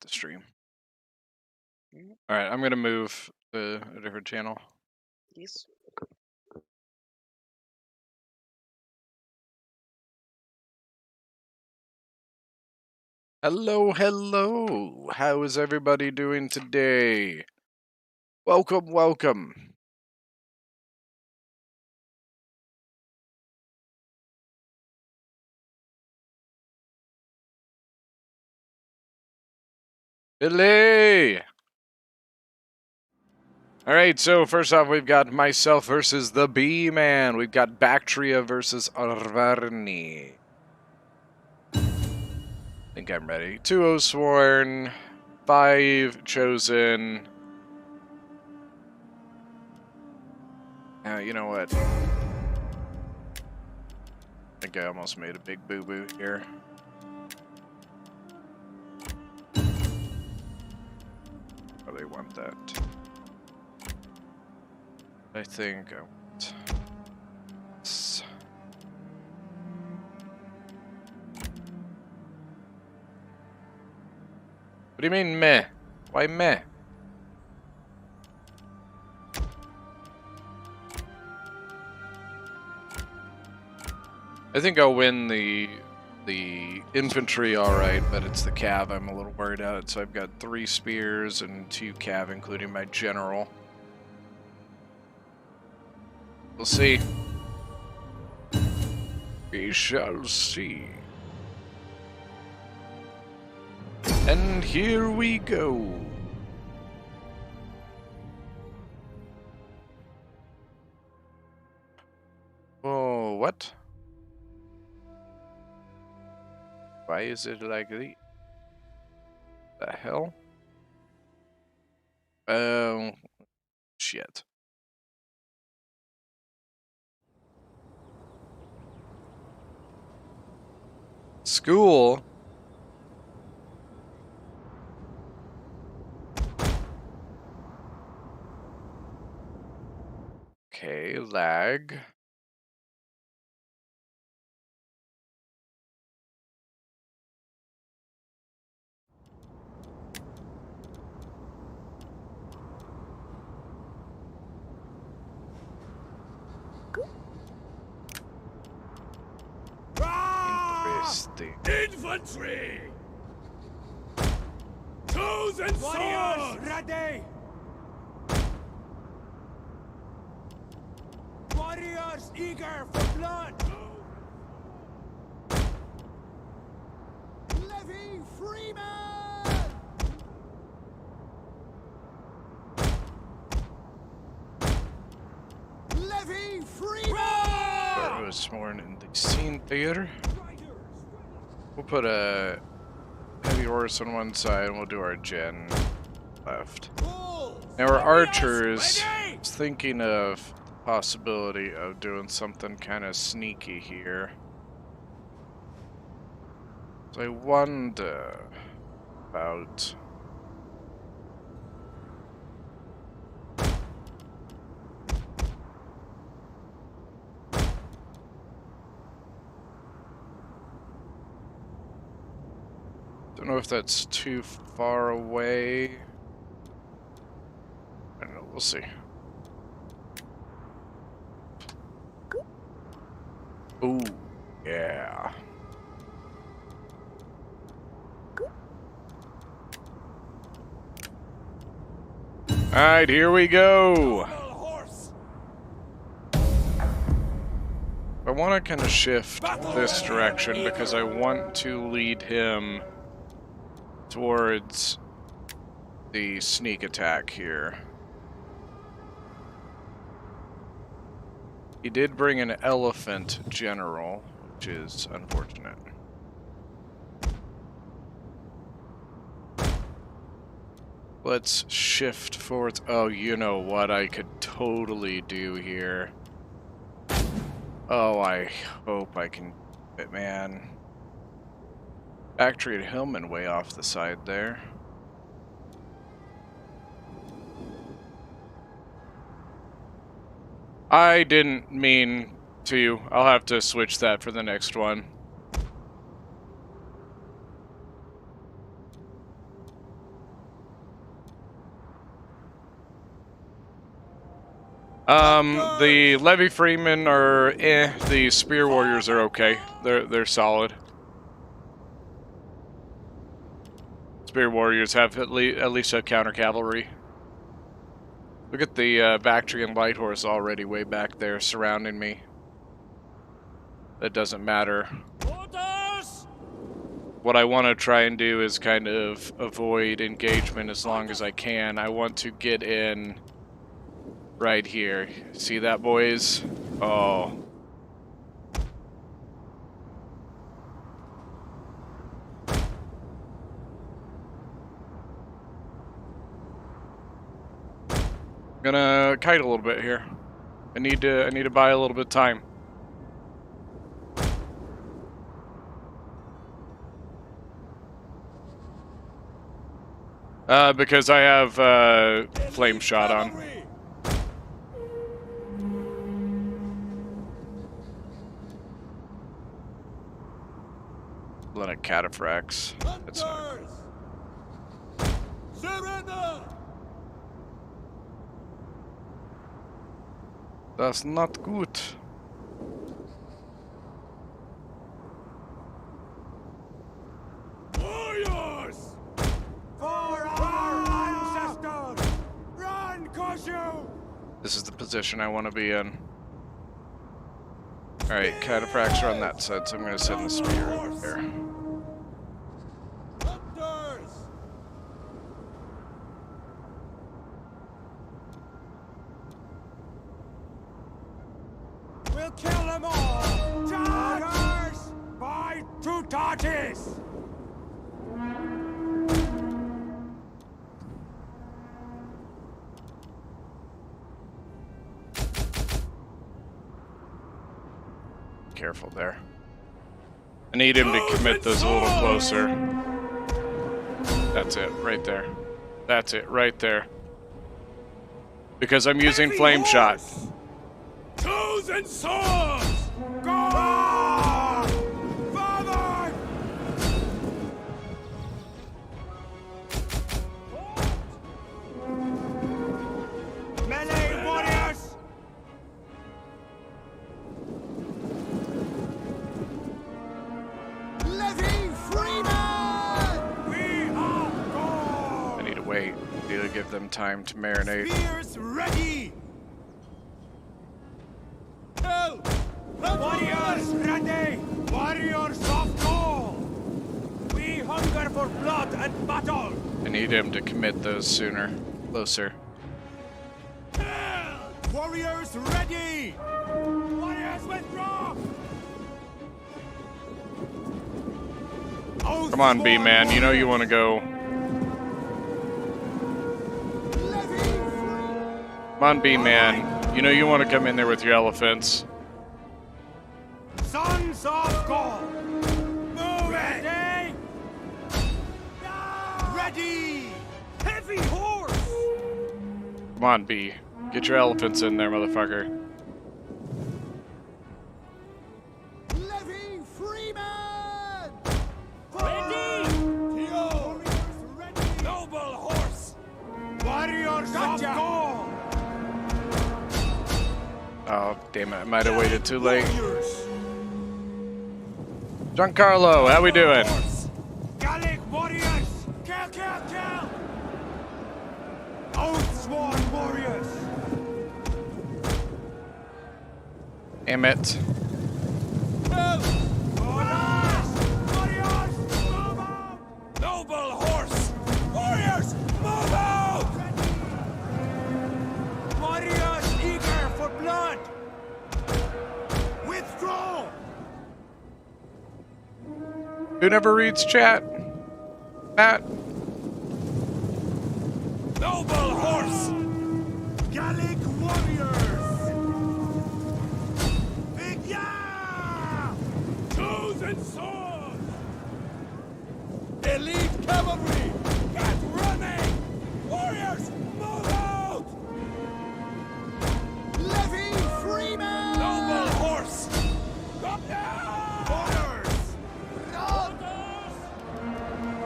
the stream. All right, I'm gonna move to a different channel. Yes. Hello, hello. How is everybody doing today? Welcome, welcome. Billy! Alright, so first off, we've got myself versus the Bee-Man. We've got Bactria versus Armenia. I think I'm ready. 2 Oathsworn, 5 Chosen. You know what? I think I almost made a big boo-boo here. Oh, they want that. I think I want this. What do you mean meh? Why meh? I think I'll win the infantry alright, but it's the cav I'm a little worried about. So I've got 3 spears and 2 cav, including my general. We'll see. We shall see. And here we go. Oh, what? Why is it like the hell? Shit. School? Okay, lag. Interesting. Infantry! Chosen swords! Ready! Warriors eager for blood! Levy freemen! Levy freemen! That was sworn in the scene theater. We'll put a heavy horse on one side and we'll do our gen left. Now our archers, I was thinking of the possibility of doing something kind of sneaky here. So I wonder about... Don't know if that's too far away. I don't know, we'll see. Ooh, yeah. Alright, here we go. I want to kind of shift this direction because I want to lead him towards the sneak attack here. He did bring an elephant general, which is unfortunate. Let's shift forwards. Oh, you know what I could totally do here. Oh, I hope I can do it, man. Bactria Hillman way off the side there. I didn't mean to. I'll have to switch that for the next one. The Levy Freemen are the Spear Warriors are okay. They're solid. Spear Warriors have at least have counter cavalry. Look at the Bactrian light horse already way back there surrounding me. That doesn't matter. Pontus! What I want to try and do is kind of avoid engagement as long as I can. I want to get in right here. See that, boys? Oh. I'm gonna kite a little bit here. I need to buy a little bit of time. Because I have flame shot on. Then a cataphracts. That's not. Surrender! That's not good. Warriors! For our ancestors! Run, Koshu! This is the position I want to be in. Alright, cataphracts are on that side, so I'm going to send the spear over here. Hunters! We'll kill them all! Chargers! By two torches! Careful there. I need him to commit those a little closer. That's it, right there. That's it, right there. Because I'm using flame shot. Toes and swords! Go! Father! Melee warriors! Levy Freeman! We are gone! I need to wait. I need to give them time to marinate. Spears ready! Help! Warriors ready! Warriors of gold! We hunger for blood and battle! I need him to commit those sooner. Closer. Warriors ready! Warriors withdraw! Come on, B-Man. You know you want to go. Come on, B-Man. You know you want to come in there with your elephants. Sons of God! Move ready! Ready! Heavy horse! Come on, B. Get your elephants in there, motherfucker. Levy Freeman! Ready! Theo! Ready! Noble horse! Warriors of God! Oh, damn it. I might have waited too late. Giancarlo, how we doing? Gallic warriors! Kill, kill, kill! Oathsworn warriors! Damn it. Warriors! Warriors! Move out! Noble horse! Warriors, move out! Warriors eager for blood! Withdraw! Who never reads chat? Matt. Noble horse! Gallic warriors! Vigya! Toes and swords! Elite cavalry! Get running! Warriors, move out! Levy Freeman! Noble horse! Come down! Warriors!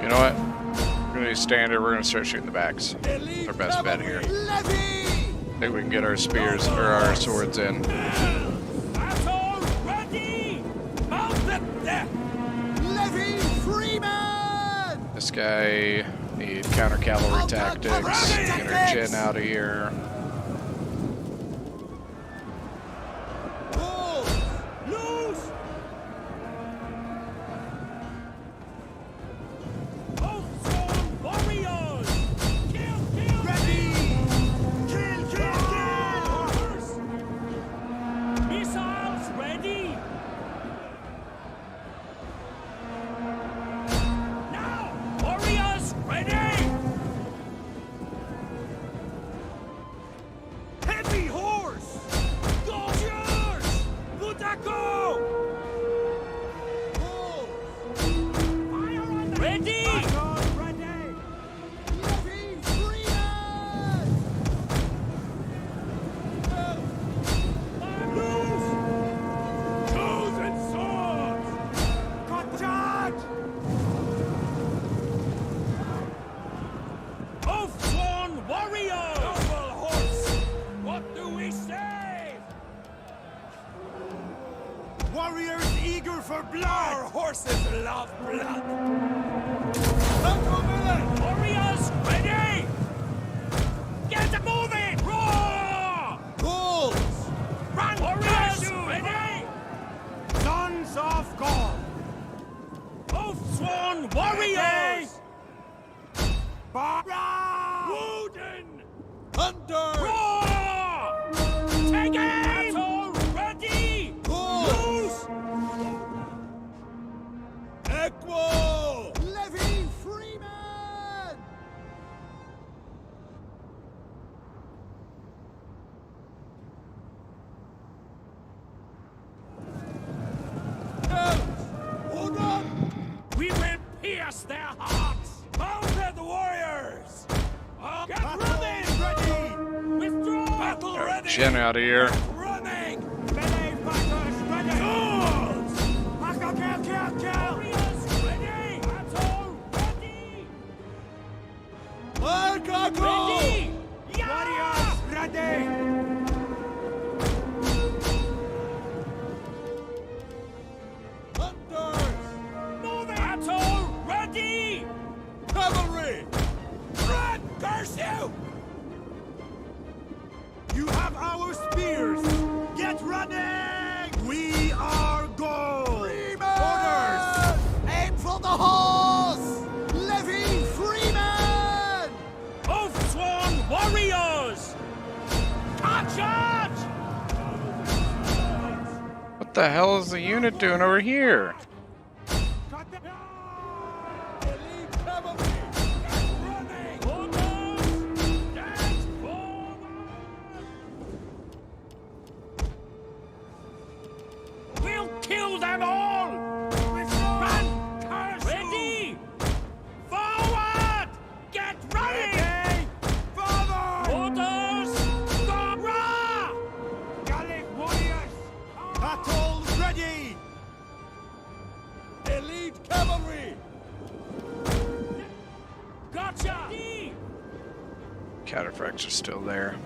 You know what? We're going to do standard. We're going to start shooting the backs. Our best bet here. Levy! think we can get our spears or our swords in. Battle ready! Mount the death! Levy Freeman! This guy need counter cavalry tactics. Get our gen out of here. Pull! Loose! Both sworn warriors! Kill! Ready! Kill! Missiles ready! Now! Warriors ready! Heavy horse! Soldiers! Butako! Pull! Fire on them! Ready! Battle ready! Levy Freeman! Loose! Chosen swords! Got charge! Both sworn warriors! Noble horse! What do we say? Warriors eager for blood! Our horses love blood! Battle minute! Warriors ready! Get moving! Roar! Bulls! Run! Warriors ready! Sons of God! Both sworn warriors! Barra! Wooden! Thunder! Roar! Take aim! Battle ready! Bulls! Equal! Levy Freeman! Hold on! We will pierce their hearts! Mounted warriors! Get running! Ready! Withdraw! Battle ready! Gen out of here. Running! Melee fighters ready! Swords! Kill! Warriors ready! Battle ready! Markaku! Ready! Yeah! Warriors ready! Hunters! Moving! Battle ready! Cavalry! Run! Curse you! You have our spears! Get running! We are gold! Orders! Aim for the horse! Levy Freeman! Both sworn warriors! Charge! What the hell is the unit doing over here? Cut them! Elite cavalry! Running! Orders! Dance forward! We'll kill them all! Run! Curse ready! Forward! Get running! Forward! Orders! Gora! Gallic warriors! Battle ready! Elite cavalry! Gotcha! Cataphracts are still there.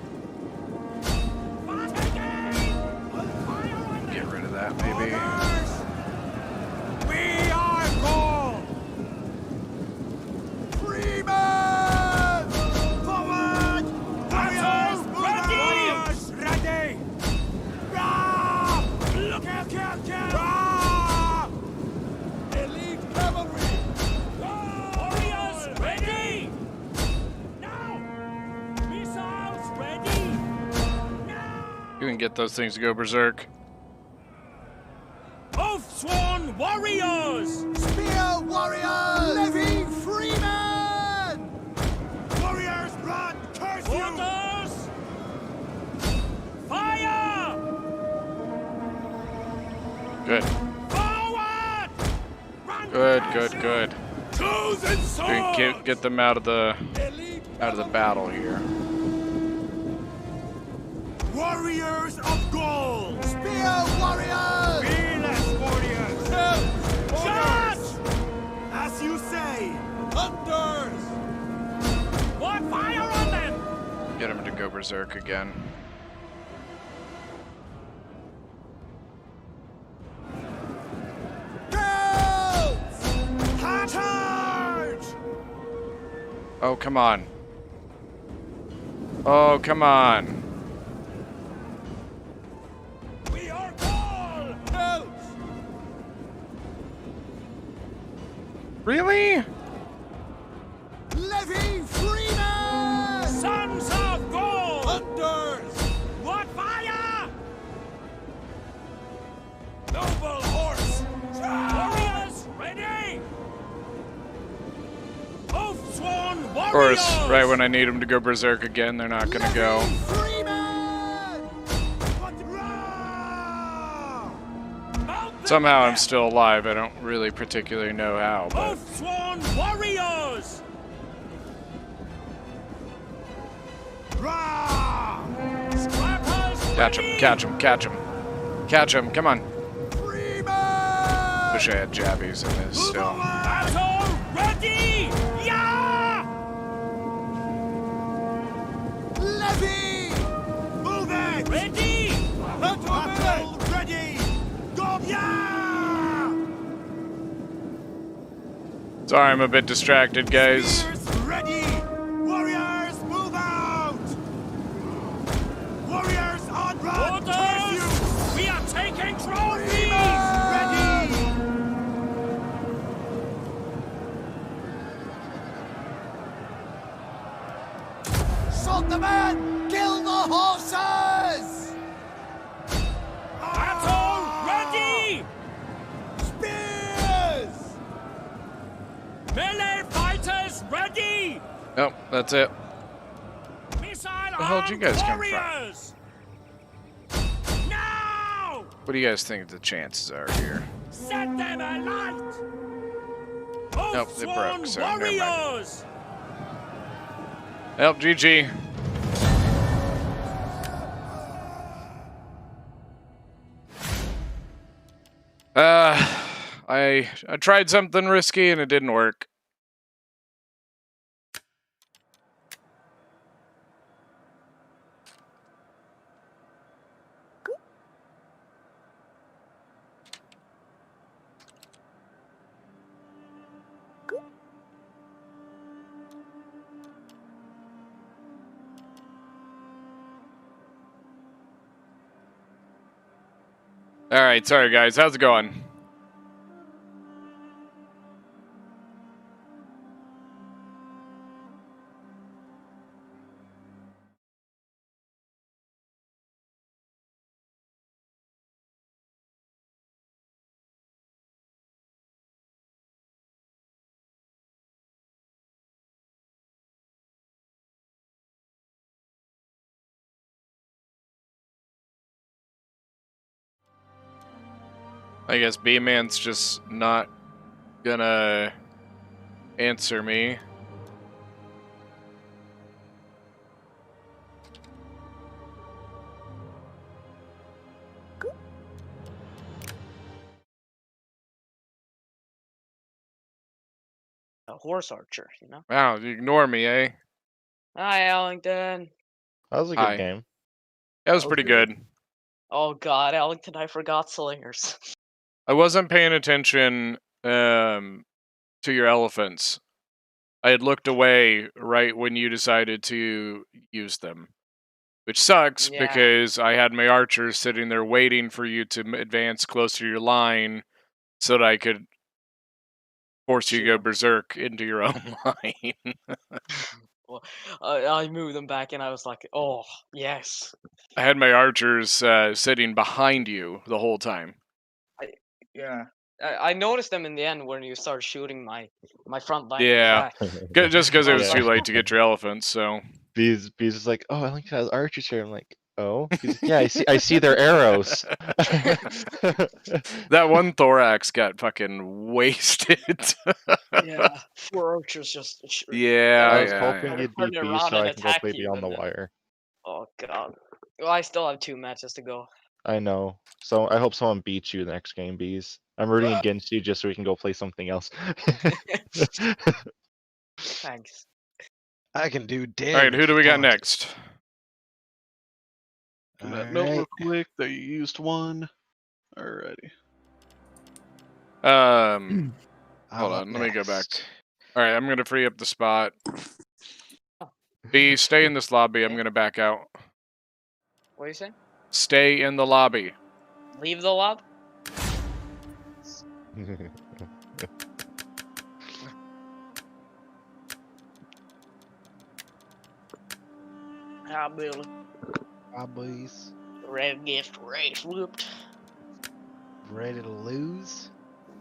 Get rid of that, maybe. Orders! We are gold! Freeman! Forward! Warriors! ready! Warriors ready! Rah! Look! Kill! Rah! Elite cavalry! Warriors ready! Now! Missiles ready! Now! You can get those things to go berserk. Both sworn warriors! Spear warriors! Levy Freeman! Warriors run! Curse you! Orders! Fire! Good. Forward! Run! Good. Chosen We sword! can get them out of the Elite battle here. Warriors of gold! Spear warriors! Fearless warriors! Charge! As you say! Hunters! What fire on them? get him to go berserk again. Oh, come on. Oh, come on. We are all Really? Levy freemen! sons of gold! Hunters! What fire? Noble horse! Warriors, ready! Oath-sworn warriors! Of course, right when I need them to go berserk again, they're not gonna go. Somehow I'm still alive. I don't really particularly know how, but Oath-sworn warriors! Scrappers catch him, ready! catch him, catch him. Catch him, come on. Freemen! Wish I had jabbies in this still. Battle ready! Yeah! Levy! Move it! Ready! Battle ready! Go! Yeah! Sorry, I'm a bit distracted, guys. Spears ready! Warriors, move out! Warriors on run! Curse you! Orders! We are taking trophies! Ready! Shot the man! Kill the horses! Battle ready! Spears! Melee fighters ready! Nope, that's it. Missile the hell did you guys come from? warriors! Now! What do you guys think the chances are here? Set them alight! Nope, they broke, Oath-sworn so never mind. warriors! Help, GG. I tried something risky and it didn't work. Alright, sorry guys, how's it going? I guess B-Man's just not gonna answer me. A horse archer, you know? Wow, you ignore me, eh? Hi, Ellington. That was a good Hi. game. That was That was pretty good. good. Oh god, Ellington, I forgot slingers. I wasn't paying attention to your elephants. I had looked away right when you decided to use them. Which sucks Yeah. because I had my archers sitting there waiting for you to advance closer to your line so that I could force you to go Sure. berserk into your own line. Well, I moved them back and I was like, oh, yes. I had my archers sitting behind you the whole time. Yeah. I noticed them in the end when you started shooting my front line. Yeah. Just because it was Yeah. too late to get your elephants, so. Bees is like, oh, Ellington has archers here. I'm like, oh, he's like, yeah, I see their arrows. That one thorax got fucking wasted. Yeah, 4 archers just. Yeah, I was yeah, hoping yeah. you'd Turn beat it Bees around so and I can go attack play you, Beyond the and then- Wire. Oh god. Well, I still have 2 matches to go. I know. So I hope someone beats you next game, Bees. I'm rooting against you just so we can go play something else. Thanks. I can do damage. Alright, who do we got on- next? That note real Alright. quick that you used one. Alrighty. Hold I'm up on, let me go back. next. All right, I'm gonna free up the spot. B, stay in this lobby. I'm Okay. gonna back out. What are you saying? Stay in the lobby. Leave the lob? Ah, Billy. boys. Red gets race whooped. Ready to lose?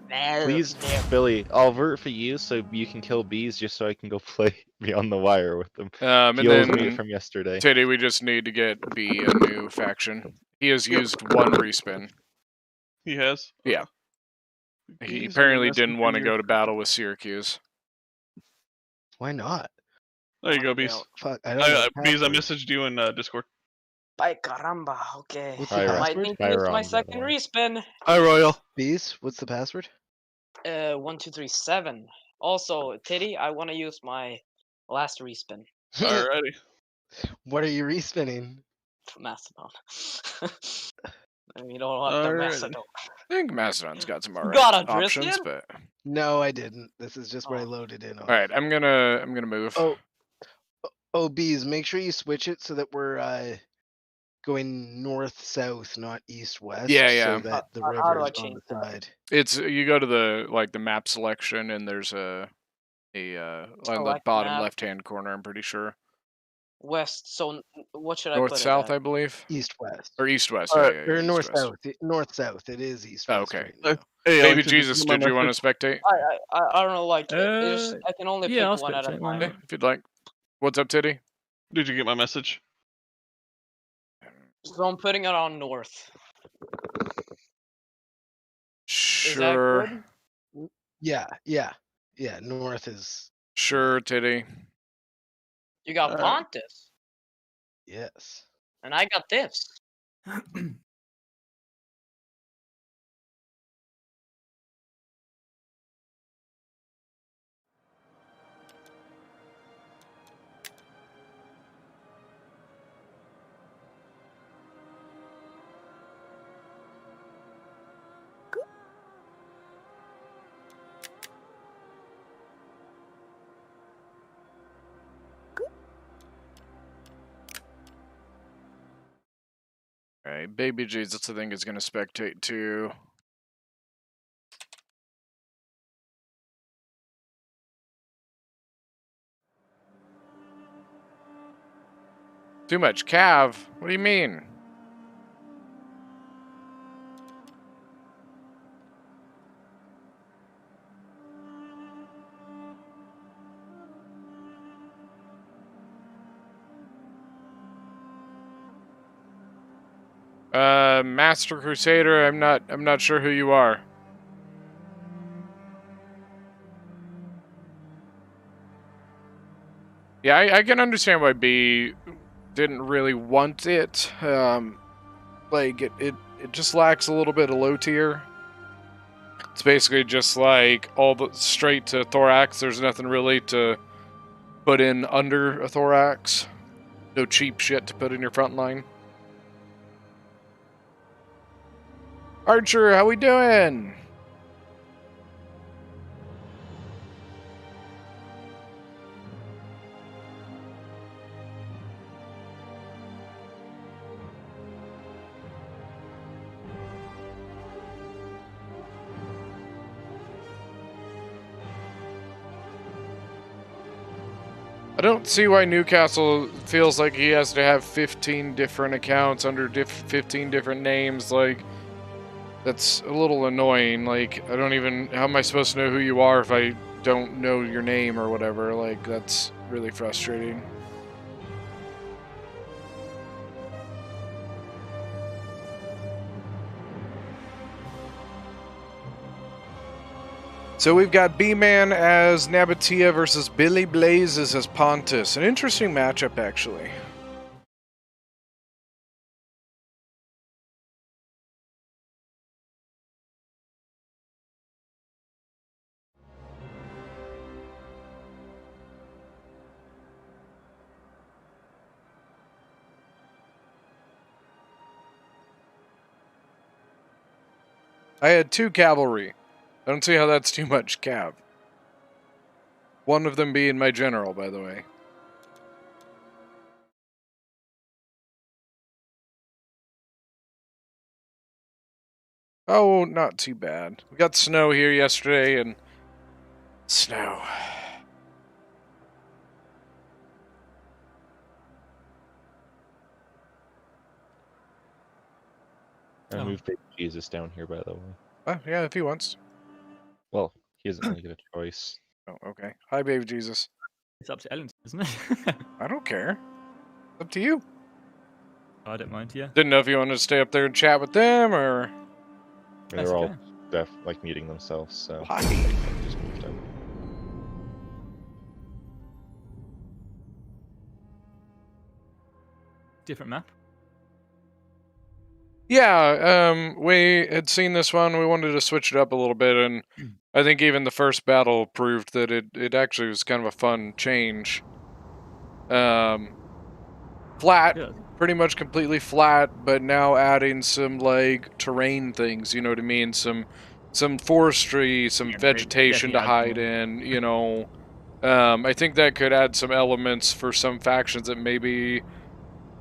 No, Please, yeah. Billy, I'll vert for you so you can kill bees just so I can go play Beyond the Wire with them. And He owes me then from yesterday. Teddy, we just need to get B a new faction. He has used one respin. He has? Yeah. Okay. He Bees, I'm gonna apparently message didn't want to you. go to battle with Syracuse. Why not? There you go, Wanna Bees. go. Fuck, I don't know the Bees, I password. messaged you in Discord. By caramba, okay. What's the I might password? need to use my Byron, by the second way. respin. Hi, Royal. Bees, what's the password? 1237. Also, Teddy, I want to use my last respin Alrighty. What are you respinning? for Mastodon. You don't want the Alrighty. Mastodon. I think Mastodon's got some alright Got a options, Dristian? but No, I didn't. This is just what I Oh. loaded in on. all right, I'm gonna move. Oh, Bees, make sure you switch it so that we're going north-south, not east-west. Yeah, yeah. So that the How river do I is on change the that? side. It's you go to the map selection and there's on the Select bottom map. left-hand corner. I'm pretty sure West. So what should I north put south, it I at? believe, East-west. or east-west. Alright. Yeah, Or east-west. north-south. North-south. It is east-west okay. right now. Hey, Baby Alex, Jesus, get my did you want message? to spectate? I don't know. Like it's Uh, I can only yeah, I'll pick one at a spectate, why time. not? Okay, if you'd like. What's up, Titty? Did you get my message? So I'm putting it on north. Is that Sure, good? Yeah. North is sure, Titty. You got Alright. Pontus, yes. and I got this. All right, Baby Jesus, I think is gonna spectate too. Too much Cav. What do you mean? Master Crusader, I'm not sure who you are. Yeah, I can understand why B didn't really want it. Like it just lacks a little bit of low tier. It's basically just like all the straight to thorax. There's nothing really to put in under a thorax. No cheap shit to put in your front line. Archer, how we doing? I don't see why Newcastle feels like he has to have 15 different accounts under 15 different names. Like, that's a little annoying. Like, I don't even... How am I supposed to know who you are if I don't know your name or whatever? Like, that's really frustrating. So we've got B-Man as Nabataea versus Billy Blazes as Pontus. An interesting matchup, actually. I had 2 cavalry. I don't see how that's too much cav. One of them being my general, by the way. Oh, not too bad. We got snow here yesterday, and snow. I Oh. moved Baby Jesus down here, by the way. Oh, yeah, if he wants. Well, he doesn't really get a choice. Oh, okay. Hi, baby Jesus. It's up to Ellen, isn't it? I don't care. Up to you. I don't mind, yeah. Didn't know if you wanted to stay up there and chat with them, or... I mean, That's they're all okay. like muting themselves, so Hi. I just moved them. Different map. Yeah, we had seen this one. We wanted to switch it up a little bit, and I think even the first battle proved that it actually was kind of a fun change. Flat, Yeah. pretty much completely flat, but now adding some like terrain things. You know what I mean? Some forestry, some Yeah, vegetation to definitely hide adds in. You know, I think that could add some elements for some factions that maybe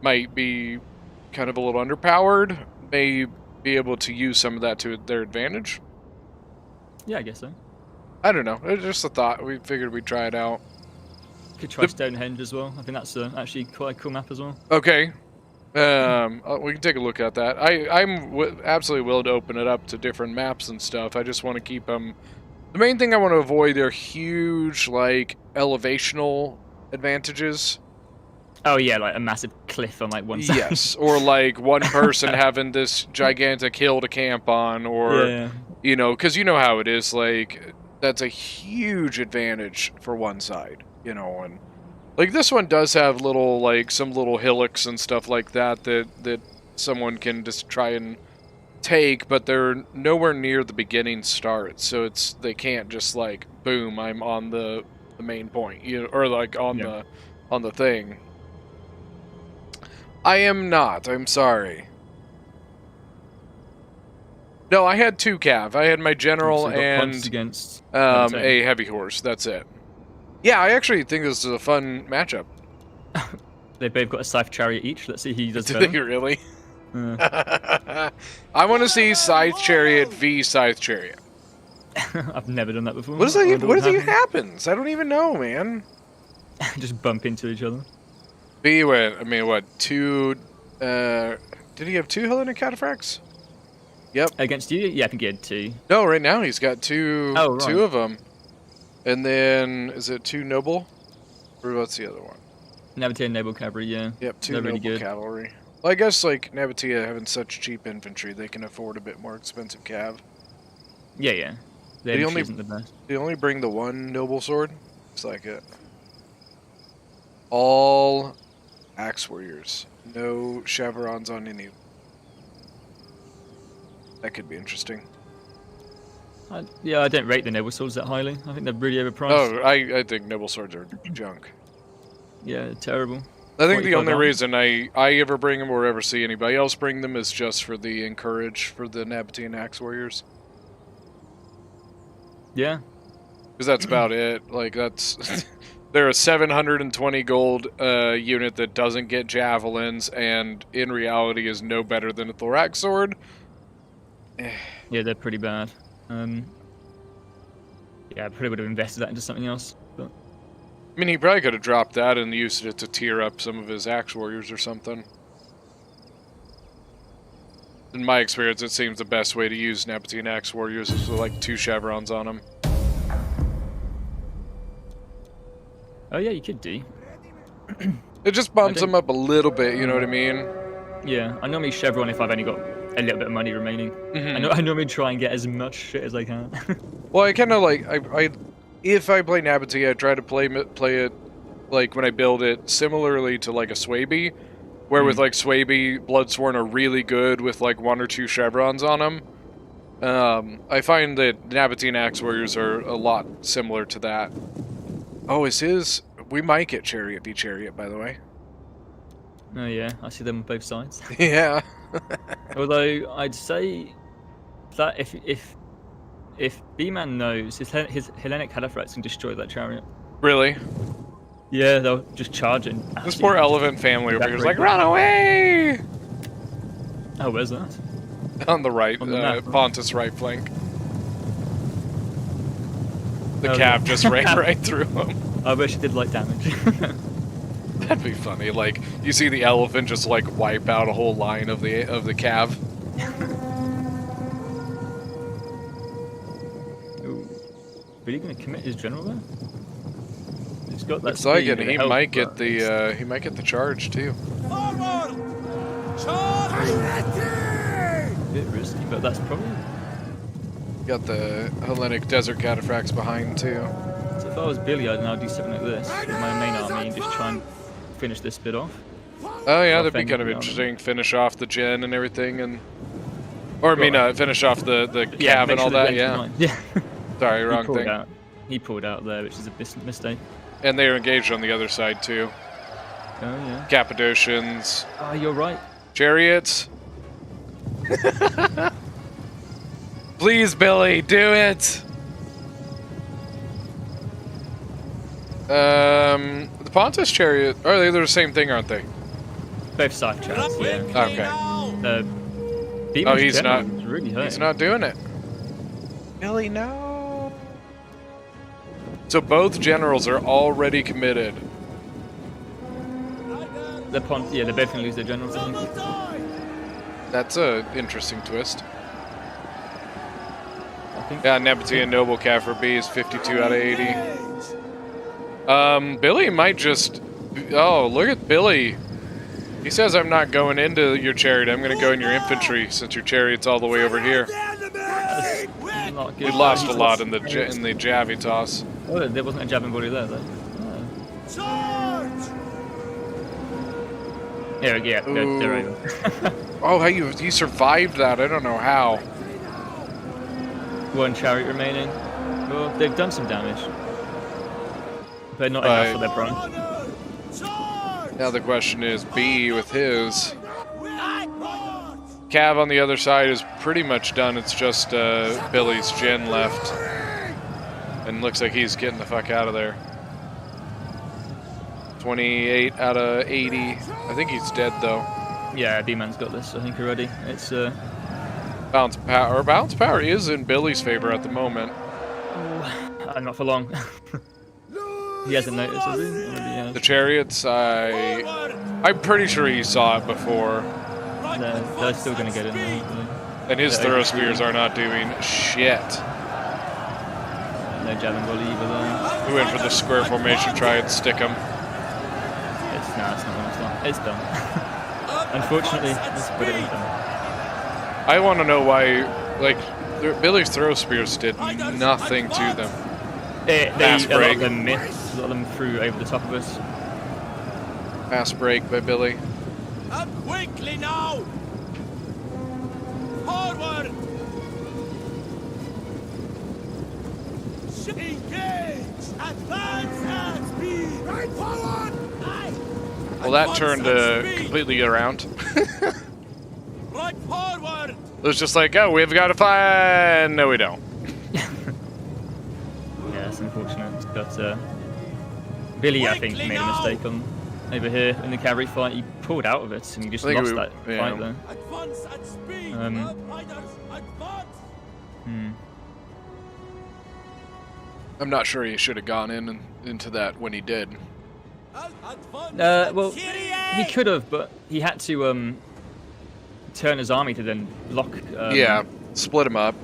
might be kind of a little underpowered. May be able to use some of that to their advantage. Yeah, I guess so. I don't know. It's just a thought. We figured we'd try it out. Could try Stonehenge as well. I think that's actually quite a cool map as well. Okay. We can take a look at that. I'm absolutely willing to open it up to different maps and stuff. I just want to keep them... The main thing I want to avoid are huge, like, elevational advantages. Oh yeah, like a massive cliff on like one side. Yes, or like one person having this gigantic hill to camp on, or, Yeah. you know, because you know how it is, like, that's a huge advantage for one side, you know, and, like, this one does have little, like, some little hillocks and stuff like that that someone can just try and take, but they're nowhere near the beginning start, so they can't just, like, boom, I'm on the main point, you know, or, like, on the thing. I am not. I'm sorry. No, I had 2 cav. I had my general So we've got and Pontus against a heavy horse. That's it. Yeah, I actually think this is a fun matchup. They both got a scythe chariot each. Let's see who does Do better. they really? Uh, I want to see Scythe Chariot v Scythe Chariot. I've never done that before. What does I that? wonder What even happens. happens? I don't even know, man. Just bump into each other. B went. I mean, what 2? Did he have 2 Hellenic Cataphracts? Yep. Against you? Yeah, I think he had 2. No, right now he's got 2. Oh, right. 2 of them. And then is it 2 noble? Or what's the other one? Nabataea Noble Cavalry, yeah. Yep, 2 They're noble really good. cavalry. Well, I guess like Nabataea having such cheap infantry, they can afford a bit more expensive cav. Yeah, yeah. Did Their he infantry only- isn't the best. They only bring the 1 noble sword. Looks like it. All axe warriors. No chevrons on any. That could be interesting. Yeah, I don't rate the noble swords that highly. I think they're really overpriced. Oh, I think noble swords are junk. Yeah, they're terrible. I think the 45 only dollars. reason I ever bring them or ever see anybody else bring them is just for the encourage for the Nabataean axe warriors. Yeah. Because that's about it. Like, that's... They're a 720 gold unit that doesn't get javelins, and in reality is no better than a thorax sword. Yeah, they're pretty bad. Yeah, I probably would have invested that into something else. But I mean, he probably could have dropped that and used it to tier up some of his axe warriors or something. In my experience, it seems the best way to use Nabataean axe warriors is with like 2 chevrons on them. oh yeah, you could do. It just bumps don't- them up a little bit, you know what I mean? Yeah, I normally chevron if I've only got a little bit of money remaining. Mhm. I normally try and get as much shit as I can. Well, I kind of like if I play Nabataea, I try to play it like when I build it similarly to like a Swaby, where with like Swaby, Bloodsworn are really good with like 1 or 2 chevrons on them. I find that Nabataean axe warriors are a lot similar to that. Oh, is his? We might get Chariot v Chariot, by the way. Oh yeah, I see them on both sides. Yeah. Although I'd say That if B-Man knows his Hellenic Caliphates can destroy that chariot. Really? Yeah, they'll just charge in. This poor elephant family over here is like, run away! Oh, where's that? On the right, On the map, right? Pontus right flank. The Oh, Cav yeah. just ran right through him. I wish it did light damage. That'd be funny. Like, you see the elephant just like wipe out a whole line of the Cav. Ooh. But he gonna commit his general there? He's got that. Looks like speed it. and He health, might get but the he might get the charge too. Forward! Charge! it's a bit risky, but that's probably. Got the Hellenic Desert Cataphracts behind too. So if I was Billy, I'd now do something like this with my main army and just try and finish this bit off. Oh yeah, that'd be Offend kind of the interesting. Finish off the gen and everything, and or I mean, Right. finish off the Cav make and all sure the that. length Yeah. is mine. Yeah. Sorry, He wrong pulled thing. out. He pulled out there, which is a mistake. And they are engaged on the other side too. Oh yeah. Cappadocians, Ah, you're right. chariots. Please, Billy, do it. The Pontus chariot. Are they? They're the same thing, aren't they? Both side charts. Yeah. Okay. Beeman's he's general not- is really hurting. He's not doing it. Billy, no. So both generals are already committed. They're both gonna lose their generals. I think. That's a interesting twist. I think. Yeah, Nabataea Noble Cav for B is 52 out of 80. Billy might just... Oh, look at Billy. He says, I'm not going into your chariot. I'm going to go in your infantry since your chariot's all the way over here. That's not good. We lost a lot in the Javi toss. Oh, there wasn't a jabbing body there though. Yeah, they're over. Oh, how you survived that? I don't know how. One chariot remaining. Well, they've done some damage, but not enough for their prime. Now the question is B with his. Cav on the other side is pretty much done. It's just Billy's gen left. And looks like he's getting the fuck out of there. 28 out of 80. I think he's dead though. Yeah, B-Man's got this, I think, already. It's Balance power. Balance power is in Billy's favor at the moment. not for long. He hasn't noticed, has he? Or maybe he has. The chariots, I'm pretty sure he saw it before. They're still gonna get in there, hopefully. And his Yeah, throw spears are not doing shit. No jabbing volley either though. We went for the square formation, try and stick him. It's not gonna stop. It's done. Unfortunately, but it is done. I want to know why, like, Billy's throw spears did nothing to them. A Fast lot break. of them missed. A lot of them flew over the top of us. Fast break by Billy. Up quickly now! Forward! Engage! Advance at speed! Right forward! Well, that turned completely around. Right forward! It was just like, oh, we've got to fly. No, we don't. Yeah, it's unfortunate. But Billy, I think, made a mistake on over here in the cavalry fight. He pulled out of it and he just I think lost that fight there. Advance at speed! Riders, advance! I'm not sure he should have gone into that when he did. Advance! Well, he could have, but he had to turn his army to then block. Yeah, split him up,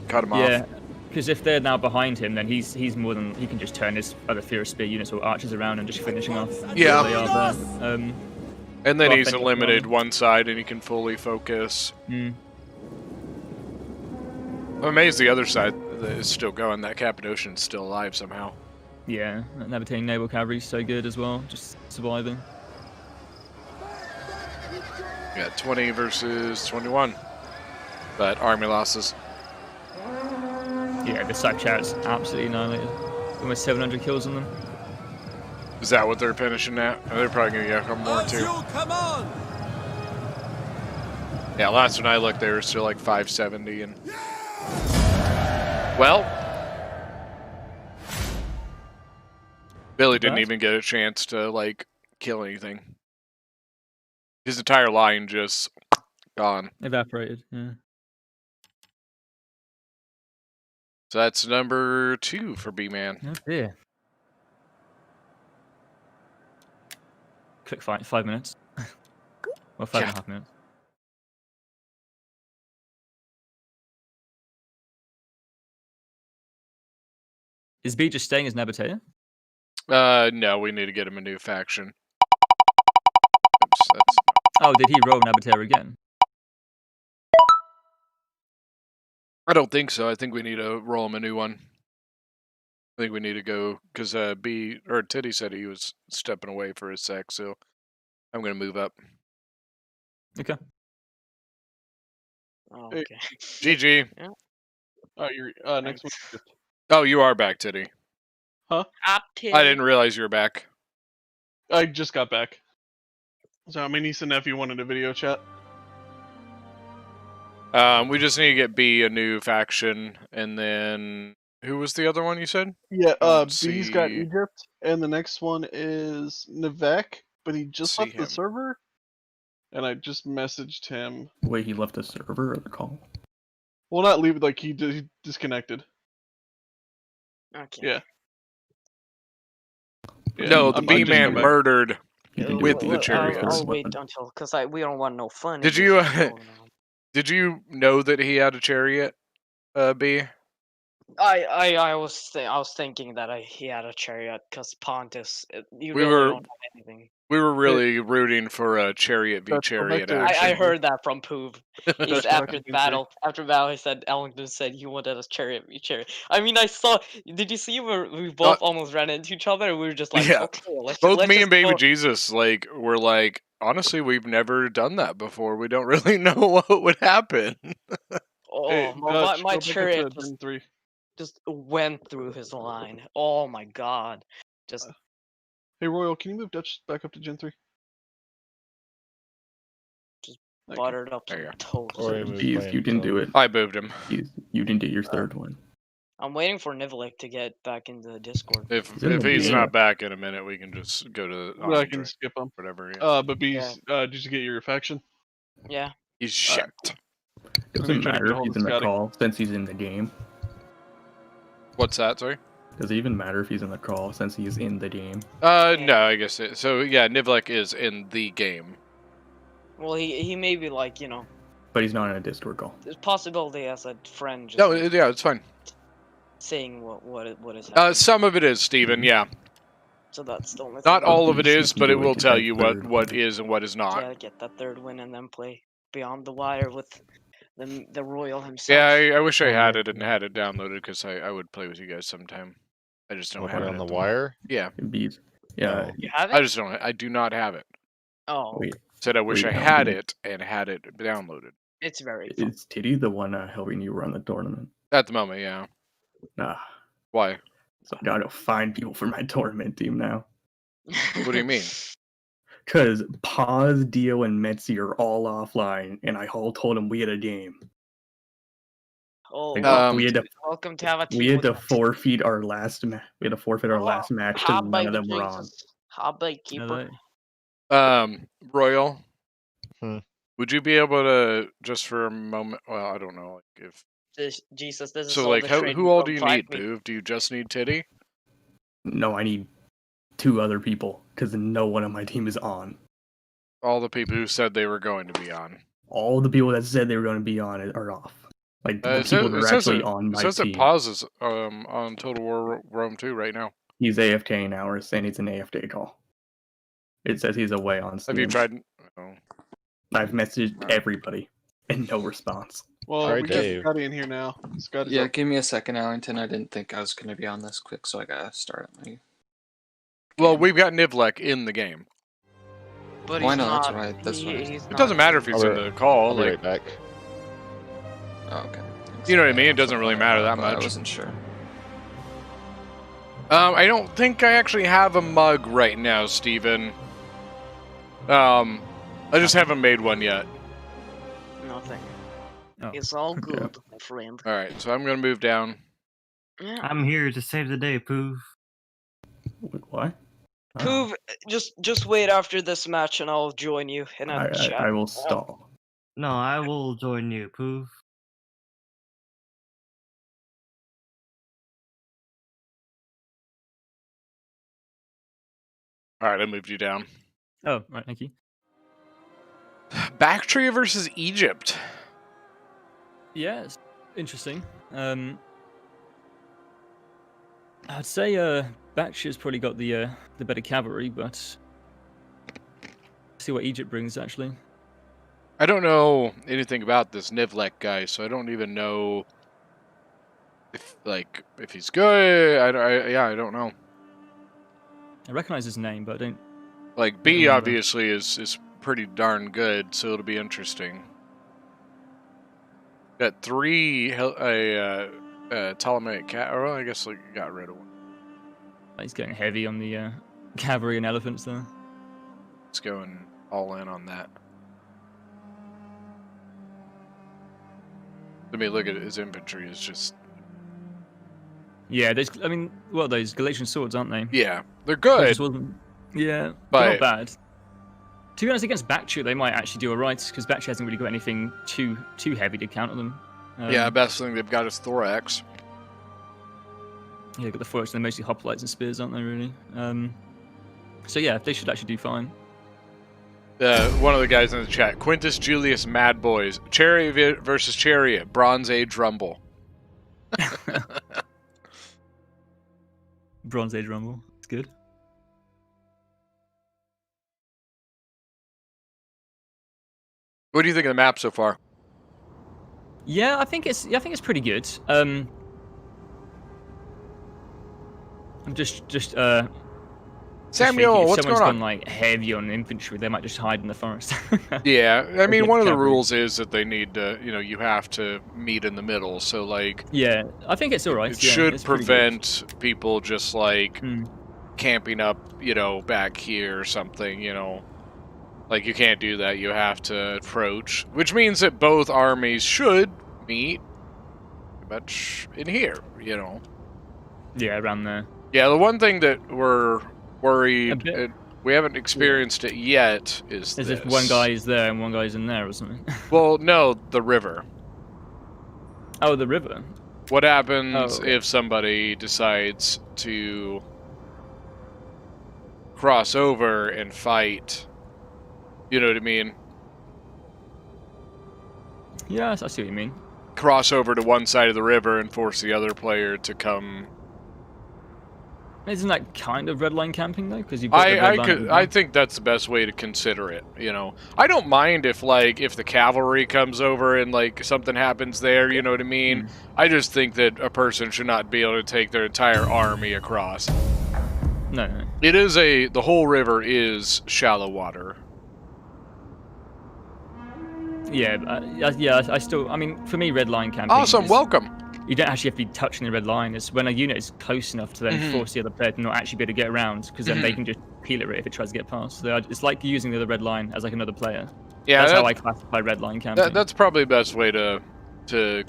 cut him Yeah, off. because if they're now behind him, then he's more than he can just turn his other Fear of Spear units or archers around and just finishing off. Yeah. where they are there. And then Well, he's offensive eliminated line. one side and he can fully focus. Mm. I'm amazed the other side is still going. That Cappadocian's still alive somehow. Yeah, that Nabataea Naval Cavalry's so good as well, just surviving. Yeah, 20 versus 21. But army losses. Yeah, the Sack Chariots absolutely annihilated. Almost 700 kills on them. Is that what they're finishing at? Oh, they're probably going to get a couple more As too. you come on! Yeah, last when I looked, they were still like 570 and Well, Billy didn't That? even get a chance to, like, kill anything. His entire line just gone. Evaporated. Yeah. So that's number 2 for B-Man. Oh dear. Quick fight, 5 minutes. Well, 5.5 minutes. Is B just staying as Nabataea? No, we need to get him a new faction. Oh, did he roll Nabataea again? I don't think so. I think we need to roll him a new one. I think we need to go, because Titty said he was stepping away for a sec, so I'm going to move up. Okay. Oh, Hey. okay. GG. You're next one. Oh, you are back, Titty. Up to I didn't realize you were back. I just got back. So my niece and nephew wanted a video chat. We just need to get B a new faction, and then who was the other one you said? Yeah, Let's B's got see. Egypt, and the next one is Navek, but he just See left him. the server. And I just messaged him. Wait, he left the server or the call? Well, not leave it, like he disconnected. Okay. Yeah. Yeah, No, the I'm- I just B-Man got back. murdered. He can do With it the with chariots. I'll wait weapon. until, because we don't want no fun. in Did this you, shit going on. Did you know that he had a chariot, B? I was thinking that he had a chariot because Pontus. You We really were- don't have anything. We were really rooting for a chariot v That's chariot Vector. action. I heard that from Poov. He's That's after fucking the battle. After battle, he said Ellington said he wanted a chariot v chariot. I mean, I saw. Did you see where we both almost ran into each other? We were just like, Yeah. okay, let's Both let's me just and Baby go. Jesus, like, were like, honestly, we've never done that before. We don't really know what would happen. Oh, Hey, my Dutch, my go back up to chariot Gen 3. just went through his line. Oh my god, just Hey, Royal, can you move Dutch back up to Gen 3? Just Thank you. buttered up There some you toast. Or he moved Bees, by you didn't do himself. it. I moved him. You didn't get your third one. I'm waiting for Nivelik to get back into the Discord. If He's in the he's game. not back in a minute, we can just go to But I can Andre, skip him. whatever. Yeah. But Bees, did you get your faction? Yeah. He's Alright, shipped. Doesn't me try to matter get if hold he's of in the Scotty. call since he's in the game. What's that? Sorry. Does it even matter if he's in the call since he's in the game? No, I guess it. So yeah, Nivlek is in the game. Well, he may be like, But he's not in a Discord call. there's possibility as a friend just No, yeah, it's fine. saying what is happening. Some of it is, Steven, yeah. So that's the only Not thing. all of it You is, can but it do it, will get tell that you third what one. is and what is not. Yeah, get that third win and then play Beyond the Wire with the Royal himself. Yeah, I wish I had yeah. it and had it downloaded because I would play with you guys sometime. I just don't What, have it on at the moment. wire? Yeah, Bees. Yeah. No. You have it? I just don't. I do not have it. Oh, Wait, Said I wish Wait, I no, had you- it and had it downloaded. it's very fun. is Titty the one helping you run the tournament? At the moment, yeah. Nah. Why? So I gotta find people for my tournament team now. What do you mean? Cause Paz, Dio, and Metzi are all offline, and I all told them we had a game. Oh, Like, Um, we had to welcome to have a team. we had with to Metzi. forfeit our last we had to forfeit our Oh, last match How because none big of them were on. Jesus? How big keeper? Royal. Hmm. Would you be able to just for a moment? Well, I don't know. Like if Jesus, this is so, all like the how, training who all from do you 5 need, meet- Boov? Do you just need Titty? No, I need 2 other people because no one on my team is on. All the people who said they were going to be on. All the people that said they were going to be on it are off. Like the people that are actually on it my says team. it pauses on Total War Rome 2 right now. He's AFK now, or saying it's an AFK call. It says he's away on Steam. Have you tried? Oh. I've messaged everybody and no response. Well, Alright, we Dave. got Scotty in here now. Scotty's Yeah, up. give me a second, Arlington. I didn't think I was going to be on this quick, so I gotta start my. Well, game. we've got Nivlek in the game. But Why he's not? That's not. right, that's right. He's It doesn't matter if he's I'll in be- the call. I'll be Like, right back. Oh, okay. Thanks. you know what I mean? It doesn't really matter that I much. wasn't sure. I don't think I actually have a mug right now, Steven. I just haven't made one yet. Nothing. Oh, It's all okay. good, my friend. All right, so I'm gonna move down. I'm here to save the day, Poof. Wait, what? Poov, just wait after this match and I'll join you in a chat. I will stall. No, I will join you, Poof. All right, I moved you down. Oh, right, thank you. Bactria versus Egypt. Yeah, it's interesting. I'd say Bactria's probably got the better cavalry, but see what Egypt brings actually. I don't know anything about this Nivlek guy, so I don't even know if he's good. I don't know. I recognize his name, but I don't. Like B obviously is pretty darn good, so it'll be interesting. Got 3 Ptolemaic well, I guess like got rid of one. He's getting heavy on the cavalry and elephants there. It's going all in on that. I mean, look at his infantry is just. Yeah, those. I mean, what those Galatian swords, aren't they? Yeah, they're good. Yeah, but not bad. To be honest, against Bactria, they might actually do alright because Bactria hasn't really got anything too heavy to counter them. Yeah, best thing they've got is thorax. Yeah, they've got the thorax. They're mostly hoplites and spears, aren't they? Really. So yeah, they should actually do fine. One of the guys in the chat, Quintus Julius Mad Boys, Chariot versus Chariot, Bronze Age Rumble. Bronze Age Rumble, it's good. What do you think of the map so far? Yeah, I think it's pretty good. I'm just Samuel, if what's someone's going on? gone like heavy on infantry, they might just hide in the forest. Yeah, I mean, get one of the cavalry. rules is that they need to, you have to meet in the middle. So like, Yeah, I think it's alright. it Yeah, should it's pretty prevent people just like good. camping up, back here or something. Like you can't do that. You have to approach, which means that both armies should meet pretty much in here. Yeah, around there. Yeah, the one thing that we're worried, we haven't experienced it yet, is As this. if one guy is there and one guy's in there or something. Well, no, the river. Oh, the river. What happens if somebody decides to cross over and fight? You know what I mean? Yeah, I see what you mean. Cross over to one side of the river and force the other player to come. Isn't that kind of red line camping though? Because you've got the red line at the I back. think that's the best way to consider it. I don't mind if the cavalry comes over and something happens there. You know what I mean? I just think that a person should not be able to take their entire army across. No. It is the whole river is shallow water. Yeah, I mean, for me, red line camping. Awesome, welcome. You don't actually have to be touching the red line. It's when a unit is close enough to then force the other player to not actually be able to get around, because then they can just peel it if it tries to get past. So it's like using the other red line as another player. Yeah, that's how I classify red line camping. That's probably the best way to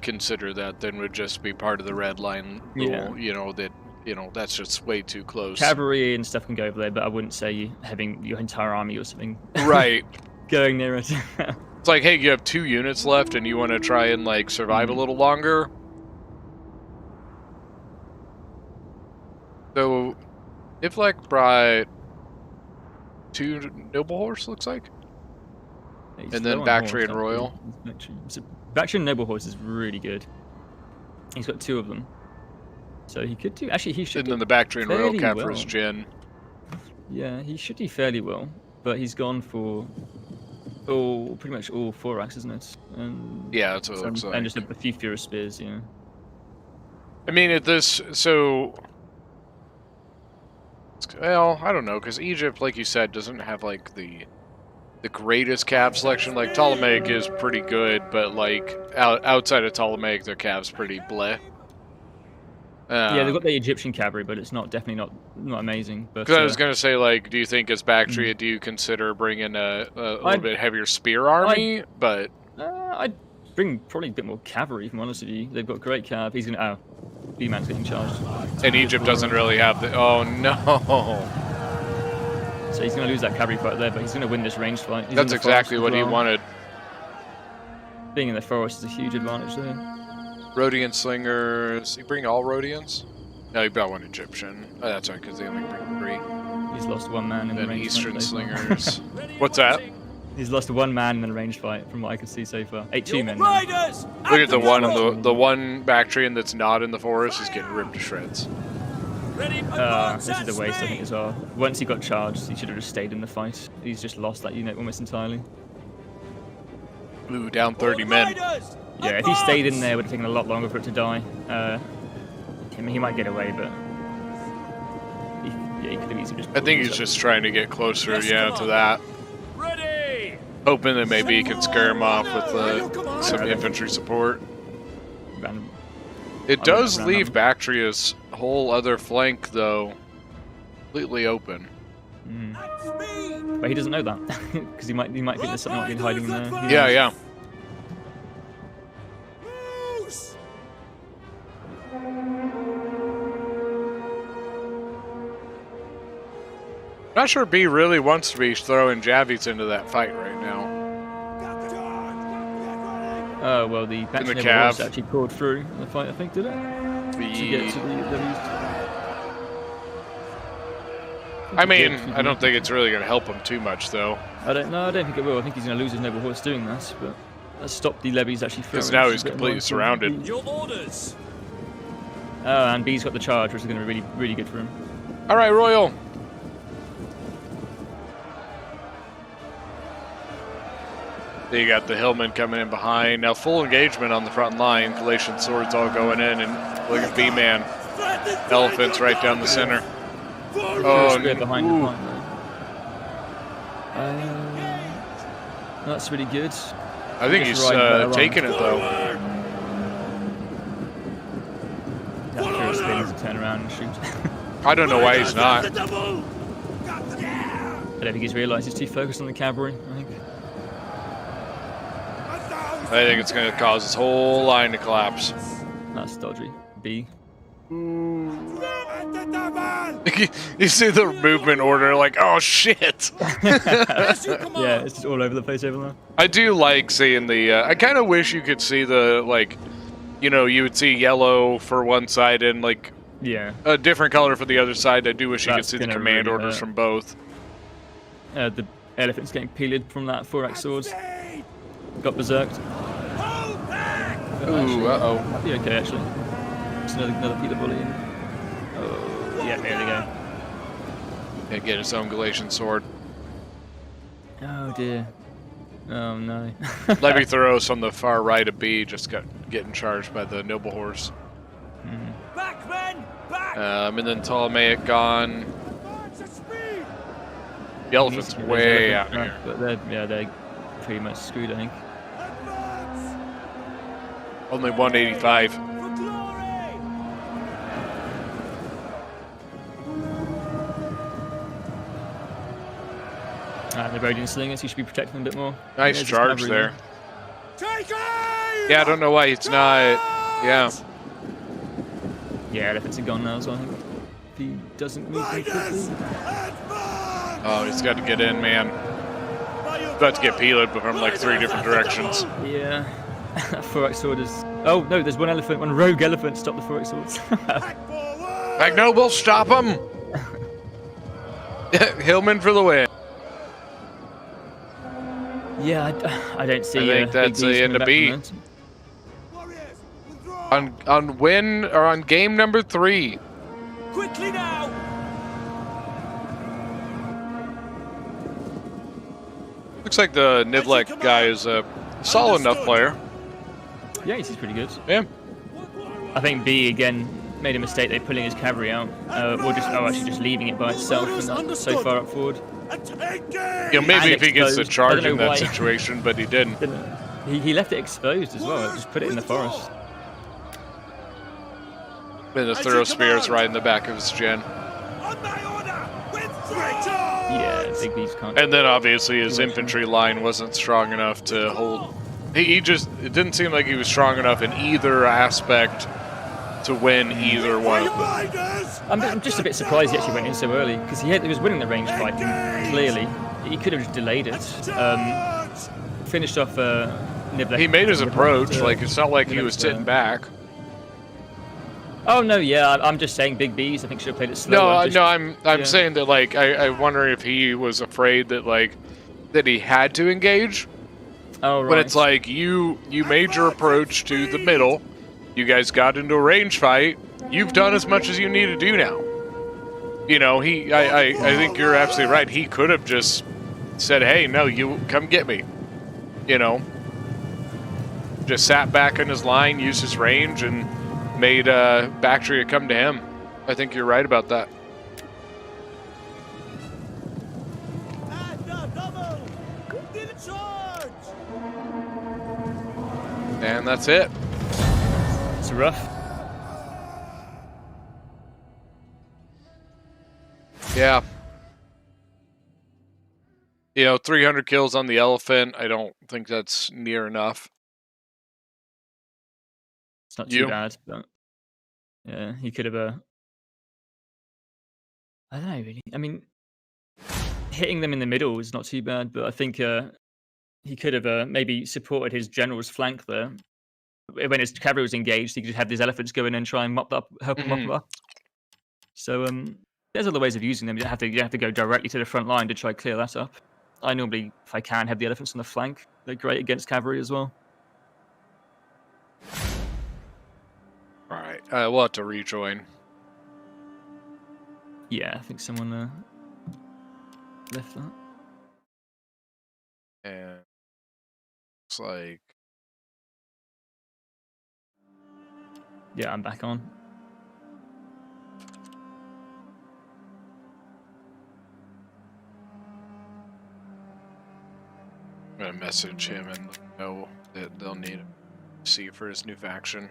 consider that. Then would just be part of the red line rule. Yeah. That's just way too close. Cavalry and stuff can go over there, but I wouldn't say you having your entire army or something. Right. Going near it. It's like, hey, you have 2 units left, and you want to try and survive a little longer. So, Nivlek brought 2 noble horse, looks like, and then Bactria and Royal. Bactria and noble horse is really good. He's got 2 of them, so he could do. Actually, he should. And then the Bactria and Royal fairly cap for well. his gen. Yeah, he should do fairly well, but he's gone for pretty much all thorax, isn't it? And yeah, that's what it looks like. And just a few Furious Spears, yeah. I mean, well, I don't know, because Egypt, like you said, doesn't have the greatest cav selection. Like Ptolemaic is pretty good, but outside of Ptolemaic, their cav's pretty bleh. Yeah, they've got the Egyptian cavalry, but it's definitely not amazing. But I was gonna say, do you think as Bactria, do you consider bringing a little bit heavier spear army? I'd bring probably a bit more cavalry, if I'm honest with you. They've got great cav. He's gonna B-man's getting charged. And Egypt doesn't really have the... Oh, no. So he's going to lose that cavalry fight there, but he's going to win this range fight. He's in That's the exactly forest what as he well. wanted. Being in the forest is a huge advantage there. Rhodian slingers. He bring all Rhodians? No, he brought one Egyptian. Oh, that's right, because they only bring 3. He's lost 1 man in the Then range Eastern fight so far. slingers. What's that? He's lost 1 man in the ranged fight, from what I could see so far. 2 men. Riders! Look at the one on the one Bactrian that's not in the forest is getting ripped to shreds. This is the waste, I think, as well. Once he got charged, he should have just stayed in the fight. He's just lost that unit almost entirely. Ooh, down 30 men. Yeah, if he stayed in there, it would have taken a lot longer for it to die. I mean, he might get away, but he could have easily just. I think he's just trying to get closer, yeah, to that. Hoping that maybe he can scare him off with some infantry support. It does leave Bactria's whole other flank, though, completely open. But he doesn't know that, because he might think there's something like hiding in there. Yeah. Not sure B really wants to be throwing Javies into that fight right now. Oh, well, the Bactria Cav actually pulled through the fight, I think, did it? To get to the I mean, I don't think it's really going to help him too much, though. I don't think it will. I think he's going to lose his noble horse doing that, but let's stop the levies actually throwing. Because now he's completely surrounded. Your orders. Oh, and B's got the charge, which is going to be really, really good for him. All right, Royal. Then you got the Hillmen coming in behind. Now full engagement on the front line. Galatian swords all going in, and look at B-Man. Elephants right down the center. Oh, behind the point, that's really good. I think he's taking it, though. Turn around and shoot. I don't know why he's not. I don't think he's realised he's too focused on the cavalry, I think. I think it's going to cause his whole line to collapse. That's dodgy. B. You see the movement order, like, oh shit! Yeah, it's just all over the place over there. I do like seeing the, I kind of wish you could see the, like, you know, you would see yellow for one side and, like, a different color for the other side. I do wish you could see the command orders from both. The elephant's getting peeled from that 4-axe swords. Got berserked. Ooh, uh-oh. That'd be okay, actually. Just another Peter bully in. Oh, yeah, there we go. Yeah, get his own Galatian sword. Oh, dear. Oh, no. Levitharos on the far right of B just got getting charged by the noble horse. Back, men! Back! And then Ptolemaic gone. The elephant's way out here. But they're pretty much screwed, I think. Only 185. The Rhodian slingers, he should be protecting them a bit more. Nice charge there. Yeah, I don't know why it's not. Yeah. Yeah, elephants are gone now, so I think if he doesn't move them quickly. Oh, he's got to get in, man. About to get peeled from like 3 different directions. Yeah. That 4-axe sword is. Oh no, there's one rogue elephant. Stop the 4-axe swords. Back noble, stop him! Hillman for the win. Yeah, I don't see. I think that's the end of B. On win or on game number 3. Quickly now! Looks like the Nidlek guy is a solid enough player. Yeah, he's pretty good. Yeah. I think B again made a mistake. They're pulling his cavalry out, or just leaving it by itself and not so far up forward. You know, maybe if he gets the charge in that situation, but he didn't. He left it exposed as well. Just put it in the forest. And the thorough spears right in the back of his gen. Yeah, Big B's can't. And then obviously his infantry line wasn't strong enough to hold. It didn't seem like he was strong enough in either aspect to win either one of them. I'm just a bit surprised he actually went in so early, because he was winning the range fight, and clearly. He could have just delayed it. Finished off Nibbler. He made his approach, like, it's not like he was sitting back. Oh, no, yeah, I'm just saying Big B's, I think should have played it slower. No, I'm saying that, like, I wonder if he was afraid that, like, that he had to engage. Oh, right. But it's like, you made your approach to the middle, you guys got into a range fight, you've done as much as you need to do now. You know, I think you're absolutely right. He could have just said, hey, no, you come get me. You know, just sat back in his line, used his range, and made Bactria come to him. I think you're right about that. And that's it. It's rough. Yeah. You know, 300 kills on the elephant, I don't think that's near enough. It's not too bad, but yeah, he could have I don't know, really. I mean, hitting them in the middle is not too bad, but I think he could have maybe supported his general's flank there. When his cavalry was engaged, he could have these elephants go in and try and mop up, help him mop them up. So there's other ways of using them. You don't have to go directly to the front line to try to clear that up. I normally, if I can, have the elephants on the flank. They're great against cavalry as well. All right, we'll have to rejoin. Yeah, I think someone left that. And it's like, yeah, I'm back on. I'm gonna message him and let him know that they'll need to see for his new faction.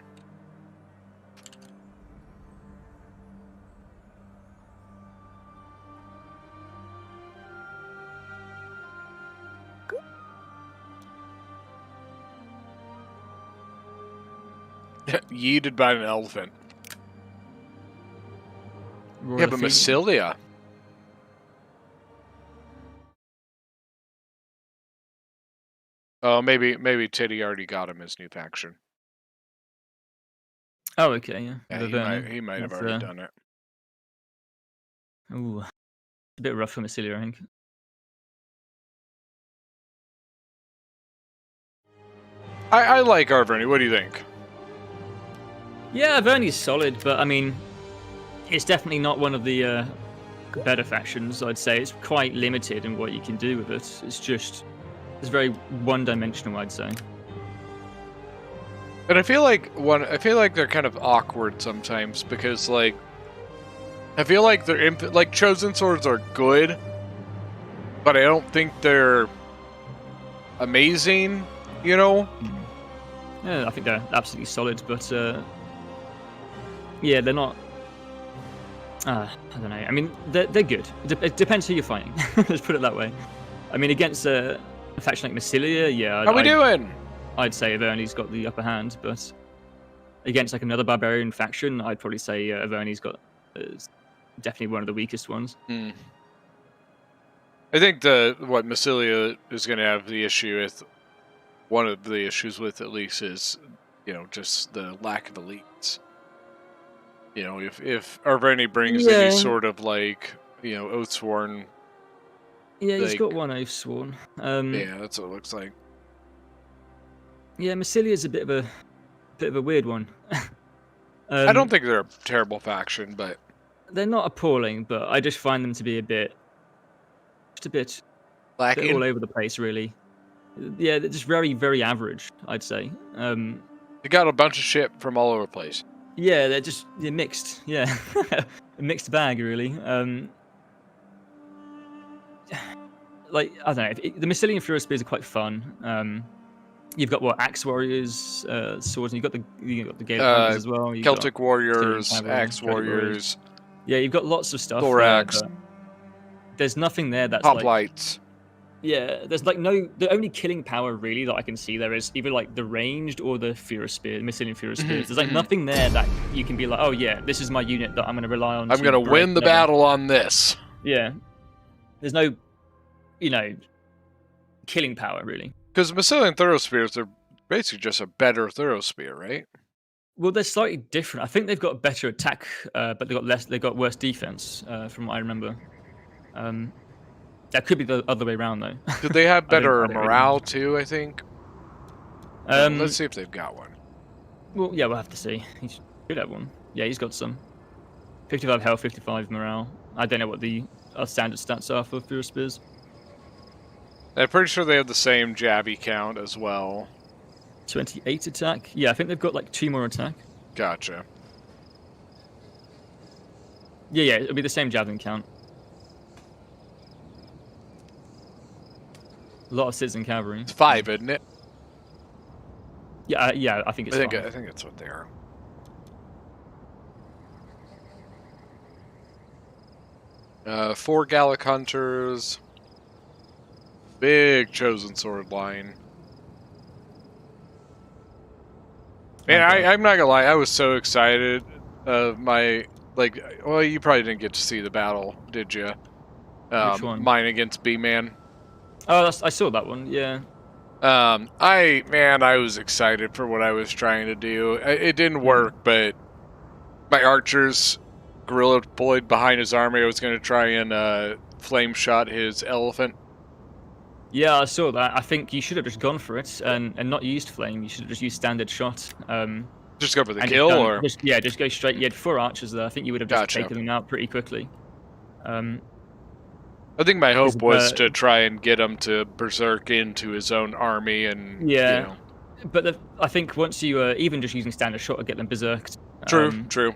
Yeeted by an elephant. Royal Yeah, but Phoenix. Massilia. Oh, maybe Titty already got him his new faction. Oh, okay, yeah. Yeah, he might have already done it. Ooh, a bit rough for Massilia, I think. I like Arverni. What do you think? Yeah, Verni's solid, but I mean, it's definitely not one of the better factions. I'd say it's quite limited in what you can do with it. It's very one-dimensional, I'd say. And I feel like they're kind of awkward sometimes because, like, I feel like they're like chosen swords are good, but I don't think they're amazing. You know? Yeah, I think they're absolutely solid, but yeah, they're not. I don't know. I mean, they're good. It depends who you're fighting. Let's put it that way. I mean, against a faction like Massilia, yeah. How we doing? I'd say Averni's got the upper hand, but against like another barbarian faction, I'd probably say Averni's got definitely one of the weakest ones. I think what Massilia is going to have the issue with, one of the issues with at least, is, you know, just the lack of elites. You know, if Arverni brings any sort of, like, you know, Oathsworn. Yeah, he's like, got one Oathsworn. Yeah, that's what it looks like. Yeah, Massilia's a bit of a weird one. I don't think they're a terrible faction, but they're not appalling. But I just find them to be a bit lacking, all over the place, really. Yeah, they're just very, very average, I'd say. They got a bunch of shit from all over the place. Yeah, they're mixed. Yeah, a mixed bag, really. Like, I don't know. The Massilian Furious Spears are quite fun. You've got axe warriors, swords, and you've got the Gale Hunters as well. You've Celtic got warriors, Cavalry, axe warriors. Yeah, you've got lots of stuff. Thorax. There's nothing there that's Hoplites. Yeah, there's like the only killing power really that I can see there is either like the ranged or the Furious Spear, Mycelian Furious Spears. There's like nothing there that you can be like, oh yeah, this is my unit that I'm going to rely on. I'm going to win the battle on this. Yeah. There's no, killing power really. Because Mycelian Thorough Spears are basically just a better Thorough Spear, right? Well, they're slightly different. I think they've got better attack, but they've got worse defense, from what I remember. That could be the other way around, though. Did they have better I don't morale, really too, I think? Let's see if they've got one. Well, yeah, we'll have to see. He should have one. Yeah, he's got some. 55 health, 55 morale. I don't know what the standard stats are for Furious Spears. I'm pretty sure they have the same jabby count as well. 28 attack. Yeah, I think they've got like 2 more attack. Gotcha. Yeah, it'll be the same javelin count. A lot of citizen cavalry. It's 5, isn't it? Yeah, yeah, I think it's 5. I think that's what they are. 4 Gallic Hunters. Big Chosen Sword line. Man, I'm not gonna lie, I was so excited. Well, you probably didn't get to see the battle, did you? Which one? Mine against B-Man. Oh, I saw that one, yeah. I was excited for what I was trying to do. It didn't work, but my archers guerrilla deployed behind his army. I was going to try and flame shot his elephant. Yeah, I saw that. I think you should have just gone for it and not used flame. You should have just used standard shot. Just go for the kill, or just go straight. You had 4 archers there. I think you would have just taken them out pretty quickly. I think my hope was to try and get him to berserk into his own army, and yeah. But I think once you even just using standard shot to get them berserked. True.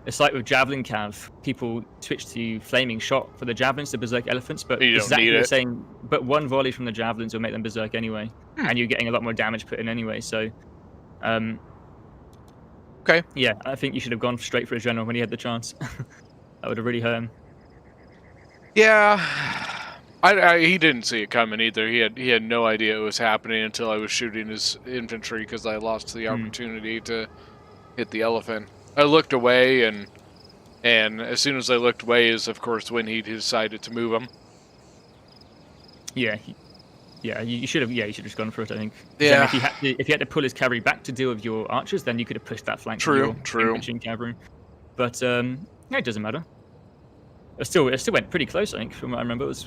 It's like with javelin cav, people switch to flaming shot for the javelins to berserk elephants, but you don't need it. The same. But one volley from the javelins will make them berserk anyway, and you're getting a lot more damage put in anyway. So, okay. Yeah, I think you should have gone straight for a general when he had the chance. That would have really hurt him. Yeah, he didn't see it coming either. He had no idea it was happening until I was shooting his infantry because I lost the opportunity to hit the elephant. I looked away, and as soon as I looked away is, of course, when he decided to move him. Yeah, you should have. Yeah, you should have just gone for it. I think. Yeah. If you had to pull his cavalry back to deal with your archers, then you could have pushed that flank. True. Infantry and cavalry. But yeah, it doesn't matter. It still went pretty close, I think, from what I remember. It was.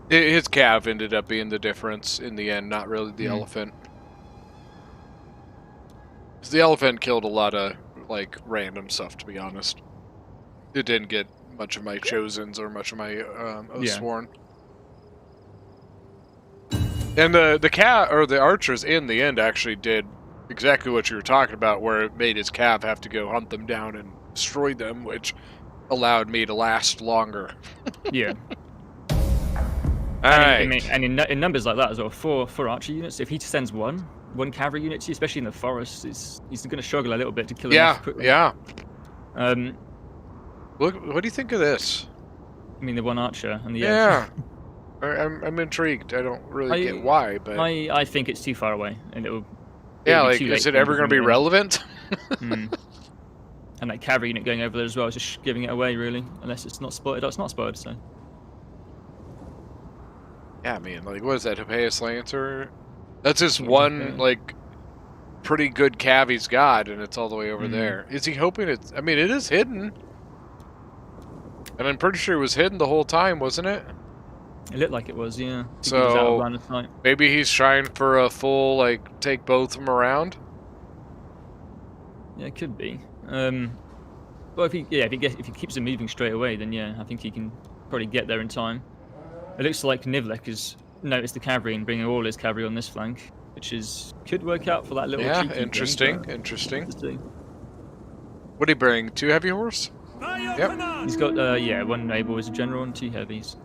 His cav ended up being the difference in the end, not really the elephant. Because the elephant killed a lot of random stuff, to be honest. It didn't get much of my chosens or much of my sworn. And the archers in the end actually did exactly what you were talking about, where it made his cav have to go hunt them down and destroy them, which allowed me to last longer. Yeah. Alright. I mean, and in numbers like that as well, four archer units, if he sends one cavalry unit to you, especially in the forest, he's going to struggle a little bit to kill him off quickly. Yeah. Look, what do you think of this? I mean, the one archer and the edge. I'm intrigued. I don't really get why, but I think it's too far away, and it will. Yeah, is it ever going to be relevant? And that cavalry unit going over there as well is just giving it away, really, unless it's not spotted. Oh, it's not spotted, so. Yeah, I mean, what is that, Hippeus Lancer? That's just one, pretty good cav he's got, and it's all the way over there. Is he hoping it's... I mean, it is hidden. And I'm pretty sure it was hidden the whole time, wasn't it? It looked like it was, yeah. So, maybe he's trying for a full, take both of them around? Yeah, it could be. Well, if he keeps them moving straight away, then yeah, I think he can probably get there in time. It looks like Nivlek has noticed the cavalry and bringing all his cavalry on this flank, which could work out for that little. Yeah, cheeky interesting. Thing, interesting. What did he bring? 2 heavy horse? Yep. He's got 1 naval as a general and 2 heavies,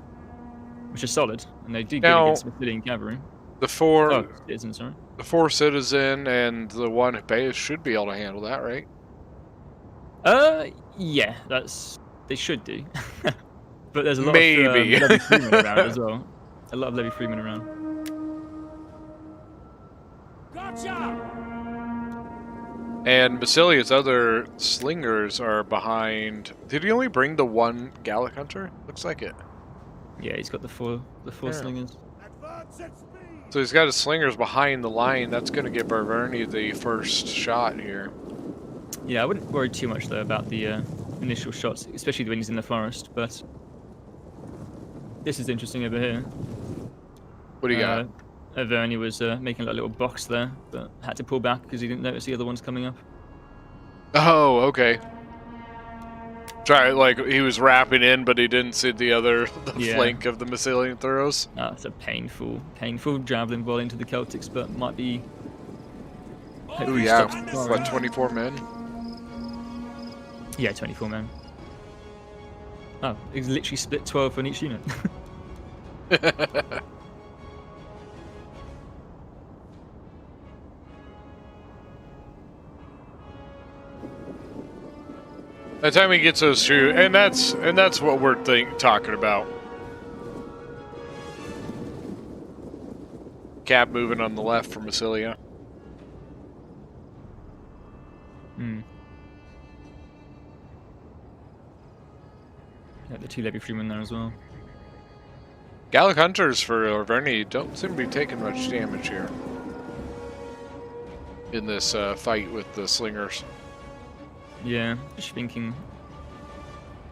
which is solid, and they do good against Mathilian cavalry. The 4 citizen, sorry. The 4 citizen and the 1 Hippeus should be able to handle that, right? Yeah, they should do. But there's a lot of around as well. A lot of Levy Freemen around. Gotcha! And Basilia's other slingers are behind. Did he only bring the one Gallic Hunter? Looks like it. Yeah, he's got the four slingers. Advance at speed! So he's got his slingers behind the line. That's going to give Barverni the first shot here. Yeah, I wouldn't worry too much though about the initial shots, especially when he's in the forest. But this is interesting over here. What do you got? Averni was making a little box there, but had to pull back because he didn't notice the other ones coming up. Oh, okay. Try like he was wrapping in, but he didn't see the flank of the Massilian throws. Oh, it's a painful javelin ball into the Celtics, but might be. Ooh, yeah. What, 24 men? Yeah, 24 men. Oh, it's literally split 12 on each unit. By the time he gets those two, and that's what we're talking about. Cap moving on the left for Massilia. Yeah, the 2 Levy Freemen there as well. Gallic Hunters for Arverni don't seem to be taking much damage here in this fight with the slingers. Yeah, just thinking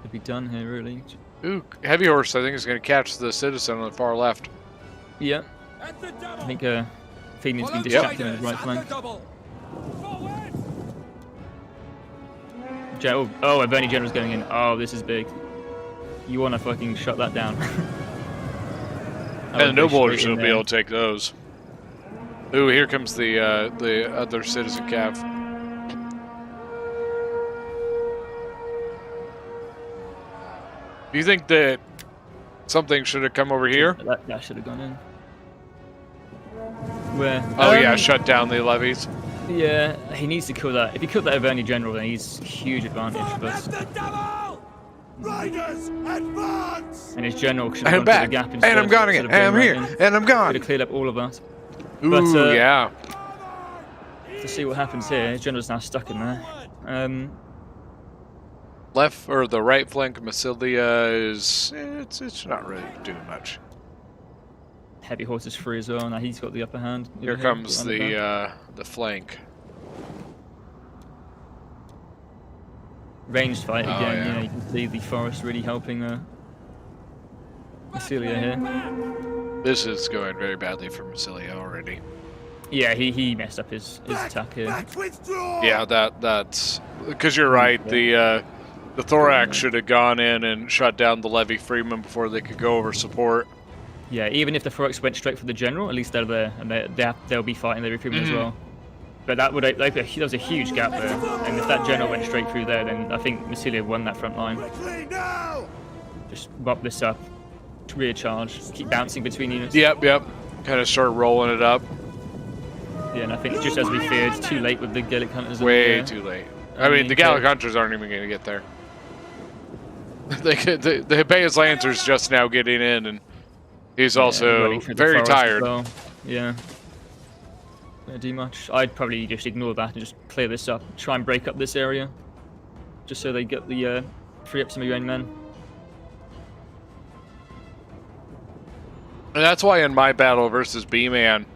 it'd be done here really. Ooh, Heavy Horse I think is going to catch the citizen on the far left. Yeah, I think Phoenix's been distracted on his right flank. Averni General's going in. Oh, this is big. You want to fucking shut that down. And the Nobles will be able to take those. Ooh, here comes the other citizen cav. Do you think that something should have come over here? That should have gone in. Where? Oh yeah, shut down the levies. Yeah, he needs to kill that. If he killed that Averni General, then he's huge advantage. But Riders, advance! And his general should have gone to the gap instead. And I'm gone again. And I'm here. And I'm gone. Could have cleared up all of that. Ooh, but, yeah. To see what happens here, his general's now stuck in there. Left or the right flank of Massilia is it's not really doing much. Heavy Horse is free as well. Now he's got the upper hand. Here comes the flank. Ranged fight again. Yeah, you can see the forest really helping Massilia here. This is going very badly for Massilia already. Yeah, he messed up his attack here. Yeah, that's because you're right. The Thorax should have gone in and shut down the Levy Freeman before they could go over support. Yeah, even if the Thorax went straight for the general, at least they're there, and they'll be fighting the Levy Freeman as well. But that was a huge gap there, and if that general went straight through there, then I think Massilia won that front line. Just mop this up, rear charge, keep bouncing between units. Yep. Kind of start rolling it up. Yeah, and I think just as we feared, too late with the Gallic Hunters. Way too late. I mean, the Gallic Hunters aren't even going to get there. The Hippeas Lancer's just now getting in, and he's also very tired. Well. Yeah. Don't do much. I'd probably just ignore that and just clear this up. Try and break up this area, just so they get the free up some of your own men. And that's why in my battle versus B-Man,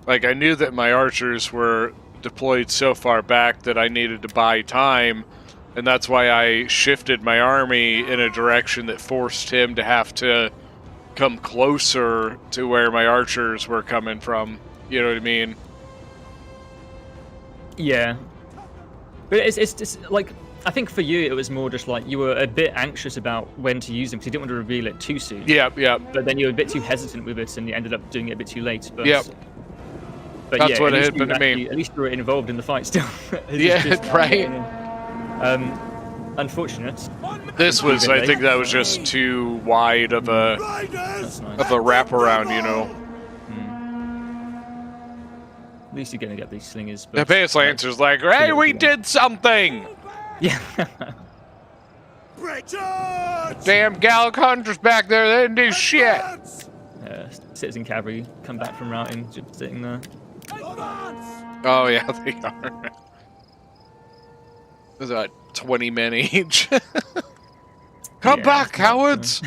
like I knew that my archers were deployed so far back that I needed to buy time, and that's why I shifted my army in a direction that forced him to have to come closer to where my archers were coming from. You know what I mean? Yeah. But it's like, I think for you it was more just like you were a bit anxious about when to use them because you didn't want to reveal it too soon. Yeah. But then you were a bit too hesitant with it and you ended up doing it a bit too late. But, But that's yeah, what it happened to me. At least you were involved in the fight still. Right. Unfortunate. This was, I think, that was just too wide of a wraparound, you know. At least you're gonna get these slingers. The Hippeas Lancer's like, hey, we did something! Yeah. Damn Gallic Hunters back there, they didn't do shit! citizen cavalry come back from routing, just sitting there. Oh yeah, they are. There's about 20 men each. Come Yeah, back, it's not, cowards!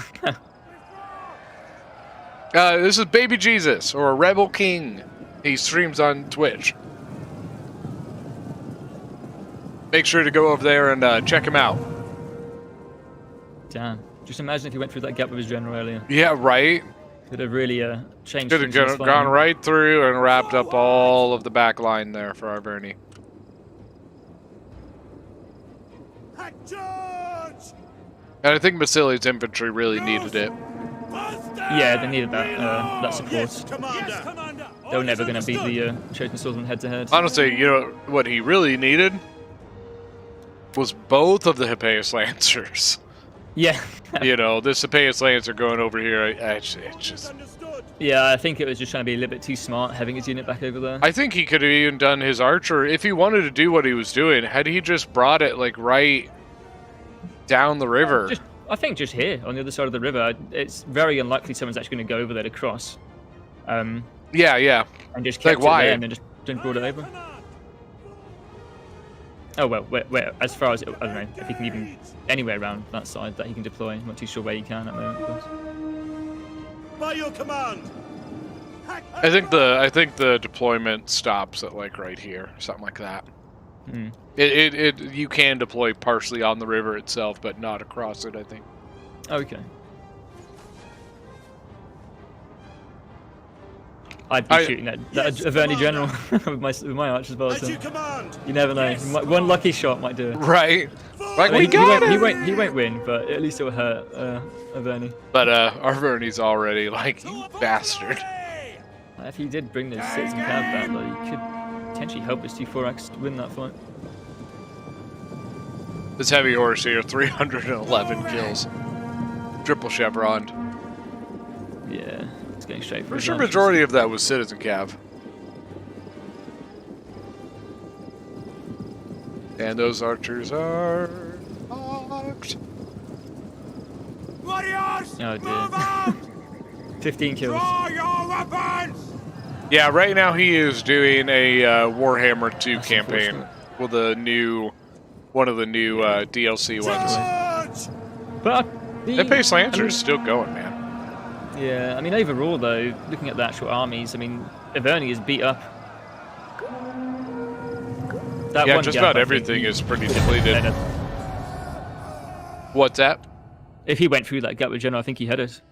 This is Baby Jesus, or Rebel King. He streams on Twitch. Make sure to go over there and check him out. Damn. Just imagine if he went through that gap with his general earlier. Yeah, right? Could have really changed Could things have in this gone fight. right through and wrapped up all of the back line there for our Bernie. And I think Massili's infantry really needed it. Yeah, they needed that support. They were never going to beat the Chosen Swordsman head-to-head. Honestly, you know, what he really needed was both of the Hippeus Lancers. Yeah. You know, this Hippeus Lancer going over here, it's just... Yeah, I think it was just trying to be a little bit too smart, having his unit back over there. I think he could have even done his archer, if he wanted to do what he was doing, had he just brought it, like, right down the river. I think just here, on the other side of the river, it's very unlikely someone's actually going to go over there to cross. Yeah. And just kept like, why? it there and then just brought it over. Oh, well, where, as far as, I don't know, if he can even, anywhere around that side that he can deploy. I'm not too sure where he can at the moment, of course. By your command. I think the deployment stops at, like, right here, something like that. Hmm. You can deploy partially on the river itself, but not across it, I think. Okay. I'd be shooting that Averni general with my archers, but you never know. One lucky shot might do it. Right. Like, I mean, we got he it! won't win, but at least it'll hurt Averni. But our Vernie's already like, you bastard. If he did bring this citizen cav back, though, he could potentially help his T4X win that fight. This heavy horse here, 311 kills. Triple chevron. Yeah, it's going straight for I'm his sure archers. majority of that was citizen cav. And those archers are locked. Warriors, Oh move out! dear. 15 kills. Draw your weapons! Yeah, right now he is doing a Warhammer 2 That's campaign unfortunate. with one of the new DLC ones. Charge! But That Pace Lancer is still going, man. yeah, I mean, overall, though, looking at the actual armies, I mean, Averni is beat up. That Yeah, one just gap, about I think everything he- is pretty depleted. What's that? If he went through that gap with General, I think he had it.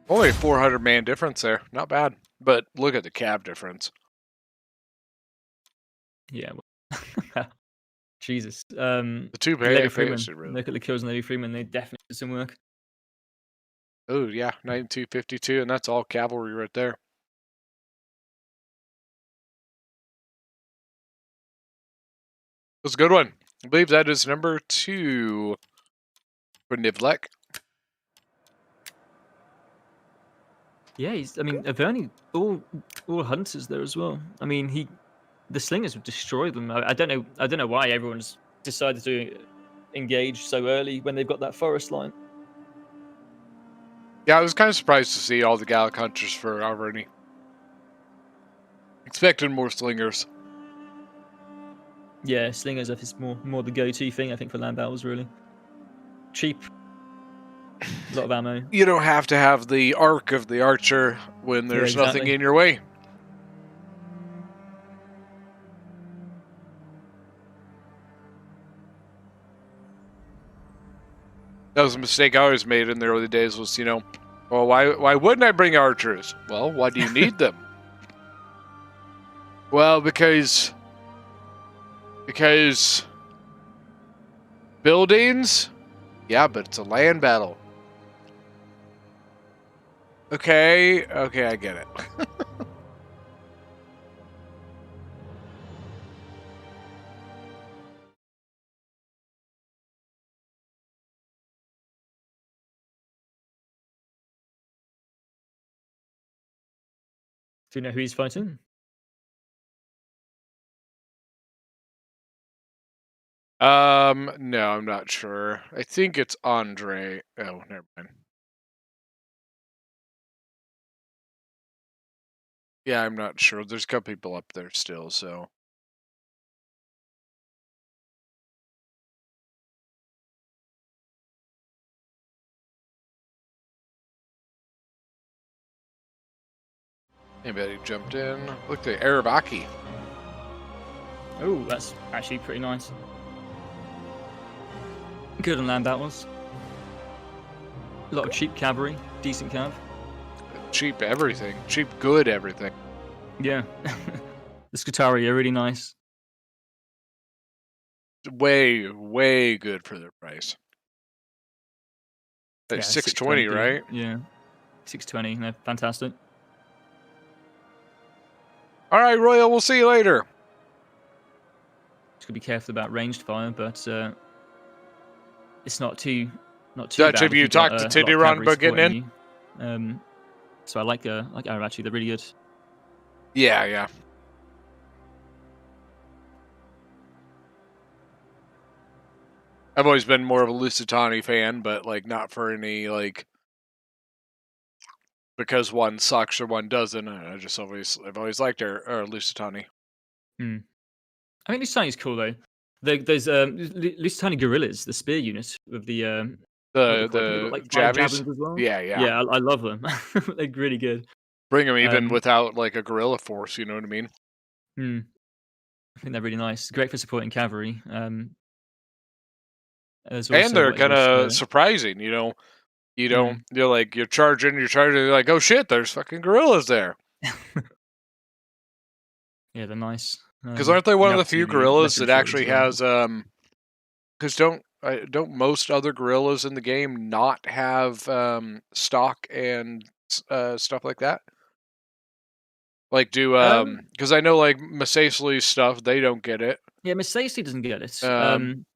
Only a 400-man difference there. Not bad. But look at the cab difference. Yeah. Well, Jesus. The two Lady Freeman. Pace really. Look at the kills on Lady Freeman. They definitely did some work. Oh, yeah. 9252, and that's all cavalry right there. That's a good one. I believe that is number 2 for Nivlek. Yeah, I mean, Averni, all hunters there as well. I mean, the slingers would destroy them. I don't know why everyone's decided to engage so early when they've got that forest line. Yeah, I was kind of surprised to see all the Gallic hunters for Armenia. Expected more slingers. Yeah, slingers is more the go-to thing, I think, for land battles, really. Cheap. A lot of ammo. You don't have to have the arc of the archer when there's nothing in your way. That was a mistake I always made in the early days was, you know, well, why wouldn't I bring archers? Well, why do you need them? Well, because buildings? Yeah, but it's a land battle. Okay, I get it. Do you know who he's fighting? No, I'm not sure. I think it's Andre. Oh, never mind. Yeah, I'm not sure. There's a couple people up there still, so. Anybody jumped in? Look, the Arabaki. Oh, that's actually pretty nice. Good on land battles. A lot of cheap cavalry, decent cav. Cheap everything. Cheap good everything. Yeah. The Skirmishing are really nice. Way, way good for their price. Like Yeah, 620, right? Yeah. 620, they're fantastic. All right, Royal, we'll see you later. Just gotta be careful about ranged fire, but it's not too Dutch, bad. have if you you've got, talked to a lot of Titty Run cavalry about getting supporting you. So I like actually, they're really good. Yeah. I've always been more of a Lusitani fan, but like not for any like because one sucks or one doesn't. I've always liked our Lusitani. I think Lusitani's cool though. There's Lusitani guerrillas, the spear unit with the The like 5 javelins? javelins as well. Yeah. Yeah, I love them. They're really good. Bring them even without like a guerrilla force. You know what I mean? I think they're really nice. Great for supporting cavalry. And they're kind of surprising. You know, you're charging. You're like, oh shit, there's fucking guerrillas there. Yeah, they're nice. Because aren't they one of the obviously few guerrillas lesser that actually as well. has Because don't most other guerrillas in the game not have stock and stuff like that? Like because I know like Masacely's stuff, they don't get it. Yeah, Masacely doesn't get it.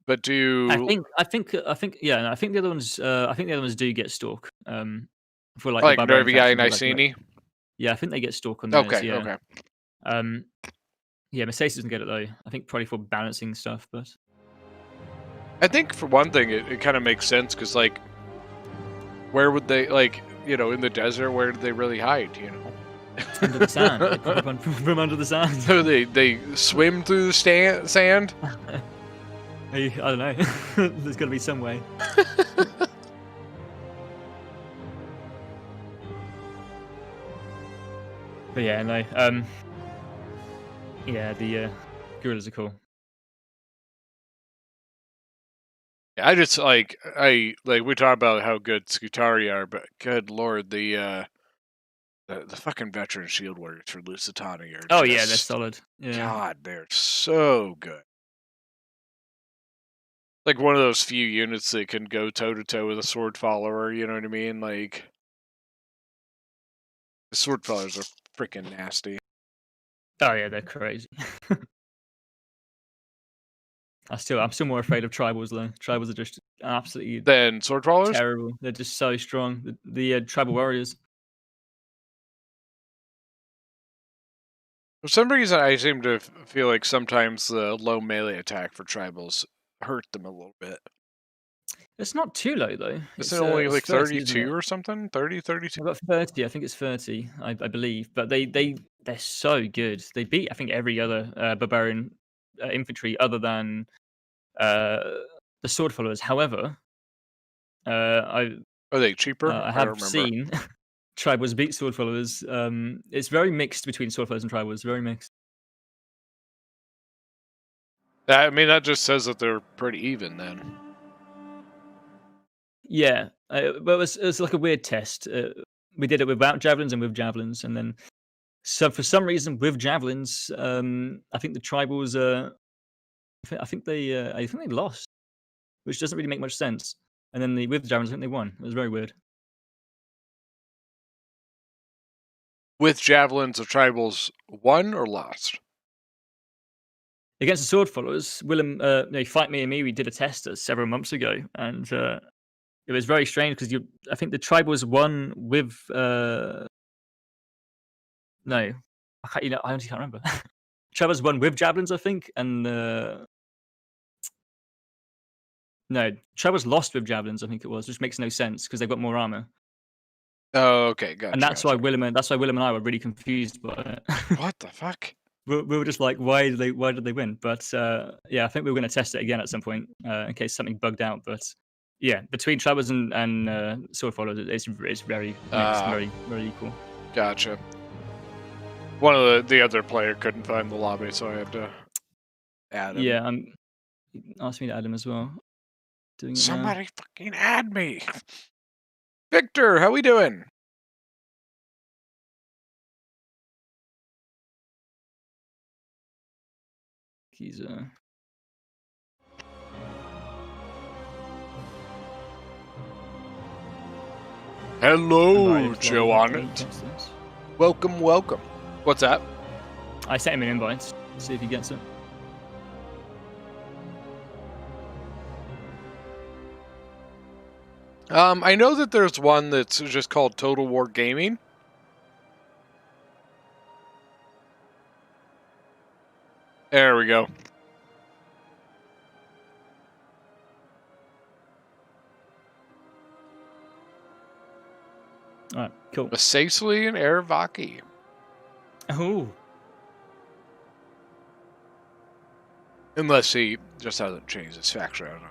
But do I think the other ones do get stalk. For like like the barbarian Nervii and factions, like, Iceni? yeah, I think they get stalk on those. Okay, yeah. okay. Yeah, Masacely doesn't get it though. I think probably for balancing stuff, but I think for one thing, it kind of makes sense because like, where would they in the desert? Where do they really hide? You know. Under the sand. They pop up from under the sand. So they swim through the sand? I don't know. There's got to be some way. But yeah, no. Yeah, the gorillas are cool. Yeah, I just we talk about how good Skutari are, but good lord, the fucking veteran shield warriors for Lusitani are. Oh yeah, they're solid. Yeah. God, they're so good. Like one of those few units that can go toe to toe with a sword follower. You know what I mean? Like the sword followers are freaking nasty. Oh yeah, they're crazy. I'm still more afraid of tribals though. Tribals are just absolutely Then sword followers terrible. They're just so strong. The tribal warriors. For some reason, I seem to feel like sometimes the low melee attack for tribals hurt them a little bit. It's not too low though. It's only like 30, 32 or something? 30, 32? I've got 30. I think it's 30. I believe, but they're so good. They beat I think every other barbarian infantry other than the sword followers. However, Are they cheaper? I I have don't remember. seen tribals beat sword followers. It's very mixed between sword followers and tribals. Very mixed. I mean, that just says that they're pretty even then. Yeah, but it was like a weird test. We did it without javelins and with javelins, and then for some reason with javelins, I think the tribals. I think they lost, which doesn't really make much sense. And then with the javelins, I think they won. It was very weird. With javelins, the tribals won or lost? Against the sword followers, Willem, Fight Me and Me, we did a test several months ago, and it was very strange because I think the tribals won with no, I honestly can't remember. Tribals won with javelins, I think, and No, Trevor's lost with javelins. I think it was, which makes no sense because they've got more armor. Oh, okay, gotcha. And that's why Willem and I were really confused by it. What the fuck? We were just like, why did they win? But yeah, I think we were going to test it again at some point in case something bugged out. But yeah, between Trevor's and Sword Followers, it's very very equal. Gotcha. One of the other player couldn't find the lobby, so I had to add him. Yeah, he asked me to add him as well. Doing it Somebody fucking add me. Victor, how we doing? He's Hello, Joe on it. Welcome. What's that? I sent him an invite. See if he gets it. I know that there's one that's just called Total War Gaming. There we go. Alright, cool. Masacely and Aravaki. Oh. Unless he just hasn't changed his faction. I don't know.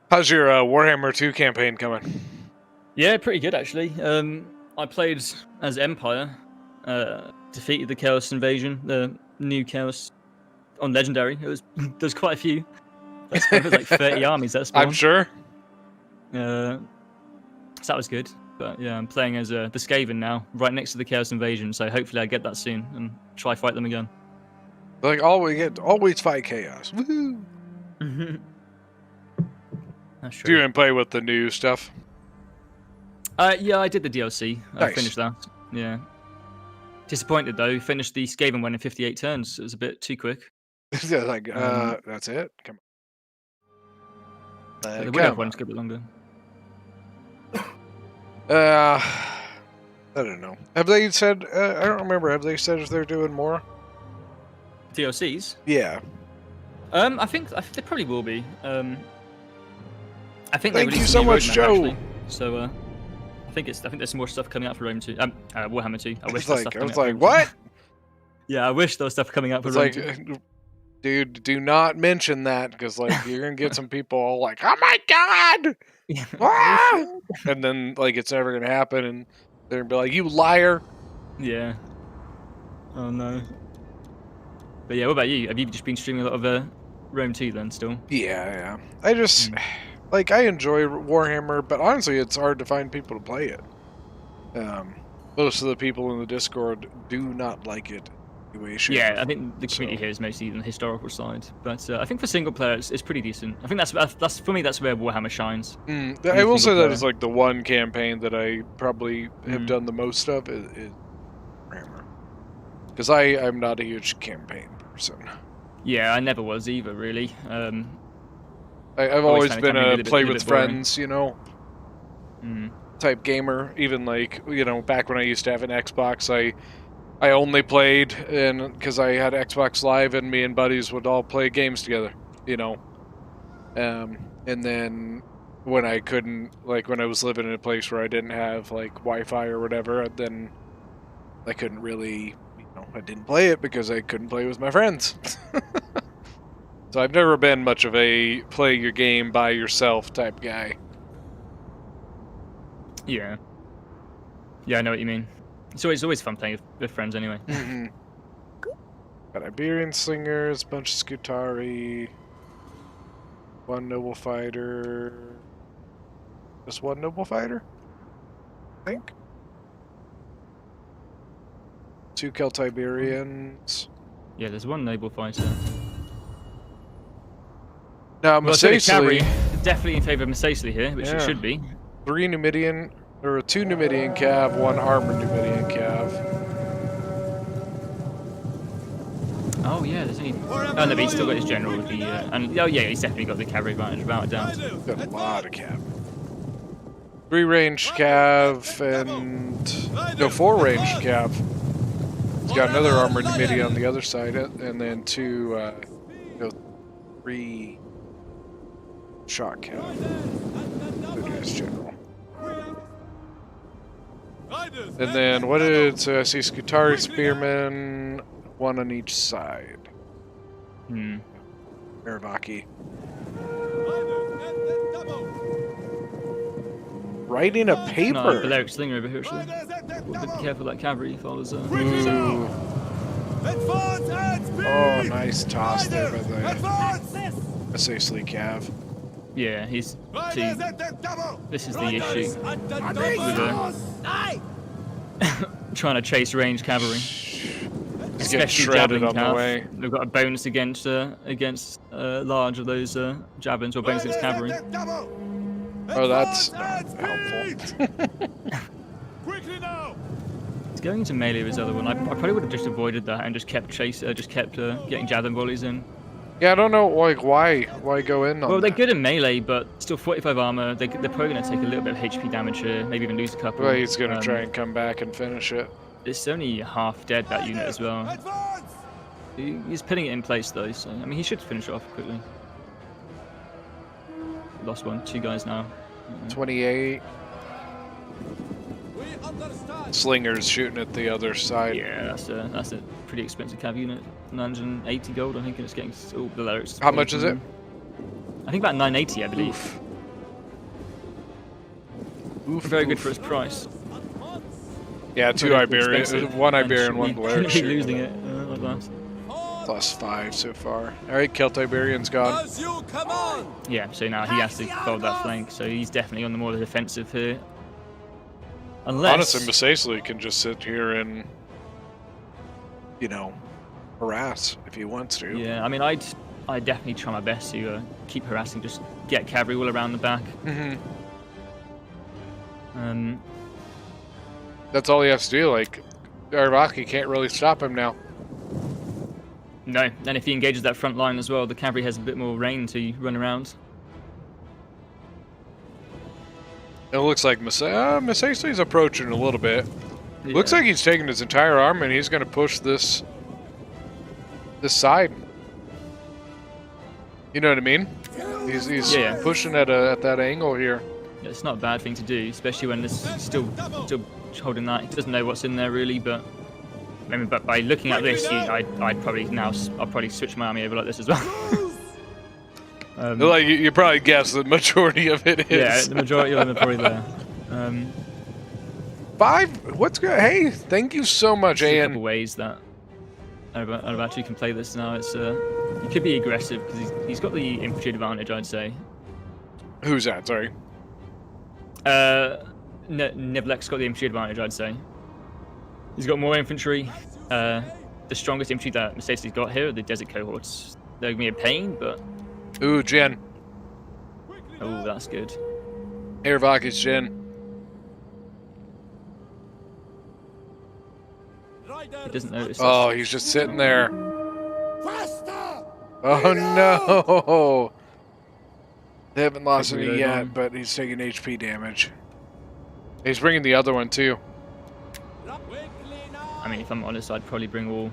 How's your Warhammer 2 campaign coming? Yeah, pretty good actually. I played as Empire, defeated the Chaos Invasion, the new Chaos on Legendary. There's quite a few. There's like 30 armies that spawned. I'm sure. So that was good. But yeah, I'm playing as the Skaven now, right next to the Chaos Invasion. So hopefully I get that soon and try fight them again. Like always fight chaos. Woohoo! That's true. Do you even play with the new stuff? Yeah, I did the DLC. I Nice. finished that. Yeah. Disappointed though. Finished the Skaven one in 58 turns. It was a bit too quick. Yeah, like that's it. Come on. The Widow one's a bit longer. I don't know. Have they said? I don't remember. Have they said if they're doing more DLCs? Yeah. I think they probably will be. I think. Thank they you released so a new much, roadmap, Joe. actually. So I think there's more stuff coming out for Rome 2. Warhammer 2. I wish I there was stuff like, coming out for Rome 2. what? Yeah, I wish there was stuff coming out for It's Rome like, 2. dude, do not mention that because like you're gonna get some people all like, oh my god, ah! And then like it's never gonna happen, and they're gonna be like, you liar. Yeah. Oh no. But yeah, what about you? Have you just been streaming a lot of Rome 2 then still? Yeah. I just like I enjoy Warhammer, but honestly, it's hard to find people to play it. Most of the people in the Discord do not like it. Yeah, I think the community here is mostly on the historical side, but I think for single player it's pretty decent. I think that's for me that's where Warhammer shines. I will say that is like the one campaign that I probably have done the most of is Warhammer, because I'm not a huge campaign person. Yeah, I never was either, really. I've always been a play with friends, you know, type gamer. Even like back when I used to have an Xbox, I only played because I had Xbox Live and me and buddies would all play games together, and then when I couldn't, like when I was living in a place where I didn't have like Wi-Fi or whatever, then I couldn't really, I didn't play it because I couldn't play with my friends. So I've never been much of a play your game by yourself type guy. Yeah. Yeah, I know what you mean. It's always fun playing with friends anyway. Got Iberian Slingers, bunch of Scutari, one Noble Fighter. Just one Noble Fighter? I think. 2 Celtiberians. Yeah, there's one Noble Fighter. Now, well, Masacely, definitely in favour of Masacely here, which it should be. 3 Numidian, or 2 Numidian Cav, 1 Armored Numidian Cav. Oh yeah, there's only. Oh no, but he's still got his general with the. And oh yeah, he's definitely got the cavalry advantage without a doubt. Got a lot of Cav. 3 ranged cav and no 4 ranged cav. He's got another armored midi on the other side, and then 2, 3 shot cav. Good general. And then what is? So I see Skutari spearmen, 1 on each side. Aravaki. Writing a paper. No, Balearic Slinger over here actually. Be careful that cavalry follows. Ooh. Oh, nice toss there by the Essentially cav. Yeah, he's. See, this is the issue. With, trying to chase range cavalry. He's getting shredded on the way. We've got a bonus against large of those javelins, or bonus against cavalry. Oh, that's not helpful. He's going into melee with his other one. I probably would have just avoided that and just kept getting javelin volleys in. Yeah, I don't know, like, why go in on Well, they're that? good in melee, but still 45 armor. They're probably going to take a little bit of HP damage here, maybe even lose a couple. Well, he's going to try and come back and finish it. It's only half dead, that unit as well. He's putting it in place though, so I mean he should finish it off quickly. Lost 2 guys now. 28. Slinger's shooting at the other side. Yeah, that's a pretty expensive cav unit. 980 gold, I think, and it's getting. Oh, the lyrics. How much is it? I think about 980, I believe. Oof, very good for its price. Yeah, 2 Iberian, 1 Iberian, 1 Balearic. Keep losing it like that. +5 so far. Alright, Iberian's gone. Yeah, so now he has to fold that flank, so he's definitely on the more defensive here. Unless... Honestly, Masacely can just sit here and, you know, harass if he wants to. Yeah, I mean, I'd definitely try my best to keep harassing, just get cavalry all around the back. That's all he has to do, like, Arvaki can't really stop him now. No, and if he engages that front line as well, the cavalry has a bit more range to run around. It looks like Masacely's approaching a little bit. Yeah. Looks like he's taking his entire army and he's going to push this side. You know what I mean? He's pushing at that angle here. Yeah, it's not a bad thing to do, especially when this still holding that. He doesn't know what's in there really, but I mean, but by looking at this, I'll probably switch my army over like this as well. Like you probably guess the majority of it is. Yeah, the majority of them are probably there. 5. What's good? Hey, thank you so much, There's a Ian. couple ways that Arabatu can play this now. It's he could be aggressive because he's got the infantry advantage, I'd say. Who's that? Sorry. Niblec's got the infantry advantage, I'd say. He's got more infantry. The strongest infantry that Mercedes got here are the desert cohorts. They're going to be a pain, but... Ooh, Jen. Oh, that's good. Arvaki's Jen. He doesn't notice. Oh, he's just sitting there. Oh no! They haven't lost any yet, but he's taking HP damage. He's bringing the other one too. I mean, if I'm honest, I'd probably bring all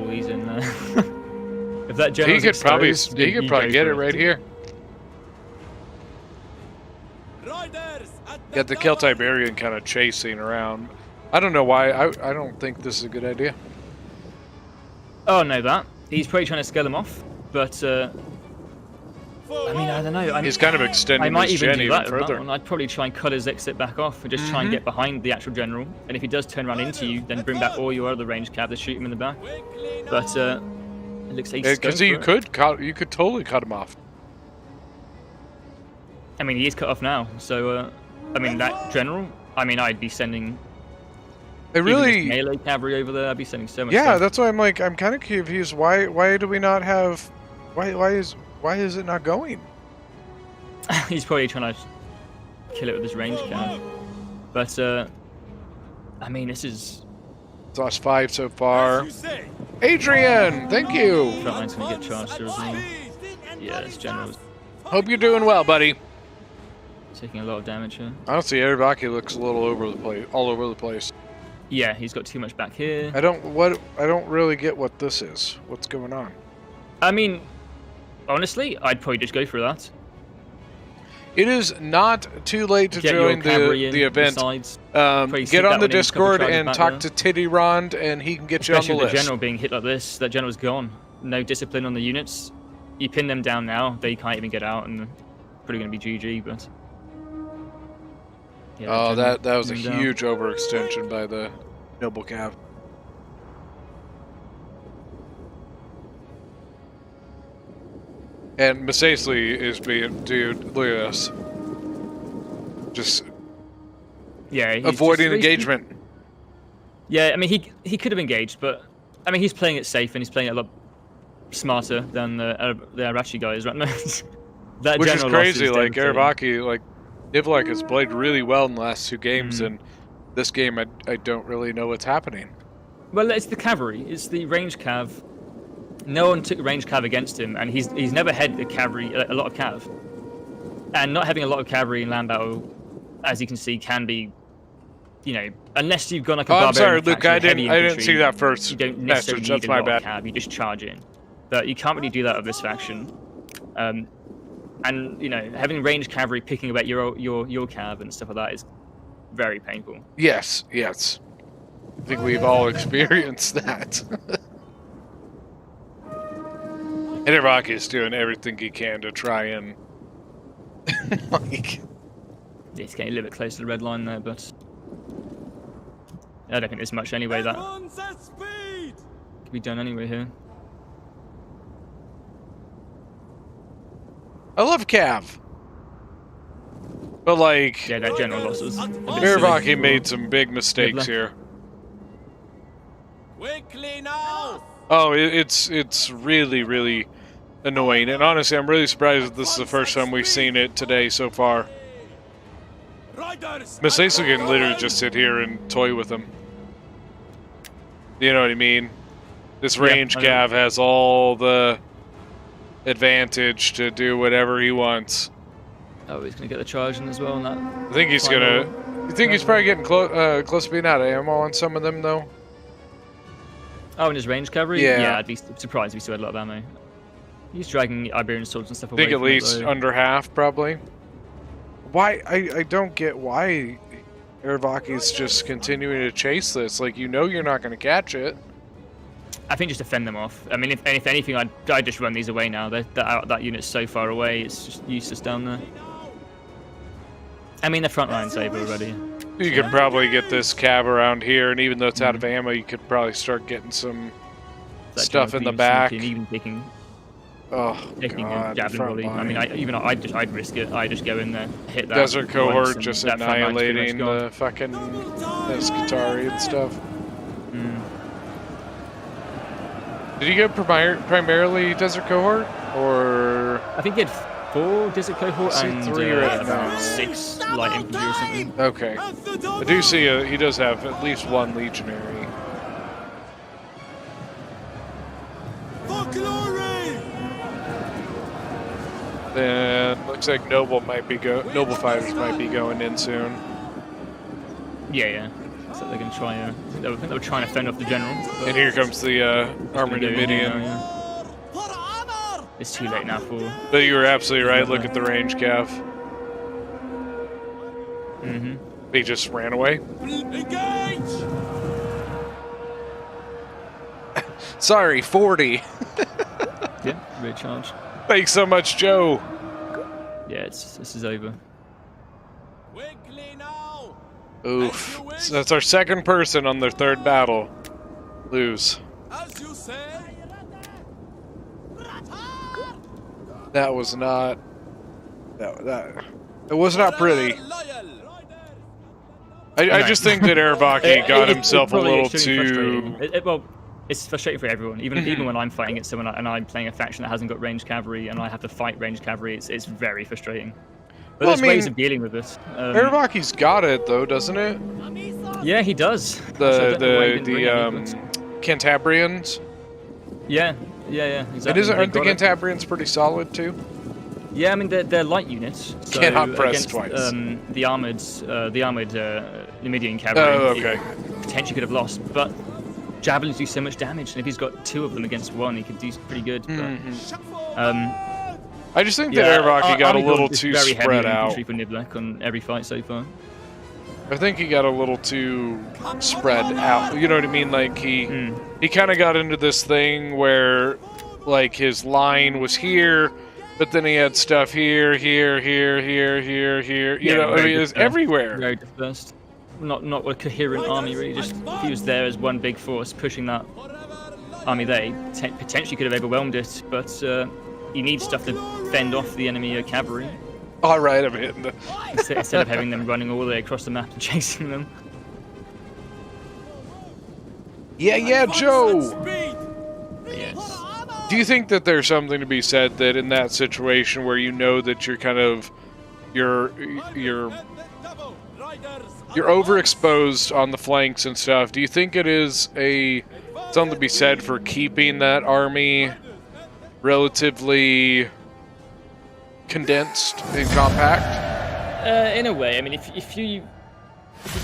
these in there. If that general's he could probably get it right here. Get the Celtiberian kind of chasing around. I don't know why. I don't think this is a good idea. Oh no, that he's probably trying to scale them off, but I mean, I don't know. He's kind of extending his gen even further. I'd probably try and cut his exit back off and just try and get behind the actual general. And if he does turn around into you, then bring back all your other ranged cav to shoot him in the back. But it looks like he's because you could totally cut him off. I mean, he is cut off now. So I mean, that general. I mean, I'd be sending. Melee cavalry over there. I'd be sending so much. Yeah, stuff. that's why I'm like, I'm kind of confused. Why do we not have? Why is it not going? He's probably trying to kill it with his range cav. But I mean, this is. It's lost 5 so far. Adrian, thank you. Frontline's gonna get charged here as well. Yeah, this general. Hope you're doing well, buddy. Taking a lot of damage here. Honestly, Ervaki looks a little all over the place. Yeah, he's got too much back here. I don't really get what this is. What's going on? I mean, honestly, I'd probably just go for that. It is not too late to join the event. Get on the Discord and talk to Titty Rond, and he can get you on the Especially list. the general being hit like this, that general's gone. No discipline on the units. You pin them down now, they can't even get out, and probably going to be GG, but... Yeah, Oh, that was a huge overextension by the Noble Cav. And Masasely is being, dude, look at this. Just avoiding engagement. Yeah, I mean, he could have engaged, but I mean, he's playing it safe and he's playing it a lot smarter than the Arachi guys right now. Which is crazy. Like Ervaki, like Nivlak has played really well in the last 2 games, and this game I don't really know what's happening. Well, it's the cavalry. It's the range cav. No one took range cav against him, and he's never had a cavalry, a lot of cav. And not having a lot of cavalry in land battle, as you can see, can be, you know, unless you've gone like a barbarian. I'm sorry, Luke. faction with I heavy didn't see that first You don't necessarily message. That's need my a lot bad. of cav. You just charge in, but you can't really do that with this faction. And you know, having range cavalry picking about your cav and stuff like that is very painful. Yes, yes. I think we've all experienced that. And Ervaki is doing everything he can to try and like. It's getting a little bit close to the red line there, but I don't think there's much anyway that can be done anyway here. I love Cav, but like, yeah, that general losses. Ervaki made some big mistakes here. Quickly now! Oh, it's really, really annoying, and honestly, I'm really surprised that this is the first time we've seen it today so far. Masasa can literally just sit here and toy with him. You know what I mean? This range Cav has all the advantage to do whatever he wants. Oh, he's gonna get the charge in as well on that. I think he's gonna. You think he's probably getting close to being out of ammo on some of them, though? Oh, in his range cavalry? Yeah. I'd be surprised if he still had a lot of ammo. He's dragging Iberian swords and stuff I away. think at from it, least though. under half, probably. Why? I don't get why Ervaki's just continuing to chase this. Like, you know you're not going to catch it. I think just to fend them off. I mean, if anything, I'd just run these away now. That unit's so far away, it's just useless down there. I mean, the front line's over already. You could probably get this cav around here, and even though it's out of ammo, you could probably start getting some stuff in the back. Even taking a javelin volley. I mean, I'd risk it. I just go in there, hit that. Desert cohort once, just that front line's pretty much annihilating gone. the fucking Skitari and stuff. Did you go primarily Desert Cohort, or? I think he had 4 Desert Cohort and 3 right now. 6 light infantry or something. Okay. I do see he does have at least 1 legionary. For glory! Then looks like Noble fighters might be going in soon. Yeah. So they're gonna try. They were trying to fend off the general. And here comes the Armenian Midian. It's too late now for. But you were absolutely right. Look at the range, Cav. He just ran away. Engage! Sorry, 40. Yeah, recharge. Thanks so much, Joe. Yeah, this is over. Quickly now! Oof. So that's our second person on their 3rd battle. Lose. As you say. That was not. It was not pretty. I just think that Ervaki got himself a little too. Well, it's frustrating for everyone. Even when I'm fighting against someone and I'm playing a faction that hasn't got ranged cavalry and I have to fight ranged cavalry, it's very frustrating. But Well, there's I mean, ways of dealing with this. Ervaki's got it though, doesn't it? Yeah, he does. The Cantabrians. Yeah, exactly. And aren't the Cantabrians pretty solid too? Yeah, I mean they're light units. So Cannot press against, twice. The armored Numidian cavalry. Oh, okay. It potentially could have lost, but javelins do so much damage, and if he's got 2 of them against 1, he could do pretty good. But, I just think that Airvaki got a Army little is too very heavy spread on out. infantry for Niblek on every fight so far. I think he got a little too spread out. You know what I mean? Like he kind of got into this thing where, like, his line was here, but then he had stuff here. You know, I mean, it was everywhere. Very dispersed. Not a coherent army really. Just if he was there as one big force pushing that army there, he potentially could have overwhelmed it. But you need stuff to fend off the enemy cavalry. All right, I'm hitting the... instead of having them running all the way across the map and chasing them. Yeah, Joe. Yes. Do you think that there's something to be said that in that situation where you know that you're kind of you're overexposed on the flanks and stuff? Do you think it is something to be said for keeping that army relatively condensed and compact? In a way, I mean, if you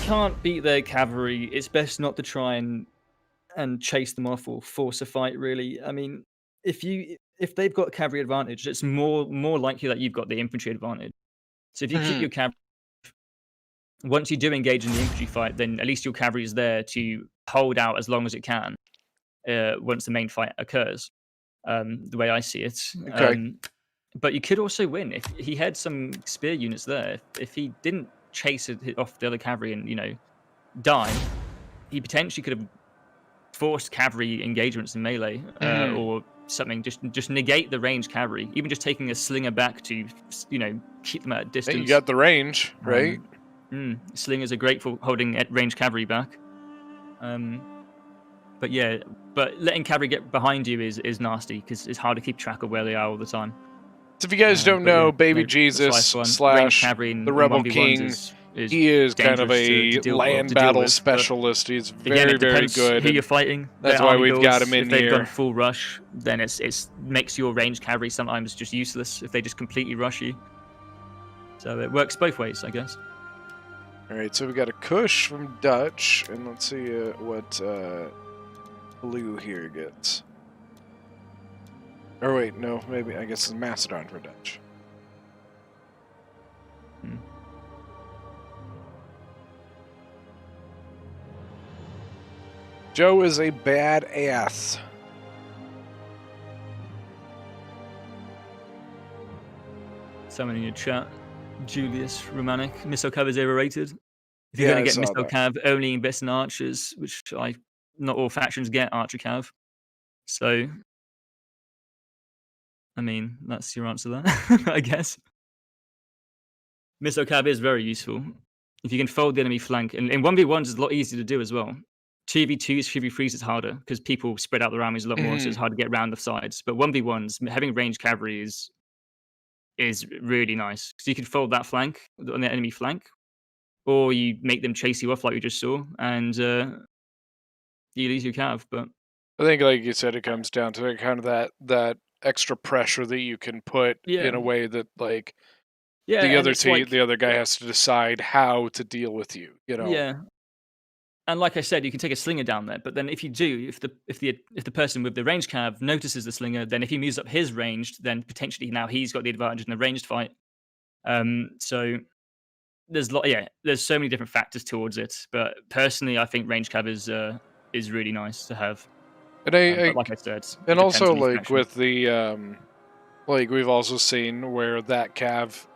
can't beat their cavalry, it's best not to try and chase them off or force a fight. Really, I mean, if they've got cavalry advantage, it's more likely that you've got the infantry advantage. So if you keep your cavalry, once you do engage in the infantry fight, then at least your cavalry is there to hold out as long as it can. Once the main fight occurs, the way I see it. Okay. But you could also win if he had some spear units there. If he didn't chase it off the other cavalry and die, he potentially could have forced cavalry engagements in melee or something. Just negate the ranged cavalry. Even just taking a slinger back to keep them at a distance. Hey, you got the range, right? Slingers are great for holding ranged cavalry back. But letting cavalry get behind you is nasty because it's hard to keep track of where they are all the time. So if you guys don't know, Baby Jesus / the Rebel King, he is kind of a land battle specialist. He's very, very good. Who you're fighting? That's why we've got him in if they've here. gone full rush, then it makes your ranged cavalry sometimes just useless if they just completely rush you. So it works both ways, I guess. All right, so we got a Kush from Dutch, and let's see what Blue here gets. Or wait, no, maybe I guess it's Macedon for Dutch. Joe is a badass. Someone in your chat, Julius Romanik, missile cav is overrated. If you're going to get missile cav, only invest in archers, which not all factions get archer cav. So, I mean, that's your answer there, I guess. Missile cav is very useful. If you can fold the enemy flank, and 1v1s is a lot easier to do as well. 2v2s, 3v3s is harder because people spread out their armies a lot more, so it's hard to get around the sides. But 1v1s, having ranged cavalry is really nice because you can fold that flank on the enemy flank, or you make them chase you off like we just saw, and you lose your cav. But I think, like you said, it comes down to kind of that extra pressure that you can put in a way that the other guy has to decide how to deal with you. Yeah. And like I said, you can take a slinger down there, but then if you do, if the person with the ranged cav notices the slinger, then if he moves up his ranged, then potentially now he's got the advantage in the ranged fight. So there's so many different factors towards it, but personally, I think ranged cav is really nice to have. And like I said, and also like with the like we've also seen where that cav,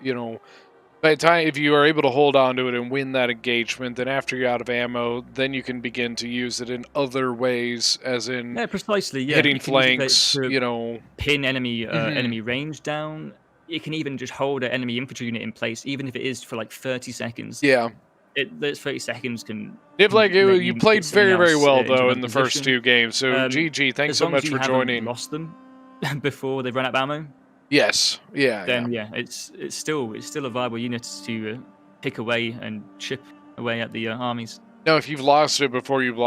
by the time if you are able to hold on to it and win that engagement, then after you're out of ammo, then you can begin to use it in other ways, as in precisely hitting flanks, pin enemy range down. You can even just hold an enemy infantry unit in place, even if it is for like 30 seconds. Yeah. Those 30 seconds can... you played very, very well, though, in the first 2 games. So, GG, thanks so much for joining. Lost them before they've run out of ammo. Yes. Yeah. Then it's still a viable unit to pick away and chip away at the armies. No, if you've lost it before you've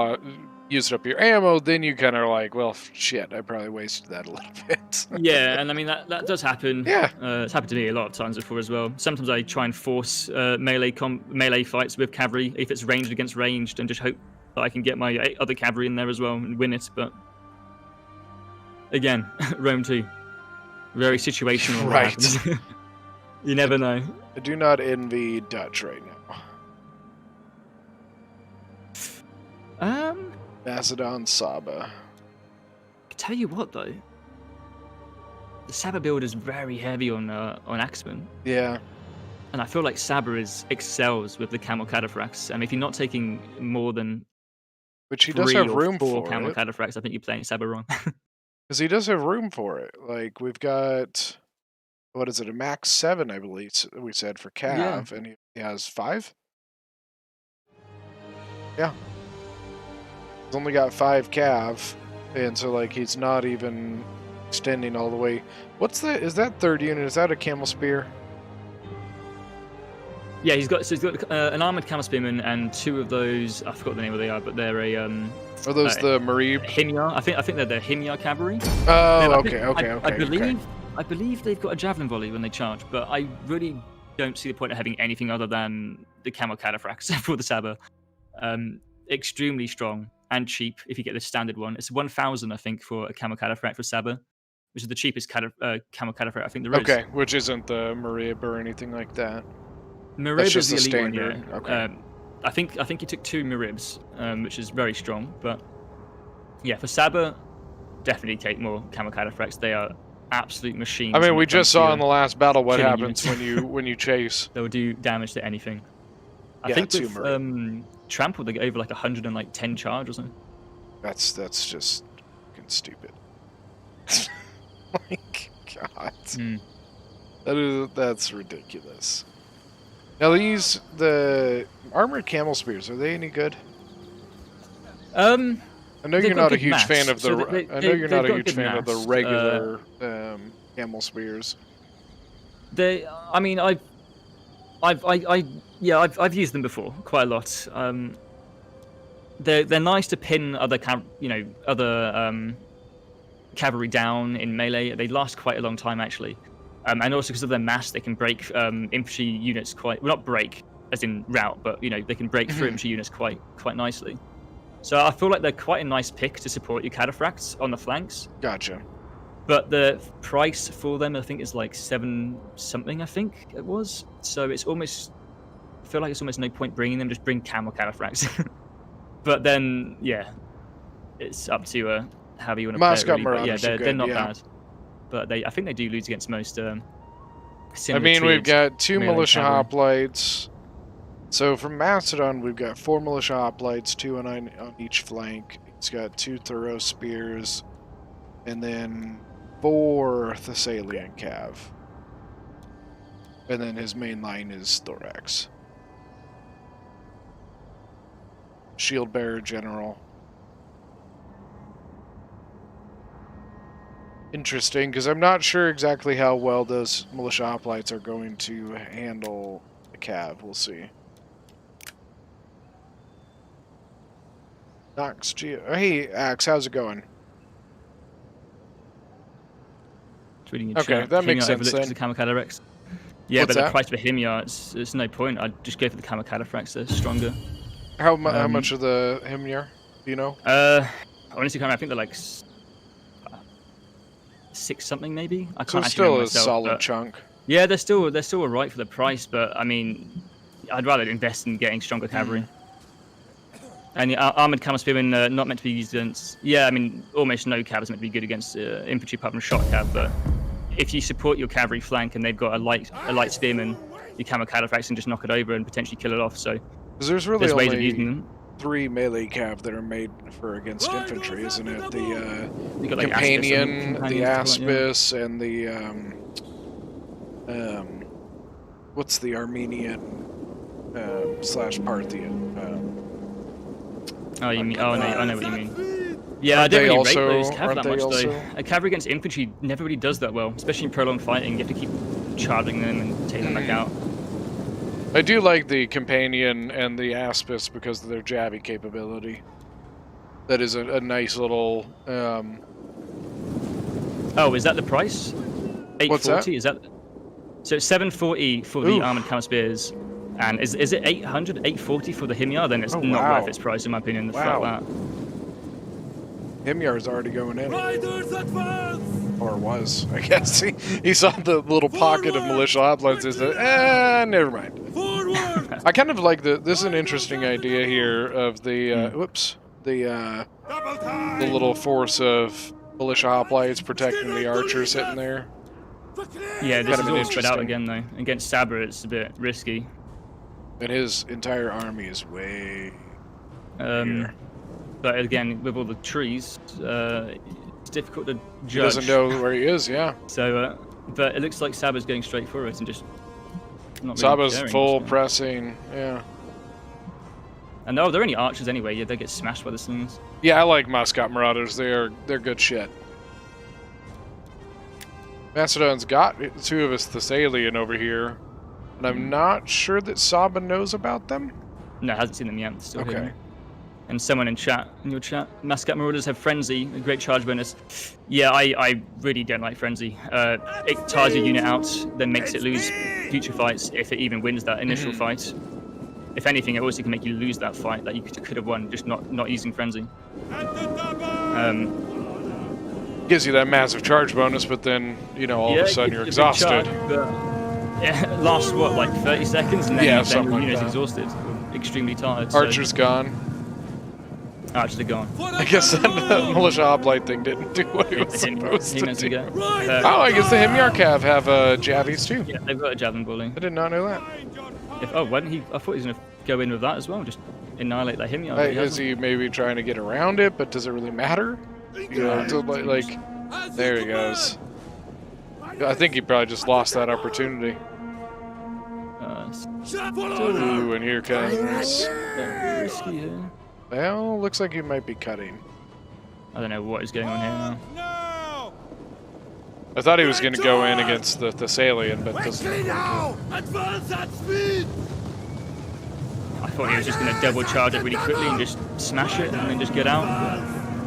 used up your ammo, then you kind of like, well, shit, I probably wasted that a little bit. Yeah, and I mean that does happen. Yeah. It's happened to me a lot of times before as well. Sometimes I try and force melee fights with cavalry if it's ranged against ranged, and just hope that I can get my other cavalry in there as well and win it. But again, Rome 2, very situational. Right. You never know. I do not envy Dutch right now. Macedon Saba. I tell you what though, the Saba build is very heavy on Axeman. Yeah. And I feel like Saba excels with the camel cataphracts. And if you're not taking more than Which he does have room four for camel it. cataphracts, I think you're playing Saba wrong. Because he does have room for it. Like, we've got, what is it, a max 7, I believe we said, for Cav, and he has 5? Yeah. He's only got 5 Cav, and so, like, he's not even extending all the way. What's that? Is that third unit? Is that a camel spear? Yeah, he's got an armored camel spearman and 2 of those. I forgot the name of they are, but they're a. Are those the Marib? Himyar. I think they're the Himyar cavalry. Oh, I believe they've got a javelin volley when they charge, but I really don't see the point of having anything other than the camel cataphracts for the Saba. Extremely strong and cheap if you get the standard one. It's 1,000, I think, for a camel cataphract for Saba, which is the cheapest camel cataphract I think there is. Okay, which isn't the Marib or anything like that. Marib is the elite standard. one, yeah. Okay. I think he took 2 Maribs, which is very strong. But yeah, for Saba, definitely take more camel cataphracts. They are absolute machines. I mean, we just saw in the last battle what killing happens when you chase. They'll do damage to anything. I Yeah, think 2 with Trample they get over like 110 charge or something. That's just fucking stupid. My God. That's ridiculous. Now the armored camel spears, are they any good? I know you're not a huge fan of the. I know you're not a huge fan of the regular camel spears. I mean, I've used them before quite a lot. They're nice to pin other cavalry down in melee. They last quite a long time actually, and also because of their mass, they can break infantry units quite. Well, not break as in rout, but they can break through infantry units quite nicely. So I feel like they're quite a nice pick to support your cataphracts on the flanks. Gotcha. But the price for them, I think, is like 7 something. I think it was. So it's almost. I feel like it's almost no point bringing them. Just bring camel cataphracts. But then, yeah, it's up to how you want to play it. Really. But yeah, they're not bad. But I think they do lose against most. I mean, we've got 2 militia hoplites. So from Macedon, we've got 4 militia hoplites, 2 on each flank. It's got 2 thorough spears, and then 4 Thessalian cav. And then his main line is thorax. Shield bearer general. Interesting, because I'm not sure exactly how well those militia hoplites are going to handle the cav. We'll see. Nox Geo. Hey, Axe, how's it going? Okay, that makes sense then. The camel cataphracts. Yeah, What's but that? the price for Himyar, it's no point. I'd just go for the camel cataphracts. They're stronger. How much of the Himyar? Do you know? I honestly can't remember. I think they're like 6 something maybe. I can't So actually still remember a myself, solid but chunk. Yeah, they're still alright for the price, but I mean, I'd rather invest in getting stronger cavalry. And the armored camel spearmen not meant to be used against. Yeah, I mean, almost no cav is meant to be good against infantry apart from shot cav. But if you support your cavalry flank and they've got a light spearman, your camel cataphracts can just knock it over and potentially kill it off. So there's really ways of only using them. 3 melee cav that are made for against infantry, isn't it? The You got, like, companion, Aspis the Aspis, yeah. and the what's the Armenian / Parthian? Oh, you mean? Oh, no, I know what you mean. Yeah, I Aren't don't they really also- rate those cav aren't that they much also- though. A cavalry against infantry never really does that well, especially in prolonged fighting. You have to keep charging them and taking them back out. I do like the companion and the Aspis because of their Javi capability. That is a nice little. Oh, is that the price? 840. What's that? Is that? So it's 740 for the armored camel spears, and is it 800, 840 for the Himyar? Then it's not worth its price in my opinion. Wow. Himyar's already going in. Riders advance! Or was, I guess. He saw the little pocket of militia hoplites and said, never mind. Forward! I kind of like this is an interesting idea here of the, the little force of militia hoplites protecting the archers sitting there. Yeah, this Kind is of all spread out interesting. again though. Against Saber, it's a bit risky. And his entire army is way here. But again, with all the trees, it's difficult to judge. He doesn't know where he is, yeah. So, but it looks like Saba's going straight for it and just not really Saba's caring, full so. pressing, yeah. And no, they're only archers anyway. Yeah, they get smashed by the slings. Yeah, I like Muscat Marauders. They're good shit. Macedon's got 2 of his Thessalian over here, and I'm not sure that Saba knows about them. No, hasn't seen them yet. Still Okay. here. And someone in your chat, Muscat Marauders have Frenzy, a great charge bonus. Yeah, I really don't like Frenzy. It tires your unit out, then makes it lose future fights if it even wins that initial fight. If anything, it also can make you lose that fight that you could have won just not using Frenzy. Gives you that massive charge bonus, but then, you know, all of a sudden you're exhausted. Yeah, last what, like 30 seconds, and then, Yeah, then something your like unit's that. exhausted, or extremely tired. Archer's gone. Archers are gone. I guess that militia hoplite thing didn't do what it was supposed to do. Oh, I guess the Himyar Cav have Javies too. Yeah, they've got a javelin bully. I did not know that. Why didn't he? I thought he was going to go in with that as well, just annihilate that Himyar. but he Is hasn't. he maybe trying to get around it, but does it really matter? You know, like, there he goes. I think he probably just lost that opportunity. Ooh, and here comes. Risky here. Well, looks like he might be cutting. I don't know what is going on here now. I thought he was going to go in against the Thessalian, but doesn't. Advance at speed! I thought he was just going to double charge it really quickly and just smash it and then just get out.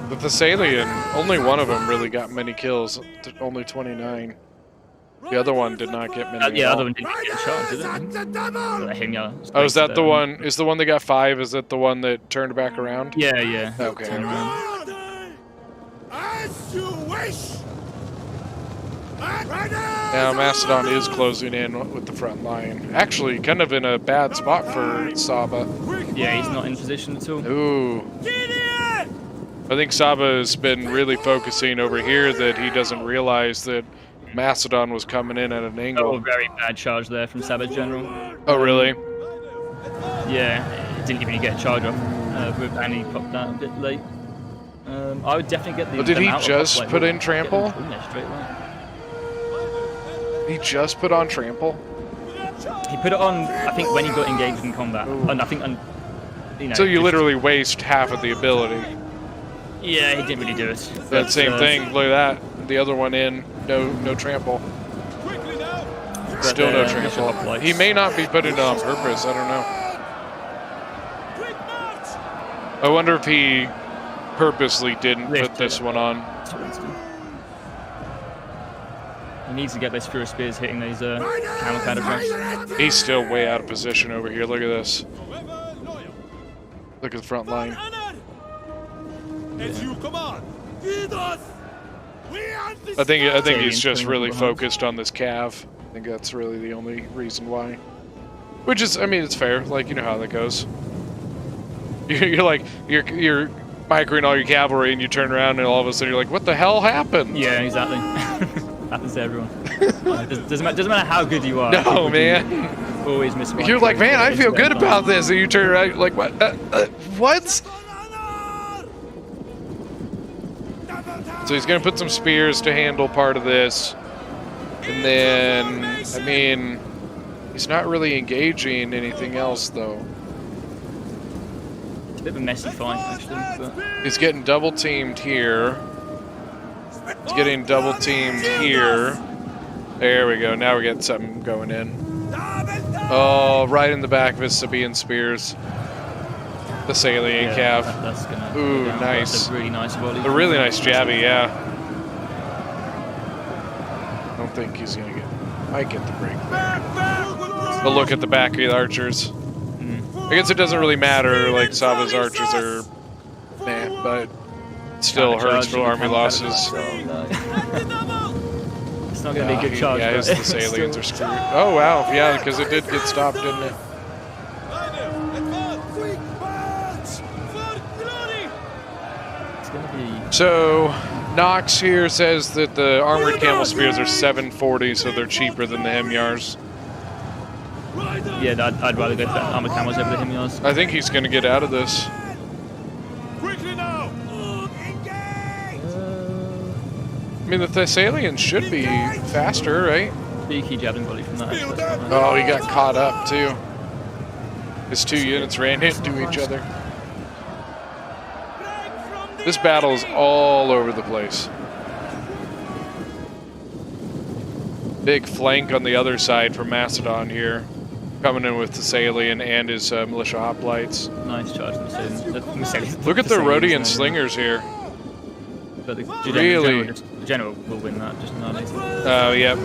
The Thessalian, only one of them really got many kills, only 29. The other one did not get many. Yeah, at the other all. one didn't get charged, did it? Himyar. Oh, is that the one? Is the one that got 5? Is that the one that turned back around? Yeah, yeah. Okay. As you wish! Now Macedon is closing in with the front line. Actually, kind of in a bad spot for Saba. Yeah, he's not in position at all. Ooh. I think Saba has been really focusing over here that he doesn't realize that Macedon was coming in at an angle. Oh, very bad charge there from Sabbath General. Oh, really? Yeah, it didn't even get a charge off, and he popped that a bit late. I would definitely get the. Did he them out of just like, put in get trample? them in there straight away. He just put on trample? He put it on, I think, when he got engaged in combat. And I think, you know. So you just- literally waste half of the ability. Yeah, he didn't really do it. That But, same thing. Look at that. The other one in. No trample. but, Still no Bishop trample. Hoplites. He may not be putting it on purpose. I don't know. I wonder if he purposely didn't put this one on. He needs to get those Furious Spears hitting these camel cataphracts. He's still way out of position over here. Look at this. Look at the front line. As you command, lead us! I think he's Salian just putting really it behind. focused on this Cav. I think that's really the only reason why. Which is, I mean, it's fair. Like, you know how that goes. You're like, you're microing all your cavalry, and you turn around, and all of a sudden you're like, what the hell happened? Yeah, exactly. Happens to everyone. Doesn't matter how good you are. No, people do man. Always miss. You're like, man, I feel good about this, and you turn around, you're like, what? What? So he's gonna put some spears to handle part of this, and then, I mean, he's not really engaging anything else though. It's a bit of a messy fight, actually. But... He's getting double teamed here. He's getting double teamed here. There we go. Now we're getting something going in. Oh, right in the back of his Sabaean spears. The Salient Yeah, Cav. that's gonna Ooh, go down. nice. That's a really nice volley. A really nice jabby, yeah. I don't think he's gonna might get the break there. But look at the back of the archers. I guess it doesn't really matter, like Saba's archers are meh, but it still hurts for army losses. It's not gonna be a good charge. Yeah, but the it's Salients still- are screwed. Oh wow, yeah, because it did get stopped, didn't it? It's gonna be. So, Nox here says that the armored camel spears are 740, so they're cheaper than the Himyars. Yeah, I'd rather go for armored camels over the Himyars. I think he's going to get out of this. Quickly now! I mean, the Thessalians should be faster, right? Beaky javelin volley from that. Actually, that's not bad. Oh, he got caught up, too. His two units ran into each other. This battle is all over the place. Big flank on the other side from Macedon here. Coming in with Thessalian and his militia hoplites. Nice charge from Thessalians. Look at the Rhodian slingers here. But the Really? the general will win that, just not. Oh, yep.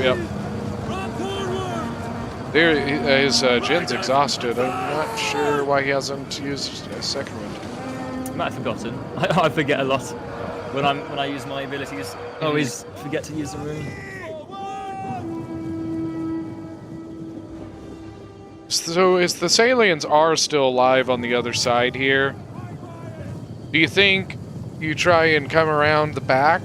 There, his gen's exhausted. I'm not sure why he hasn't used a second one. I might have forgotten. I forget a lot when I use my abilities. I always forget to use them really. So, if the Thessalians are still alive on the other side here, do you think you try and come around the back?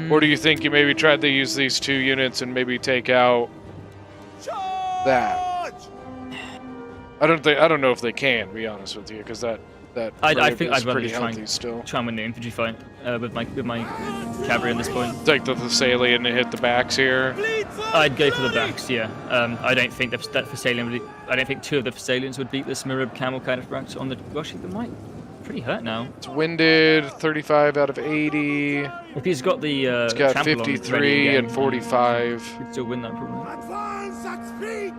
Or do you think you maybe tried to use these two units and maybe take out that? I don't know if they can, to be honest with you, because that I think is I'd rather pretty just try healthy still. and win the infantry fight with my cavalry at this point. Take the Thessalian and hit the backs here. I'd go for the backs, yeah. I don't think that Thessalian I don't think two of the Thessalians would beat this Mirab camel kind of ranks on the. Well, actually, they might. Pretty hurt now. It's winded, 35 out of 80. If he's got the. It's got trample on 53 ready again, and 45. He'd still win that probably. Advance at speed!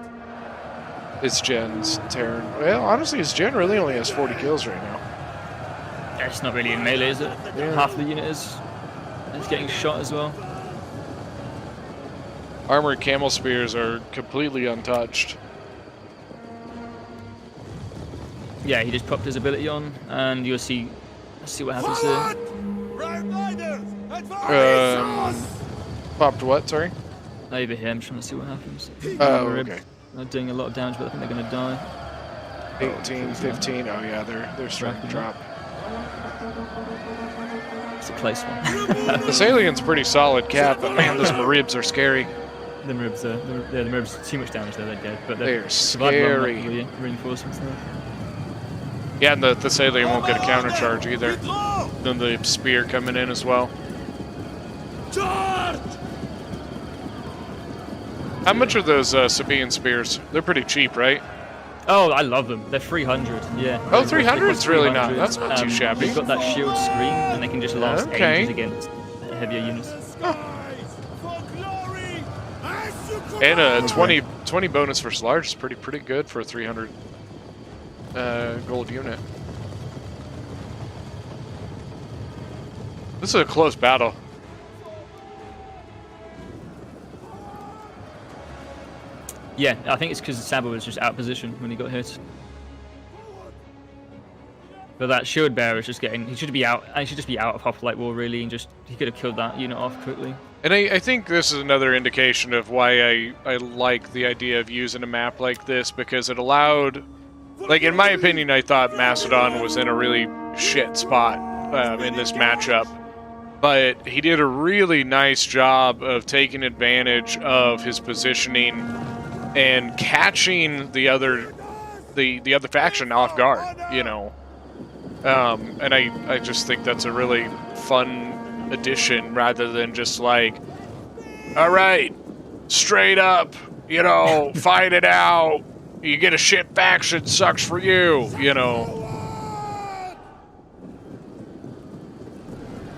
His gen's tearing. Well, honestly, his gen really only has 40 kills right now. Yeah, it's not really in melee, is it? Yeah. Half the unit is getting shot as well. Armored camel spears are completely untouched. Yeah, he just popped his ability on, and you'll see. Let's see what happens there. Popped what? Sorry. Over here, I'm trying to see what happens. Oh, okay. They're doing a lot of damage, but I think they're going to die. 18, 15. Oh yeah, they're starting to drop. It's a close one. The Salient's pretty solid cap, but man, those Maribs are scary. The Maribs too much damage there, they're dead. But They're survived long scary. enough with the reinforcements there. Yeah, and the Thessalian won't get a counter charge either. Then the spear coming in as well. How much are those Sabaean spears? They're pretty cheap, right? Oh, I love them. They're 300, yeah. Oh, 300 is really not. 300. That's not too shabby. They've got that shield screen, and they can just last ages against heavier units. And a 20 bonus versus large is pretty good for a 300 gold unit. This is a close battle. Yeah, I think it's because Saba was just out of position when he got hit. But that shield bearer is just getting. He should be out. He should just be out of Hoplite War really, and just he could have killed that unit off quickly. And I think this is another indication of why I like the idea of using a map like this, because it allowed, like in my opinion, I thought Macedon was in a really shit spot in this matchup. But he did a really nice job of taking advantage of his positioning and catching the other faction off guard, you know. And I just think that's a really fun addition rather than just like, all right, straight up, you know, fight it out. You get a shit faction, sucks for you, you know.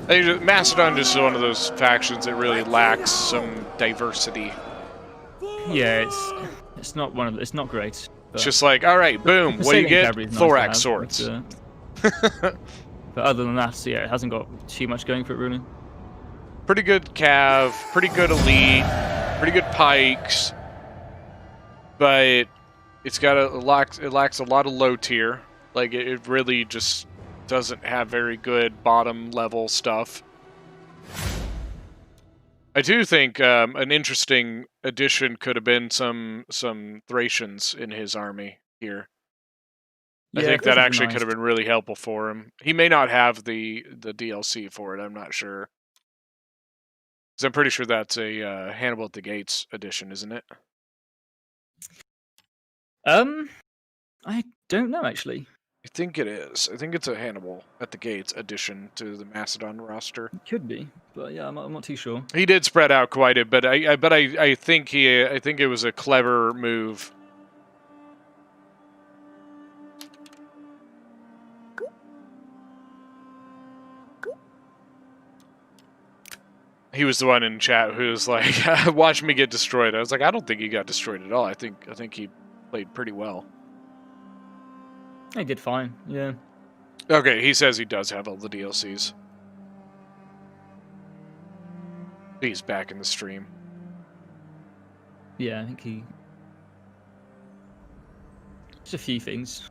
Macedon just is one of those factions that really lacks some diversity. Yeah, it's not great. But just like, all right, boom, the what do you sailing get? cavalry is nice to Thorax have, swords. But other than that, yeah, it hasn't got too much going for it, really. Pretty good cav, pretty good elite, pretty good pikes, but it's got it lacks a lot of low tier. Like it really just doesn't have very good bottom level stuff. I do think an interesting addition could have been some Thracians in his army here. I think that actually could have been really helpful for him. He may not have the DLC for it. I'm not sure. Because I'm pretty sure that's a Hannibal at the Gates edition, isn't it? I don't know actually. I think it is. I think it's a Hannibal at the Gates addition to the Macedon roster. It could be, but yeah, I'm not too sure. He did spread out quite a bit, but I think it was a clever move. He was the one in chat who was like, "Watch me get destroyed." I was like, "I don't think he got destroyed at all. I think he played pretty well." He did fine, yeah. Okay, he says he does have all the DLCs. He's back in the stream. Yeah, I think he... Just a few things.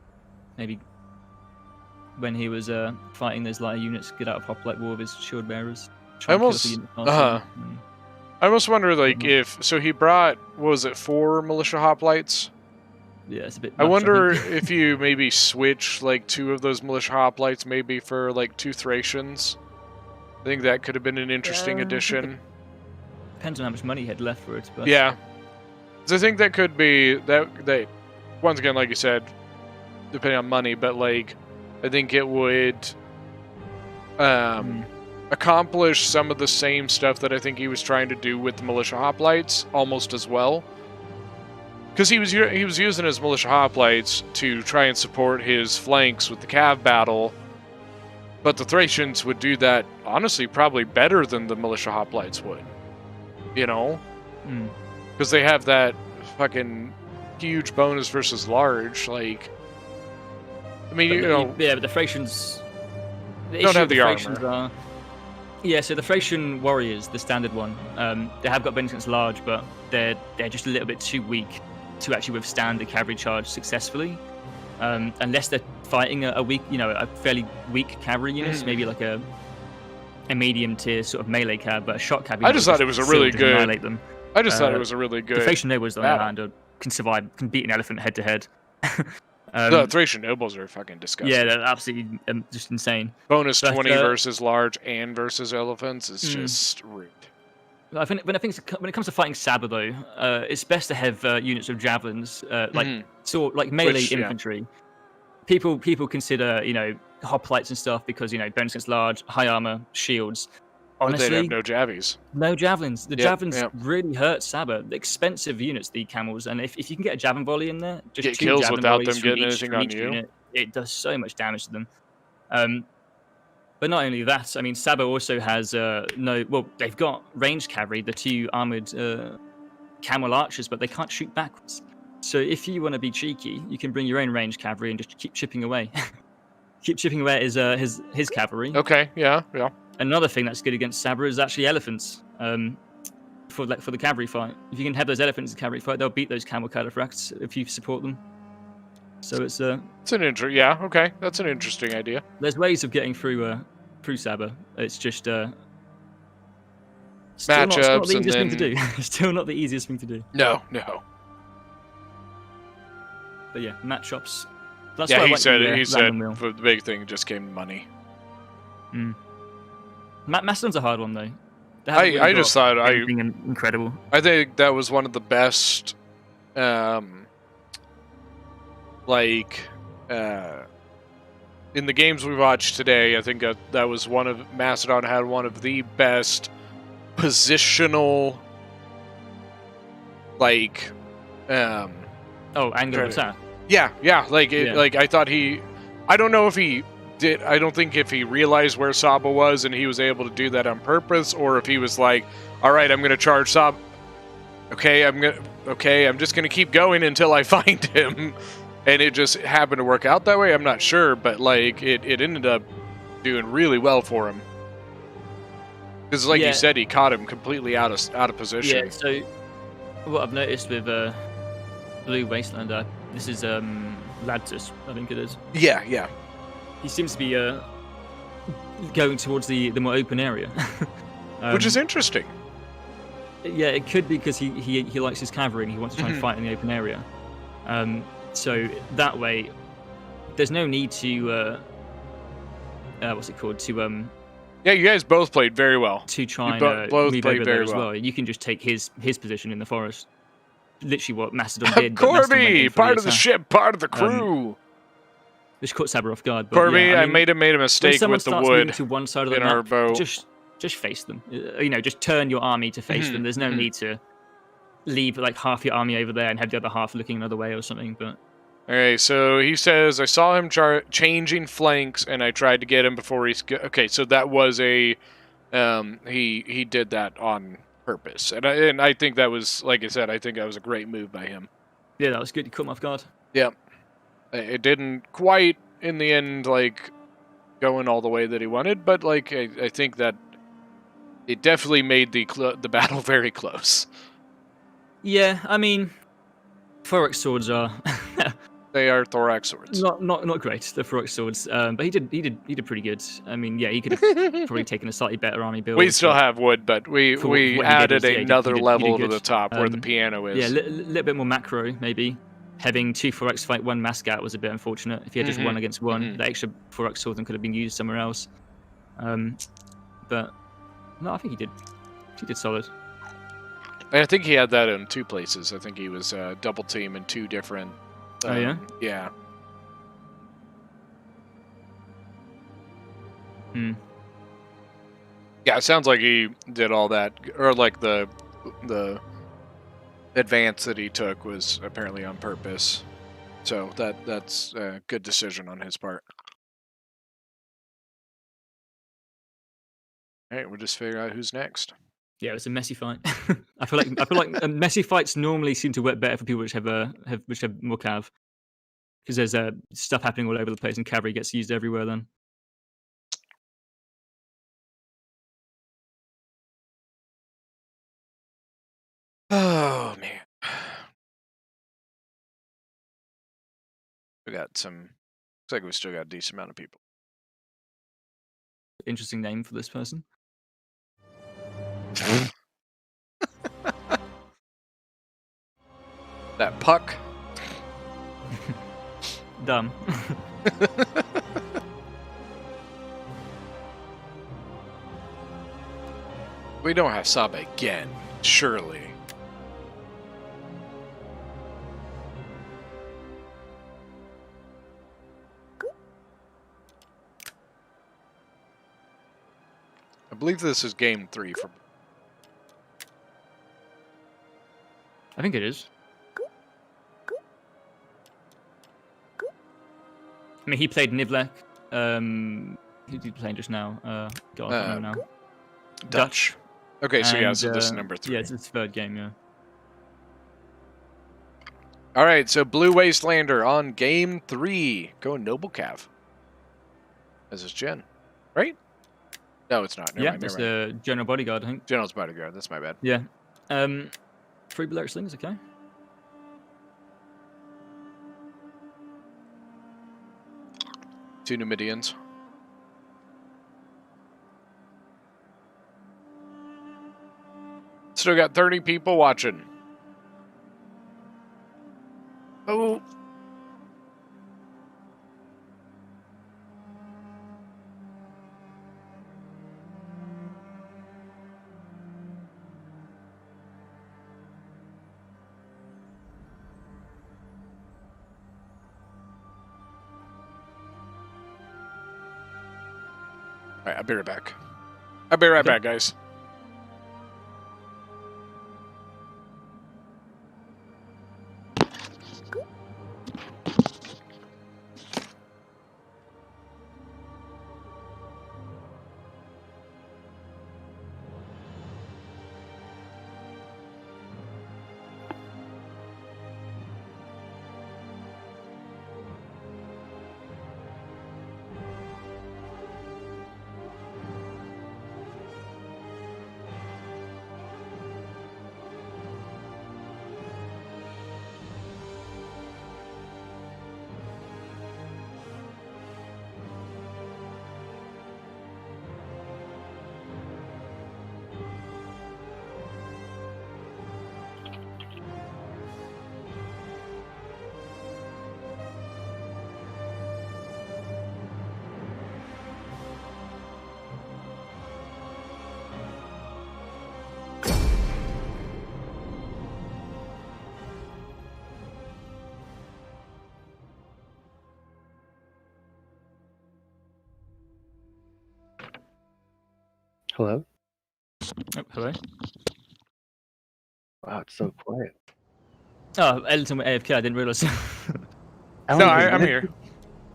Maybe when he was fighting those lighter units, get out of Hoplite War with his shield bearers. I almost wonder, like, if... So he brought, what was it, 4 militia hoplites? Yeah, it's a bit I much, wonder think. if you maybe switch, like, 2 of those militia hoplites maybe for, like, 2 Thracians. I think that could have been an interesting addition. Depends on how much money he had left for it. But... Yeah. So I think that could be... that once again, like you said, depending on money, but, like, I think it would... accomplish some of the same stuff that I think he was trying to do with the militia hoplites, almost as well. Because he was using his militia hoplites to try and support his flanks with the cav battle, but the Thracians would do that, honestly, probably better than the militia hoplites would. You know? Because they have that fucking huge bonus versus large, like... I mean, Yeah, but the Thracians... don't have the armor. Yeah, so the Thracian warriors, the standard one, they have got bonus against large, but they're just a little bit too weak to actually withstand the cavalry charge successfully, unless they're fighting a weak, a fairly weak cavalry unit, maybe like a medium tier sort of melee cav, but a shot cav. I just thought it was a really good. Annihilate them. I just thought it was a really good. The Thracian nobles, on the other hand, can beat an elephant head to head. The Thracian nobles are fucking disgusting. Yeah, they're absolutely just insane. Bonus 20 versus large and versus elephants is just rude. I think when it comes to fighting Saba, though, it's best to have units of javelins, like melee infantry. People consider hoplites and stuff because bonus against large, high armor, shields. Honestly, they have no javies. No javelins. The javelins really hurt Saba. The expensive units, the camels, and if you can get a javelin volley in there, just get 2 kills javelin without volleys them from getting anything on you. Unit, it does so much damage to them. But not only that, I mean, Saba also has they've got ranged cavalry, the 2 armored camel archers, but they can't shoot backwards. So if you want to be cheeky, you can bring your own ranged cavalry and just keep chipping away. Keep chipping away at his cavalry. Okay, yeah. Another thing that's good against Saba is actually elephants. For the cavalry fight, if you can have those elephants in the cavalry fight, they'll beat those camel cataphracts if you support them. So it's an okay, that's an interesting idea. There's ways of getting through Saba. It's just still matchups not the easiest thing to do. Still not the easiest thing to do. No. But yeah, matchups. That's yeah, why he said wheel. the big thing just came money. Macedon's a hard one though. I just thought incredible. I think that was one of the best, in the games we watched today. I think that was Macedon had one of the best positional, angle of attack. Yeah. I thought I don't know if he did. I don't think if he realized where Saba was and he was able to do that on purpose, or if he was like, "All right, I'm going to charge Saba." okay, I'm just gonna keep going until I find him. And it just happened to work out that way. I'm not sure, but like it ended up doing really well for him. Because like you said, he caught him completely out of position. Yeah, so what I've noticed with Blue Wastelander, this is Ladtus, I think it is. Yeah. He seems to be going towards the more open area. Which is interesting. Yeah, it could be because he likes his cavalry and he wants to try and fight in the open area. So that way, there's no need to what's it called, to yeah, you guys both played very well. To try you and both move played over there very as well. well. You can just take his position in the forest. Literally what Macedon did. but Macedon went Corby, in for part of the attack. ship, part of the crew. Which caught Saber off guard. But Corby, yeah, I made a when mistake someone with the starts moving wood to one side of the in our map, boat. just face them. Just turn your army to face them. There's no need to leave like half your army over there and have the other half looking another way or something. But Okay, so he says, I saw him changing flanks, and I tried to get him before he... Okay, so that was a... he did that on purpose. And I think that was, like I said, I think that was a great move by him. Yeah, that was good. You caught him off guard. Yeah. It didn't quite, in the end, like, going all the way that he wanted, but, like, I think that it definitely made the battle very close. Yeah, I mean, Thorax swords are... They are thorax swords. Not great, the Thorax swords, but he did pretty good. I mean, yeah, he could have probably taken a slightly better army build. We still have wood, but we added another level to the top where the piano is. Yeah, a little bit more macro, maybe. Having 2 Thorax fight 1 Mascat was a bit unfortunate. If you had just 1 against 1, the extra Thorax sword could have been used somewhere else. But no, I think he did solid. I think he had that in 2 places. I think he was double team in 2 different. Oh yeah. Yeah. Yeah, it sounds like he did all that, or like the advance that he took was apparently on purpose. So that's a good decision on his part. All right, we'll just figure out who's next. Yeah, it was a messy fight. I feel like messy fights normally seem to work better for people which have more cav, because there's stuff happening all over the place and cavalry gets used everywhere then. Oh man, we got some. Looks like we still got a decent amount of people. Interesting name for this person. That puck. Dumb. We don't have Saba again, surely. I believe this is game 3 for. I think it is. I mean, he played Nivlek. Who did he play just now? God, I don't know now. Dutch. Okay, so yeah, so this is And, number 3. Yeah, it's his 3rd game, yeah. All right, so Blue Wastelander on game 3. Going Noble Cav. This is Jen, right? No, it's not. Never mind, it's never mind. the General Bodyguard, I think. General's Bodyguard. That's my bad. Yeah. 3 Balearic Slings, okay. Two Numidians. Still got 30 people watching. Oh. All right, I'll be right back. I'll be right back, guys. Hello? Oh, hello. Wow, it's so quiet. Oh, Ellington went AFK. I didn't realise. No, Ellington, I'm what here. did-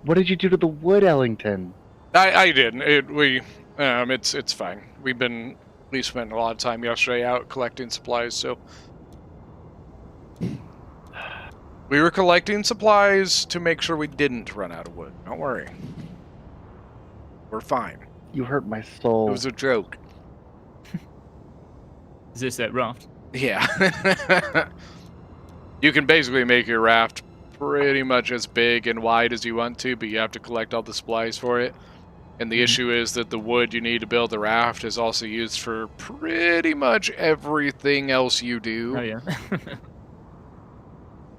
What did you do to the wood, Ellington? I did. It's fine. We spent a lot of time yesterday out collecting supplies, so we were collecting supplies to make sure we didn't run out of wood. Don't worry. We're fine. You hurt my soul. It was a joke. Is this that raft? Yeah. You can basically make your raft pretty much as big and wide as you want to, but you have to collect all the supplies for it. And the issue is that the wood you need to build the raft is also used for pretty much everything else you do. Oh yeah.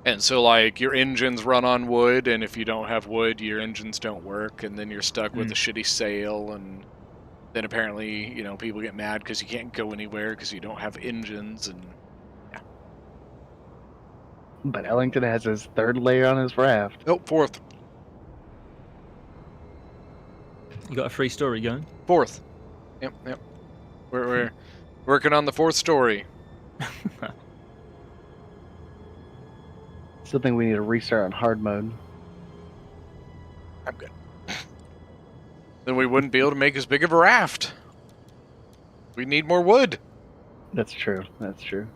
And so, like, your engines run on wood, and if you don't have wood, your engines don't work, and then you're stuck with a shitty sail, and then apparently, you know, people get mad because you can't go anywhere because you don't have engines, and yeah. But Ellington has his third layer on his raft. Nope, fourth. You got a free story going? Fourth. Yep. We're working on the fourth story. Something we need to restart on hard mode. I'm good. Then we wouldn't be able to make as big of a raft. We need more wood. That's true. That's true.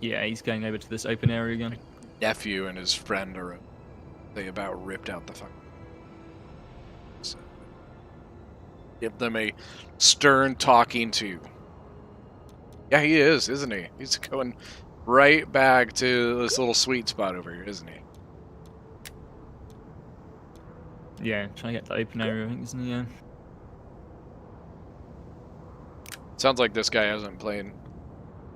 Yeah, he's going over to this open area again. Nephew and his friend are they about ripped out the fuck. So, give them a stern talking to. Yeah, he is, isn't he? He's going right back to this little sweet spot over here, isn't he? Yeah, trying to get to the open area, I think, isn't he? Yeah. Sounds like this guy hasn't played.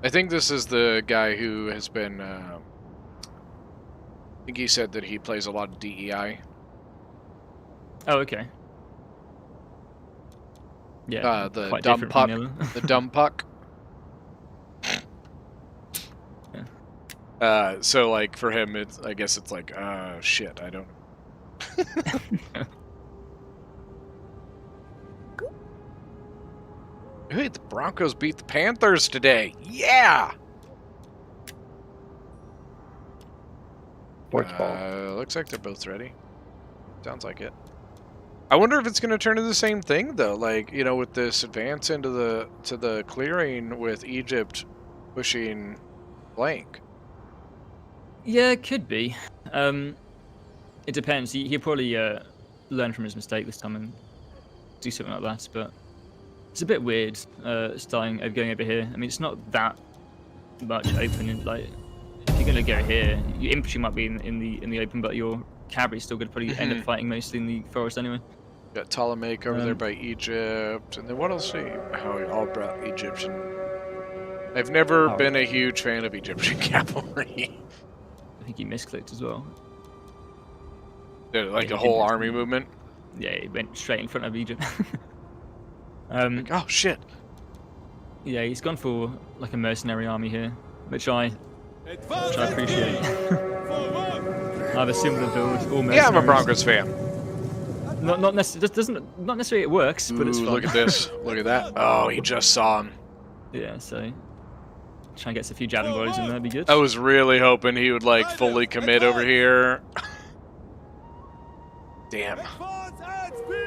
I think this is the guy who has been. I think he said that he plays a lot of DEI. Oh, okay. Yeah. The quite dumb different puck. from the other. The dumb puck. So like for him, I guess it's like, shit, I don't. Hey, the Broncos beat the Panthers today. Yeah. Sports ball. Looks like they're both ready. Sounds like it. I wonder if it's going to turn into the same thing though. Like, you know, with this advance into the clearing with Egypt pushing blank. Yeah, it could be. It depends. He'll probably learn from his mistake this time and do something like that. But it's a bit weird going over here. I mean, it's not that much open. Like, if you're gonna go here, your infantry might be in the open, but your cavalry's still gonna probably end up fighting mostly in the forest anyway. Got Ptolemaic over there by Egypt, and then what else? How we all brought Egyptian. I've never been a huge fan of Egyptian cavalry. I think he misclicked as well. Like a whole army movement. Yeah, he went straight in front of Egypt. Oh shit! Yeah, he's gone for like a mercenary army here, which I appreciate. I have a similar build. All mercenaries. Yeah, I'm a Broncos fan. Not necessarily it works, but it's fun. Look at this! Look at that! Oh, he just saw him. Yeah, so try and get a few javelin volleys in there, would be good. I was really hoping he would like fully commit over here. Damn,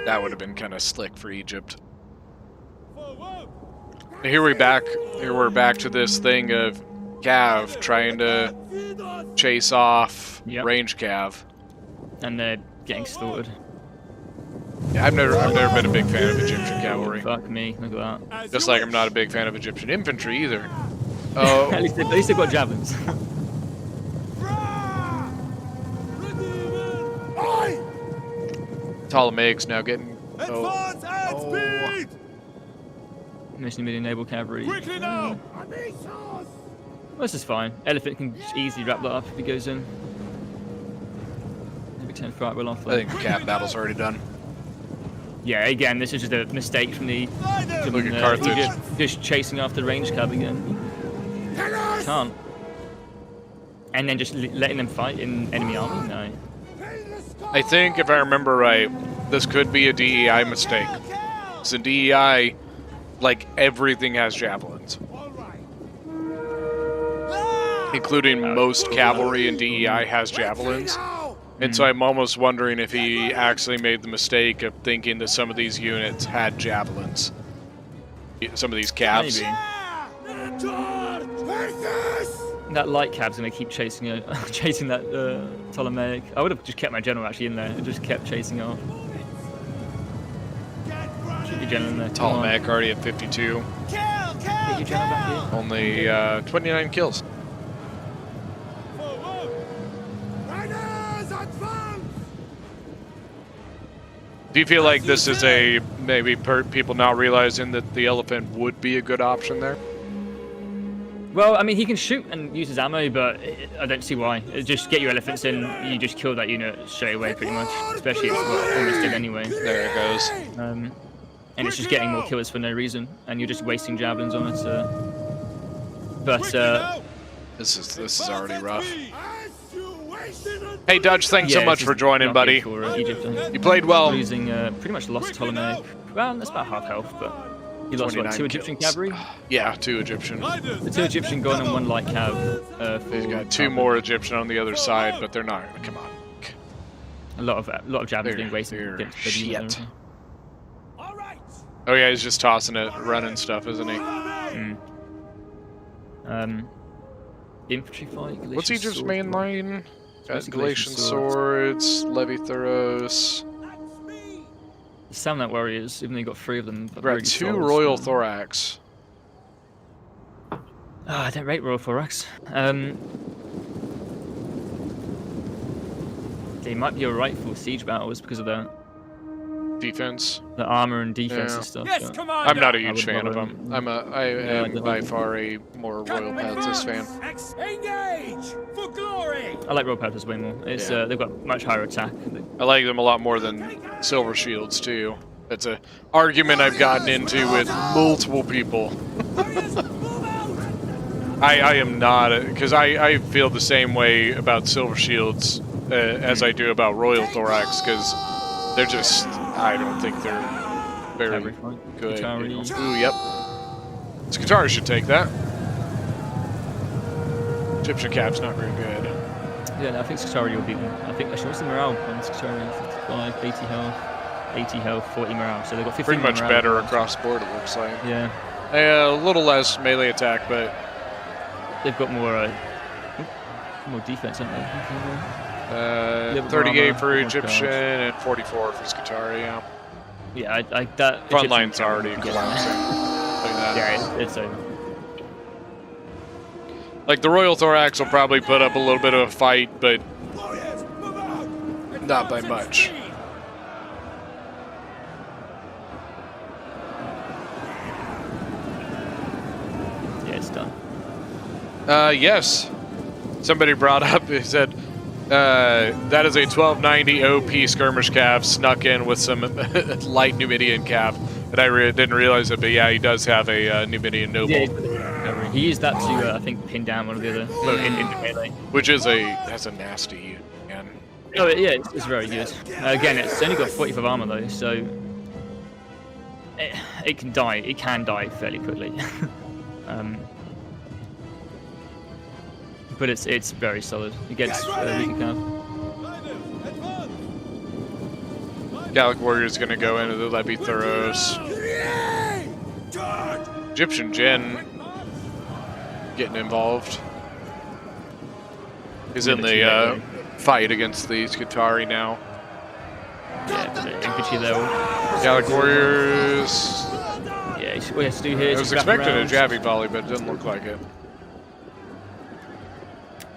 that would have been kind of slick for Egypt. Here we're back to this thing of Cav trying to chase off range Cav, and they're getting slaughtered. Yeah, I've never been a big fan of Egyptian cavalry. Fuck me, look at that. Just like I'm not a big fan of Egyptian infantry either. Oh, at least they've got javelins. Ptolemaics now getting. Mission to enable cavalry. Quickly now! Well, this is fine. Elephant can just easily wrap that up if he goes in. Maybe turn right well off. I think the Cav battle's already done. Yeah, again, this is just a mistake from the. Look at Carthage. Egypt, just chasing after the range cab again. Can't. And then just letting them fight in enemy army? No. I think, if I remember right, this could be a DEI mistake. So in DEI, like, everything has javelins. Including most cavalry in DEI has javelins. And so I'm almost wondering if he actually made the mistake of thinking that some of these units had javelins. Some of these cabs. Maybe. That light cab's gonna keep chasing chasing that Ptolemaic. I would have just kept my general actually in there and just kept chasing off. Keep your general in there. Ptolemaic already at 52. Get your general back here. Only 29 kills. Do you feel like this is a maybe people not realizing that the elephant would be a good option there? Well, I mean, he can shoot and use his ammo, but I don't see why. Just get your elephants in, you just kill that unit straight away, pretty much. Especially if it's almost dead anyway. There it goes. And it's just getting more kills for no reason, and you're just wasting javelins on it. This is already rough. Hey Dutch, thanks so much for joining, buddy. For, Egypt, you played well. Losing, pretty much lost Ptolemaic. Well, that's about half health, but he lost what, 2 Egyptian cavalry? Yeah, 2 Egyptian. The 2 Egyptian gone and 1 light cav. He's got 2 more Egyptian on the other side, but they're not. Come on. A lot of javelins being wasted against the shit. Oh yeah, he's just tossing it, running stuff, isn't he? Infantry fight. Galatian What's Egypt's sword main war. line? Galatian swords, Levy-Thuros. The Samnite warriors, even though you got 3 of them. We've got 2 Royal Thorax. I don't rate Royal Thorax. They might be alright for siege battles because of the defense, the armor and defense and stuff. Yes, I'm not a huge fan of them. I am by far a more Royal Panthers fan. Engage for glory. I like Royal Panthers way more. It's they've got much higher attack. I like them a lot more than Silver Shields too. That's an argument I've gotten into with multiple people. I am not, because I feel the same way about Silver Shields as I do about Royal Thorax, because they're just, I don't think they're very good. Ooh, yep. Skirmishing should take that. Egyptian Cap's not very good. Yeah, no, I think Cavalry will beat them. I think actually what's the morale on Cavalry? 55, 80 health, 80 health, 40 morale. So they've got 15 pretty much morale better across the board, it looks like. Yeah. A little less melee attack, but they've got more defense, haven't they? 38 for Egyptian and 44 for Skirmishing, yeah. Yeah, that front line's already collapsing. Like that. Yeah, it's over. Like the Royal Thorax will probably put up a little bit of a fight, but not by much. Yeah, it's done. Yes. Somebody brought up, he said, that is a 1290 OP skirmish cav snuck in with some light Numidian cav. And I didn't realize it, but yeah, he does have a Numidian noble. Yeah, he used that to, I think, pin down one of the other, well, in melee. Which is that's a nasty unit, man. Oh, yeah, it's very good. Again, it's only got 45 armor, though, so it can die. It can die fairly quickly. But it's very solid against weaker cav. Gallic Warrior's gonna go into the Levy-Thuros. Egyptian Jin getting involved. He's in the fight against the Skirmishing now. Yeah, but the infantry there. Gallic Warriors. Yeah, what he has to do here I was expecting a Javi volley, but it doesn't look like it.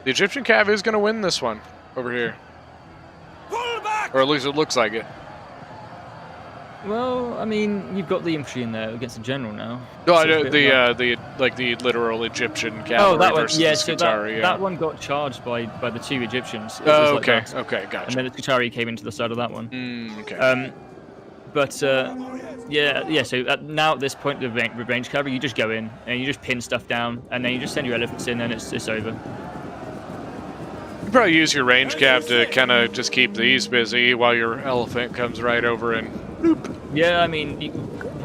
The Egyptian cav is going to win this one over here. Or at least it looks like it. Well, I mean, you've got the infantry in there against the general now. No, so I know the literal Egyptian cavalry that one, versus yeah, the so Skirmishing. that one got charged by the 2 Egyptians. Oh, like okay, that. okay, gotcha. And then the Skirmishing came into the side of that one. Okay. Yeah. So now at this point, the range cavalry, you just go in and you just pin stuff down, and then you just send your elephants in, and it's over. You probably use your range cav to kind of just keep these busy while your elephant comes right over and boop. Yeah, I mean,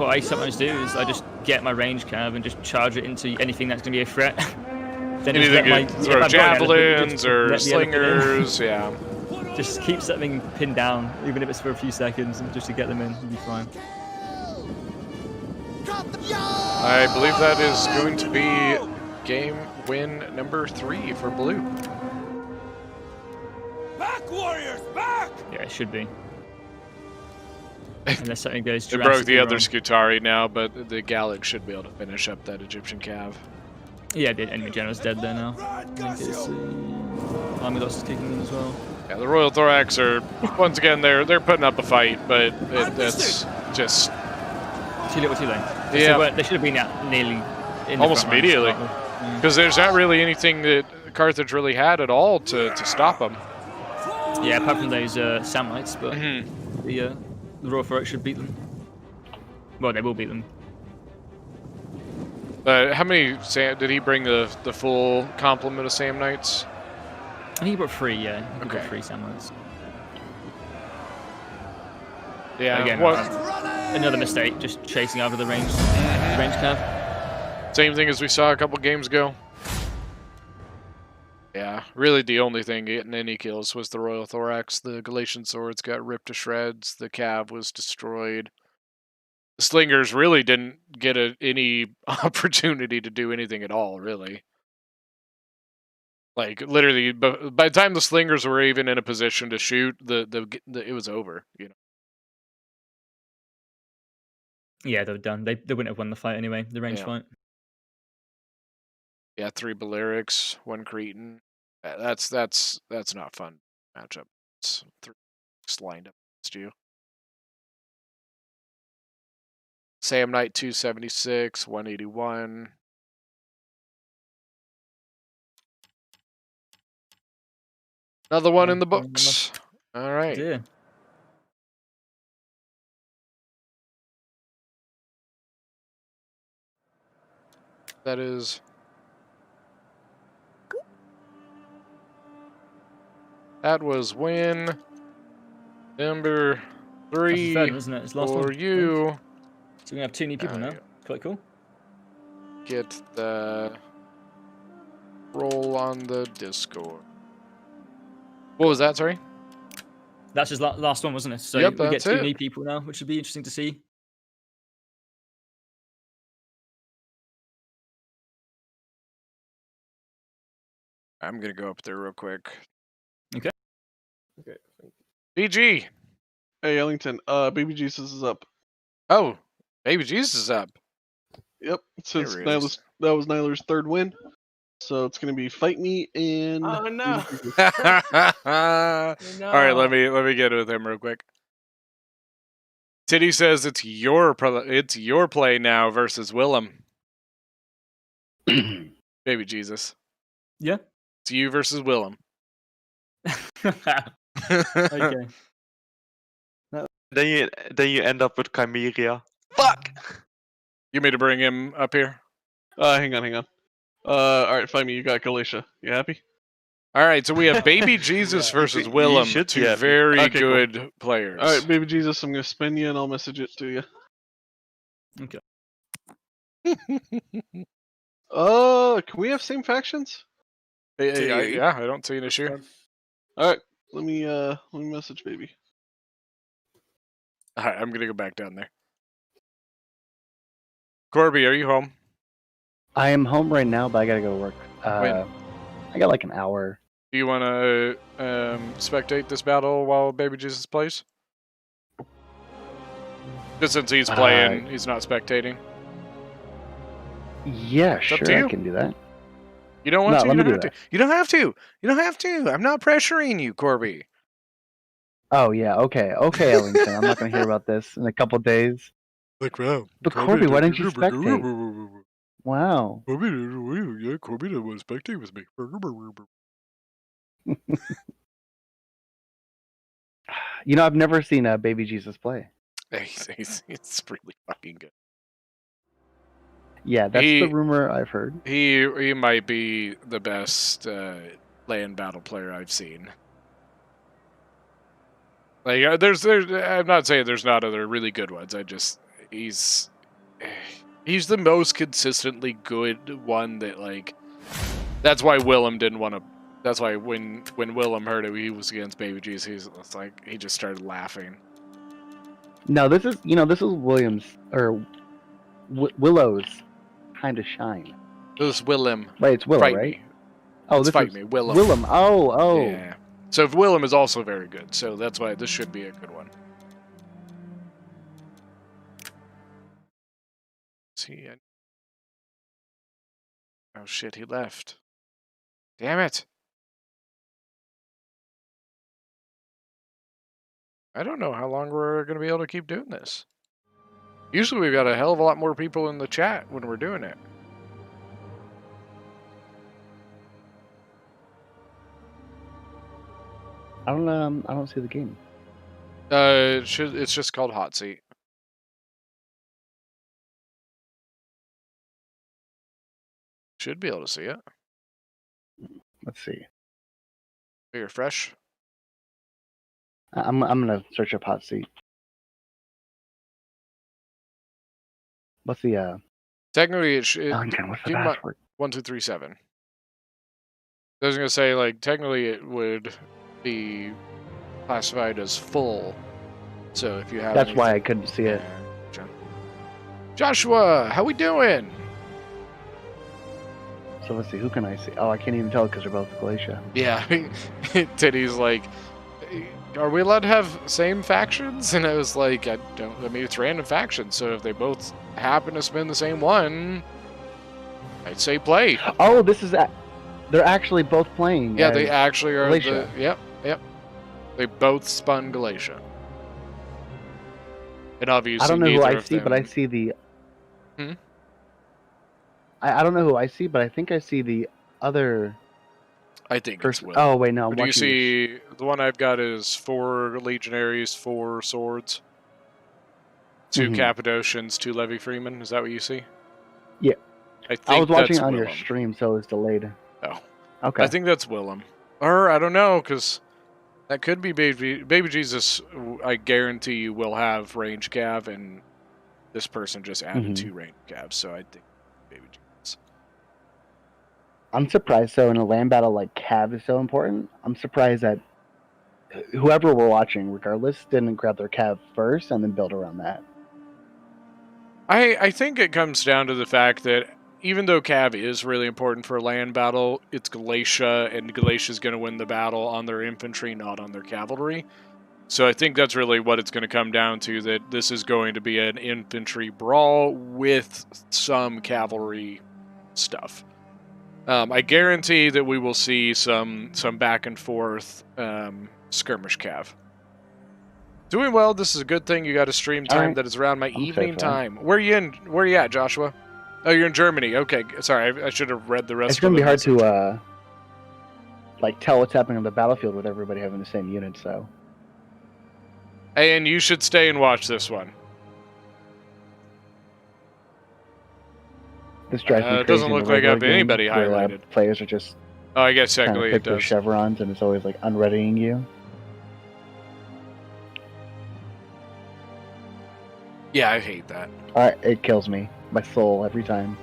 what I sometimes do is I just get my range cav and just charge it into anything that's going to be a threat. Then just Anything let good, throw javelins or let the elephant in. slingers, yeah. Just keep something pinned down, even if it's for a few seconds, and just to get them in, you'll be fine. I believe that is going to be game win number 3 for blue. Back, warriors, back! Yeah, it should be. Unless something goes They broke the drastically other wrong. Scutari now, but the Gallic should be able to finish up that Egyptian cav. Yeah, the enemy general's dead there now. Army loss is kicking in as well. Yeah, the Royal Thorax are, once again, they're putting up a fight, but that's just... Too little, too late. Yeah. They should have been out nearly in the almost front line to immediately. start with. Because there's not really anything that Carthage really had at all to stop them. Yeah, apart from those Samnites, but Mm-hmm. the Royal Thorax should beat them. Well, they will beat them. How many did he bring the full complement of Sam Knights? I think he brought 3, yeah. He Okay. brought 3 Samnites. Yeah. Again, another mistake, just chasing after the range cav. Same thing as we saw a couple games ago. Yeah, really the only thing getting any kills was the Royal Thorax. The Galatian swords got ripped to shreds. The cav was destroyed. The slingers really didn't get any opportunity to do anything at all, really. Like, literally, by the time the slingers were even in a position to shoot, it was over, you know. Yeah, they were done. They wouldn't have won the fight anyway, the range Yeah. fight. Yeah, 3 Balearics, 1 Cretan. That's not fun matchup. It's 3 lined up against you. Sam Knight 276, 181. Another one in the books. All right. Yeah. That is. That was win number 3 That's isn't it? It's last for one. you. So we have 2 new people now. yeah. Quite cool. Get the roll on the Discord. What was that, sorry? That's his last one, wasn't it? So Yep, we get that's 2 it. new people now, which would be interesting to see. I'm going to go up there real quick. Okay. Okay. BG. Hey, Ellington. Baby Jesus is up. Oh, Baby Jesus is up. Yep. Since There he is. that was Nyler's 3rd win, so it's gonna be fight me and. Oh no! All right, let me get with him real quick. Titty says it's your play now versus Willem. Baby Jesus. Yeah. It's you versus Willem. Okay. Then you end up with Chimeria. Fuck! You made to bring him up here? Hang on. Alright, fight me. You got Galatia. You happy? All right, so we have Baby Jesus versus Willem, should be 2 happy. very Okay, cool. good players. Alright, Baby Jesus, I'm gonna spin you and I'll message it to you. Okay. Can we have same factions? Yeah, I don't see an issue. Alright, let me message Baby. All right, I'm gonna go back down there. Corby, are you home? I am home right now, but I gotta go to work. When? I got like an hour. Do you want to spectate this battle while Baby Jesus plays? Just since he's playing, he's not spectating. Yeah, It's up sure, to you. I can do that. You don't want No, to? let You me don't do have to. You don't have to. You don't have to. I'm not pressuring you, Corby. Oh yeah, okay, Ellington. I'm not gonna hear about this in a couple days. Like, wow. But Corby, why didn't you spectate? Wow. Corby didn't want to spectate with me. You know, I've never seen a Baby Jesus play. It's really fucking good. Yeah, that's the rumor I've heard. He might be the best land battle player I've seen. Like, there's I'm not saying there's not other really good ones. he's the most consistently good one that, like, that's why Willem didn't want to. That's why when Willem heard it, he was against Baby Jesus. It's like he just started laughing. No, this is Williams or Willow's kind of shine. This is Willem. Wait, it's Willow, Fight right? Me. Oh, It's this Fight is Me, Willem. Willem. Oh. Yeah. So if Willem is also very good, so that's why this should be a good one. See. Oh shit, he left. Damn it. I don't know how long we're going to be able to keep doing this. Usually we've got a hell of a lot more people in the chat when we're doing it. I don't see the game. It's just called Hotseat. Should be able to see it. Let's see. You're fresh. I'm gonna search up Hotseat. What's the Technically, it should. Ellington, what's the keep in mind- password? 1237. I was gonna say, like, technically it would be classified as full. So if you have, That's why I couldn't see it. Joshua, how we doing? So let's see, who can I see? Oh, I can't even tell because they're both Galatia. Yeah, Titty's like, are we allowed to have same factions? And I was like, I mean, it's random factions, so if they both happen to spin the same one, I'd say play. Oh, they're actually both playing. Yeah, they actually are. Galatia. Yep. They both spun Galatia. And obviously, I don't know who neither I of see, but I them- see the. Hmm? I don't know who I see, but I think I see the other. I think it's person. Will. Oh wait, no, I'm Do you watching. see the one I've got is 4 legionaries, 4 swords, 2 Mhm. Cappadocians, 2 Levy Freemen. Is that what you see? Yeah. I think I was watching that's it on your Willem. stream, so it was delayed. Oh. Okay. I think that's Willem. Or I don't know, because that could be Baby Jesus. I guarantee you will have range cav, and this person just added Mhm. 2 range cavs, so I think Baby Jesus. I'm surprised. So in a land battle, like cav is so important. I'm surprised that whoever we're watching, regardless, didn't grab their cav first and then build around that. I think it comes down to the fact that even though cav is really important for a land battle, it's Galatia, and Galatia's going to win the battle on their infantry, not on their cavalry. So I think that's really what it's going to come down to, that this is going to be an infantry brawl with some cavalry stuff. I guarantee that we will see some back and forth skirmish cav. Doing well. This is a good thing. You got a stream time Alright. that is around my I'm evening safe, man. time. Where are you at, Joshua? Oh, you're in Germany. Okay, sorry. I should have read the rest. It's of gonna the be hard message. to like tell what's happening on the battlefield with everybody having the same unit. So Hey, and you should stay and watch this one. this drives me crazy. It doesn't in the look like I have regular anybody games where, highlighted. players are just Oh, I guess trying to technically pick it their does. chevrons, and it's always like unreadying you. Yeah, I hate that. It kills me, my soul every time.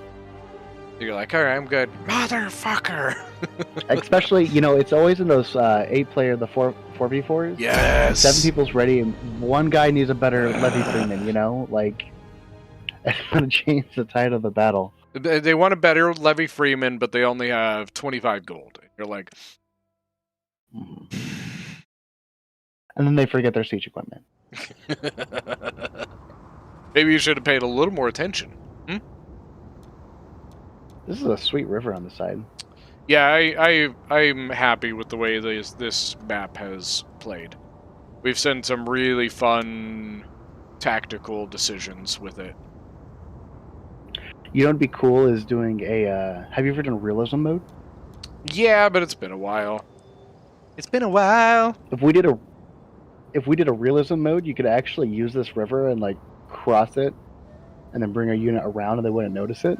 You're like, all right, I'm good, motherfucker. Especially, it's always in those 8-player, the 4v4s. Yes. 7 people's ready, and one guy needs a better Levy Freeman. Like it's gonna change the tide of the battle. They want a better Levy Freeman, but they only have 25 gold. You're like, And then they forget their siege equipment. maybe you should have paid a little more attention. This is a sweet river on the side. Yeah, I'm happy with the way this map has played. We've seen some really fun tactical decisions with it. You know what'd be cool is doing a. Have you ever done realism mode? Yeah, but it's been a while. It's been a while. If we did a realism mode, you could actually use this river and like cross it, and then bring a unit around, and they wouldn't notice it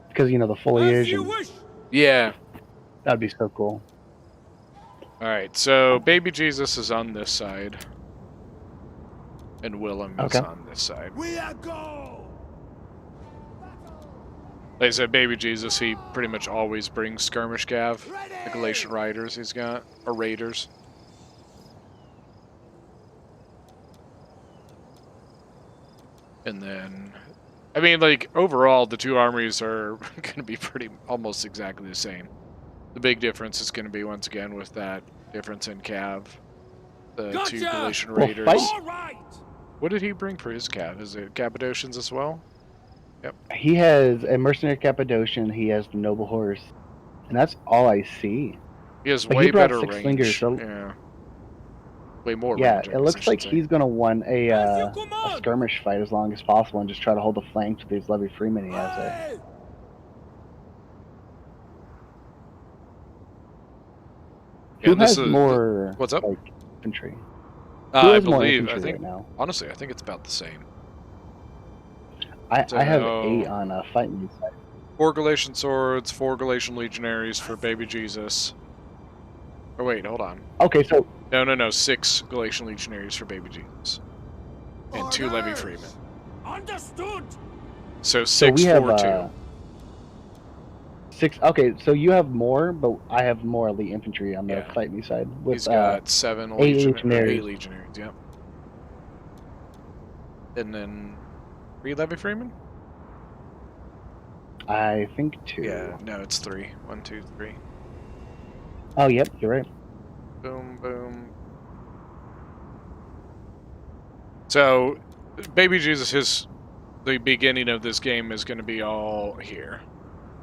because the foliage. And Yeah. that'd be so cool. All right, so Baby Jesus is on this side. and Willem Okay. is on this side. We are go! Like I said, Baby Jesus, he pretty much always brings skirmish cav. The Galatian riders he's got, or raiders. And then, I mean, like, overall, the two armies are going to be almost exactly the same. The big difference is going to be, once again, with that difference in cav. The two Galatian raiders. All right! What did he bring for his cav? Is it Cappadocians as well? Yep. He has a mercenary Cappadocian. He has the noble horse, and that's all I see. He has But way he brought better 6 range. slingers, so Yeah. Way more yeah, range, I it guess looks I should like say. he's gonna want a skirmish fight as long as possible and just try to hold the flanks with these Levy Freemen he has there. Yeah, Who this has is- more? What's up? Like, infantry? I has more believe, infantry I think, right now? honestly, I think it's about the same. I have So- 8 on fighting side. 4 Galatian swords, 4 Galatian legionaries for Baby Jesus. Oh wait, hold on. Okay, so No, 6 Galatian legionaries for Baby Jesus. And 2 Levy Freemen. Understood! So 6, we have 4, 2. 6. Okay, so you have more, but I have more elite infantry on the Yeah. fight me side. With, He's got 7 8 legionaries. legionaries. 8 legionaries, yep. And then 3 Levy Freemen? I think 2. Yeah, no, it's 3. 1, 2, 3. Oh, yep, you're right. Boom, boom. So, Baby Jesus, the beginning of this game is going to be all here.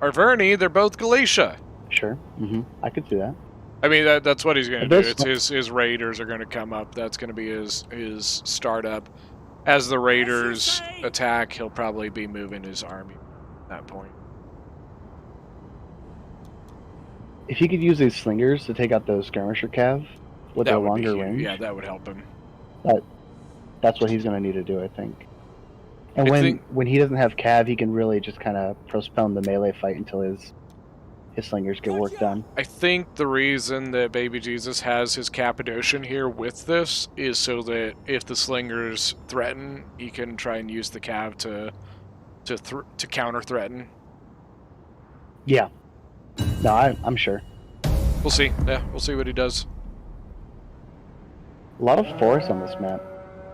Arverni, they're both Galatia. Sure. I could see that. I mean, that's what he's going to do. This- It's his raiders are going to come up. That's going to be his startup. As the raiders attack, he'll probably be moving his army at that point. If he could use these slingers to take out those skirmisher cav with That their would be longer huge. range, Yeah, that would help him. that's what he's going to need to do, I think. And I when think- when he doesn't have cav, he can really just kind of postpone the melee fight until his slingers get work done. I think the reason that Baby Jesus has his Cappadocian here with this is so that if the slingers threaten, he can try and use the cav to counter threaten. Yeah. No, I'm sure. We'll see. Yeah, we'll see what he does. A lot of force on this map.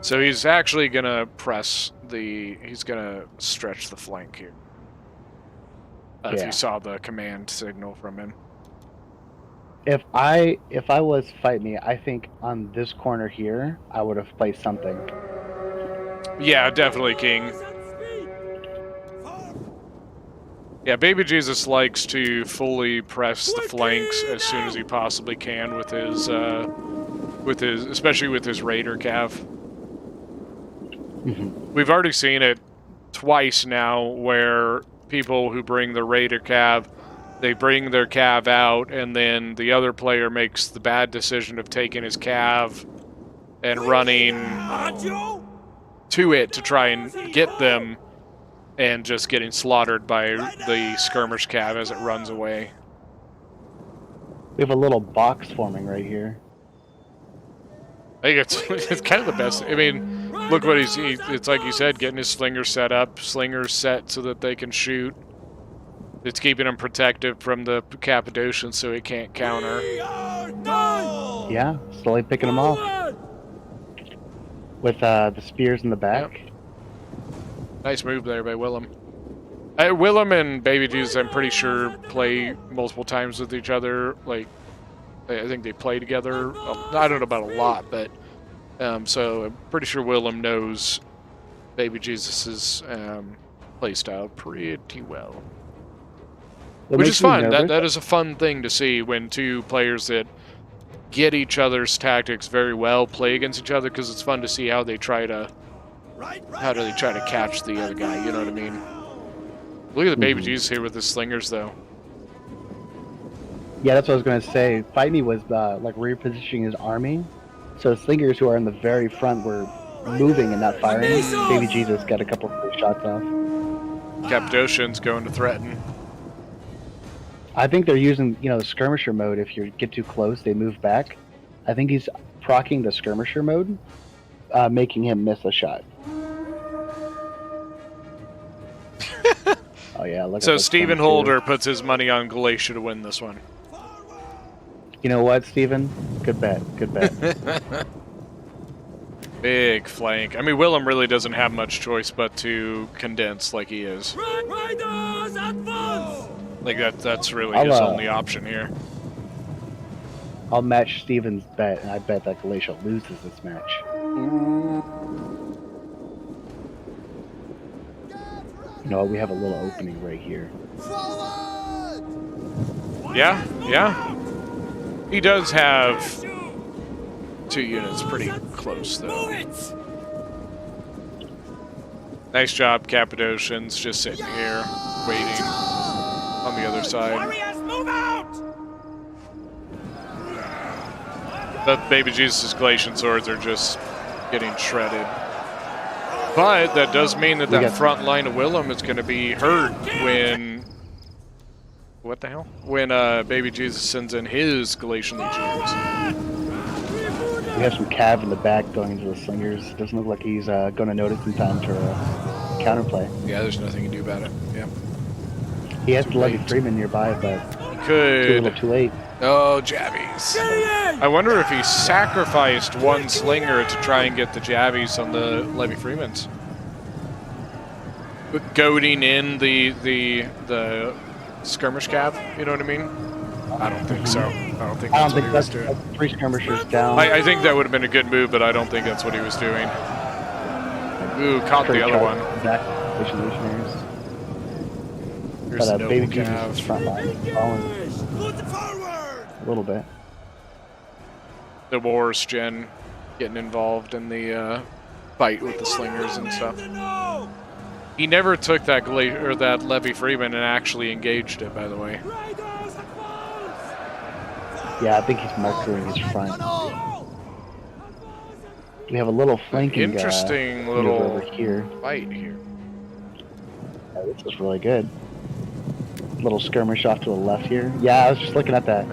So he's actually gonna press he's gonna stretch the flank here. If Yeah. you saw the command signal from him. If I was fight me, I think on this corner here, I would have placed something. Yeah, definitely, King. Yeah, Baby Jesus likes to fully press the flanks as soon as he possibly can with his especially with his Raider cav. We've already seen it twice now where people who bring the Raider cav, they bring their cav out and then the other player makes the bad decision of taking his cav and running to it to try and get them and just getting slaughtered by the skirmish cav as it runs away. We have a little box forming right here. I think it's kind of the best. I mean, look what it's like you said, getting his slingers set up, slingers set so that they can shoot. It's keeping him protected from the Cappadocian so he can't counter. Yeah, slowly picking them off. With the spears in the back. Nice move there by Willem. Willem and Baby Jesus, I'm pretty sure, play multiple times with each other. Like, I think they play together. I don't know about a lot, but so I'm pretty sure Willem knows Baby Jesus's playstyle pretty well. Which is fun. That is a fun thing to see when two players that get each other's tactics very well play against each other, because it's fun to see how they try to catch the other guy. You know what I mean? Look at the Baby Jesus here with his slingers, though. Yeah, that's what I was going to say. Fight Me was like repositioning his army, so the slingers who are in the very front were moving and not firing. Baby Jesus got a couple of shots off. Cappadocian's going to threaten. I think they're using, the skirmisher mode. If you get too close, they move back. I think he's proccing the skirmisher mode, making him miss a shot. Oh yeah, look. So at Stephen Holder puts his money on Galatia to win this one. You know what, Stephen? Good bet. Good bet. Big flank. I mean, Willem really doesn't have much choice but to condense like he is. Riders, advance! Like that's really his only option here. I'll match Stephen's bet, and I bet that Galatia loses this match. You know what? We have a little opening right here. Yeah, yeah. He does have 2 units pretty close, though. Nice job, Cappadocians, just sitting here, waiting on the other side. Warriors, move out! The Baby Jesus' Galatian swords are just getting shredded. But that does mean that that front line of Willem is going to be hurt when... What the hell? When Baby Jesus sends in his Galatian Legionnaires. We have some cav in the back going into the slingers. Doesn't look like he's going to notice in time to counterplay. Yeah, there's nothing you can do about it. Yeah. He has the Levy Freeman nearby, but could. Too late. Oh, jabbies. I wonder if he sacrificed one slinger to try and get the jabbies on the Levy Freemans. Goading in the skirmish cav, you know what I mean? I don't think so. I don't think that's what he was doing. 3 skirmishers down. I think that would have been a good move, but I don't think that's what he was doing. Ooh, caught the other one. Here's the noble Baby cav. Jesus' front line falling a little bit. The Wars Gen getting involved in the fight with the slingers and stuff. He never took that that Levy Freeman and actually engaged it, by the way. Yeah, I think he's marking his front. We have a little flanking interesting little over here. Fight here. Yeah, this is really good. Little skirmish off to the left here. Yeah, I was just looking at that.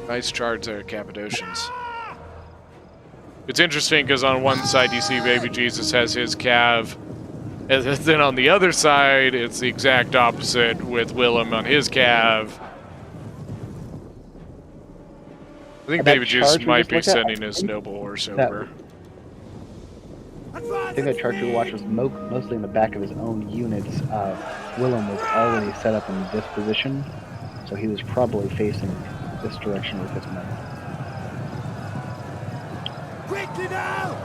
Nice charge there, Cappadocians. It's interesting because on one side you see Baby Jesus has his cav, and then on the other side it's the exact opposite with Willem on his cav. I think Baby Jesus might be sending his noble horse over. I think that charge we watched was mostly in the back of his own units. Willem was already set up in this position, so he was probably facing this direction with his men. Quickly now!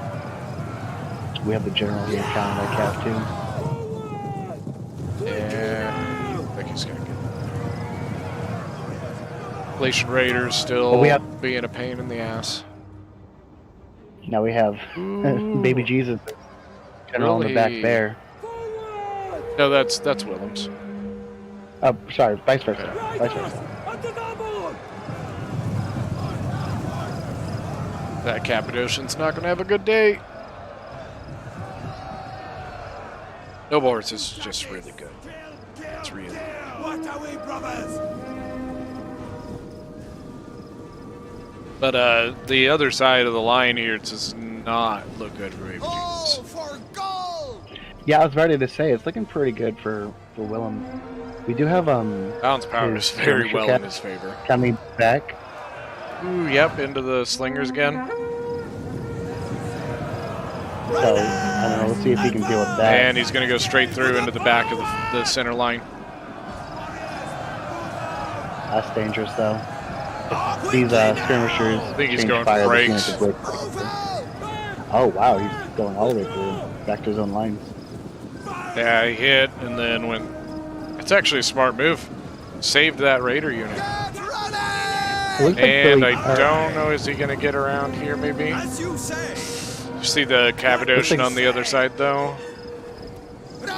We have the general here counting our cap too. Yeah, I think he's gonna get that. Galatian Raiders still being a pain in the ass. Now we have Baby Jesus, general in the back there. No, that's Willem's. Oh, sorry, vice versa. Vice versa. That Cappadocian's not gonna have a good day. Noble Horse is just really good. It's really good. What are we, brothers? But the other side of the line here does not look good for Baby Jesus. Yeah, I was ready to say it's looking pretty good for Willem. We do have Balance power is very well in his favor. Coming back. Ooh, yep, into the slingers again. So I don't know. Let's see if he can deal with that. And he's going to go straight through into the back of the center line. That's dangerous, though. If these skirmishers. I think he's change going fire, for this breaks. unit could break. Oh wow, he's going all the way through, back to his own lines. Yeah, he hit, and then went. It's actually a smart move. Saved that Raider unit. And I don't know, is he going to get around here, maybe? You see the Cappadocian on the other side, though? No,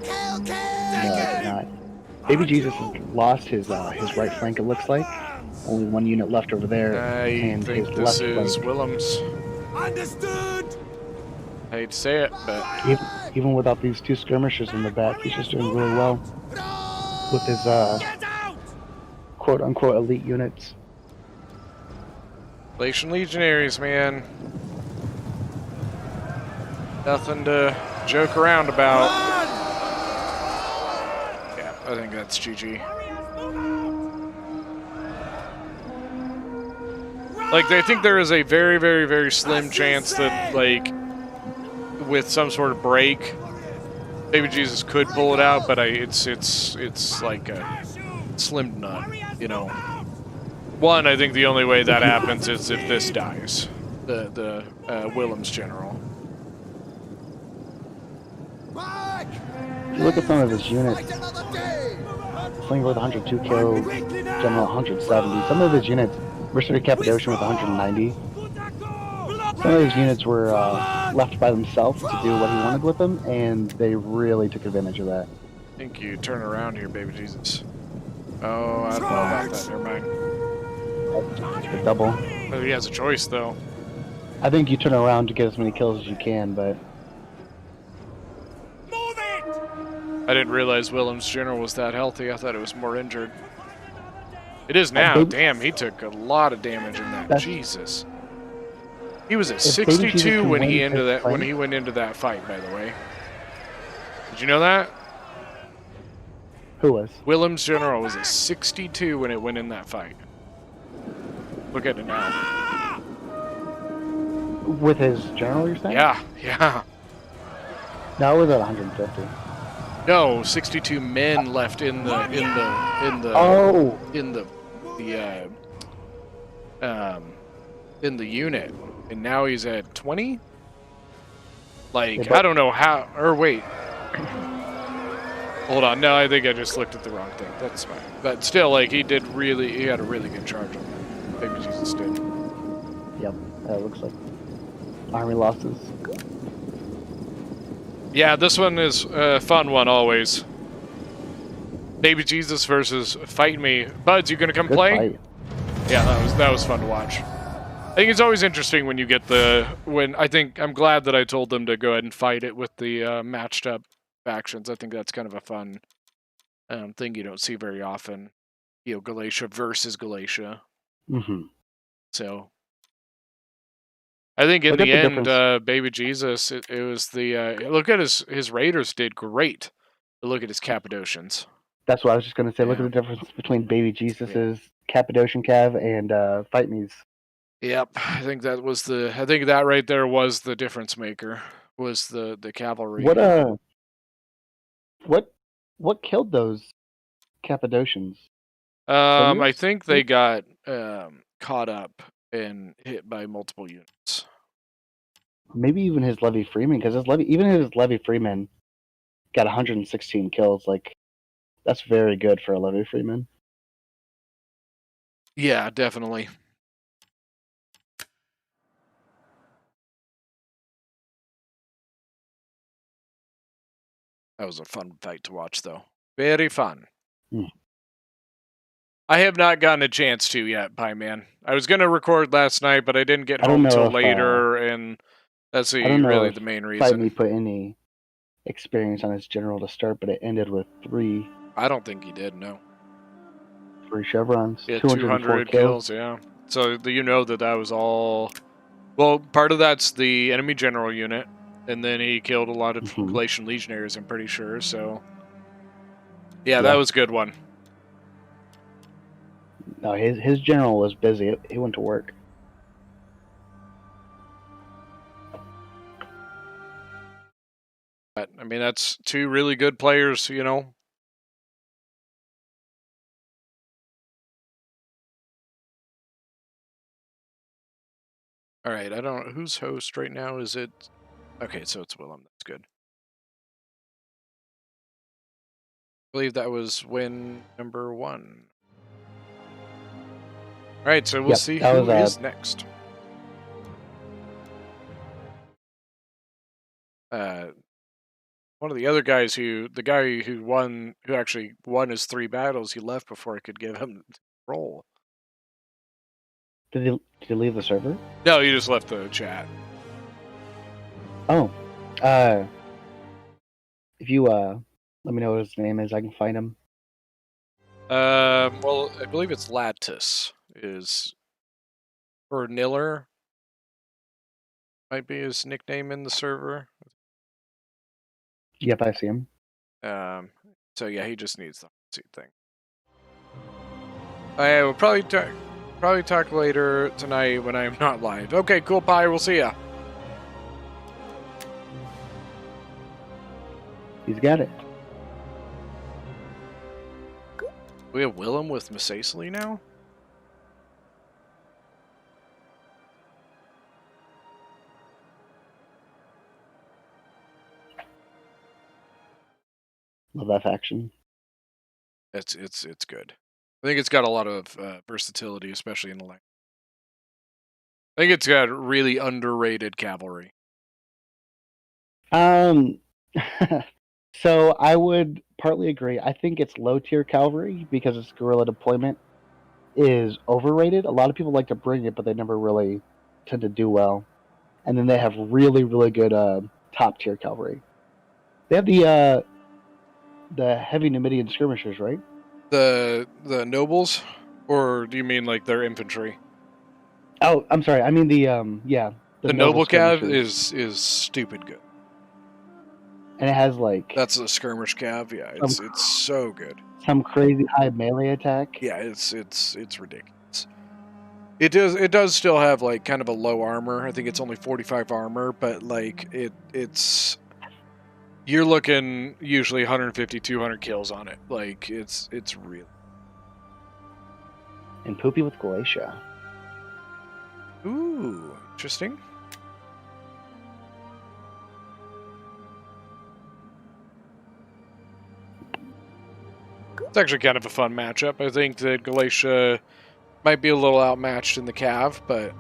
I did not. Baby Jesus has lost his right flank, it looks like. Only one unit left over there. I think this is Willem's. Understood. I hate to say it, but even without these 2 skirmishers in the back, he's just doing really well with his quote-unquote elite units. Galatian Legionaries, man. Nothing to joke around about. Yeah, I think that's GG. Like, I think there is a very, very, very slim chance that, like, with some sort of break, Baby Jesus could pull it out, but it's like a slim to none, you know. One, I think the only way that happens is if this dies, the Willem's general. If you look at some of his units, Slinger with 102 kills, General 170. Some of his units, Mercenary Cappadocian with 190. Some of his units were left by themselves to do what he wanted with them, and they really took advantage of that. I think you turn around here, Baby Jesus. Oh, I don't know about that. Never mind. The double. Oh, he has a choice, though. I think you turn around to get as many kills as you can, but... I didn't realize Willem's general was that healthy. I thought it was more injured. It is now. Damn, he took a lot of damage in that. Jesus. He was at 62 when he went into that fight, by the way. Did you know that? Who was? Willem's general was at 62 when it went in that fight. Look at it now. With his general, you're saying? Yeah, yeah. No, it was at 150. No, 62 men left in the unit, and now he's at 20. Like, I don't know how. Or wait, hold on. No, I think I just looked at the wrong thing. That's fine. But still, like, he had a really good charge on that. Baby Jesus did. Yep, that looks like army losses. Yeah, this one is a fun one always. Baby Jesus versus Fight Me. Buds, you gonna come play? Fight. Yeah, that was fun to watch. I think it's always interesting when you get I'm glad that I told them to go ahead and fight it with the matched up factions. I think that's kind of a fun thing you don't see very often. You know, Galatia versus Galatia. Mm-hmm. So I think in the end, Baby Jesus, it was the look at his Raiders did great. But look at his Cappadocians. That's what I was just going to say. Yeah. Look at the difference between Baby Jesus's Cappadocian Cav and Fight Me's. Yep, I think that right there was the difference maker. Was the Cavalry. What killed those Cappadocians? I think they got caught up and hit by multiple units. Maybe even his Levy Freeman, because his Levy Freeman got 116 kills. Like, that's very good for a Levy Freeman. Yeah, definitely. That was a fun fight to watch, though. Very fun. Mm. I have not gotten a chance to yet, Pie Man. I was going to record last night, but I didn't get home until later, and that's really the main reason. Fight Me put any experience on his general to start, but it ended with 3. I don't think he did, no. 3 chevrons. Yeah, 200 kills, yeah. So you know that was all... Well, part of that's the enemy general unit, and then he killed a lot of Galatian legionaries, I'm pretty sure, so... Yeah, that was a good one. No, his general was busy. He went to work. But, I mean, that's 2 really good players, you know. All right, I don't know who's host right now. Is it? Okay, so it's Willem. That's good. I believe that was win number 1. All right, so we'll see who is next. One of the other guys the guy who actually won his 3 battles, he left before I could give him the roll. Did he leave the server? No, he just left the chat. Oh, if you let me know what his name is, I can find him. Well, I believe it's Lattis or Niller might be his nickname in the server. Yep, I see him. So yeah, he just needs the Hotseat thing. I will probably talk later tonight when I'm not live. Okay, cool, Pie. We'll see ya. He's got it. We have Willem with Masacely now? Love that faction. It's good. I think it's got a lot of versatility, especially in the lane. I think it's got really underrated cavalry. So I would partly agree. I think its low tier cavalry, because its guerrilla deployment is overrated. A lot of people like to bring it, but they never really tend to do well. And then they have really, really good top tier cavalry. They have the heavy Numidian skirmishers, right? The nobles, or do you mean like their infantry? Oh, I'm sorry. I mean the The noble cav skirmishers. is stupid good. And it has like That's a skirmish cav. Yeah, it's so good. some crazy high melee attack. Yeah, it's ridiculous. It does still have like kind of a low armor. I think it's only 45 armor, but like it's you're looking usually 150, 200 kills on it. Like it's real. And Poopy with Galatia. Ooh, interesting. It's actually kind of a fun matchup. I think that Galatia might be a little outmatched in the cav, but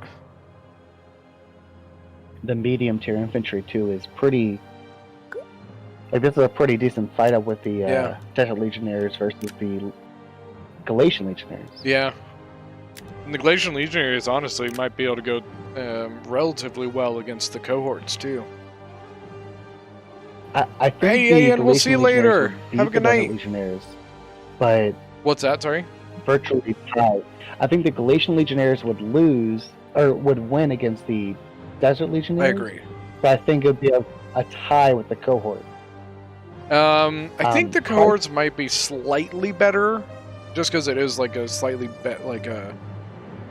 The medium tier infantry too is pretty. Like this is a pretty decent fight up with the Desert Legionnaires versus the Galatian Legionnaires. yeah. And the Galatian Legionnaires honestly might be able to go relatively well against the cohorts too. I think Hey, the Ian, we'll see you Galatian later. Legionnaires would beat Have a good the Desert night. Legionnaires, but What's that? Sorry. virtually tied. I think the Galatian Legionnaires would lose or would win against the Desert I Legionnaires. agree. But I think it would be a tie with the cohort. I think the cohorts might be slightly better, just because it is like a slightly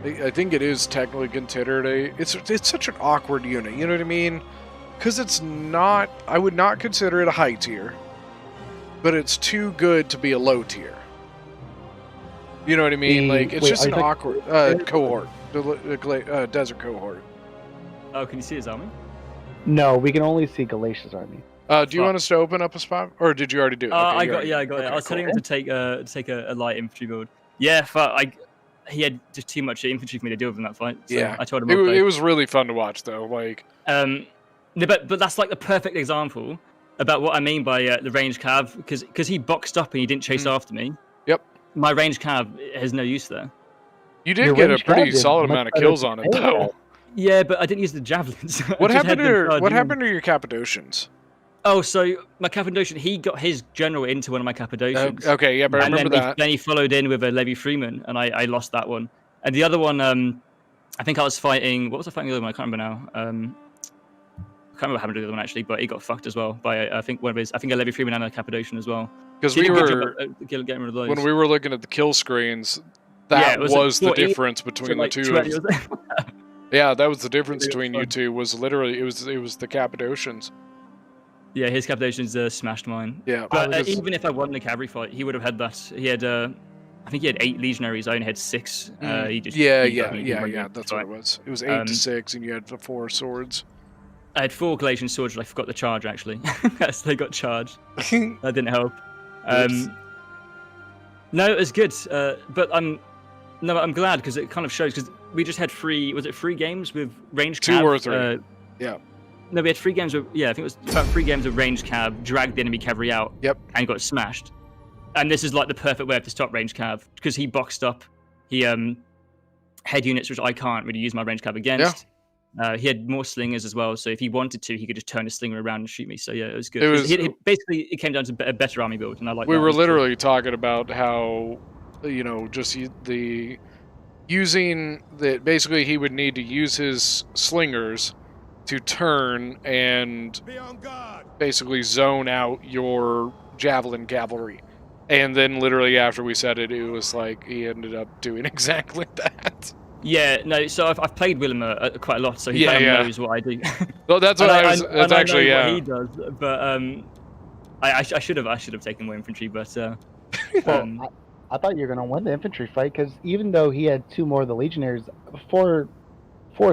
I think it is technically considered it's such an awkward unit. You know what I mean? Because it's not. I would not consider it a high tier, but it's too good to be a low tier. You know what I mean? Like it's just an awkward cohort, the desert cohort. Oh, can you see his army? No, we can only see Galatia's army. Do you want us to open up a spot, or did you already do it? I got it. I was telling him to take a light infantry build. Yeah, he had just too much infantry for me to deal with in that fight. So yeah, I told him. It was really fun to watch, though. Like, no, but that's like the perfect example about what I mean by the range cav, because he boxed up and he didn't chase after me. Yep. My range cav has no use there. You did get a pretty solid amount of kills on it, though. Yeah, but I didn't use the javelins. What happened to your Cappadocians? Oh, so my Cappadocian, he got his general into one of my Cappadocians. Okay, yeah, but I remember that. Then he followed in with a Levy Freeman, and I lost that one. And the other one, I think I was fighting. What was I fighting the other one? I can't remember now. I can't remember what happened to the other one actually, but he got fucked as well by I think a Levy Freeman and a Cappadocian as well. Because we were getting rid of those. When we were looking at the kill screens, that was the difference between the two. Yeah, that was the difference between you two. Was literally it was the Cappadocians. Yeah, his Cappadocians smashed mine. Yeah, but even if I won the cavalry fight, he would have had that. He had, I think he had 8 legionaries. I only had 6. He just that's what it was. It was 8 to 6, and you had 4 swords. I had 4 Galatian swords, but I forgot the charge actually. So they got charged. That didn't help. No, it was good. But I'm glad because it kind of shows because we just had 3 games with range cav? 2 or 3. Yeah. No, we had 3 games with, I think it was about 3 games of range cav, dragged the enemy cavalry out, yep, and got smashed. And this is like the perfect way to stop range cav, because he boxed up, he had units which I can't really use my range cav against. Yeah. He had more slingers as well, so if he wanted to, he could just turn his slinger around and shoot me. So yeah, it was good. Basically, it came down to a better army build, and I like. We were literally talking about how, just using that. Basically, he would need to use his slingers to turn and basically zone out your javelin cavalry. And then literally after we said it, it was like he ended up doing exactly that. Yeah, no. So I've played Willem quite a lot, so he kind of knows what I do. Well, that's what I was. That's actually what he does. But I should have taken more infantry, but Well, I thought you were gonna win the infantry fight because even though he had 2 more of the legionnaires, 4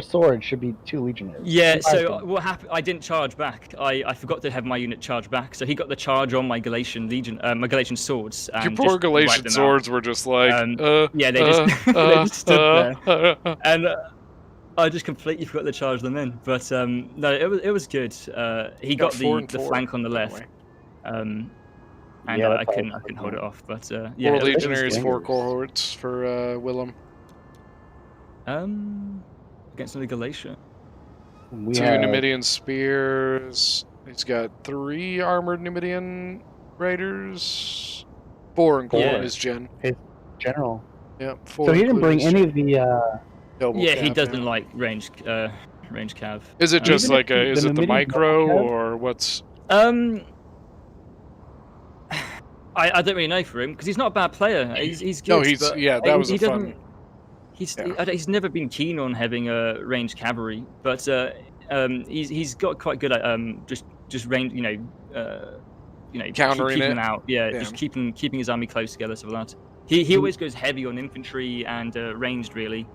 swords should be 2 legionnaires. Yeah. So what happened? I didn't charge back. I forgot to have my unit charge back, so he got the charge on my Galatian legion, my Galatian swords. And your poor Galatian swords were just like, yeah, they just they just stood there, and I just completely forgot to charge them in. But no, it was good. He got the flank on the left. And Yeah, I couldn't hold it off, but yeah. 4 legionaries, 4 cohorts for Willem. Against the Galatia. 2 Numidian spears. He's got 3 armored Numidian raiders. 4 including his gen. His general. Yeah, 4. So he didn't bring any of the. Yeah, he doesn't like range cav. Is it just like is it the micro or what's? I don't really know for him because he's not a bad player. He's good. No, that was fun. He's never been keen on having a ranged cavalry, but he's got quite good at just range, countering keeping it them out. Yeah, just keeping his army close together. So that he always goes heavy on infantry and ranged really.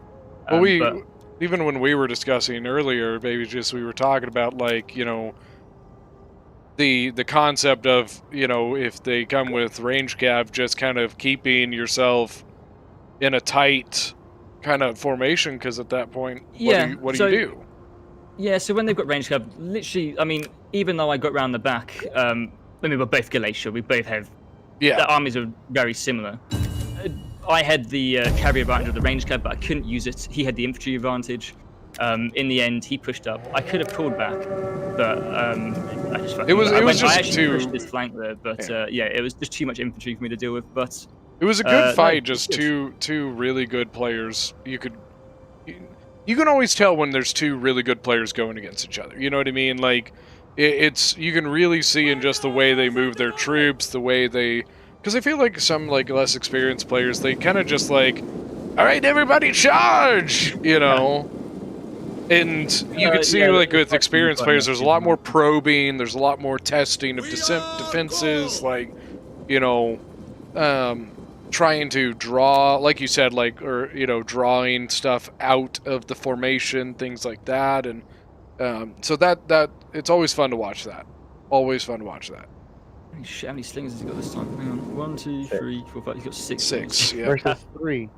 Well, even when we were discussing earlier, maybe just we were talking about like the concept of if they come with range cav, just kind of keeping yourself in a tight kind of formation, because at that point, what do you do? Yeah, so when they've got range cav, literally, I mean, even though I got round the back, I mean, we're both Galatia, we both have, the armies are very similar. I had the cavalry advantage of the range cav, but I couldn't use it. He had the infantry advantage. In the end, he pushed up. I could have pulled back, but I just fucking... I actually pushed his flank there, but it was just too much infantry for me to deal with, but... It was a good fight, just two really good players. You can always tell when there's 2 really good players going against each other. You know what I mean? Like, you can really see in just the way they move their troops, the way they... Because I feel like some like less experienced players, they kind of just like, all right, everybody charge, And you can see like with experienced players, there's a lot more probing, there's a lot more testing of defenses, like, trying to draw, like you said, like, or drawing stuff out of the formation, things like that, and so that it's always fun to watch that. Always fun to watch that. Shit, how many slings has he got this time? Hang on. 1, 2, 3, 4, 5. He's got 6. 6, yeah. Versus 3.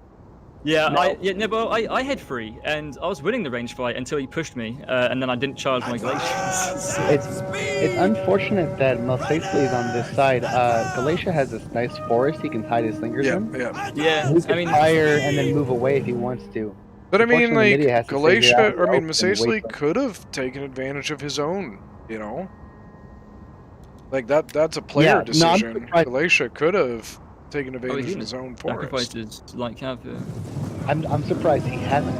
Yeah, I had 3, and I was winning the range fight until he pushed me, and then I didn't charge my Galatians. It's unfortunate that Malsacely is on this side. Galatia has this nice forest he can hide his slingers in. Yeah, he can fire and then move away if he wants to. But I mean, like, Galatia, Masacely could have taken advantage of his own, Like, that's a player decision. Galatia could have taken advantage of his own forest. I'm surprised he hasn't.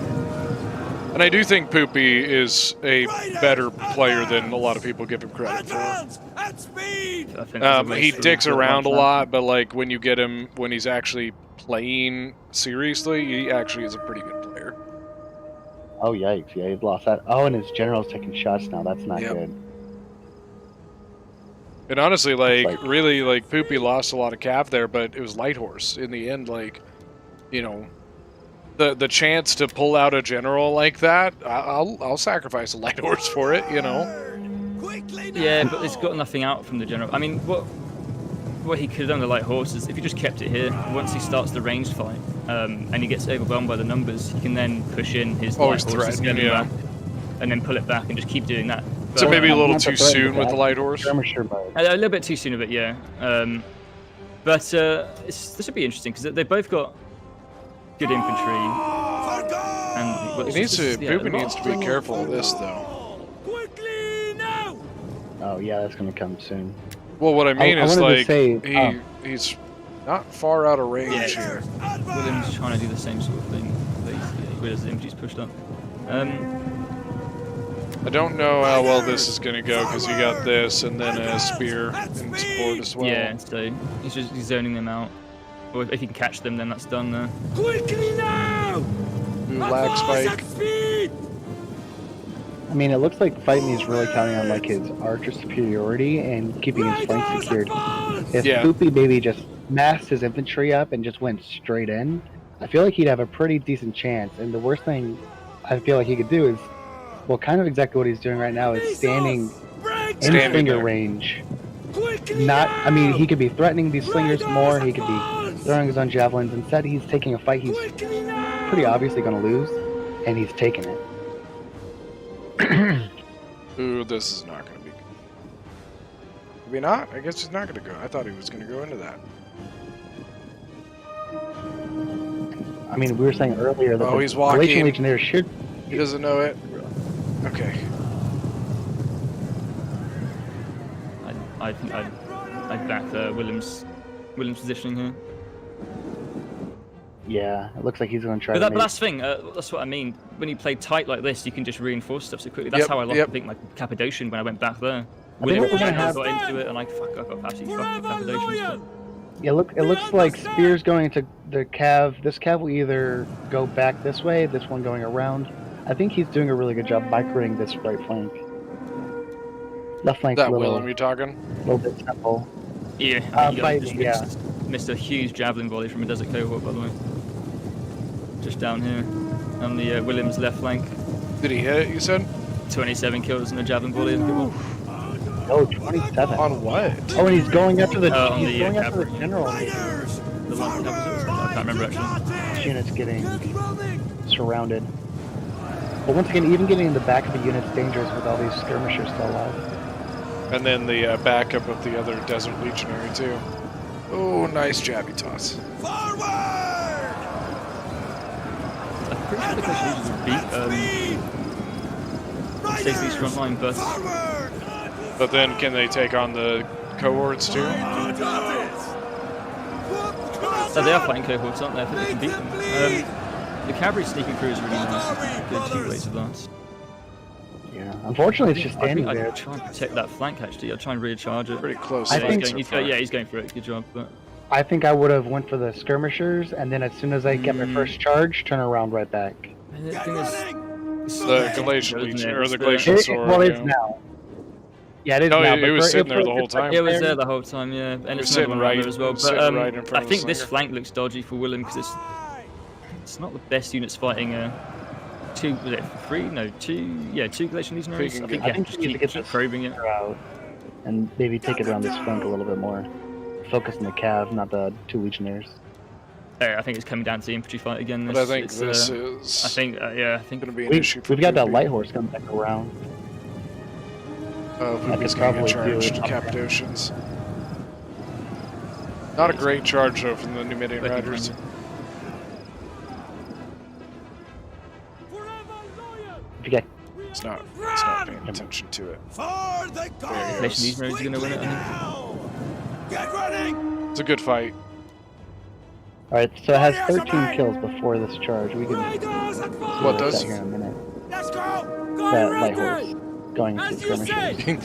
And I do think Poopy is a better player than a lot of people give him credit for. He dicks around a lot, but like when you get him, when he's actually playing seriously, he actually is a pretty good player. Oh yikes! Yeah, he's lost that. Oh, and his general's taking shots now. That's not good. And honestly, like, really, like, Poopy lost a lot of cav there, but it was Light Horse. In the end, like, the chance to pull out a general like that, I'll sacrifice a Light Horse for it, Yeah, but it's got nothing out from the general. I mean, what he could have done with the Light Horse is if he just kept it here, once he starts the ranged fight, and he gets overwhelmed by the numbers, he can then push in his Light Horse back, and then pull it back and just keep doing that. So maybe a little too soon with the Light Horse? A little bit too soon of it, yeah. But this would be interesting, because they both got good infantry. And Poopy needs to be careful of this, though. Oh, yeah, that's going to come soon. Well, what I mean is, like, he's not far out of range here. William's trying to do the same sort of thing. Whereas the infantry's pushed up. I don't know how well this is gonna go because you got this and then a spear in support as well. Yeah, so he's just zoning them out. Or if he can catch them, then that's done there. Quickly now! Ooh, lag spike. I mean, it looks like Fight Me is really counting on like his archer superiority and keeping his flank secured. If Poopy Baby just masked his infantry up and just went straight in, I feel like he'd have a pretty decent chance. And the worst thing I feel like he could do is, well, kind of exactly what he's doing right now is standing in finger range. I mean, he could be threatening these slingers more. He could be throwing his own javelins. Instead, he's taking a fight he's pretty obviously going to lose, and he's taking it. Ooh, this is not going to be good. Maybe not? I guess he's not going to go. I thought he was going to go into that. I mean, we were saying earlier that he's the walking. Galatian Legionnaires should... He doesn't know it. Okay. I think I'd back William's positioning here. Yeah, it looks like he's going to try But to that last thing, that's what I mean. When you play tight like this, you can just reinforce stuff so quickly. That's how I lost, I think, my Cappadocian when I went back there. William got into it, and like, fuck, I got absolutely fucked with Cappadocians. Yeah, it looks like Spear's going into the Cav. This Cav will either go back this way, this one going around. I think he's doing a really good job microing this right flank. Left flank's That Willem you talking? A little bit simple. Yeah, missed a huge javelin volley from a desert cohort, by the way. Just down here on the Williams left flank. Did he hit it, you said? 27 kills in a javelin volley. Oh, 27. On what? Oh, and he's going after the, after the general. The last episode? I can't remember actually. This unit's getting surrounded. But once again, even getting in the back of the unit's dangerous with all these skirmishers still alive. And then the backup of the other Desert Legionary too. Oh, nice jabby toss. Forward! I'm pretty sure the Galatians will beat Stacey's front line, but then can they take on the cohorts too? So they are fighting cohorts, aren't they? I think they can beat them. The Cavalry sneaking through is really nice. Good two ways of that. Yeah, unfortunately it's just standing there. I'd try and protect that flank actually. I'll try and recharge it. Pretty close. He's going for it. Good job. But I think I would have went for the skirmishers, and then as soon as I get my first charge, turn around right back. The thing is, the Galatian Legion or the Galatian sword. Well, it's now. Yeah, it is now. It was sitting there the whole time. It was there the whole time, yeah. And it's sitting right there as well. But I think this flank looks dodgy for Willem because it's not the best units fighting. Two Galatian Legionaries. I think just keep probing it out and maybe take it around this flank a little bit more. Focus on the Cav, not the two Legionnaires. I think it's coming down to the infantry fight again. But I think this is. I think going to be an issue. We've got that light horse coming back around. Poopy's going to charge to Cappadocians. Not a great charge though from the Numidian Riders. It's not paying attention to it. For the Galatian Legionaries are going to win it, I think. Get running! It's a good fight. Alright, so it has 13 kills before this charge. We can what does? Here in a minute. Let's go! That light horse going into skirmishing.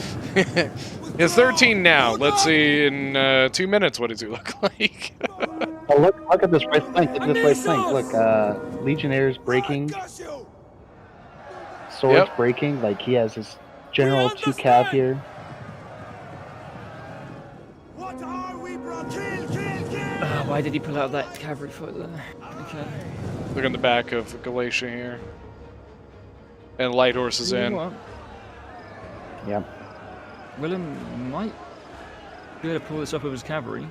It's 13 now. Let's see in 2 minutes what does he look like. Oh, look at this right flank. Look at this right flank. Look, Legionnaires breaking. Swords breaking. Like he has his general 2 cav here. Why did he pull out that cavalry foot there? Okay. Look on the back of Galatia here. And light horses in. Yeah. Willem might be able to pull this up with his cavalry.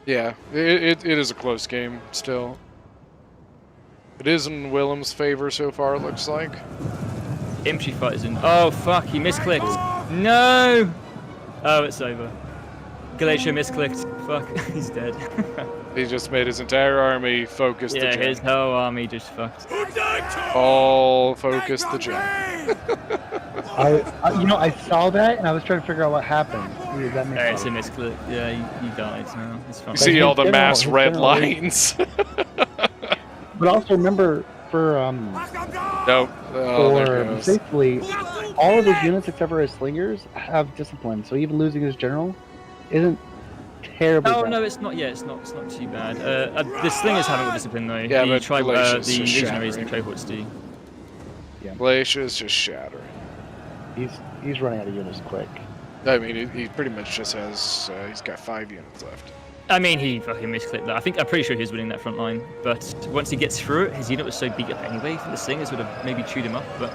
Yeah, it is a close game still. It is in Willem's favor so far, it looks like. Infantry fight is in. Oh fuck, he misclicked. No! Oh, it's over. Galatia misclicked. Fuck, he's dead. He just made his entire army focus the gen. Yeah, his whole army just fucked. All focus the gen. I saw that and I was trying to figure out what happened. It's a misclick. Yeah, he died now. It's fine. You see all the mass red lines. But also remember for safely, all of his units except for his slingers have discipline, so even losing his general isn't terribly Oh bad. no, it's not. Yeah, it's not too bad. The slingers haven't got discipline though. Yeah, the but Galatia's the just legionaries and shattering. cohorts do. Yeah. Glacier is just shattering. He's running out of units quick. I mean, he pretty much just has. He's got 5 units left. I mean, he fucking misclicked that. I'm pretty sure he was winning that front line. But once he gets through it, his unit was so beat up anyway. The slingers would have maybe chewed him up. But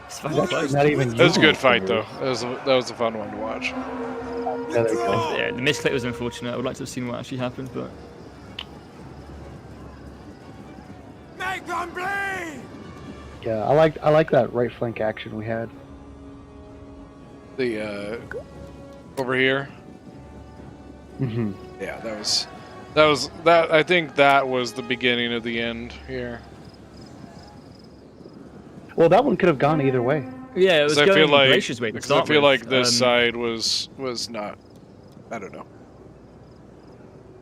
it's fucking close. Not even. That was a good using fight, though. slingers. That was a fun one to watch. Yeah, there you go. Yeah, the misclick was unfortunate. I would like to have seen what actually happened, but Make them bleed! Yeah, I like that right flank action we had. The over here. Mm-hmm. Yeah, that. I think that was the beginning of the end here. Well, that one could have gone either way. yeah, it was 'Cause going Galatia's way to because I start feel with. like this side was not. I don't know.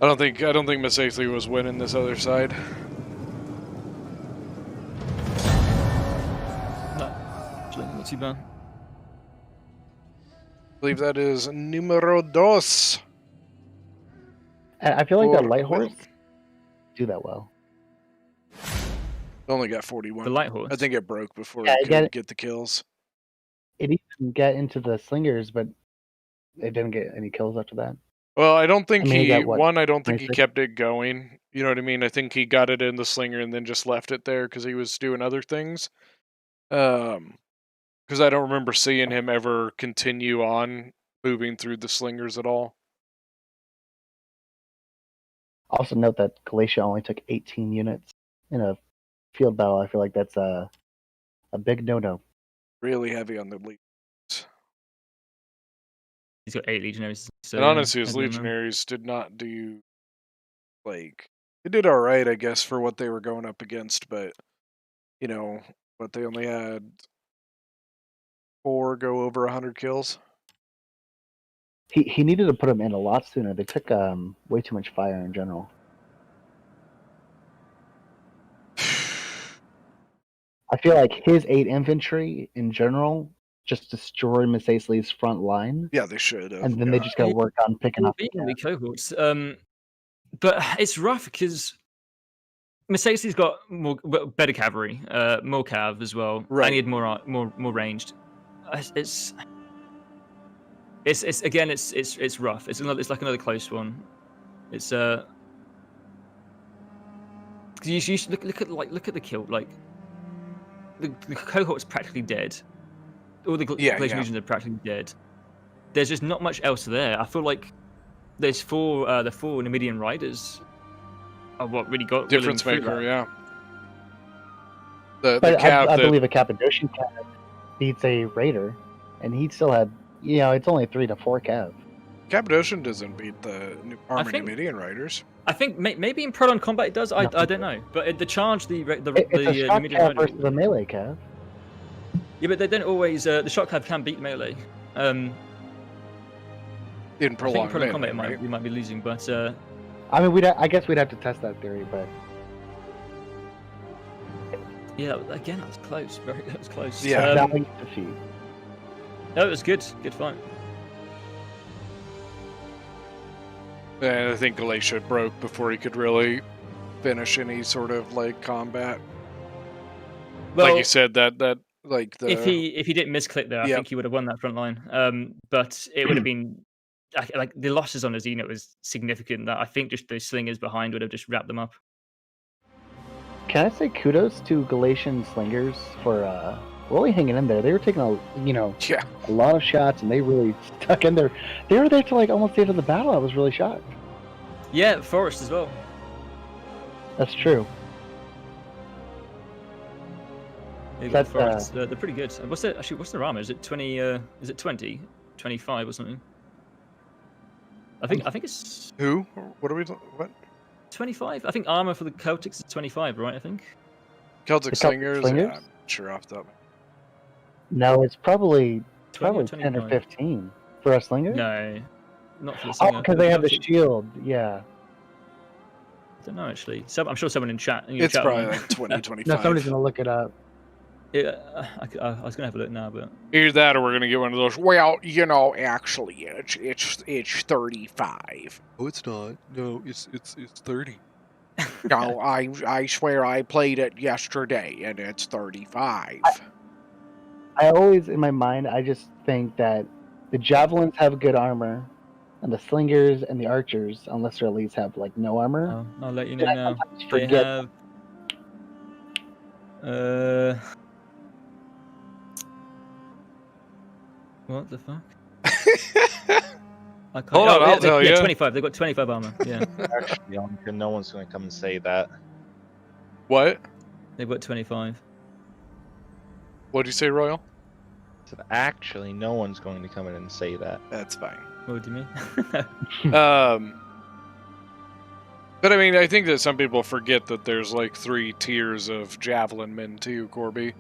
I don't think Massaili was winning this other side. Not too bad. I believe that is numero dos. And I feel like that For light Will. horse do that well. Only got 41. The light horse. I think it broke before Yeah, it I get could it. get the kills. It even get into the slingers, but it didn't get any kills after that. Well, I don't think I mean, he got, what, I don't think he 26? kept it going. You know what I mean? I think he got it in the slinger and then just left it there because he was doing other things. Because I don't remember seeing him ever continue on moving through the slingers at all. Also note that Galatia only took 18 units in a field battle. I feel like that's a big no-no. Really heavy on the lead. He's got 8 legionaries. So And honestly, his heavy on them. legionaries did not do, like, they did all right, I guess, for what they were going up against, but, you know, but they only had 4 go over 100 kills. He needed to put them in a lot sooner. They took way too much fire in general. I feel like his 8 infantry in general just destroyed Massaili's front line. Yeah, they should have. And then they just got to work on picking up. Beating the cohorts. But it's rough because Massaili's got better cavalry, more cav as well. Right. I need more ranged. It's rough. It's like another close one. It's you should look at the kill. Like the cohort's practically dead. All the Galatian legions are practically dead. There's just not much else there. I feel like there's the 4 Numidian riders are what really got Difference William through maker, that. yeah. The But cav I that believe a Cappadocian cav beats a raider, and he still had, it's only 3 to 4 cav. Cappadocian doesn't beat the Armenian think- Numidian riders. I think maybe in Proton combat it does. I don't know. But the charge, the It's a shot Numidian cav rider. versus a melee cav. Yeah, but they don't always. The shot cav can beat melee. In I think prolonged in Proton melee, combat right? we might be losing, but I mean, I guess we'd have to test that theory, but yeah, again that was close. That was close. Yeah. valiant defeat. No, it was good. Good fight. And I think Galatia broke before he could really finish any sort of like combat. Well, Like you said, that like the if he didn't misclick there, I Yep. think he would have won that front line. But it would have been like the losses on Azina was significant. That I think just those slingers behind would have just wrapped them up. Can I say kudos to Galatian slingers for really hanging in there? They were taking a lot of shots, and they really stuck in there. They were there till like almost the end of the battle. I was really shocked. Yeah, Forest as well. That's true. Yeah, That's, Forest. They're pretty good. What's their armor? Is it 20? Is it 20? 25 or something? I think it's who? What are we? What? 25. I think armor for the Celtics is 25, right? I think. Celtic The Celtic slingers? slingers? Yeah, I'm sure off the top. No, it's probably 20 or 10 or 25. 15 for a slinger. No, not for the Oh, slinger. because they have the shield. Yeah. don't know actually. I'm sure someone in chat. In your It's chat probably will know. like 20, 25. No, somebody's gonna look it up. Yeah, I was gonna have a look now, but Either that, or we're gonna get one of those. Well, you know, actually, it's 35. Oh, it's not. No, it's 30. No, I swear I played it yesterday, and it's 35. I always, in my mind, I just think that the javelins have good armor, and the slingers and the archers, unless their elites, have like no armor. I'll let you And know I now. sometimes They forget. have. What the fuck? I can't. Hold on, I'll tell you. 25. They've got 25 armor. Yeah. Actually, no one's gonna come and say that. What? They've got 25. What'd you say, Royal? So actually, no one's going to come in and say that. That's fine. What do you mean? But I mean, I think that some people forget that there's like 3 tiers of javelin men too, Corby.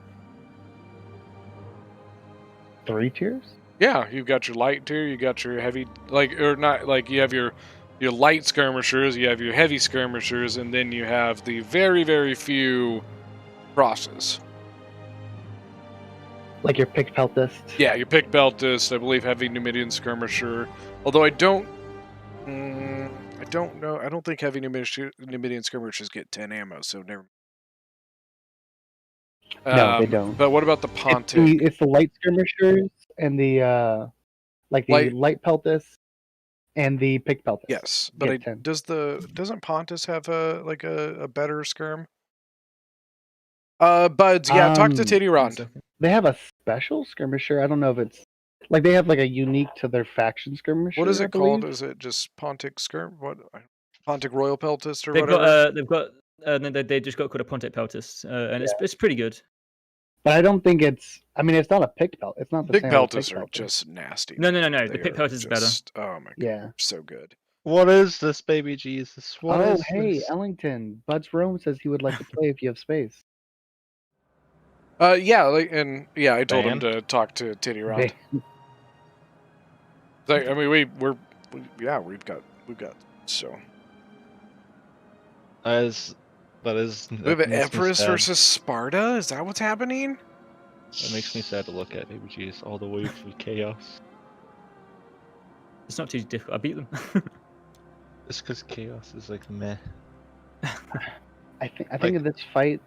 3 tiers? Yeah, you've got your light tier, you got your heavy, or not, you have your light skirmishers, you have your heavy skirmishers, and then you have the very, very few crosses. Like your pick peltist? Yeah, your pick beltist, I believe heavy Numidian skirmisher. Although I don't know, I don't think heavy Numidian skirmishers get 10 ammo, so never. No, they don't. But what about the Pontic? It's the light skirmishers and the light peltist and the pick peltist. Yes, but doesn't Pontus have a better skirm? Buds, yeah, talk to Titty Rond. They have a special skirmisher. I don't know if it's like they have like a unique to their faction skirmisher. What is I it called? believe. Is it just Pontic skirm? What? Pontic Royal Peltist or They've whatever? they just got called a Pontic Peltist, and it's pretty good. But I don't think it's. I mean, it's not a pick pelt. It's not the Big same. as a Peltists pick are peltist. just nasty. No. The They pick are peltist is better. just- Oh my god, Yeah. so good. What is this, baby Jesus? What is Hey, this? Ellington. Buds Rome says he would like to play if you have space. Yeah, I told him Band? to talk to Titty Rond. I mean, we've got so. That We have an Epirus versus Sparta. Is that what's happening? That makes me sad to look at, baby Jesus, all the way through chaos. It's not too difficult. I beat them. It's because chaos is like meh. I think in this fight,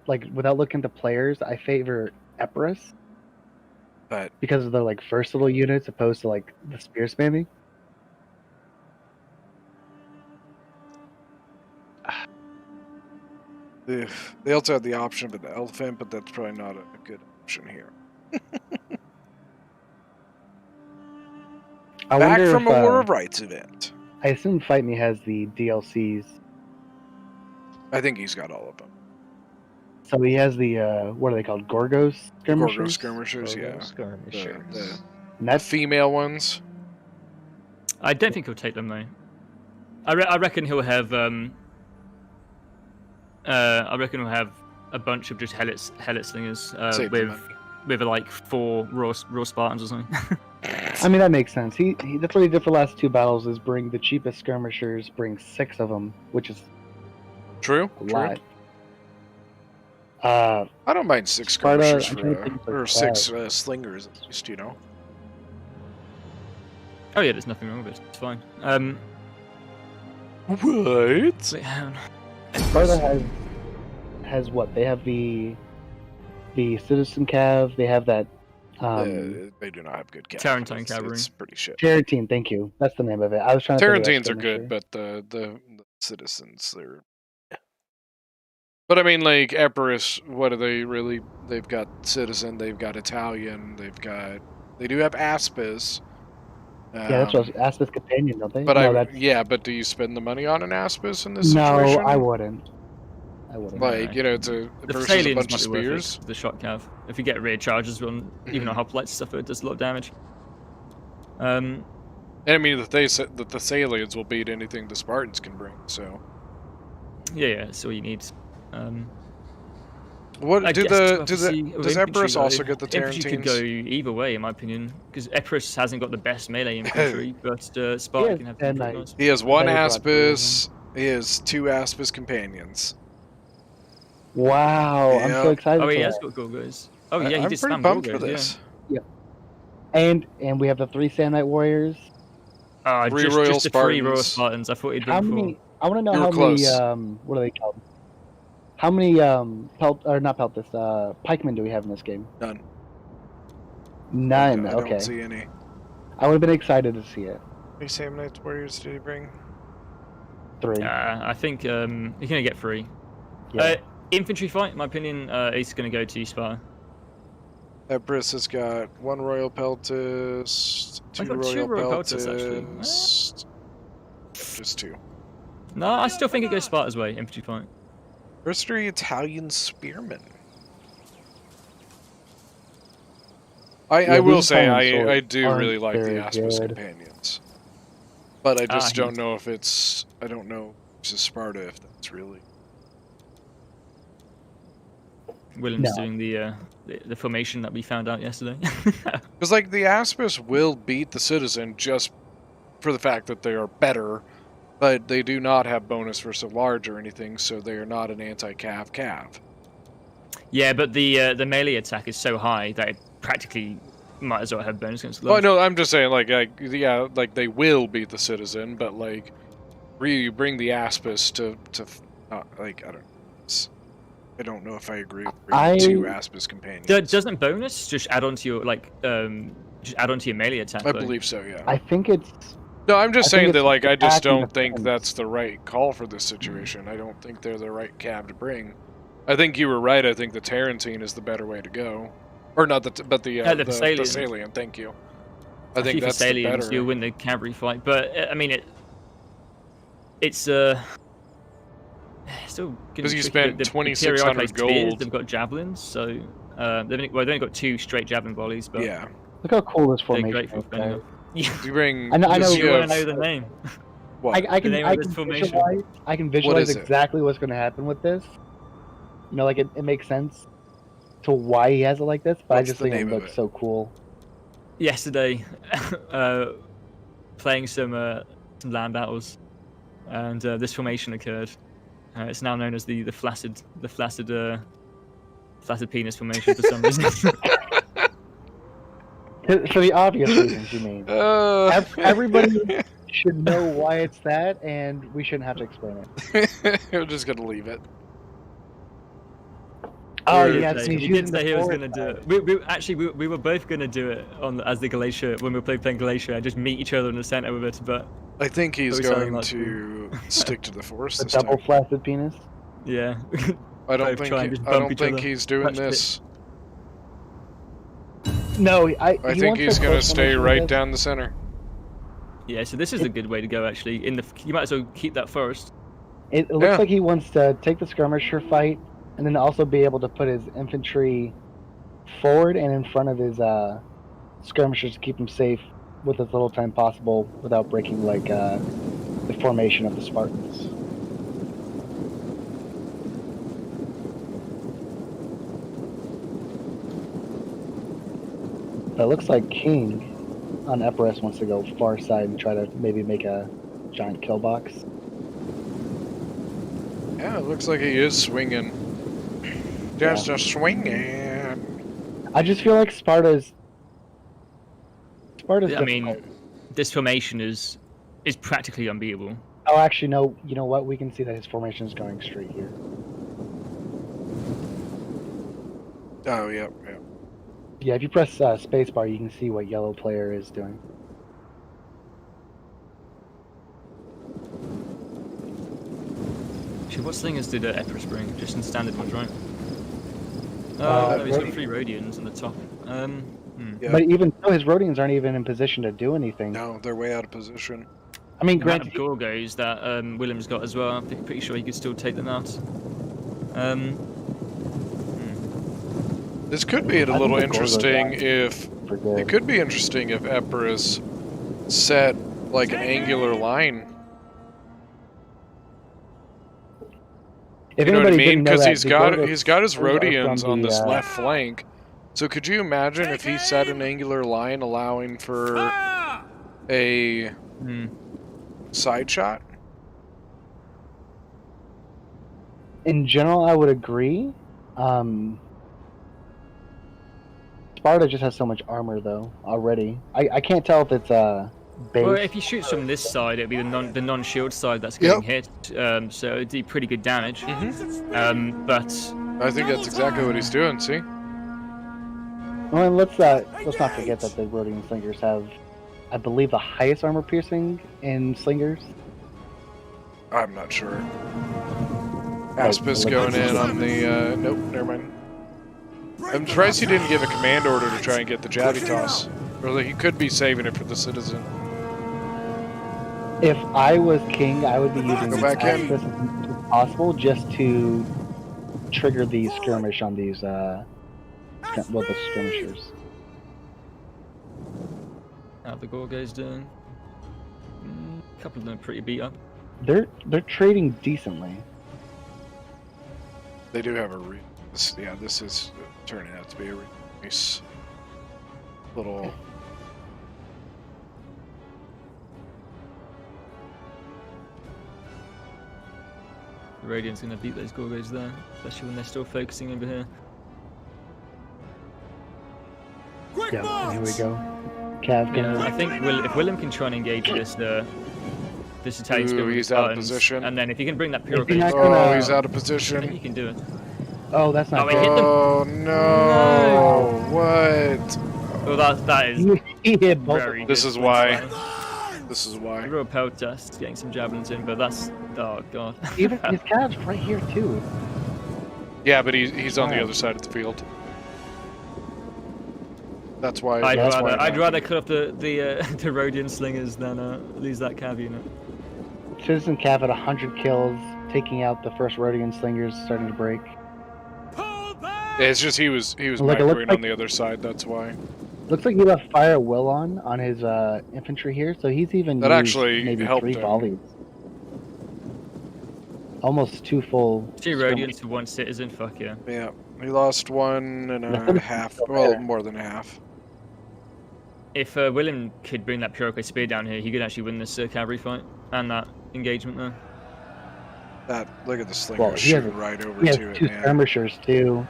like without looking at the players, I favor Epirus. But because of their like versatile units opposed to like the spear spamming. They also have the option of an elephant, but that's probably not a good option here. Back from a War of Rights event. I assume Fight Me has the DLCs. I think he's got all of them. So he has the what are they called? Gorgos skirmishers. Gorgos skirmishers, yeah. Skirmishers. The female ones. I don't think he'll take them though. I reckon he'll have a bunch of just hellet slingers with like 4 raw Spartans or something. I mean that makes sense. He that's what he did for the last 2 battles is bring the cheapest skirmishers, bring 6 of them, which is true. A lot. I don't mind 6 Sparta, skirmishers or 6 slingers at least, you know. Oh yeah, there's nothing wrong with it. It's fine. What? Wait, hang on. Sparta has what? They have the citizen cav. They have that. They do not have good cavalry. Tarentine cavalry. It's pretty shit. Tarentine, thank you. That's the name of it. I was trying to. Tarentines are good, but the citizens, they're. But I mean, like Epirus, what are they really? They've got citizen, they've got Italian, they do have Aspis. Yeah, that's what Aspis companion, don't they? But no, but do you spend the money on an Aspis in this situation? No, I wouldn't. Like, you know, it's The versus a bunch of might be worth it, spears. the shot cav. If you get rear charges on even on hoplites stuff, it does a lot of damage. And I mean, the Thessalians will beat anything the Spartans can bring. So. Yeah, that's all you need. What I does guess Epirus though, also get the Tarentines? Infantry could go either way, in my opinion, because Epirus hasn't got the best melee infantry, but Sparta can have. He has 1 Aspis, He has 2 Aspis companions. Wow, I'm so Yep. excited. Oh, he for has that. got Gorgos. Oh, yeah, he I'm did pretty spam pumped for Gorgos, yeah. this. And we have the 3 Samnite Warriors. 3 just Royal the 3 Royal Spartans. Spartans. I thought he'd How been 4. many? I want to know You were how close. many. What are they called? How many not Peltas, pikemen do we have in this game? None. None. I Okay. don't see any. I would have been excited to see it. How many Samnite Warriors did he bring? 3. I think you're gonna get 3. Yeah. Infantry fight, in my opinion, is gonna go to Sparta. Empress has got 1 Royal Peltas, 2 I got Royal 2 Royal Peltas, Peltas. Just 2. No, I still think it goes Sparta's way, infantry fight. First 3 Italian Spearmen. I will say, I do really like the Aspis companions. But I just don't know if it's... I don't know if it's Sparta, if that's really... William's doing the formation that we found out yesterday. Because, like, the Aspis will beat the Citizen just for the fact that they are better, but they do not have bonus versus large or anything, so they are not an anti-cav. Yeah, but the melee attack is so high that it practically might as well have bonus against Oh, no, I'm just saying, like, yeah, like, they will beat the Citizen, but, like, you bring the Aspis to like, I don't know. I don't know if I agree with bringing 2 Aspis companions. Doesn't bonus just add on to your melee attack? I believe so, yeah. I think it's... No, I'm just saying that, like, I just don't think defense. that's the right call for this situation. I don't think they're the right cab to bring. I think you were right. I think the Tarantine is the better way to go. Or not the, but the Thessalian, thank you. I think that's the better. You'll win the cavalry fight, but I mean it's still because you spent 2,600 gold. They've got javelins, so they've only got 2 straight javelin volleys. But yeah, look how cool this formation they're great for is. You bring. I know. You want to know the name? What? I can visualize exactly what's going to happen with this. You know, like it makes sense to why he has it like this, but I just think it looks so cool. Yesterday, playing some land battles, and this formation occurred. It's now known as the flaccid penis formation for some reason. For the obvious reasons, you mean? Everybody should know why it's that, and we shouldn't have to explain it. We're just gonna leave it. Oh yes, he did say he was gonna do it. We were both gonna do it as the Galatia when we were playing Galatia, and just meet each other in the center with it. But I think he's going to stick to the force. The double flaccid penis. Yeah. I don't think he's doing this. No, I think he's gonna stay right down the center. Yeah, so this is a good way to go actually. You might as well keep that first. It looks like he wants to take the skirmisher fight, and then also be able to put his infantry forward and in front of his skirmishers to keep him safe with as little time possible without breaking like the formation of the Spartans. It looks like King on Epirus wants to go far side and try to maybe make a giant kill box. Yeah, it looks like he is swinging. Just a swinging. I just feel like Sparta's. I mean, this formation is practically unbeatable. Oh, actually, no. You know what? We can see that his formation is going straight here. Oh, yeah. Yeah, if you press spacebar, you can see what yellow player is doing. Actually, what slingers did Epirus bring? Just in standard ones, right? No, he's got 3 Rhodians on the top. Yeah. But even so, his Rhodians aren't even in position to do anything. No, they're way out of position. I mean, granted, Gorgos that William's got as well. I'm pretty sure he could still take them out. This could be a little interesting if it could be interesting if Epirus set like an angular line. If you know what I anybody mean? didn't know Because that, he's got his Rhodians from on the, this left flank. So could you imagine if he set an angular line allowing for a side shot? In general, I would agree. Sparta just has so much armor, though, already. I can't tell if it's base. Well, if he shoots from this side, it'd be the non-shield side that's getting hit. So it'd do pretty good damage. But I think that's exactly what he's doing. See? Well, and let's not forget that the Rhodian slingers have, I believe, the highest armor piercing in slingers. I'm not sure. Aspis going in on the. Nope, never mind. I'm surprised he didn't give a command order to try and get the jabby toss. Or he could be saving it for the citizen. If I was king, I would be using Go back in. as much as possible just to trigger the skirmish on these, the skirmishers. how the Gorgo's doing. A couple of them are pretty beat up. They're trading decently. They do have a this is turning out to be a nice little. The Radiant's gonna beat those Gorgos there, especially when they're still focusing over here. Yeah, here we go. Cav Yeah, I think if Willem can try and engage this Italian Skirmishing, he's out of position. And then if you can bring that If Pyrokinesis, you're not gonna- He's out of I think position. you can do it. Oh, that's not Oh, he hit them. Oh no! What? Well, that is He hit both. very This good is swing why. style. This is why. Real Pontus getting some javelins in, but that's oh god. Even his Cav's right here too. Yeah, but he's on the Oh. other side of the field. That's why. I'd rather cut off the the Rhodian slingers than lose that Cav unit. Citizen Cav at 100 kills, taking out the first Rhodian slingers, starting to break. Yeah, it's just he was Look, it looks microing on like- the other side. That's why. Looks like he left Fire Will on his infantry here, so he's even That used actually maybe helped 3 him. volleys. Almost 2 full. 2 Rhodians to 1 citizen. Fuck yeah. Yeah, he lost 1 and Nothing a half. still Well, there. more than a half. If Willem could bring that Pyroko spear down here, he could actually win this cavalry fight and that engagement there. Look at the slinger Well, he has, shooting right over he has to it, 2 man. skirmishers too.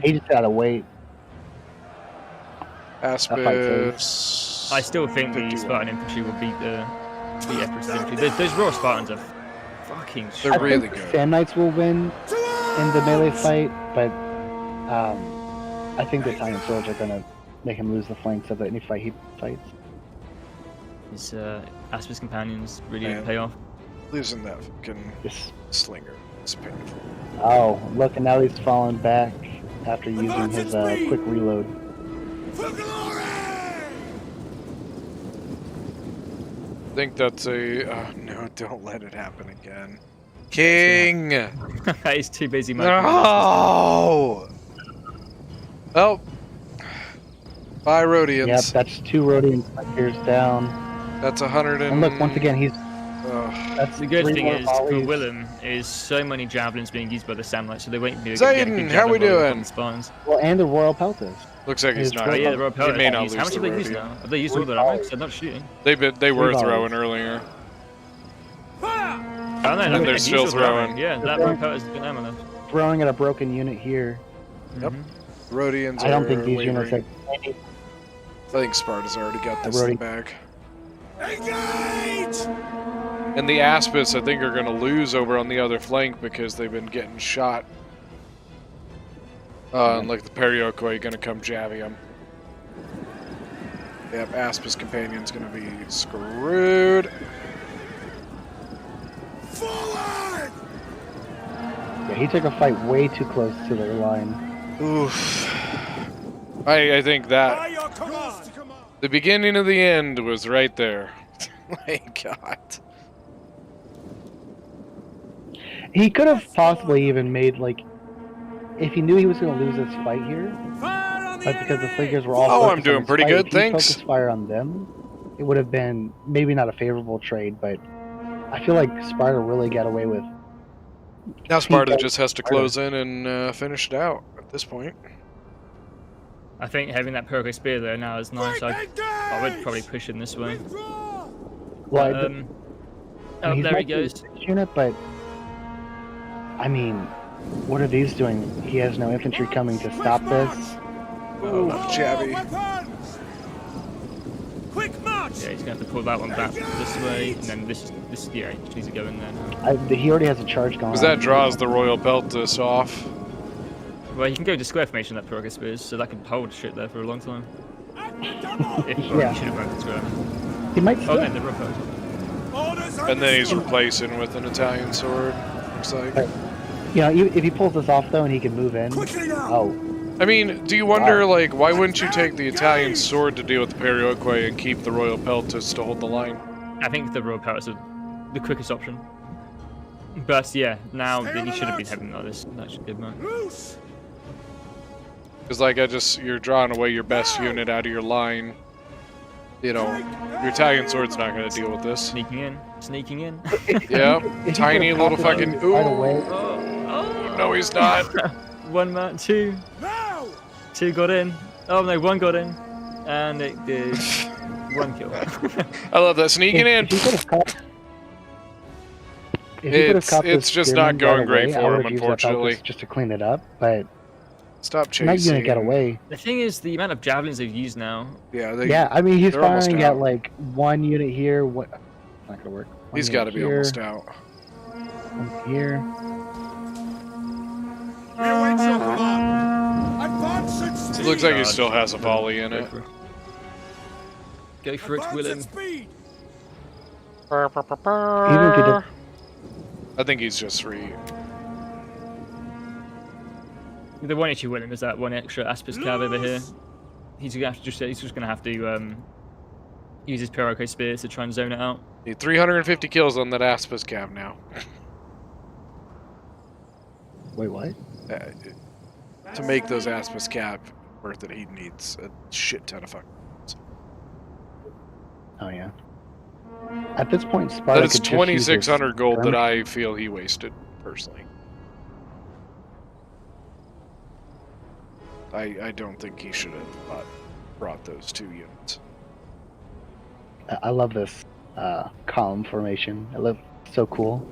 He just gotta wait. Aspis. I still think the Spartan infantry will beat Epirus infantry. Those raw Spartans are fucking. They're I really think good. Sand Knights will win in the melee fight, but I think the Italian swords are gonna make him lose the flanks of any fight he fights. His Aspis companions really Man. pay off. Losing that fucking Yes. slinger is painful. Oh, look, and now he's fallen back after using his quick reload. I think that's a. Oh, no, don't let it happen again. King! He's too busy. No! Oh. Bye, Rhodians. Yep, that's 2 Rhodian fighters down. That's 100 And look, once again, he's. That's The good 3 thing more is for volleys. Willem is so many javelins being used by the Samlites, so they won't be able to get a Zayden, good how we javelin volley doing? from the Spines. Well, and the Royal Peltas. Looks like he's His not. Oh yeah, the Royal He Peltas. may not How lose much have the they used Rhodian. now? Have they used all 3 their ammo? volleys. They're not shooting. They were volleys. throwing earlier. Oh, no, And no, they're used still all their ammo. throwing. Yeah, that Royal Peltas has been ammo left. Throwing at a broken unit here. Yep. Rhodians I don't are think these wavering. units are. I think Sparta's already got this in the bag. Engage! And the Aspis, I think, are going to lose over on the other flank because they've been getting shot. And like the Periokoi going to come jabby them. Yep, Aspis Companion's going to be screwed. Forward! Yeah, he took a fight way too close to their line. Oof. I think that By your command! the beginning of the end was right there. My God. He could have possibly even made, like, if he knew he was going to lose this fight here, but because the Slingers were all Oh, I'm focused on doing his pretty fight, good, if he thanks. focused fire on them, it would have been maybe not a favorable trade, but I feel like Sparta really got away with. Now Sparta Sparta. just has to close in and finish it out at this point. I think having that Pyroko spear there now is nice. I would probably push him this way. Well, Oh, he's there he not the goes. best unit, but I mean, what are these doing? He has no infantry coming to stop this. Oh, jabby. Quick march! Yeah, he's gonna have to pull that one back this way, and then this yeah, he needs to go in there now. He already has a charge going on. Because that draws the Royal Peltus off. Well, you can go to square formation that progress spears, so that can hold shit there for a long time. If, Yeah. He should have gone to square. He might Oh, still. then the rope out. And then he's replacing with an Italian sword. Looks like. You know, if he pulls this off though, and he can move in. Oh. I mean, do you wonder, like, why wouldn't you take the Italian sword to deal with the Perioque and keep the Royal Peltus to hold the line? I think the rope out is the quickest option. But yeah, now he should have been having like this. That should be good, man. Because, like, you're drawing away your best unit out of your line. You know, your Italian sword's not going to deal with this. Sneaking in. Yeah, tiny little fucking. Ooh. Right away. No, he's not. One man, two. Two got in. Oh no, one got in. And it did one kill. I love that sneaking in. It's just not going great for him, unfortunately. Just to clean it up, but stop chasing. Not gonna get away. The thing is, the amount of javelins they've used now. Yeah, I mean, he's they're almost firing out. at like one unit here. What? Not gonna work. He's got to be almost out. One here. It looks like he still has a volley in it. Go for it, Willem. Even if he does. Uh, I think he's just free. The one issue with him is that one extra Aspis Cav over here. He's just gonna have to use his Perioque spears to try and zone it out. Need 350 kills on that Aspis Cav now. Wait, what? To make those Aspis Cav worth it, he needs a shit ton of fucking. Oh yeah. At this point, Sparta That is could just use 2,600 gold that skirmish. I feel he wasted personally. I don't think he should have brought those 2 units. I love this column formation. I love so cool.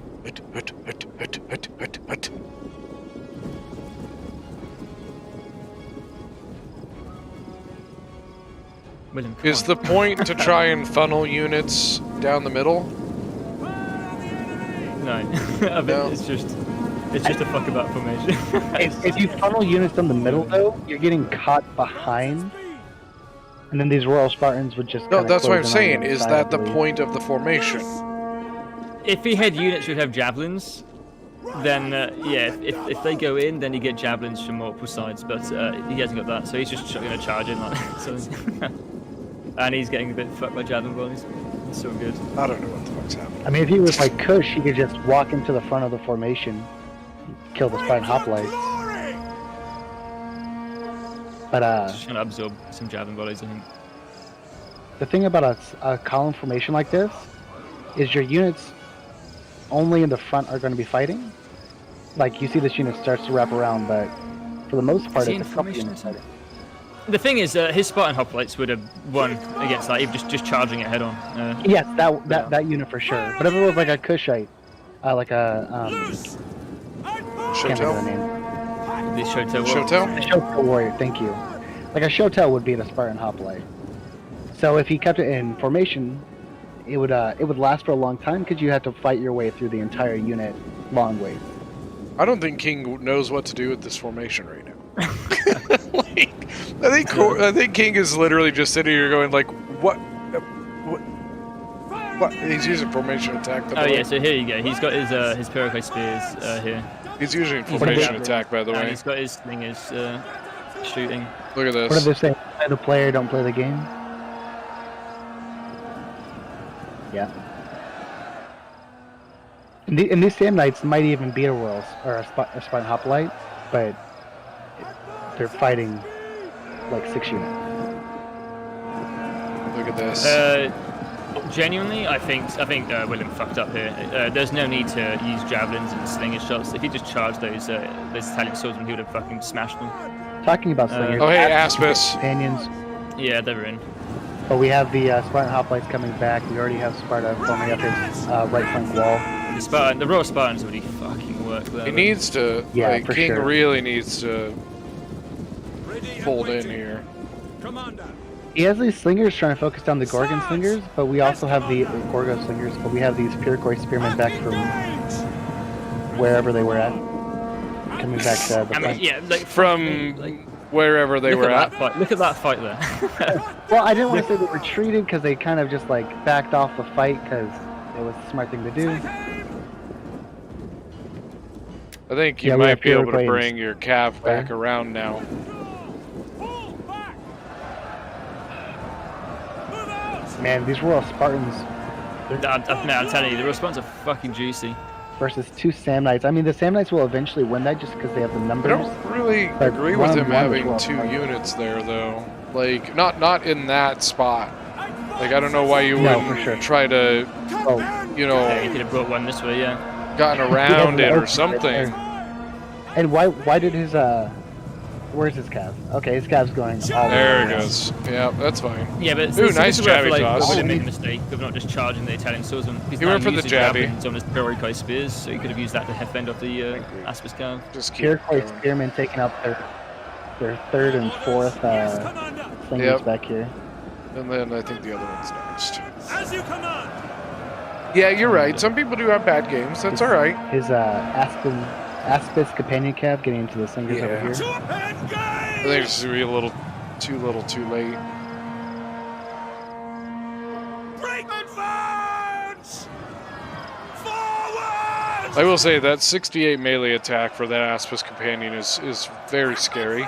Willem, Is the point to try and funnel units down the middle? No, I mean, it's just a fuck about formation. if you funnel units down the middle, though, you're getting caught behind, and then these Royal Spartans would just. No, kinda that's what I'm close in on saying. the Is side, that I the believe. point of the formation? If he had units who'd have javelins, then yeah, if they go in, then you get javelins from multiple sides. But he hasn't got that, so he's just going to charge in like so. And he's getting a bit fucked by javelin volleys. It's so good. I don't know what the fuck's happening. I mean, if he was like Kush, he could just walk into the front of the formation, kill the Spartan hoplites. But Just trying to absorb some javelin volleys, I think. the thing about a column formation like this is your units only in the front are going to be fighting. Like you see, this unit starts to wrap around, but for the most part, Is he it's in a couple formation units fighting. The thing is, his Spartan hoplites would have won against that, even just charging it head on. Yes, that unit for sure. But if it was like a Kushite, like a can't think of the name. The Shotel. Shotel? A Shotel warrior. Thank you. Like a Shotel would be the Spartan hoplite. So if he kept it in formation, it would last for a long time because you had to fight your way through the entire unit long way. I don't think King knows what to do with this formation right now. Like, I think King is literally just sitting here going like, what? He's using formation attack. Oh yeah, so here you go. He's got his Perioque spears here. He's using formation attack, by the And way. he's got his thing is shooting. Look at What do this. they say? Play the player, don't play the game. Yeah. And these Samnites might even beat a Royals or a Spartan hoplite, but they're fighting like 6 units. Look at this. Genuinely, I think Willem fucked up here. There's no need to use javelins and slinger shots. If he just charged those Italian swordsmen, he would have fucking smashed them. Talking about slingers. Oh, hey, Aspis. Companions. Yeah, they're in. But we have the Spartan hoplites coming back. We already have Sparta forming up his right flank wall. The Royal Spartans already fucking work there. He needs to. Yeah, like, for King sure. really needs to fold in here. Commander. He has these slingers trying to focus down the Gorgon slingers, but we also have the Gorgo slingers, but we have these Pyrrhoi spearmen back from wherever they were at. Coming back to the I mean, flank. yeah, like From like, wherever they look were at at. that fight. Look at that fight there. Well, I didn't want to say they retreated because they kind of just like backed off the fight because it was the smart thing to do. I think you Yeah, we might have be able to Pyrrhoi bring your Cav back around now. Man, these Royal Spartans I'm telling you, the response are fucking juicy. versus 2 Samnites. I mean, the Samnites will eventually win that just because they have the I numbers. don't really But agree with him one-on-one is having well 2 played. units there, though. Like, not in that spot. Like, I don't know why you No, wouldn't for sure. try to, Oh, you Yeah, you know, could have brought one this way, yeah. gotten around it or something. and why did his where's his Cav? Okay, his Cav's going all the There way it around. goes. Yeah, that's fine. Yeah, but Ooh, this nice is where I jabby feel like toss. I didn't make a mistake of not just charging the Italian swordsman. He's He now went for the using jabby. javelins on his Pyrrhoi spears, so he could have used that to fend off the Aspis Cav. Just keep Pyrrhoi going. spearmen taking out their 3rd and 4th slingers Yep. back here. And then I think the other one's next. As you command. Yeah, you're right. Some people do have bad games. That's alright. His Aspis companion Cav getting into the slingers over Yeah. here. I think it's gonna be a little too late. Break advance! Forward! I will say that 68 melee attack for that Aspis companion is very scary.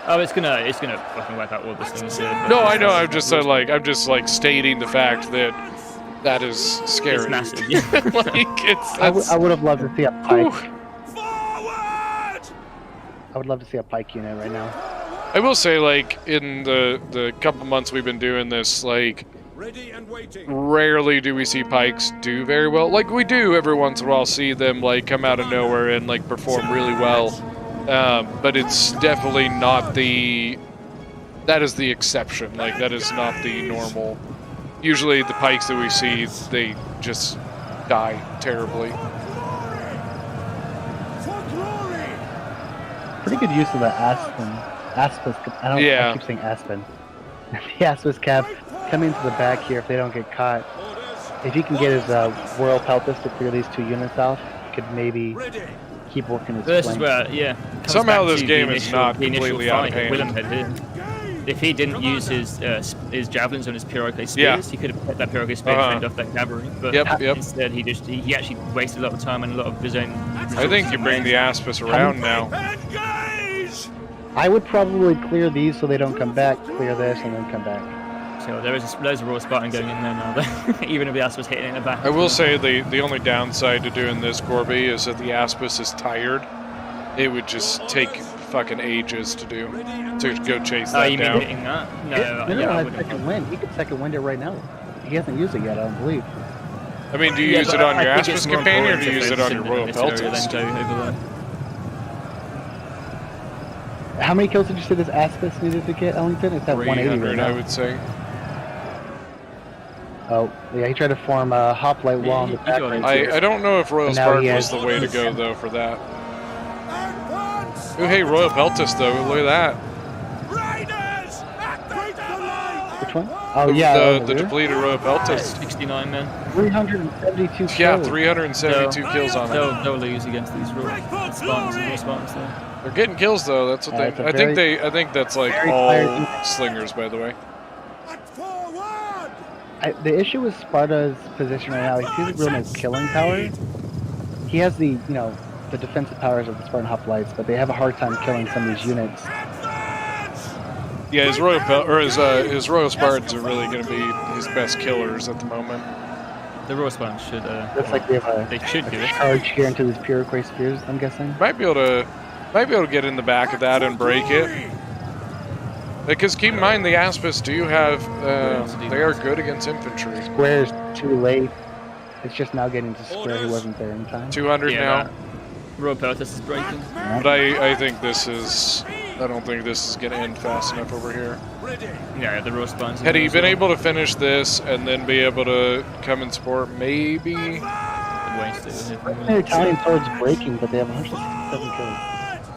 Oh, it's gonna fucking wipe out all the slingers here. but No, it's- I know. I'm just stating the fact that that is scary. It's massive. Yeah. Like I would have loved to see a pike. Forward! I would love to see a pike unit right now. I will say, like, in the couple months we've been doing this, like, Ready and waiting. rarely do we see pikes do very well. Like, we do every once in a while see them, like, come out of nowhere and, like, perform really well. But it's definitely not that is the exception. Like, that is not the normal. Usually the pikes that we see, they just die terribly. For glory! Pretty good use of the Aspis. I Yeah. keep saying Aspen. The Aspis Cav coming to the back here if they don't get caught. If he can get his Royal Peltis to clear these 2 units off, he could maybe Ready! keep working his This is flank. where, yeah. comes Somehow back this to game the is initial- not the initial completely out of fight that hand. Willem had here. If he didn't use his javelins on his Pyrrhoi spears, Yeah. he could have put that Pyrrhoi spear Uh-huh. fend off that cavalry. But Yep. instead, he actually wasted a lot of time and a lot of his own. I think you bring the Aspis around now. Engage! I would probably clear these so they don't come back, clear this, and then come back. So there is loads of Royal Spartan going in there now, though. Even if the Aspis hitting in the back. I will say the only downside to doing this, Gorby, is that the Aspis is tired. It would just take fucking ages to do, to go chase Oh, that you mean down. hitting that? No, No, yeah, I has wouldn't. second wind. He could second wind it right now. He hasn't used it yet, I don't believe. I mean, do you Yeah, use but it on I your think it's Aspis more companion, or important do you to use it focus on your in Royal this area Peltis? than go over there. How many kills did you say this Aspis needed to get, Ellington? It's at 180 right 300, now. I would say. Oh, yeah, he tried to form a hoplite wall in the back. got it. right here. I don't know if Royal And now Spartan he was has- the way to go, though, for that. Advance! Ooh, hey, Royal Peltis, though. Look at that. Riders! Activate the light! Which one? Oh, yeah. The depleted Royal Peltis. 69 men. 372 kills. Yeah, 372 kills on it. They'll lose against these Royal Spartans and Royal Spartans there. They're getting kills, though. That's what It's they. a I think that's like very all tired- slingers, by the way. Forward! The issue with Sparta's position right now, he has real no killing power. He has the, the defensive powers of the Spartan hoplites, but they have a hard time killing some of these units. Yeah, his his Royal Spartans are really going to be his best killers at the moment. The Royal Spartans should. Looks like they have They should do it. charge here into these Pyrrhoi spears, I'm guessing. Might be able to get in the back of that and break it. Because keep in mind, the Aspis do have, they are good against infantry. Square's too late. It's just now getting to Square who wasn't there in time. 200 now. Royal Peltis is breaking. But I think this is, I don't think this is going to end fast enough over here. Yeah, the Royal Spartans. Had he been able to finish this and then be able to come and support, maybe? wasted. The Italian sword's breaking, but they have 167 kills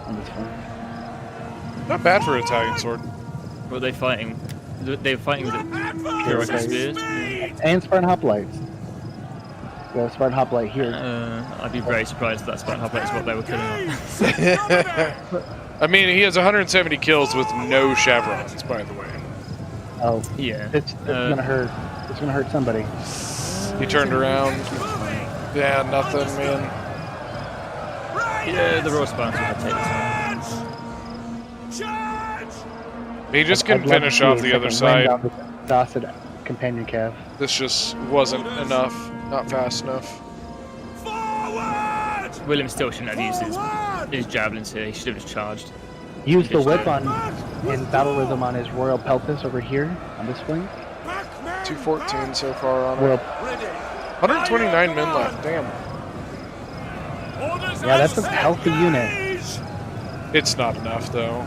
on this one. Not bad for Italian sword. What are they fighting? They're fighting with heroic spears. And Spartan Hoplites. We have Spartan Hoplite here. I'd be very surprised if that Spartan Hoplite is what they were killing on. I mean, he has 170 kills with no chevrons, by the way. Oh, yeah. It's gonna hurt. It's gonna hurt somebody. He turned around. Yeah, nothing, man. Yeah, the Royal Spartans will take this. He just couldn't finish off the other side. Exhausted companion cav. This just wasn't enough. Not fast enough. William still shouldn't have used his javelins here. He should have just charged. Use the whip in battle rhythm on his Royal Peltis over here on this flank. 214 so far on it. Royal. 129 men left. Damn. Yeah, that's a healthy unit. It's not enough though.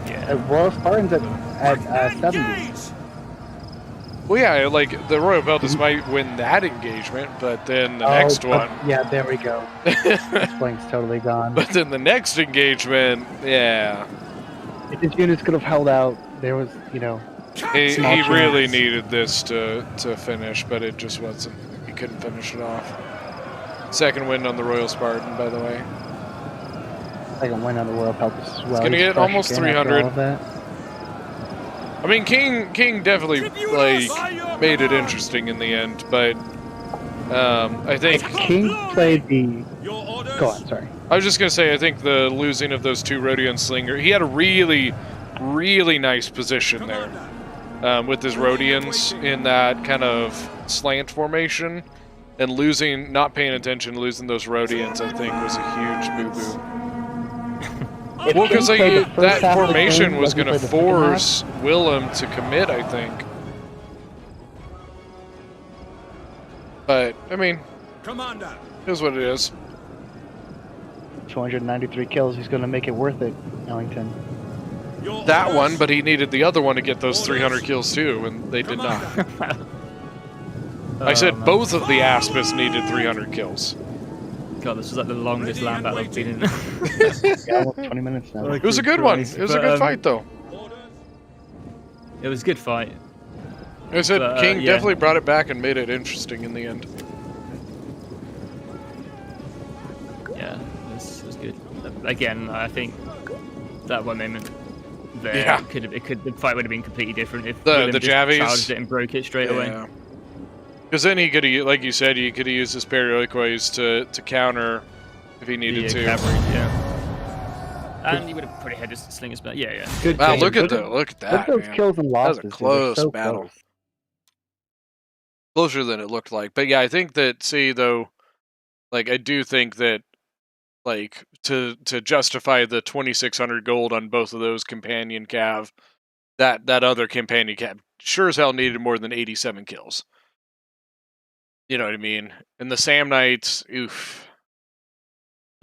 Yeah. Royal Spartans at 70. Well, yeah, like the Royal Peltis might win that engagement, but then the next one. Yeah, there we go. This flank's totally gone. But then the next engagement, yeah. If his units could have held out, there was, you know. He really needed this to finish, but it just wasn't. He couldn't finish it off. Second win on the Royal Spartan, by the way. Second win on the Royal Peltis as well. He's gonna get almost 300. I mean, King definitely like made it interesting in the end, but I think King played the. Go on, sorry. I was just gonna say, I think the losing of those two Rhodian Slinger, he had a really nice position there with his Rhodians in that kind of slant formation, and not paying attention, losing those Rhodians, I think was a huge boo-boo. Well, because that formation was going to force Willem to commit, I think. But, I mean, it is what it is. 293 kills, he's going to make it worth it, Ellington. That one, but he needed the other one to get those 300 kills too, and they did not. I said both of the Aspis needed 300 kills. God, this was like the longest land battle I've been in. Yeah, almost 20 minutes now. It was a good one. It was a good fight, though. It was a good fight. I said King definitely brought it back and made it interesting in the end. Yeah, it was good. Again, I think that one moment there the fight would have been completely different if the Willem just Javies charged it and broke it straight away. Because then he could have, like you said, he could have used his Periloquays to counter if he needed to. Cavalry, and he would have probably had his slingers back. Yeah. Good. Wow, look at that, Look at those kills and losses. That was a close battle. Close. Closer than it looked like. But yeah, I think that, like, I do think that, like, to justify the 2,600 gold on both of those companion cav, that other companion cav sure as hell needed more than 87 kills. You know what I mean? And the Sam Knights, oof,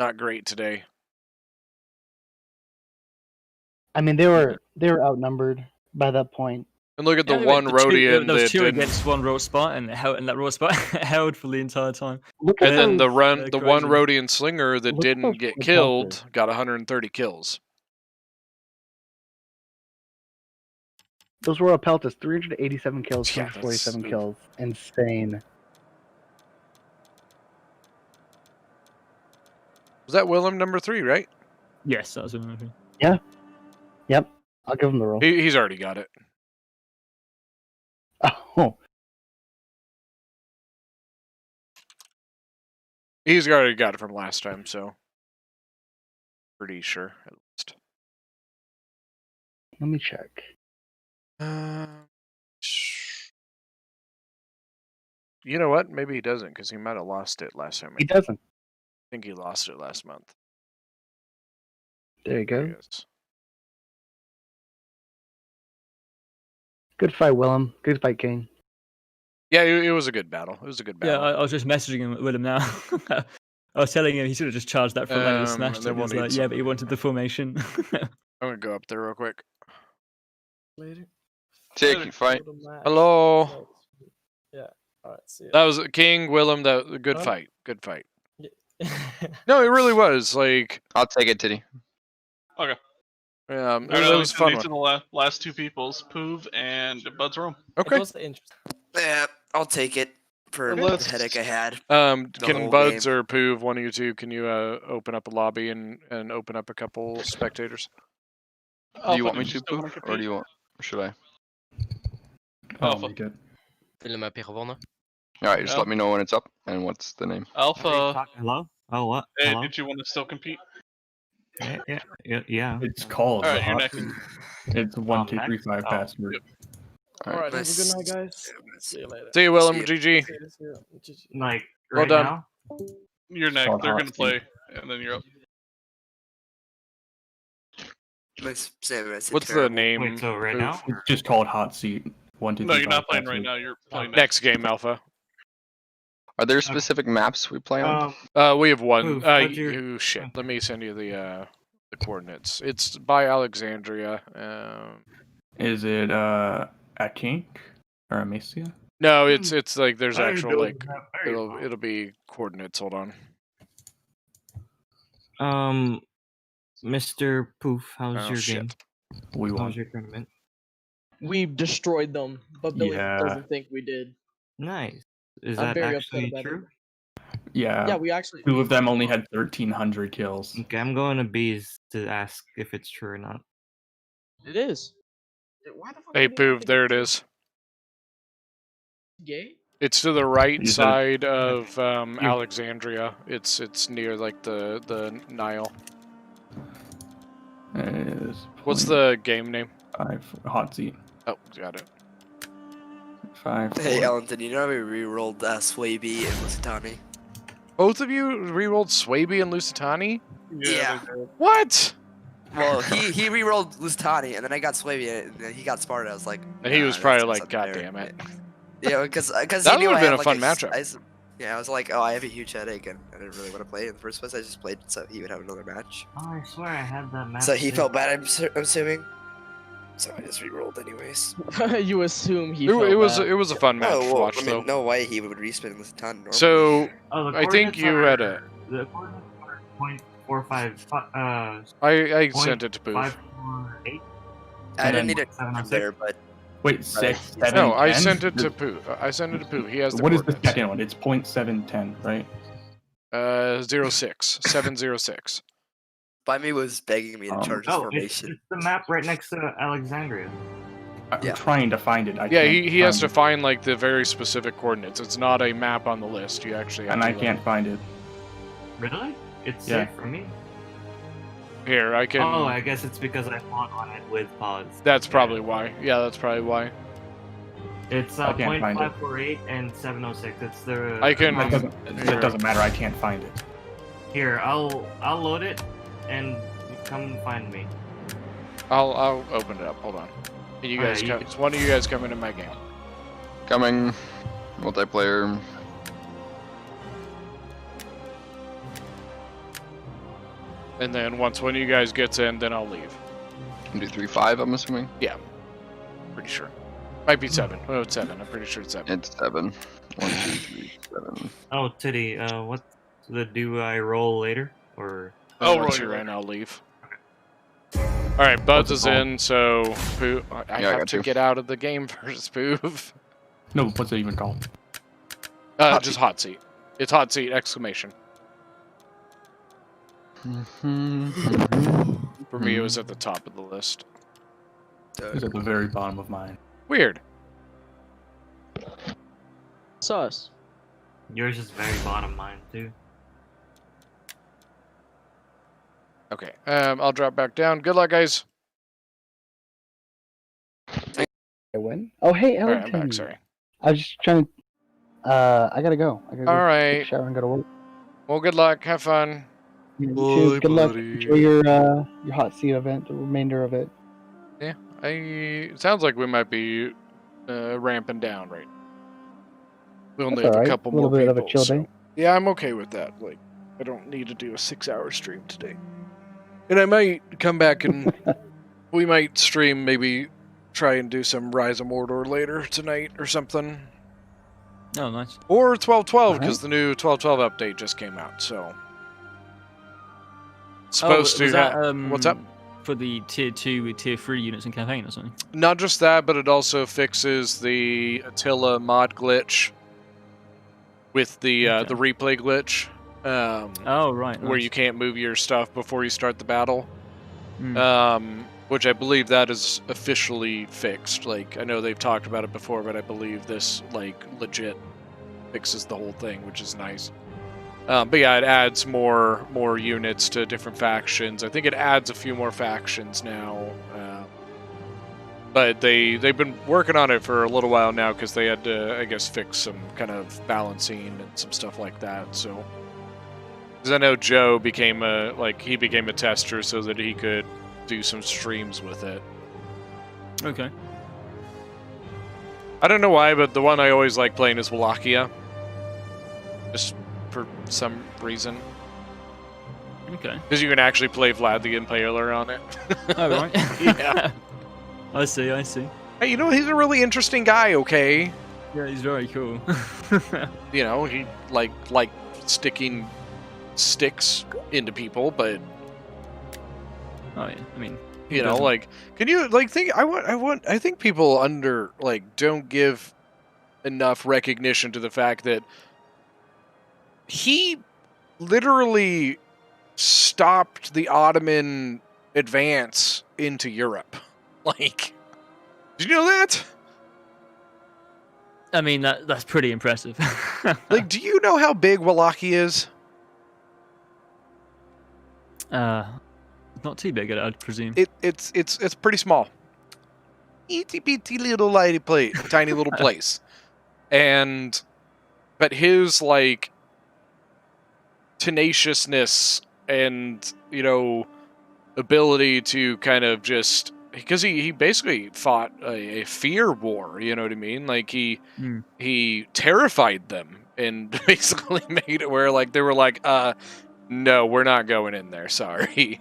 not great today. I mean, they were outnumbered by that point. And look at the one Rhodian those that two didn't. against one Royal Spartan, and that Royal Spartan held for the entire time. And then the one crazy. Rhodian Slinger that didn't get killed got 130 kills. Those Royal Peltis, 387 kills, Yeah, 247 kills. Insane. Was that Willem number 3, right? Yes, that was Willem. Yeah. Yep. I'll give him the roll. He's already got it. Oh. He's already got it from last time, so pretty sure at least. Let me check. You know what? Maybe he doesn't, because he might have lost it last time. He doesn't. I think he lost it last month. There you go. There Good fight, Willem. Good fight, King. Yeah, it was a good battle. It was a good battle. Yeah, I was just messaging him with him now. I was telling him he should have just charged that front line and smashed it. He was like, yeah, but he wanted the formation. I'm gonna go up there real quick. Take you fight. Hello. Yeah. Alright, see ya. That was King Willem. That was a good Huh? fight. Good fight. No, it really was. Like, I'll take it, Titty. Okay. That Alright, was a fun these one. are the last two peoples, Poov and Bud's Room. Okay. It was interesting. Yeah, I'll take it for the headache I had. the Can whole Buds game. or Poov, one of you two, can you open up a lobby and open up a couple spectators? Do you want me to, Poof, or do you want? Or should I? Alpha. Vill ni med gewonnen? Alright, just let me know when it's up and what's the name. Alpha. Hello? Oh, what? Hey, Hello? did you want to still compete? Yeah. It's called Alright, the you're hot next. seat. It's 1, 2, 3, 5 password. Alright, have a good night, guys. See you later. See you, Willem. See GG. See ya. GG. Like, Well right done. now? You're next. Called They're hot gonna seat. play, and then you're up. What's the name? Wait, so right Poov? now? It's just called hot seat. 1, 2, 3, No, you're not 5 playing right password. now. You're playing Next game, Alpha. Are there specific maps we play on? We have one. Poov, what's your- Oh, shit. Let me send you the coordinates. It's by Alexandria. Is it a kink or a Macia? No, it's like there's I actual know like that very well. it'll be coordinates. Hold on. Mr. Poof, how's Oh, your shit. game? We How's won. your tournament? We destroyed them, but Billy Yeah. doesn't think we did. Nice. Is I'm that very upset actually about true? Yeah. Yeah, we actually. 2 of them only had 1,300 kills. Okay, I'm going to B's to ask if it's true or not. It is. Why the fuck Hey, would you not Poov, think there it's it is. Gay? It's to the right You said- side of Alexandria. It's near like the Nile. Is What's the game name? 5 hot seat. Oh, got it. 5. Hey, 4. Ellington, you know we re-rolled Swaby and Lusitani? Both of you rerolled Swaby and Lusitani? Yeah. What? Well, he re-rolled Lusitani, and then I got Swaby, and then he got Sparta. I was like, And he nah, was that's probably not like, something God there." damn it. Yeah, because That he knew would've I been had, a fun like, matchup. Yeah, I was like, oh, I have a huge headache, and I didn't really want to play in the first place. I just played so he would have another match. Oh, I swear I had that match. So he too. felt bad, I'm assuming. So I just re-rolled anyways. You assume he. It was bad. it was a fun match Oh, to well, watch I mean, though. no way he would respin Lusitani normally. So Oh, the I think coordinates you are- had a. The coordinates are 0.45. I sent it to Poov. 548. I didn't need it 706. there, but Wait, 6, 7, No, I 10? sent it to Poov. I sent it to Poov. He has the What is the coordinates. second one? It's 0.710, right? 06 706. by me was begging me to charge his Oh, it's formation. the map right next to Alexandria. I'm Yeah. trying to find it. I Yeah, can't he has to find find like the very specific coordinates. It's not a map on the list. You actually it. have And to I look. can't find it. Really? It's Yeah. safe for me. Here, I can. Oh, I guess it's because I fought on it with pause. That's probably why. Yeah, that's probably why. It's I can't find it. 0.548 and 706. It's the. I can- That doesn't, Here. that doesn't matter. I can't find it. Here, I'll load it and come find me. I'll open it up. Hold on. You Alright, guys, you come, can- it's one of you guys come into my game. Coming. Multiplayer. And then once one of you guys gets in, then I'll leave. Do 3-5, I'm assuming? Yeah, pretty sure. Might be 7. Oh, it's 7. I'm pretty sure it's 7. It's 7. 1, 2, 3, 7. Oh, Titty, do I roll later or? Oh, once you're in, I'll leave. All right, Buds is in, so Poov, I Yeah, I have got to you. get out of the game first, Poov. No, what's it even called? Just hot seat. It's hot seat! Exclamation. For me, it was at the top of the list. It's at the very bottom of mine. Weird. Sus. Yours is very bottom, mine too. Okay, I'll drop back down. Good luck, guys. I win? Oh, hey, All right, Ellington. I'm back. Sorry. I was just trying to. I gotta go. I gotta All go right. take a shower and go to work. Well, good luck. Have fun. You too. Good luck. Enjoy your hot seat event, the remainder of it. Yeah, it sounds like we might be ramping down right now. We only That's have a alright. couple A little more bit people. of a chill so- day. Yeah, I'm okay with that. Like, I don't need to do a 6-hour stream today. And I might come back and we might stream, maybe try and do some Rise of Mordor later tonight or something. Oh, nice. Or 1212, because the new 1212 update just came out, so... Supposed to have... What's up? For the tier 2 with tier 3 units in campaign or something? Not just that, but it also fixes the Attila mod glitch with the replay glitch. Oh, right. Where Nice. you can't move your stuff before you start the battle. Which I believe that is officially fixed. Like, I know they've talked about it before, but I believe this, like, legit fixes the whole thing, which is nice. But yeah, it adds more units to different factions. I think it adds a few more factions now. But they've been working on it for a little while now because they had to, I guess, fix some kind of balancing and some stuff like that. So, because I know Joe became a tester so that he could do some streams with it. Okay. I don't know why, but the one I always like playing is Wallachia. Just for some reason. Okay. Because you can actually play Vlad the Impaler on it. Oh, right. Yeah. I see. Hey, you know, he's a really interesting guy, okay? Yeah, he's very cool. You know, he like sticking sticks into people, but... Oh, yeah. I mean... You know, like, can you, like, think... I think people don't give enough recognition to the fact that he literally stopped the Ottoman advance into Europe. Like, did you know that? I mean, that's pretty impressive. Like, do you know how big Wallachia is? Not too big, I'd presume. It's pretty small. Itty bitty little tiny little place. But his, like, tenaciousness and, you know, ability to kind of just... Because he basically fought a fear war, you know what I mean? Like, he terrified them and basically made it where, like, they were like, no, we're not going in there, sorry.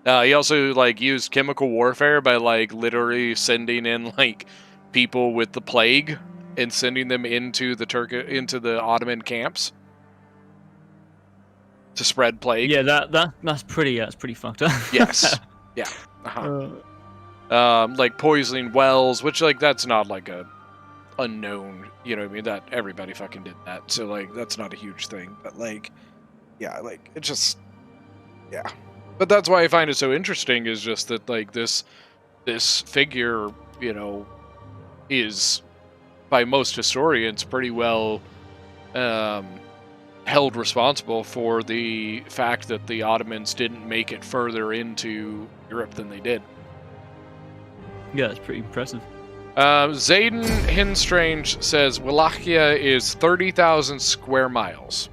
He also, like, used chemical warfare by, like, literally sending in, like, people with the plague and sending them into the Ottoman camps to spread plague. Yeah, that's pretty fucked up. Yes. Yeah. Like poisoning wells, which, like, that's not like a unknown, you know what I mean? That everybody fucking did that. So, like, that's not a huge thing. But, like, yeah, like, it just, yeah. But that's why I find it so interesting is just that, like, this figure, you know, is, by most historians, pretty well held responsible for the fact that the Ottomans didn't make it further into Europe than they did. Yeah, that's pretty impressive. Zayden Hinstrange says Wallachia is 30,000 square miles.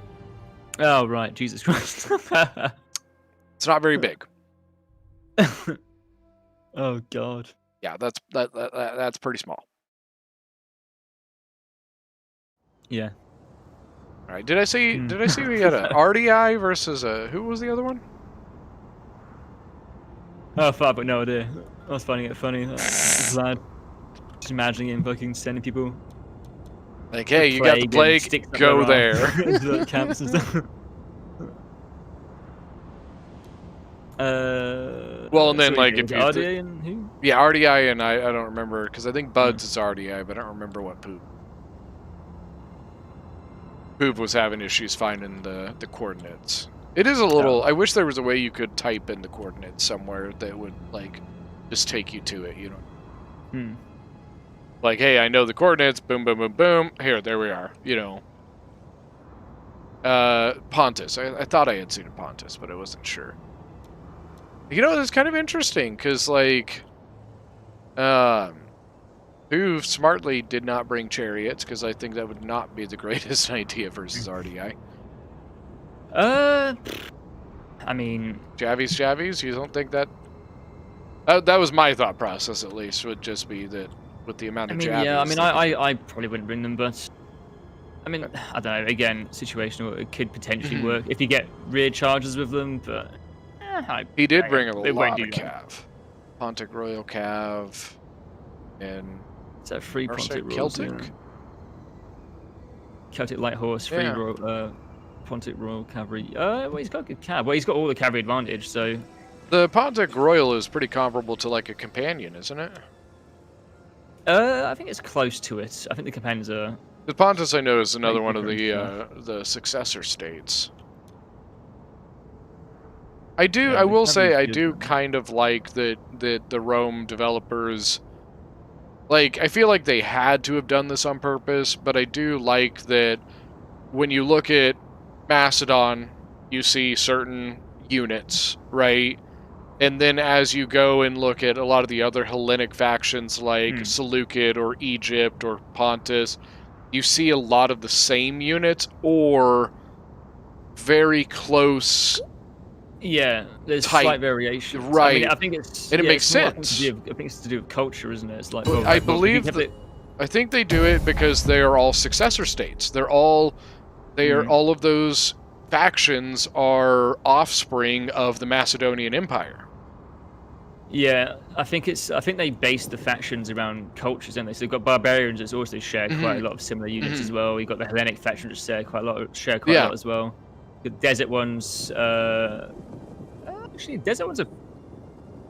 Oh, right. Jesus Christ. It's not very big. Oh, God. Yeah, that's pretty small. Yeah. All right. Did I see we had an RDI versus who was the other one? Oh, fuck, but no idea. I was finding it funny. Vlad. Just imagining him fucking sending people. Like, hey, you got the plague, go there. Into the camps and stuff. Well, and then, so like, if you... RDA and who? Yeah, RDI and I don't remember, because I think Buds is RDI, but I don't remember what Poop. Poop was having issues finding the coordinates. It is a little... I wish there was a way you could type in the coordinates somewhere that would, like, just take you to it, you know? Like, hey, I know the coordinates, boom, boom, boom, boom. Here, there we are, you know. Pontus. I thought I had seen a Pontus, but I wasn't sure. You know, it's kind of interesting, because, like, who smartly did not bring chariots, because I think that would not be the greatest idea versus RDI. I mean... Javies? You don't think that... That was my thought process, at least, would just be that with the amount of Javies... Yeah, I mean, I probably wouldn't bring them, but... I mean, I don't know, again, situational, it could potentially work if you get rear charges with them, but... he did bring a lot of Cav. Pontic Royal Cav, and... Is that free Or say Pontic rolls? Celtic? Yeah. Celtic light horse, free Yeah. Pontic Royal Cavalry. Well, he's got good cav. Well, he's got all the cavalry advantage, so. The Pontic Royal is pretty comparable to like a companion, isn't it? I think it's close to it. I think the companions are. The Pontus I know is another one of different the successor states. I will say I do kind of like that the Rome developers, like, I feel like they had to have done this on purpose, but I do like that when you look at Macedon, you see certain units, right? And then as you go and look at a lot of the other Hellenic factions like Seleucid or Egypt or Pontus, you see a lot of the same units or very close. Yeah, there's type, slight variations. right? I mean, I think it's and it makes it's more, sense. I think it's to do with culture, isn't it? It's like I believe I think they do it because they are all successor states. They are all of those factions are offspring of the Macedonian Empire. Yeah, I think they base the factions around cultures, don't they? So they've got barbarians that also share quite a lot of similar units as well. You've got the Hellenic factions that share quite a lot as well. The desert ones, actually, desert ones are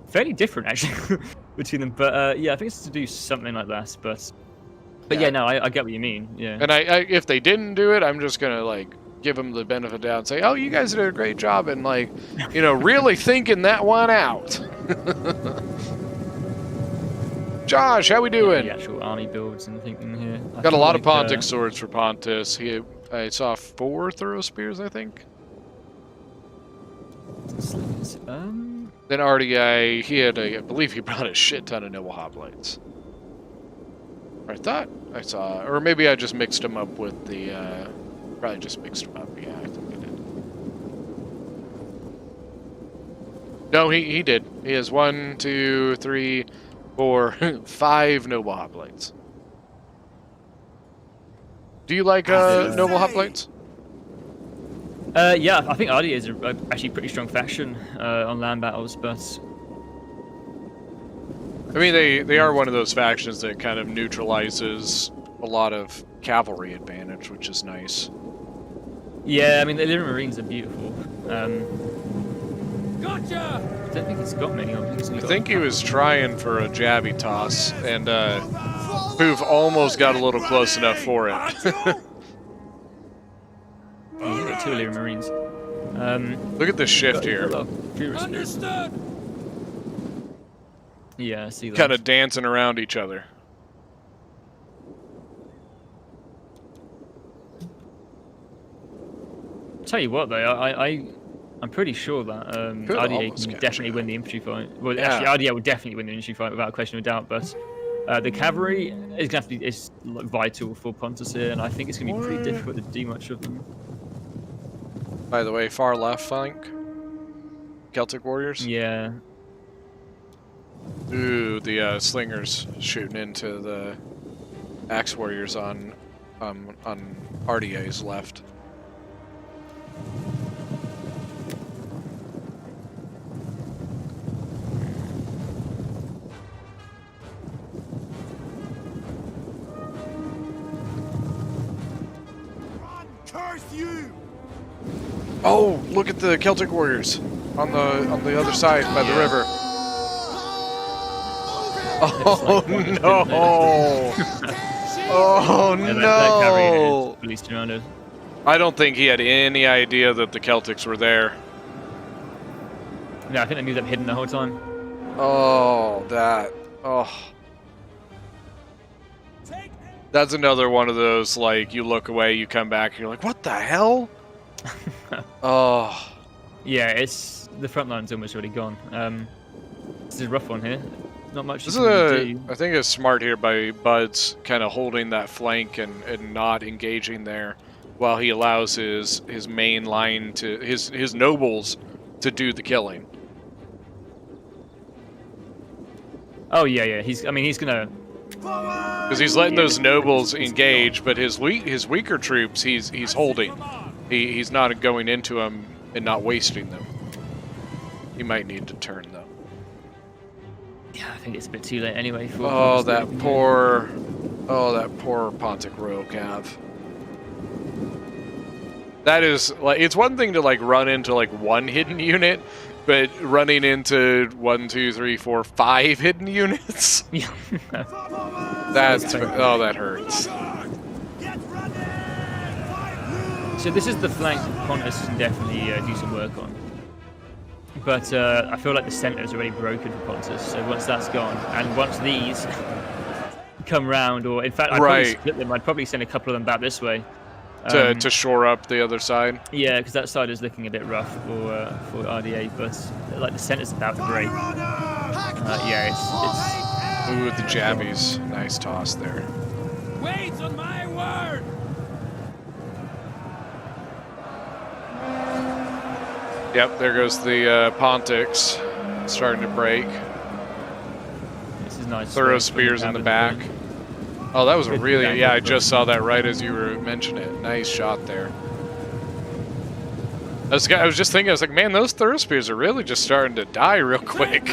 fairly different actually between them. But yeah, I think it's to do something like that. But yeah, no, I get what you mean. Yeah. And I if they didn't do it, I'm just gonna like give them the benefit of the doubt and say, oh, you guys did a great job and like, you know, really thinking that one out. Josh, how we doing? The actual army builds and thinking here. Got a lot of Pontic swords for Pontus. I saw 4 thorough spears, I think. Then RDI, he had I believe he brought a shit ton of noble hoplites. I thought I saw, or maybe I just mixed them up with the, probably just mixed them up, yeah, I think I did. No, he did. He has 1, 2, 3, 4, 5 noble hoplites. Do you like noble hoplites? Yeah, I think Ardia is actually a pretty strong faction on land battles, but I mean, they are one of those factions that kind of neutralizes a lot of cavalry advantage, which is nice. Yeah, I mean, the Illyrian Marines are beautiful. Gotcha! I don't think he's got many of them. I think he was trying for a jabby toss, and Poof almost got a little close enough for it. Oh, he's got 2 Illyrian Marines. Look at this shift here. Understood! Yeah, I see that. Kind of dancing around each other. Tell you what, though, I'm pretty sure that RDA can definitely win the infantry fight. Well, actually, RDA will definitely win the infantry fight without a question of doubt. But the cavalry is going to be like, vital for Pontus here, and I think it's going to be pretty difficult to do much of them. By the way, far left flank, Celtic warriors. Yeah. Ooh, the slingers shooting into the axe warriors on RDA's left. Curse you! Oh, look at the Celtic warriors on the other side by the river. Oh no! Oh no! I don't think he had any idea that the Celtics were there. No, I think they knew them hidden the whole time. Oh, that. Oh. That's another one of those, like, you look away, you come back, and you're like, what the hell? Oh. Yeah, it's the front line's almost already gone. This is a rough one here. Not much. This is I think it's smart here by Bud's kind of holding that flank and not engaging there, while he allows his main line to his nobles to do the killing. Oh yeah. He's gonna. Because he's letting those nobles engage, but his weaker troops he's holding. He's not going into them and not wasting them. He might need to turn though. Yeah, I think it's a bit too late anyway. Oh, that poor Oh, that poor Pontic Royal Cav. That is, like, it's one thing to, like, run into, like, one hidden unit, but running into 1, 2, 3, 4, 5 hidden units? Yeah. That's, oh, that hurts. So this is the flank that Pontus can definitely do some work on. But I feel like the centre is already broken for Pontus, so once that's gone, and once these come round, or in fact, I'd probably split them, I'd probably send a couple of them back this way. To shore up the other side? Yeah, because that side is looking a bit rough for RDA, but like the centre's about to break. Yeah, it's... Ooh, the jabbies. Nice toss there. Wait on my word! Yep, there goes the Pontics. Starting to break. This is nice. Thorough spears in the back. Oh, that was a really... Yeah, I just saw that right as you were mentioning it. Nice shot there. I was just thinking, I was like, man, those thorough spears are really just starting to die real quick.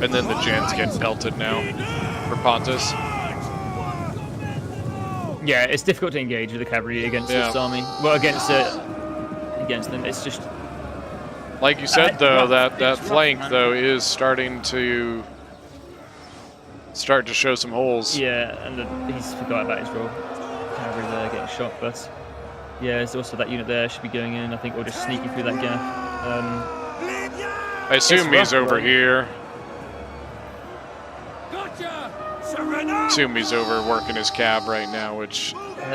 And then the gens get pelted now for Pontus. Yeah, it's difficult to engage with the cavalry against this army. Well, against them, it's just... Like you said, though, that flank, though, is starting to show some holes. Yeah, and he's forgot about his role. Cavalry there getting shot, but yeah, there's also that unit there should be going in. I think we're just sneaking through that gap. I assume he's over here. Assume he's over working his cab right now, which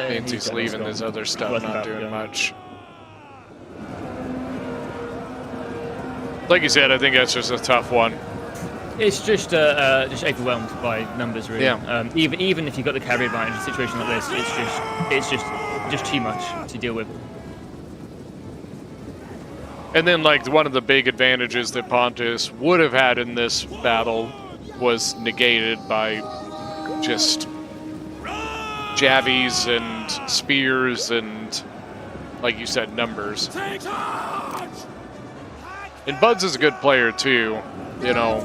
means he's leaving his other stuff, not doing much. Like you said, I think that's just a tough one. It's just overwhelmed by numbers, really. Yeah. Even if you've got the cavalry advantage in a situation like this, it's just too much to deal with. And then, like, one of the big advantages that Pontus would have had in this battle was negated by just javies and spears and, like you said, numbers. And Buds is a good player too, you know.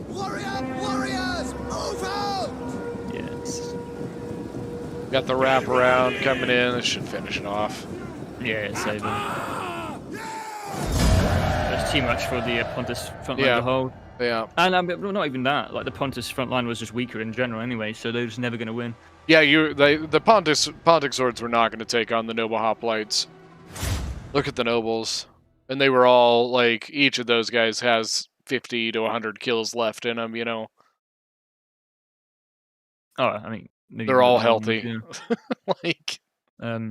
Warriors, move out! Yes. Got the wraparound coming in. This should finish it off. Yeah, it's over. That's too much for the Pontus front line to hold. Yeah. And not even that. Like the Pontus front line was just weaker in general anyway, so they're just never going to win. Yeah, the Pontic swords were not going to take on the noble hoplites. Look at the nobles, and they were all like, each of those guys has 50 to 100 kills left in them, you know. Oh, I mean, they're all healthy. Like, yeah,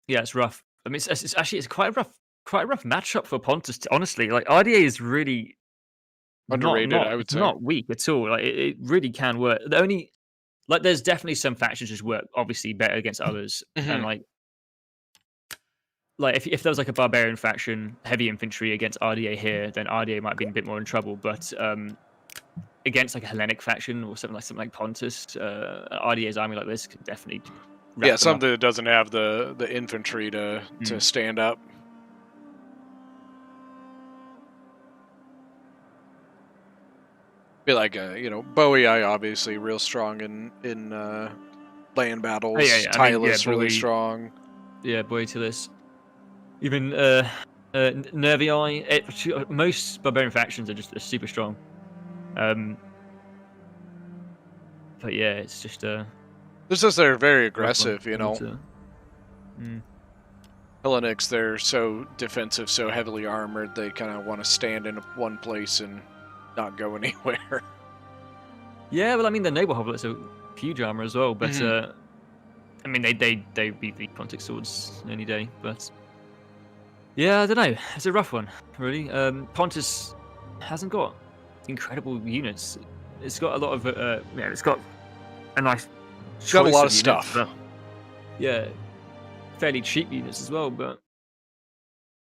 it's rough. I mean, it's actually quite a rough matchup for Pontus. Honestly, like RDA is really underrated. I would say not weak at all. Like it really can work. The only there's definitely some factions just work obviously better against others, and like if there was like a barbarian faction, heavy infantry against RDA here, then RDA might be a bit more in trouble. But against like a Hellenic faction or something like Pontus, RDA's army like this could definitely. Yeah, something that doesn't have the infantry to stand up. Be like Bowie, obviously real strong in land battles. Tylus really strong. Yeah, Bowie Tylus. Even Nervii. Most barbarian factions are super strong. But yeah, it's just This is they're very aggressive, you know. Hellenics, they're so defensive, so heavily armored, they kind of want to stand in one place and not go anywhere. Yeah, well, I mean, the noble hoplites are huge armor as well, but I mean, they beat the Pontic swords any day. But yeah, I don't know. It's a rough one, really. Pontus hasn't got incredible units. It's got a lot of it's got a nice. It's got a lot of stuff. But, yeah, fairly cheap units as well, but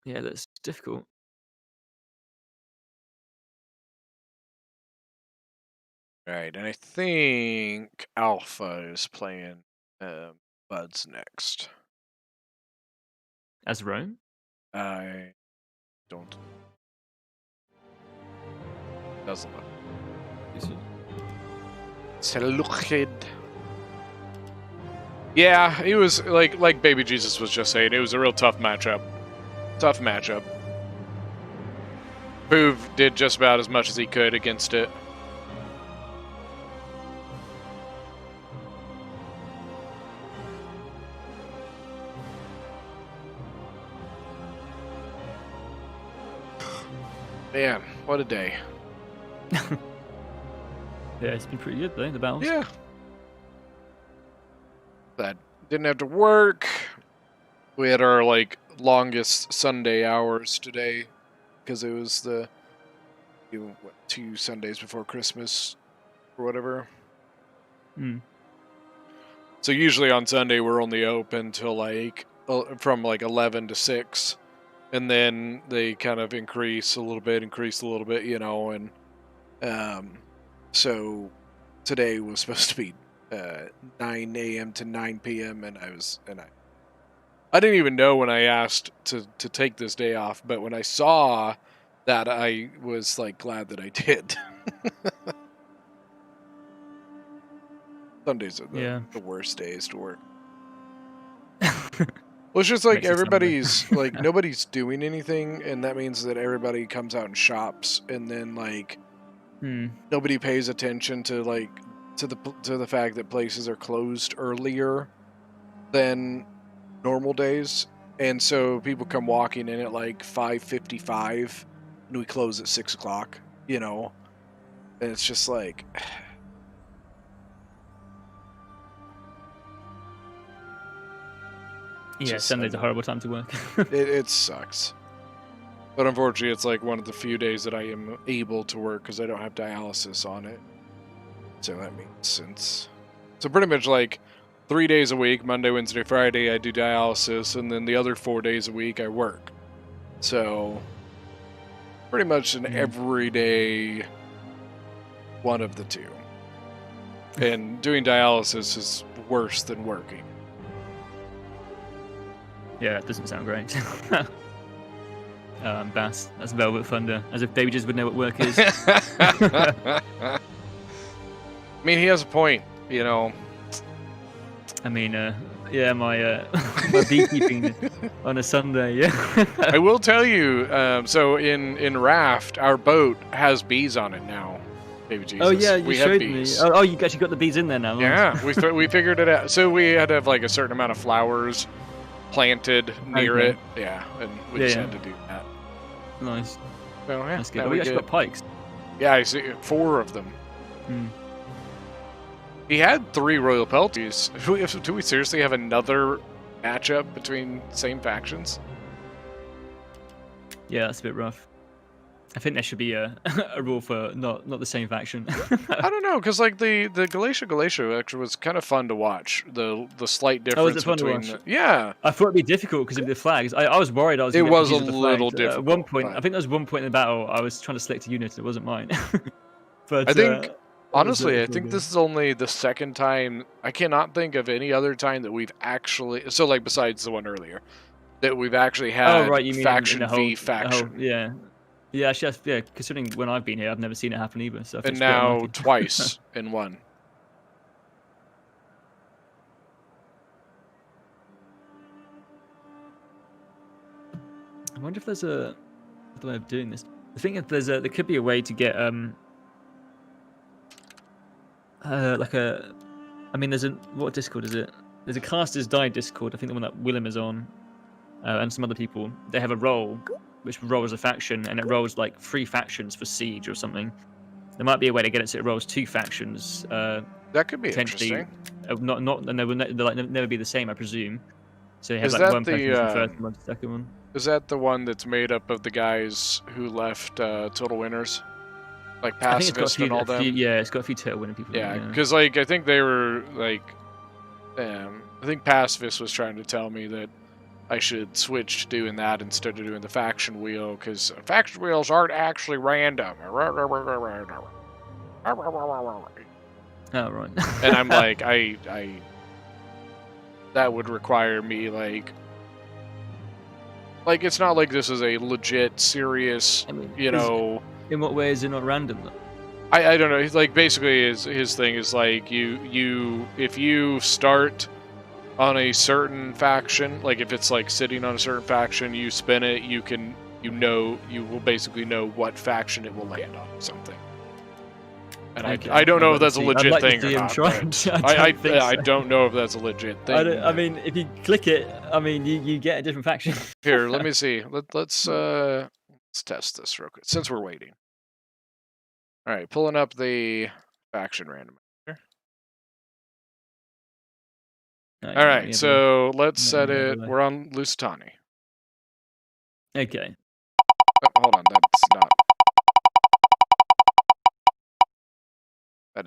yeah, that's difficult. Right, and I think Alpha is playing Buds next. As Rome? I don't. Doesn't look. Seleucid. Yeah, it was like Baby Jesus was just saying. It was a real tough matchup. Tough matchup. Boov did just about as much as he could against it. Man, what a day. Yeah, it's been pretty good though, the battles. Yeah. That didn't have to work. We had our longest Sunday hours today because it was the 2 Sundays before Christmas or whatever. Hmm. So usually on Sunday we're only open till from 11 to 6. And then they kind of increase a little bit, you know, and so today was supposed to be 9 a.m. to 9 p.m. and I didn't even know when I asked to take this day off, but when I saw that, I was glad that I did. Sundays are the worst days to work. Well, it's just everybody's nobody's doing anything, and that means that everybody comes out and shops, and then nobody pays attention to the fact that places are closed earlier than normal days, and so people come walking in at 5:55, and we close at 6 o'clock. You know, and it's just Yeah, Sunday's a horrible time to work. it sucks. But unfortunately, it's one of the few days that I am able to work because I don't have dialysis on it. So that means so pretty much 3 days a week, Monday, Wednesday, Friday, I do dialysis, and then the other 4 days a week I work. So pretty much an everyday one of the two. And doing dialysis is worse than working. Yeah, that doesn't sound great. Bass, that's Velvet Thunder. As if Baby just would know what work is. I mean, he has a point, you know. I mean, yeah, my beekeeping on a Sunday, yeah. I will tell you, so in Raft, our boat has bees on it now. Baby Jesus. Oh yeah, we showed have me. bees. Oh, you actually got the bees in there now. Yeah, we figured it out. So we had to have a certain amount of flowers planted near it. Yeah, and we just had to do that. Nice. So, yeah, that's good. Oh, we actually got pikes. Yeah, I see 4 of them. He had 3 royal pelties. Do we seriously have another matchup between same factions? Yeah, that's a bit rough. I think there should be a rule for not the same faction. I don't know, because the Galatia actually was kind of fun to watch. The slight difference was it fun between to watch? Yeah. I thought it'd be difficult because of the flags. I was worried I was. It gonna was a confuse with the little flags. difficult. At one point, but I think there was one point in the battle I was trying to select a unit. It wasn't mine. But I think honestly, I think this is only the second time. I cannot think of any other time that we've actually besides the one earlier that we've actually had you mean faction in the whole, v faction. yeah. Yeah, actually, considering when I've been here, I've never seen it happen either. So And now twice in one. I wonder if there's a way of doing this. I think if there could be a way to get what Discord is it? There's a Casters Die Discord. I think the one that Willem is on, and some other people. They have a role which rolls a faction, and it rolls 3 factions for siege or something. There might be a way to get it so it rolls 2 factions. That could be interesting. And they will never be the same, I presume. So you have Is that one person for the first one, the second one. Is that the one that's made up of the guys who left Total Winners? Pacifist and all them? Yeah, it's got a few Total Winner people. Yeah, because I think they were I think Pacifist was trying to tell me that I should switch to doing that instead of doing the faction wheel, because faction wheels aren't actually random. Oh right. And I'm like, that would require me like it's not like this is a legit, serious, you know. In what way is it not random though? I don't know. He's like basically his thing is like you if you start on a certain faction, like if it's like sitting on a certain faction, you spin it, you will basically know what faction it will land on or something. And Okay. I don't know if that's a I'd legit like to thing see or him not. try. But I don't think I so. don't know if that's a legit thing. I mean, if you click it, I mean, you get a different faction. Here, let me see. Let's test this real quick since we're waiting. All right, pulling up the faction randomizer. All right, so let's set it. We're on Lusitani. Okay. Oh, hold on, that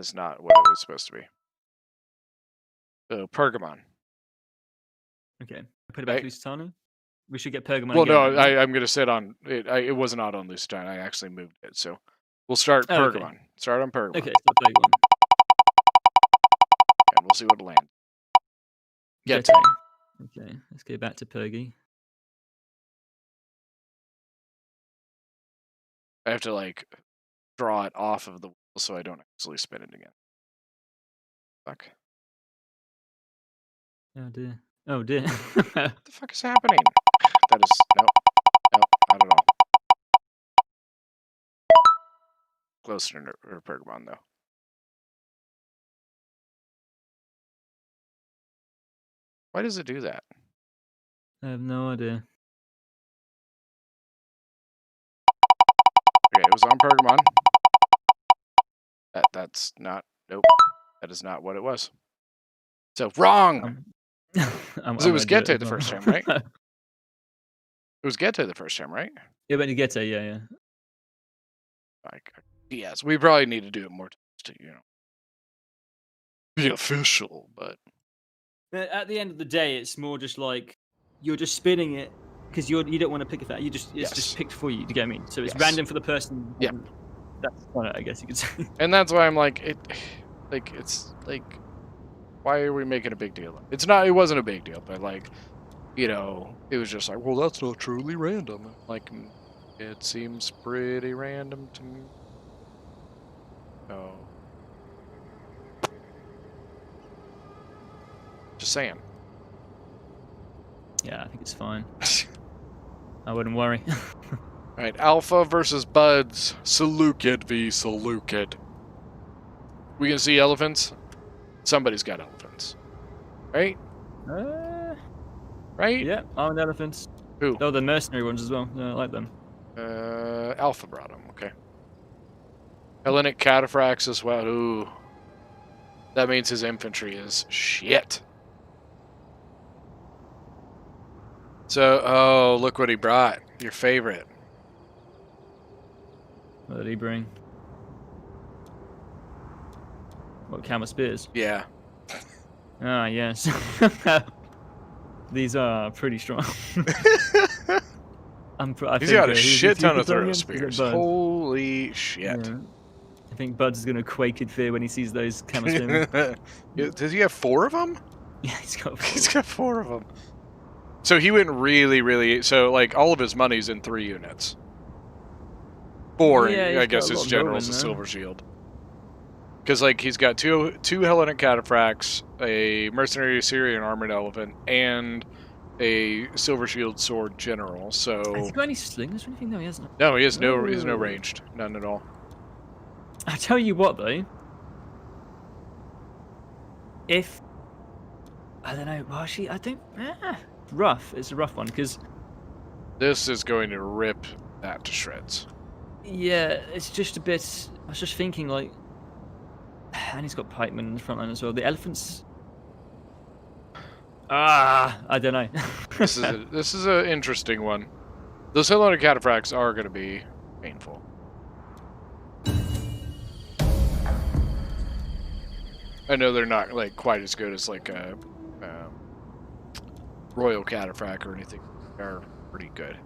is not what it was supposed to be. So Pergamon. Okay. Put it back to Lusitano. We should get Pergamon. Well, again, no, right? I'm going to sit on it. It was not on Lusitano. I actually moved it, so we'll start Oh, okay. Pergamon. Start on Pergamon. Okay, so Pergamon. And we'll see what lands. Get to. Okay, let's go back to Pergy. I have to like draw it off of the wheel so I don't actually spin it again. Fuck. Oh dear. Oh dear. What the fuck is happening? That is nope, not at all. Closer to Pergamon though. Why does it do that? I have no idea. Okay, it was on Pergamon. That's not. Nope. That is not what it was. So wrong. It was Gete the first time, right? It was Gete the first time, right? Yeah, but Gete, yeah. Like, yes, we probably need to do it more to, be official, but At the end of the day, it's more just like you're just spinning it because you don't want to pick a fact. It's just picked for you. Do you get what I mean? So it's random for the person. Yeah. That's fun, I guess you could say. And that's why I'm like it's like, why are we making a big deal? It's not. It wasn't a big deal, but like, it was just like, well, that's not truly random. Like, it seems pretty random to me. So, just saying. Yeah, I think it's fine. I wouldn't worry. Alright, Alpha versus Buds. Seleucid v Seleucid. We can see elephants? Somebody's got elephants. Right? Right? Yeah, armed elephants. Who? Oh, the mercenary ones as well. Yeah, I like them. Alpha brought them, okay. Hellenic cataphracts as well. Ooh. That means his infantry is shit. So, oh, look what he brought. Your favorite. What did he bring? What, camel spears? Yeah. Ah, yes. These are pretty strong. He's got a shit ton of throw spears. Holy shit. Yeah. I think Bud's going to quake in fear when he sees those camel spearmen. Does he have 4 of them? Yeah, he's got 4. He's got 4 of them. So he went really... So, like, all of his money's in 3 units. 4, yeah, I guess his general's a silver shield. Because, like, he's got two Hellenic cataphracts, a mercenary Assyrian armored elephant, and a silver shield sword general. So has he got any slings or anything? No, he hasn't. No, he has no. He's no ranged, none at all. I tell you what, though. If I don't know, well, actually, I don't. Rough. It's a rough one because this is going to rip that to shreds. Yeah, it's just a bit. I was just thinking, like, and he's got pikemen in the front line as well. The elephants. I don't know. This is an interesting one. Those Hellenic cataphracts are going to be painful. I know they're not like quite as good as like a royal cataphract or anything. They're pretty good.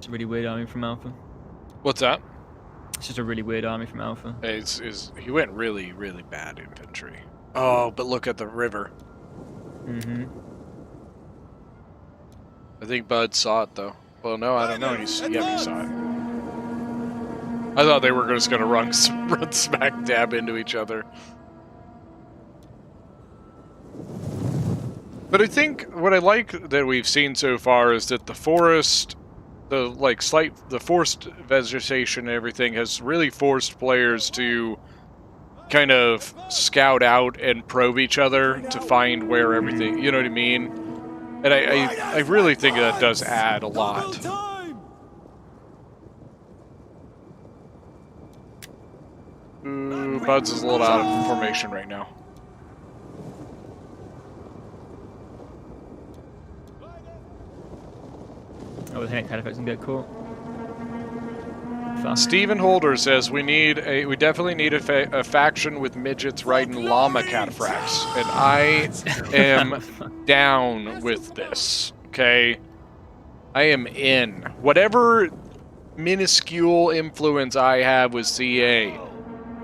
It's a really weird army from Alpha. What's that? It's just a really weird army from Alpha. He went really, really bad infantry. Oh, but look at the river. Mm-hmm. I think Bud saw it though. Well, no, I don't know. He saw it. I thought they were just gonna run smack dab into each other. But I think what I like that we've seen so far is that the forest, the forced vegetation and everything has really forced players to kind of scout out and probe each other to find where everything, you know what I mean? And I really think that does add a lot. Ooh, Buds is a little out of formation right now. Oh, the hand kind of can get caught. Stephen Holder says we definitely need a faction with midgets riding llama cataphracts, and I am down with this. Okay, I am in. Whatever minuscule influence I have with CA,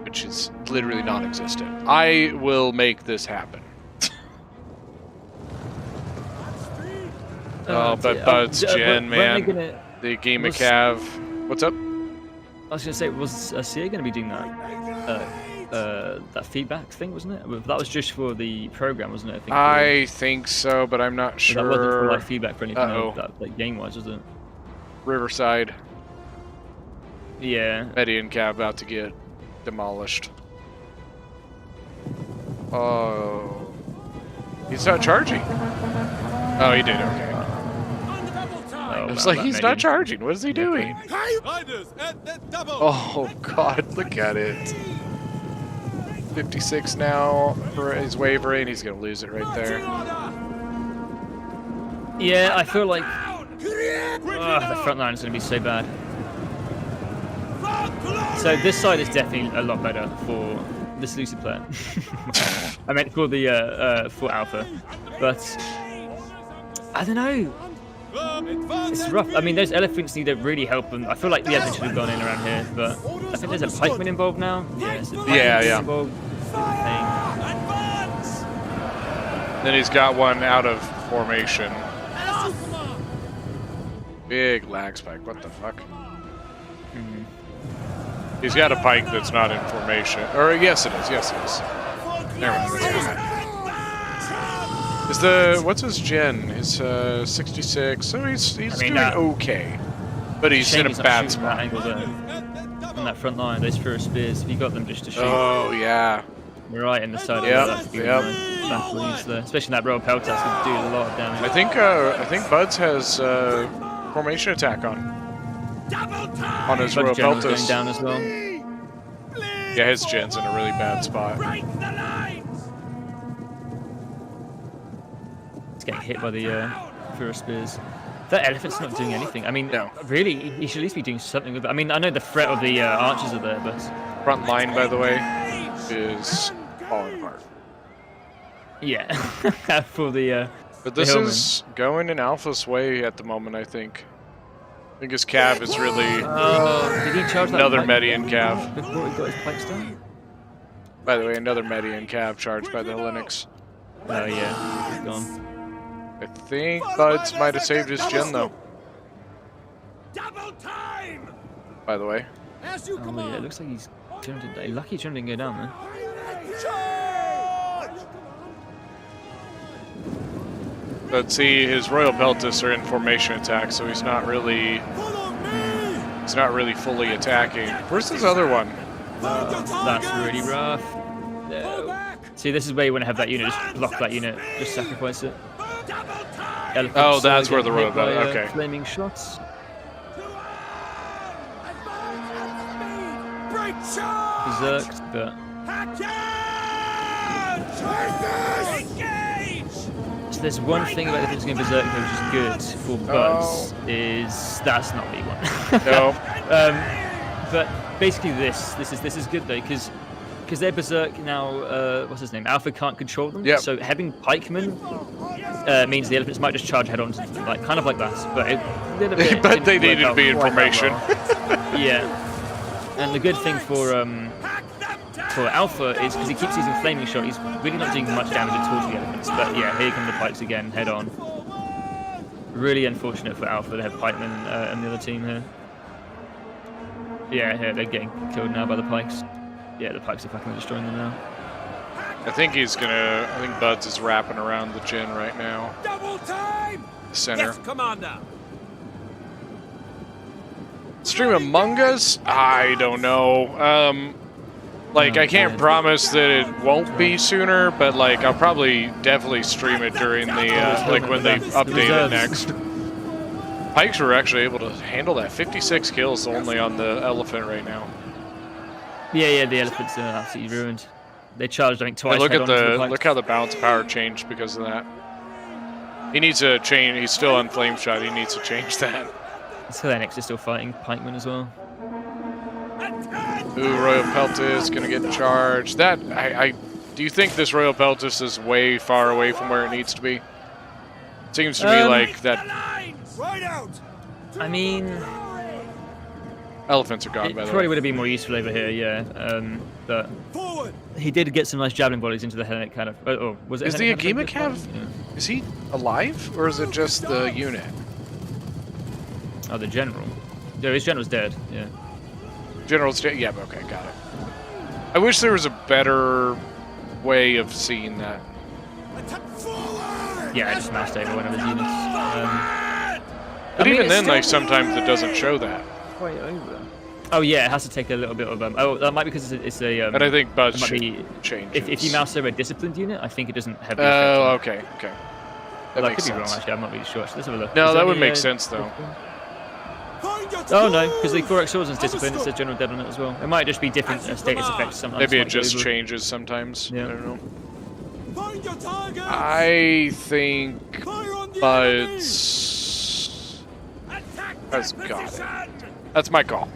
which is literally non-existent, I will make this happen. But Bud's Gen, man, the game of Cav. What's up? I was gonna say, was CA gonna be doing that feedback thing, wasn't it? That was just for the program, wasn't it? I think so, but I'm not sure. That wasn't for like feedback for anything that, like game-wise, was it? Riverside. Yeah. Median Cav about to get demolished. Oh, he's not charging. Oh, he did. Okay. It's like he's not charging. What is he doing? Oh God, look at it. 56 now. He's wavering. He's gonna lose it right there. Yeah, I feel like the front line is gonna be so bad. So this side is definitely a lot better for this Lucy player. I meant for the for Alpha, but I don't know. It's rough. I mean, those elephants need to really help them. I feel like the elephants should have gone in around here, but I think there's a pikeman involved now. Yeah. Involved. Then he's got one out of formation. Big lag spike. What the fuck? He's got a pike that's not in formation. Or yes, it is. Yes, it is. Never mind. What's his gen? He's 66, so he's doing okay, but he's in a bad spot. On that front line, those first spears, if you got them just to shoot. Oh yeah. Right in the side of that. Especially that royal peltas could do a lot of damage. I think Buds has formation attack on his royal peltas. Going down as well. Yeah, his gen's in a really bad spot. Getting hit by the first spears. That elephant's not doing anything. I mean, really, he should at least be doing something with it. I mean, I know the threat of the archers are there, but front line, by the way, is falling apart. Yeah, for the. But this is going in Alpha's way at the moment. I think his Cav is really did he charge another Median Cav. Before he got his pikes down? By the way, another Median Cav charged by the Linux. Oh yeah, he's gone. I think Buds might have saved his gen though. By the way. Oh yeah, it looks like he's turned it. Lucky he didn't go down, man. But see, his Royal Peltas are in formation attack, so he's not really fully attacking. Where's this other one? That's really rough. No. See, this is where you want to have that unit. Just block that unit. Just sacrifice it. Oh, that's where the road goes. Okay. Flaming shots. Berserked, but. So there's one thing about this game Berserk which is good for Buds is that's not what you want. No. But basically this is good though because their Berserk now, what's his name? Alpha can't control them. Yep. So having pikemen means the elephants might just charge head on to them, like kind of like that. But little bit. But didn't they work needed to out be in quite that formation. well. Yeah. And the good thing for Alpha is because he keeps using flaming shot, he's really not doing much damage at all to the elephants. But yeah, here come the pikes again, head on. Really unfortunate for Alpha. They have pikemen and the other team here. Yeah, here they're getting killed now by the pikes. Yeah, the pikes are fucking destroying them now. I think he's gonna. I think Buds is wrapping around the Jin right now. Double time! Center. Yes, Commander. Stream Among Us? I don't know. Like, I can't promise that it won't be sooner, but like, I'll probably definitely stream it during the like when they update it next. Pikes were actually able to handle that. 56 kills only on the elephant right now. Yeah, the elephants are absolutely ruined. They charged, I think, twice. And look head at on into look how the balance of power changed because of that. He needs to change. He's still on flame shot. He needs to change that. Hellenics is still fighting pikemen as well. Ooh, Royal Peltis gonna get charged. That I do you think this Royal Peltis is way far away from where it needs to be? Seems to me like that. Right out. I mean, elephants are gone. By the way, probably would have been more useful over here, yeah. But he did get some nice javelin volleys into the Hellenic kind of. Oh, was it? Is the Agema Cav? Is he alive or is it just the unit? Oh, the general. No, his general's dead. Yeah. General's dead. Yeah, okay, got it. I wish there was a better way of seeing that. Yeah, I just mashed over one of his units. But even then, like sometimes it doesn't show that. Quite over. Oh yeah, it has to take a little bit of oh, that might be because it's a. And I think Buzz should change. If you mouse over a disciplined unit, I think it doesn't have. Oh, okay. That I could be wrong. Actually, I'm not really sure. So let's have a look. No, that would make sense though. Oh no, because the Thorax Swordsman's discipline, it says general dead on it as well. It might just be different status effects sometimes. Maybe it just changes sometimes. Yeah. I don't know. I think Buds has got it. That's my call.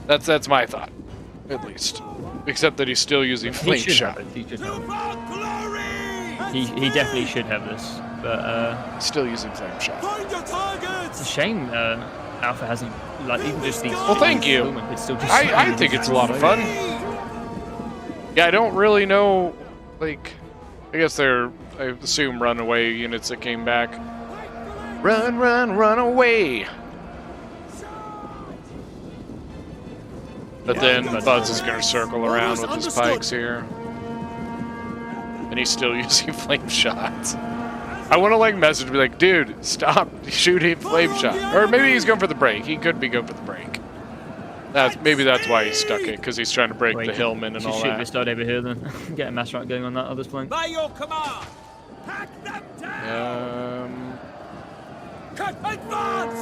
That's my thought, at least. Except that he's still using flame shot. He definitely should have this, but still using flame shot. It's a shame Alpha hasn't like even just these. Well, thank you. I think it's a lot of fun. Yeah, I don't really know. Like, I guess they're I assume runaway units that came back. Run, run, run away. But then Buds is going to circle around with his pikes here. And he's still using flame shots. I want to like message be like, dude, stop shooting flame shot. Or maybe he's going for the break. He could be going for the break. Maybe that's why he stuck it, because he's trying to break the hillman and all that. Shoot this start over here then. Get a mass right going on that other flank. By your command, hack them down. Advance.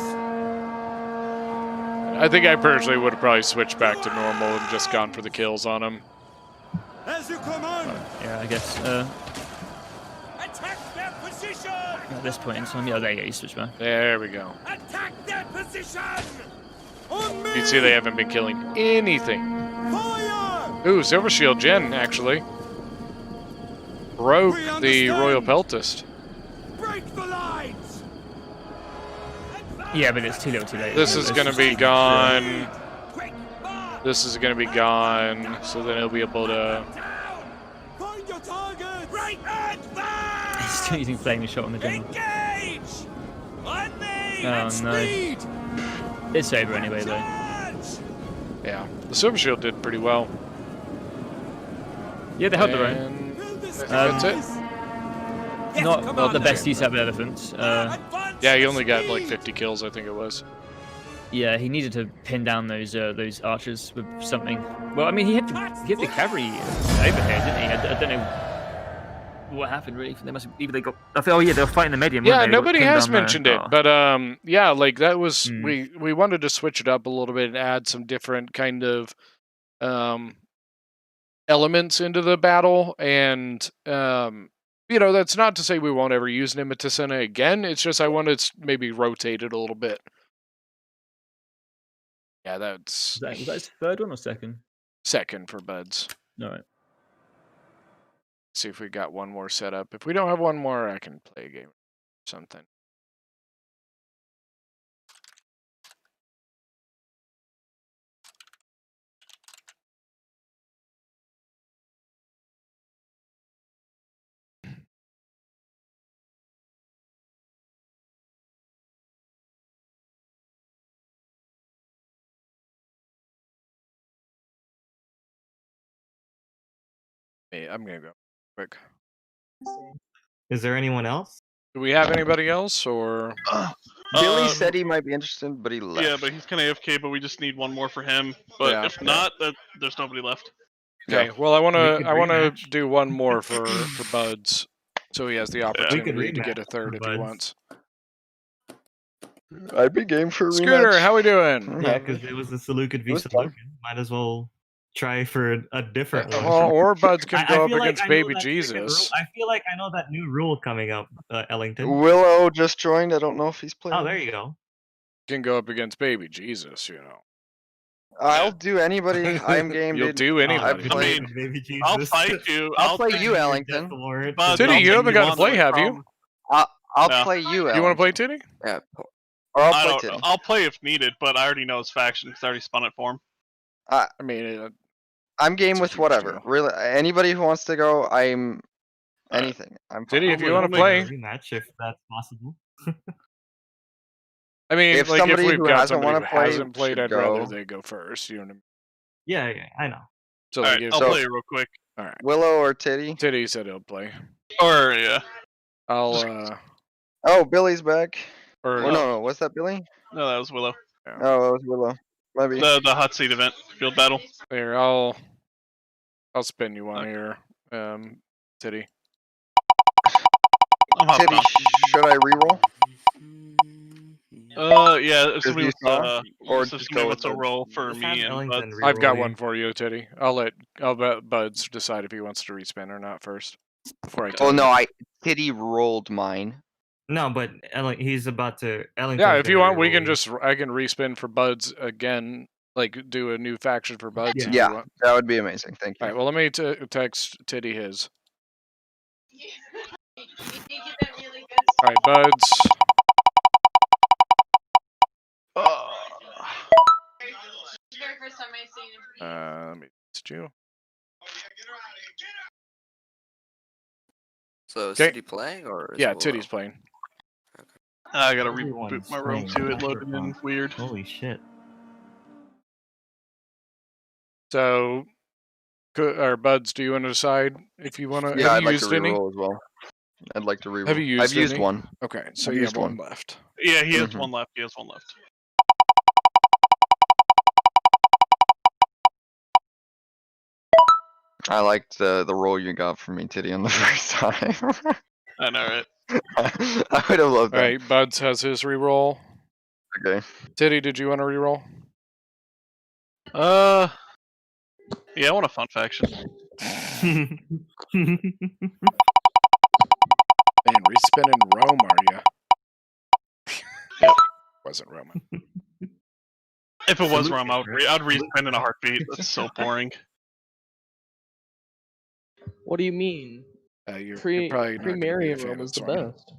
I think I personally would have probably switched back to normal and just gone for the kills on him. As you command. Yeah, I guess. Attack their position. At this point in time, yeah, there you go. You switch back. There we go. Attack their position. You can see they haven't been killing anything. Fire. Ooh, Silver Shield Gen actually broke the Royal Peltist. Break the lines. Yeah, but it's too little too late. This is going to be gone. This is going to be gone. So then he'll be able to. Find your target. He's still using flaming shot on the general. Engage. On me. Oh no. It's over anyway though. Yeah, the Silver Shield did pretty well. Yeah, they held their own. That's it. Not the best use out of elephants. Yeah, he only got like 50 kills, I think it was. Yeah, he needed to pin down those archers with something. Well, I mean, he had the cavalry over here, didn't he? I don't know what happened really. They must have, either they got. Oh yeah, they were fighting the medium. Yeah, nobody has mentioned it, but yeah, like that was we wanted to switch it up a little bit and add some different kind of elements into the battle, and you know, that's not to say we won't ever use Nabataea again. It's just I wanted to maybe rotate it a little bit. Yeah, that's. Was that his third one or second? Second for Buds. All right. See if we got one more set up. If we don't have one more, I can play a game or something. Hey, I'm gonna go quick. Is there anyone else? Do we have anybody else, or? Billy said he might be interested, but he left. Yeah, but he's kind of AFK. But we just need one more for him. But Yeah. if not, there's nobody left. Okay. Yeah. Well, I could wanna rematch. do one more for Buds, so he has the opportunity to get a rematch third for if he Buds. wants. I'd be game for a Scooter, rematch. how we doing? Yeah, because it was the Salukin v was fun. Salukin. Might as well try for a different one. Well, or Buds can go up feel like against I know Baby that second Jesus. rule- I feel like I know that new rule coming up, Ellington. Willow just joined. I don't know if he's playing. Oh, there you go. Can go up against Baby Jesus, you know. I'll do anybody. I'm game. You'll dude. do I've anybody. played. Baby Jesus. I'll fight you. I'll play take you, Ellington. Buds, Titty, I'll you take haven't got to on play, the have you? problem. I'll No. play you, Ellington. You want to play Titty? Yeah. Or I'll I play don't Titty. know. I'll play if needed, but I already know his faction because I already spun it for him. I mean, I'm game it's a with huge whatever. deal. Really, anybody who wants to go, I'm anything. I'm fine. Titty, if you I'll want to make play. a rematch if that's possible. I mean, If like, somebody if we've who got hasn't somebody wanna who play hasn't played, should I'd rather go. they go first. You know what I mean? Yeah, I know. So, All like, right, if I'll So- play real quick. all right. Willow or Titty? Titty said he'll play. Or yeah. I'll Oh, Billy's back. or Or no, what's that, Billy? No, that was Willow. Oh, that was Willow. Maybe. The hot seat event, field battle. here, I'll spin you one here, Titty. I'm hopping Titty, should I reroll? on. Yeah, if somebody you wants saw, or if just somebody go wants to with roll for Just me have and Ellington Buds. I've got reroll one you. for you, Titty. I'll let Buds decide if he wants to respin or not first before I tell Oh you. no, Titty rolled mine. No, but he's about to. Ellington's Yeah, if you gonna want, we reroll can you. just I can respin for Buds again, like do a new faction for Buds. Yeah. if you Yeah, want. that would be amazing. Thank you. All right. Well, let me text Titty his. All right, Buds. Let me text you. So is Okay. City playing or? Is Yeah, Willow? Titty's playing. I gotta reboot Everyone's my room playing too. It loaded in Cyberpunk. weird. Holy shit. So, or Buds, do you want to decide if you want to? Yeah, Have I'd you like to used any? reroll as well. I'd like to reroll. Have you used I've used any? one. Okay, so I've you used have one one. left. Yeah, he has Mhm. one left. He has one left. I liked the roll you got from me, Titty, on the first time. I know, right? I would have loved All that. right, Buds has his reroll. Okay. Titty, did you want to reroll? Yeah, I want a fun faction. Man, respin in Rome, are you? Yep. Wasn't Roman. If it was Salute Rum, it, I'd right? respin in a heartbeat. That's so boring. What do you mean? You're Pre probably not gonna be a Marion fan Rome of is this the one. best.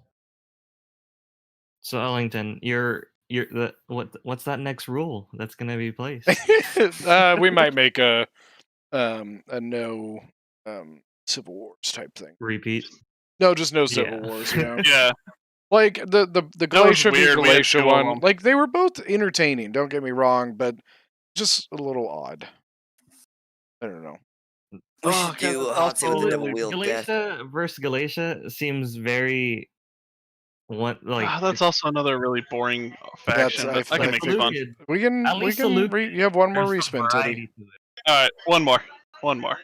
So Ellington, you're the what's that next rule that's gonna be placed? We might make a no Civil Wars type thing. Repeat. No, just no Civil Yeah. Wars. You know, Yeah. like the That was Galatia v weird. We had Galatia two of one. them. Like they were both entertaining. Don't get me wrong, but just a little odd. I don't know. We should do a hot seat with the double wheel of death. Galatia versus Galatia seems very That's also another really boring faction. That's- But I can make it fun. We can. At We least can. Saluk- You have one more there's some respin, Teddy. variety to it. All right, one more. One more.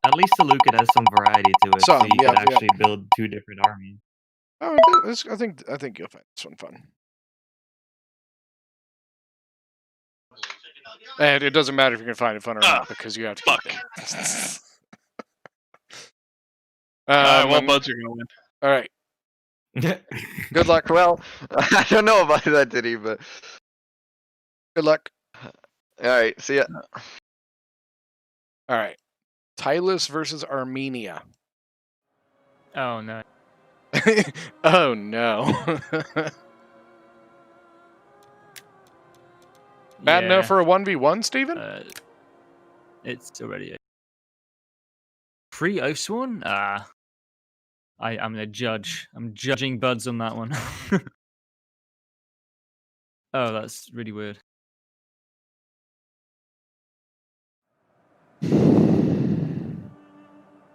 At least Salukin has some variety to it, so Some, you yeah, could yeah. actually build two different armies. Oh, I think you'll find this one fun. And it doesn't matter if you can find it fun or not because you have to keep it. Alright, well, Buds, you're gonna win. All right. Good luck. Well, I don't know about that, Titty, but Good luck. all right. See ya. All right. Tylus versus Armenia. Oh no. Oh no. Bad enough for a 1v1, Steven? It's already a pre-Oathsworn? I'm the judge. I'm judging Buds on that one. Oh, that's really weird.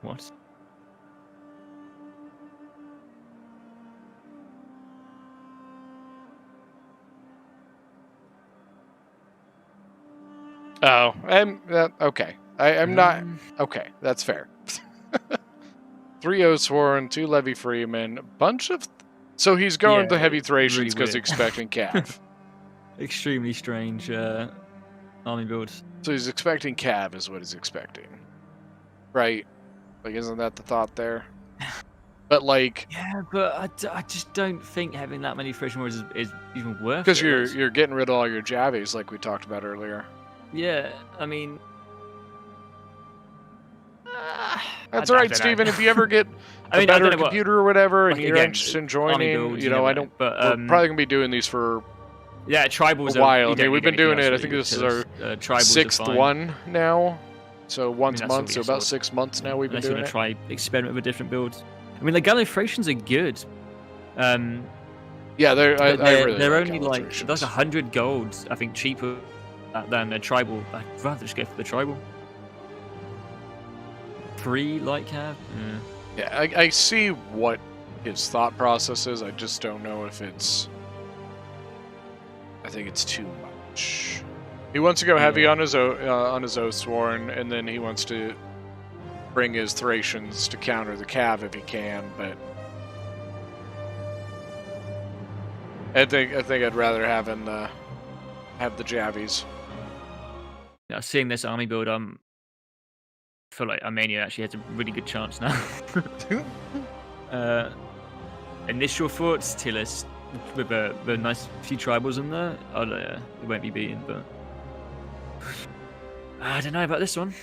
What? Oh, okay. I'm not okay. That's fair. 3 Oathsworn, 2 Levy Freeman, a bunch of. So he's going to heavy Thracians because really he's expecting Cav. Extremely strange army build. So he's expecting Cav, is what he's expecting, right? Like, isn't that the thought there? But like, yeah, but I just don't think having that many Thracian warriors is even worth it. Because you're getting rid of all your Javies, like we talked about earlier. Yeah, I mean. That's all right, Steven. If you ever get a better computer or whatever, and you're interested in joining, you know, I don't. But we're probably gonna be doing these for tribals a while. I mean, we've been doing it. I think this is our 6th one now. So once a month, so about 6 months now we've been doing it. Try experiment with a different build. I mean, the Gallifreyans are good. Yeah, they're they're only like 100 gold. I think cheaper than a tribal. I'd rather just go for the tribal. 3 light cav. Yeah, I see what his thought process is. I just don't know if it's. I think it's too much. He wants to go heavy on his Oathsworn, and then he wants to bring his Thracians to counter the cav if he can. But I think I'd rather have the Javies. Yeah, seeing this army build, I feel like Armenia actually has a really good chance now. Initial thoughts, Tillis, with a nice few tribals in there, it won't be beaten, but I don't know about this one.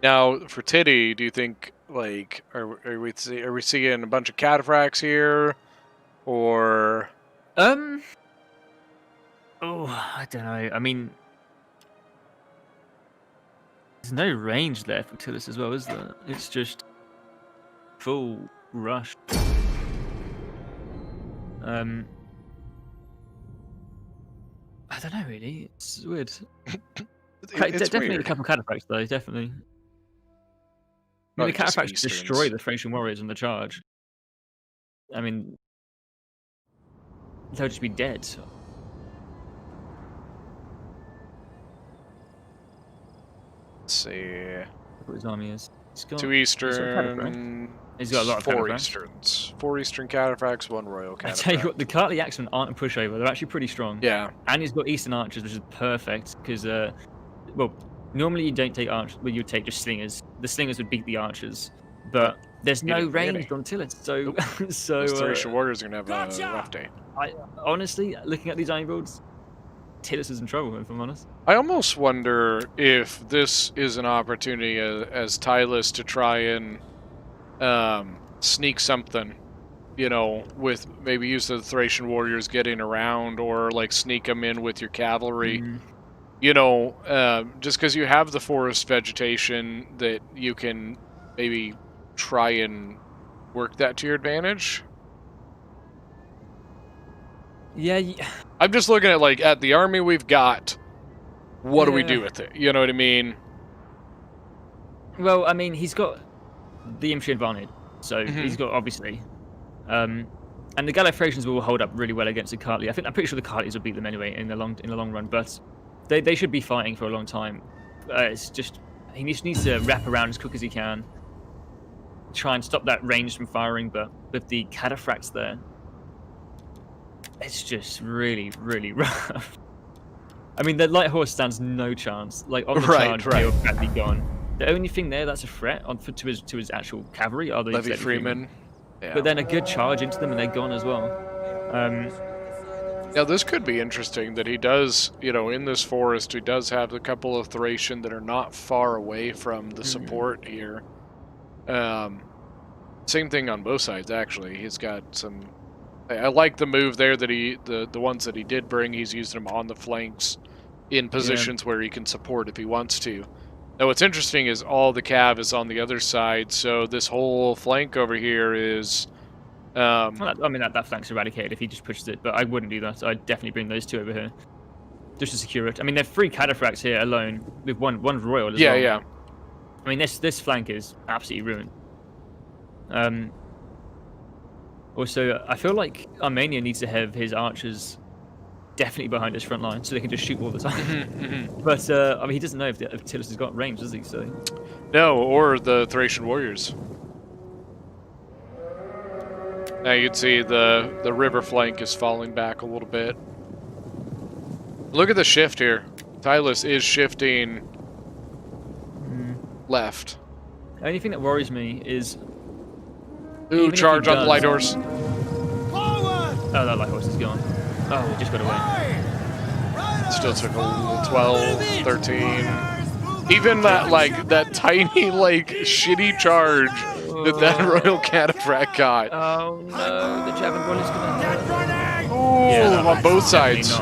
Now, for Titty, do you think, like, are we seeing a bunch of cataphracts here, or? Oh, I don't know. I mean, there's no range there for Tillis as well, is there? It's just full rush. I don't know, really. It's weird. Definitely weird. A couple of cataphracts, though. Definitely. I mean, the cataphracts destroy the Thracian warriors in the charge. I mean, they'll just be dead. Let's see. What his army is. 2 Eastern. He's got a lot of 4 cataphracts. Easterns. 4 Eastern cataphracts, 1 Royal cataphract. I tell you what, the Cartly Axemen aren't a pushover. They're actually pretty strong. Yeah. And he's got Eastern archers, which is perfect because, well, normally you don't take archers. Well, you would take just slingers. The slingers would beat the archers, but there's no range on Tillis. So, Those Thracian warriors are gonna have a rough day. I honestly, looking at these army builds, Tillis is in trouble. If I'm honest. I almost wonder if this is an opportunity as Tylus to try and sneak something, you know, with maybe use the Thracian warriors getting around, or like sneak them in with your cavalry. You know, just because you have the forest vegetation that you can maybe try and work that to your advantage. Yeah. I'm just looking at at the army we've got. What do we do with it? You know what I mean? Well, I mean, he's got the infantry advantage, so he's got obviously, and the Gallifreyans will hold up really well against the Cartly. I'm pretty sure the Cartlys will beat them anyway in the long run, but they should be fighting for a long time. It's just he needs to wrap around as quick as he can, try and stop that range from firing. But with the cataphracts there, it's just really, really rough. I mean, the light horse stands no chance. Like on the charge, they're badly gone. The only thing there that's a threat to his actual cavalry are the Levy Freeman. Yeah. But then a good charge into them and they're gone as well. Now this could be interesting that he does, you know, in this forest, he does have a couple of Thracian that are not far away from the support here. Same thing on both sides, actually. He's got some. I like the move there that the ones that he did bring. He's using them on the flanks in positions where he can support if he wants to. Now, what's interesting is all the cav is on the other side, so this whole flank over here is. Well, I mean, that flank's eradicated if he just pushes it, but I wouldn't do that. I'd definitely bring those 2 over here just to secure it. I mean, they're 3 cataphracts here alone with one royal as well. Yeah. I mean, this flank is absolutely ruined. Also, I feel like Armenia needs to have his archers definitely behind his front line, so they can just shoot all the time. But I mean, he doesn't know if Tillus has got range, does he? So no, or the Thracian warriors. Now you can see the river flank is falling back a little bit. Look at the shift here. Tillus is shifting left. The only thing that worries me is... Ooh, charge on the light horse. Oh, that light horse is gone. Oh, it just got away. Still took a 12, 13. Even that, like, that tiny, like, shitty charge that Royal Cataphract got. Oh no, the javelin ball is gonna hurt. Ooh, on both sides.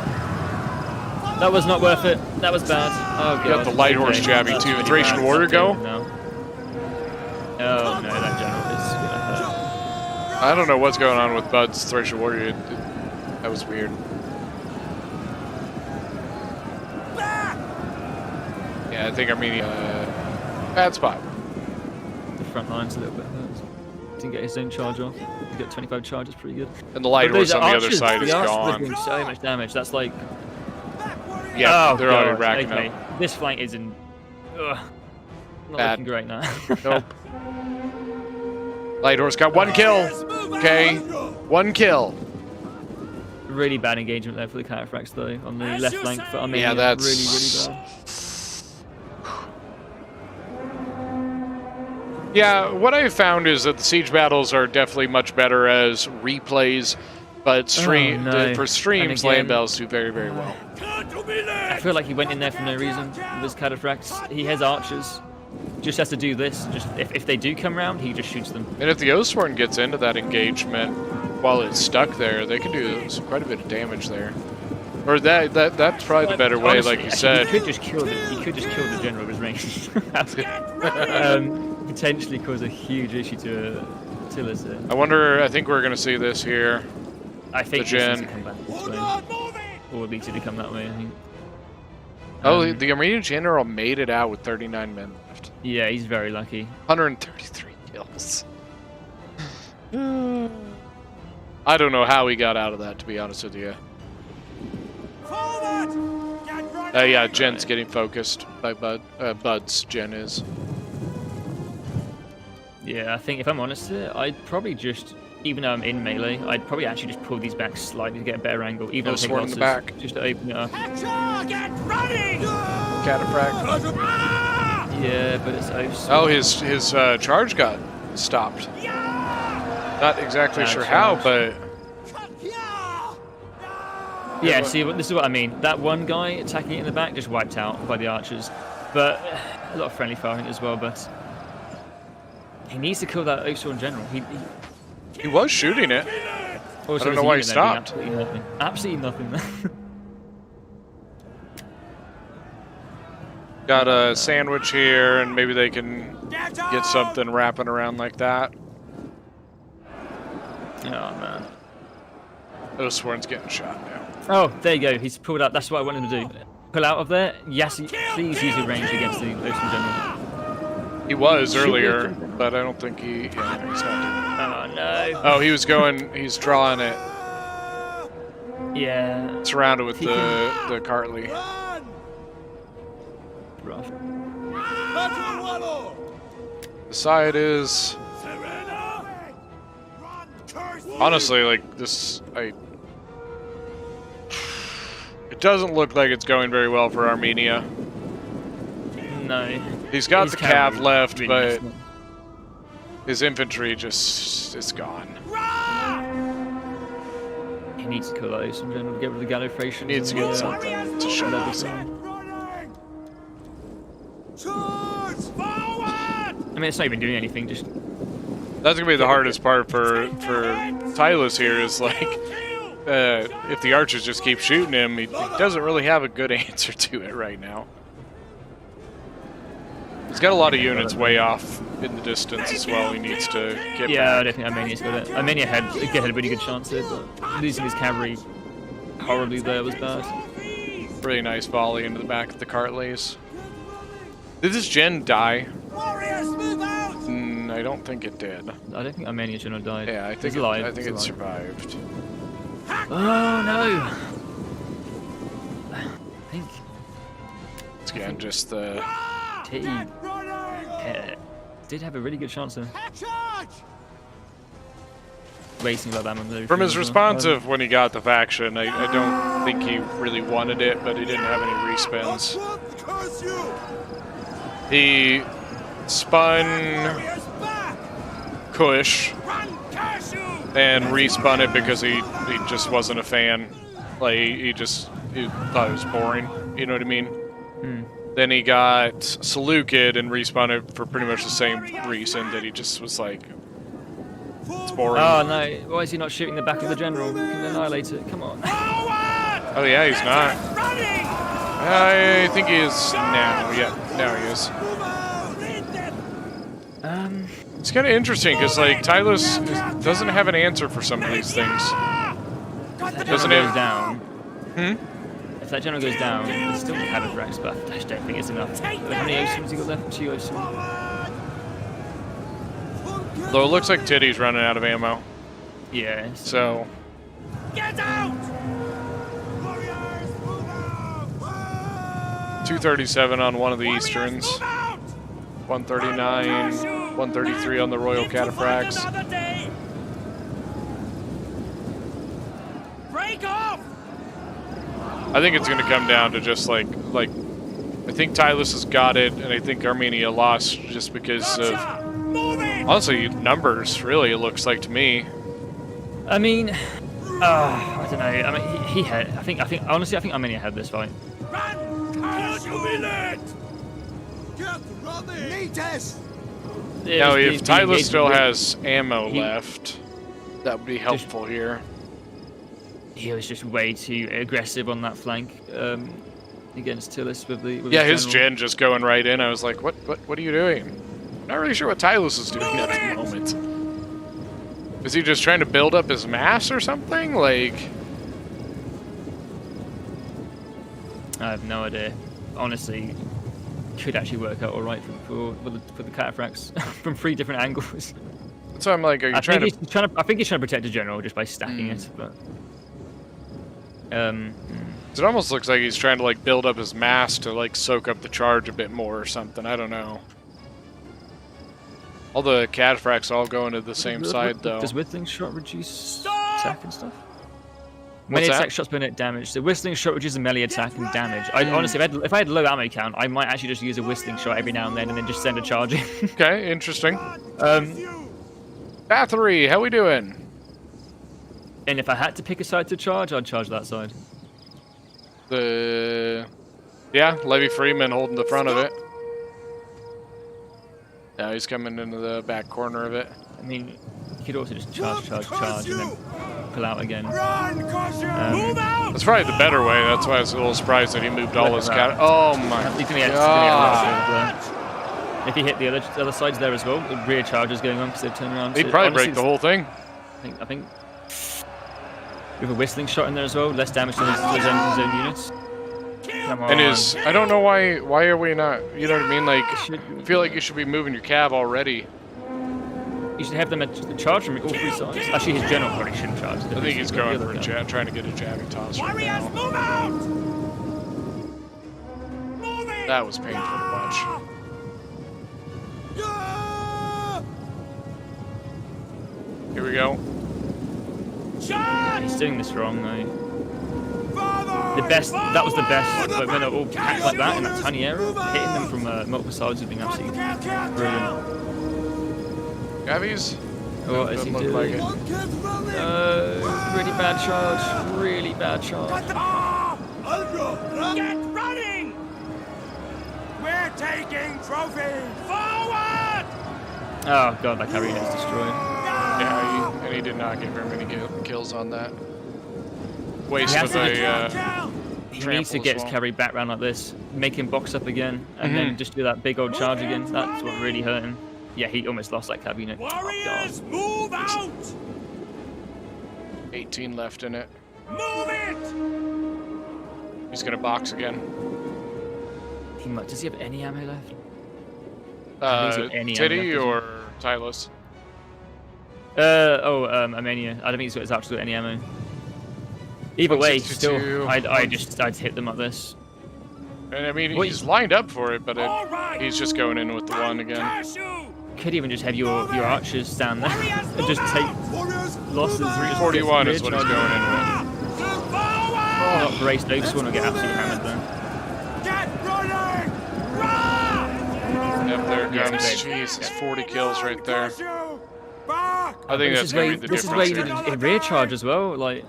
That was not worth it. That was bad. Oh god. You got the light horse jabbing too. Thracian warrior go? No. Oh no, that general is gonna hurt. I don't know what's going on with Bud's Thracian warrior. That was weird. Yeah, I think Armenia, bad spot. The front line's a little bit hurt. Didn't get his own charge off. He got 25 charges, pretty good. And the light horse on the other side is gone. Doing so much damage. That's like... Yeah, oh, they're god. already racking okay. up. This flank is in... Ugh, not Bad. looking great now. Nope. Light horse got 1 kill. Okay, 1 kill. Really bad engagement there for the Cataphracts though, on the left flank for Armenia. Yeah, that's... really bad. Yeah, what I found is that the siege battles are definitely much better as replays, but for streams, land bells do very, very well. I feel like he went in there for no reason with his Cataphracts. He has archers. Just has to do this. Just if they do come around, he just shoots them. And if the Oathsworn gets into that engagement while it's stuck there, they can do quite a bit of damage there. Or that's probably the better way, honestly, like you said. He could just kill the general of his range. Potentially cause a huge issue to Tillus. I wonder. I think we're going to see this here. I think the Gen. to come back this way, or at least to come that way. I think. Oh, the Armenian general made it out with 39 men left. Yeah, he's very lucky. 133 kills. I don't know how he got out of that, to be honest with you. Yeah, Jen's getting focused by Bud's. Jen is. Yeah, I think if I'm honest here, I'd probably just, even though I'm in melee, I'd probably actually just pull these back slightly to get a better angle. Even No sword in the back. Just to open it up. Cataphract. Yeah, but it's Oathsworn. Oh, his charge got stopped. Not exactly sure how, but... Yeah, see, this is what I mean. That one guy attacking it in the back just wiped out by the archers. But a lot of friendly firing as well, but... He needs to kill that Oathsworn general. He was shooting it. Also, I don't know why he stopped. Absolutely nothing. Got a sandwich here, and maybe they can get something wrapping around like that. Oh, man. Oathsworn's getting shot now. Oh, there you go. He's pulled out. That's what I wanted him to do. Pull out of there. Yes, please use your range against the Oathsworn general. He was earlier, but I don't think he's not doing it. Oh, no. Oh, he was going, he's drawing it. Yeah. Surrounded with the Cartley. Rough. The side is... Honestly, like, this... It doesn't look like it's going very well for Armenia. No. He's got the cav left, really but his infantry just is gone. He needs to kill that Oathsworn general to get rid of the Gallifration. He needs to get something to shut up. I mean, it's not even doing anything, just... That's gonna be the hardest part for Tillus here, is like, if the archers just keep shooting him, he doesn't really have a good answer to it right now. He's got a lot of units way off in the distance as well. He needs to get Yeah, back. I don't think Armenia's got it. Armenia had a really good chance there, but losing his cavalry horribly there was bad. Really nice volley into the back of the Cartleys. Did this Gen die? I don't think it did. I don't think Armenia general died. Yeah, I think It's alive. I think It's it alive. survived. Oh no! I think It's again just the T did have a really good chance of racing about that one. from his responsive when he got the faction. I don't think he really wanted it, but he didn't have any respins. He spun Kush and respun it because he just wasn't a fan. Like he thought it was boring. You know what I mean? Then he got Seleucid and respawned it for pretty much the same reason, that he just was like, it's boring. Oh no, why is he not shooting the back of the general? We can annihilate it, come on. Oh yeah, he's not. I think he is now. Yeah, now he is. It's kind of interesting because like Tylus doesn't have an answer for some of these things. Doesn't it? Down. If that general goes down, he still have a Rex, but I just don't think it's enough. How many OSUMs has he got left? 2 OSUMs. Though it looks like Titty's running out of ammo. Yeah. So. Get out! 237 on one of the Easterns. 139, 133 on the Royal Cataphracts. Break off! I think it's going to come down to just like I think Tylus has got it, and I think Armenia lost just because of honestly numbers. Really, it looks like to me. I mean, I don't know. I mean, he had. I think honestly, I think Armenia had this fight. Now, if Tylus still has ammo left, that would be helpful here. He was just way too aggressive on that flank against Tylus with the. With his gen just going right in. I was like, what are you doing? Not really sure what Tylus is doing at the moment. Is he just trying to build up his mass or something? Like, I have no idea. Honestly, could actually work out all right for the cataphracts from 3 different angles. So I'm like, are you I trying to? I think he's trying to protect the general just by stacking it, but. It almost looks like he's trying to like build up his mass to like soak up the charge a bit more or something. I don't know. All the cataphracts all go into the same side though. Does whistling shot reduce attack and stuff? Melee attack shots per net damage. The whistling shot reduces melee attack and damage. I honestly, if I had low ammo count, I might actually just use a whistling shot every now and then just send a charge in. Okay, interesting. Bathory, how we doing? And if I had to pick a side to charge, I'd charge that side. Yeah, Levy Freeman holding the front of it. Now he's coming into the back corner of it. I mean, you could also just charge, and then pull out again. That's probably the better way. That's why I was a little surprised that he moved all his cat. Oh my god! If he hit the other sides there as well, the rear charges going on because they've turned around. He'd probably break the whole thing. I think. With a whistling shot in there as well, less damage to his own units. Come on. And I don't know why are we not, you know what I mean? Like, I feel like you should be moving your cav already. You should have them charge from all 3 sides. Actually, his general probably shouldn't charge. I think he's going for a jab, trying to get a jabbing toss right now. Move out! That was painful to watch. Here we go. He's doing this wrong, though. That was the best, but when they're all packed like that in that tiny area, hitting them from multiple sides would be absolutely brilliant. Gabbies? What is he doing? Like it. Really bad charge. Really bad charge. Get running! We're taking trophies! Forward! Oh god, that cavalry is destroyed. Yeah, and he did not get very many kills on that. Waste of a he needs to get his cavalry back round like this, make him box up again, and then just do that big old charge again. That's what really hurt him. Yeah, he almost lost that cav unit. Warriors, move out! 18 left in it. Move it! He's gonna box again. Does he have any ammo left? Titty or Tylus? Armenia. I don't think he's got his archers got any ammo. Either way, still, I'd hit them like this. And I mean, he's lined up for it, but he's just going in with the one again. Could even just have your archers stand there and just take losses. 41 is what he's going in with. Not braced, they just want to get absolutely hammered then. Yep, there it comes. Jesus, 40 kills right there. I think that's going to be the difference. This is where you need a rear charge as well. Like,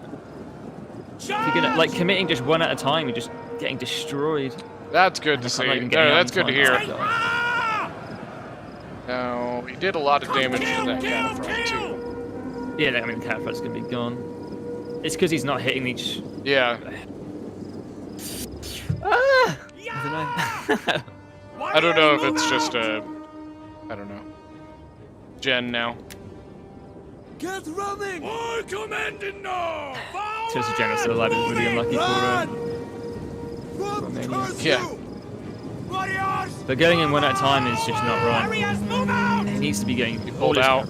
if you're gonna committing just one at a time, you're just getting destroyed. That's good to see. No, that's good to hear. Now, he did a lot of damage to that catapult too. Yeah, I mean, the catapult's gonna be gone. It's because he's not hitting each. Yeah. I don't know. I don't know if it's just a. I don't know. Gen now. Get running! I command it now! Just a general still alive is really unlucky for Armenia. Yeah. But going in one at a time is just not right. He needs to be getting pulled out.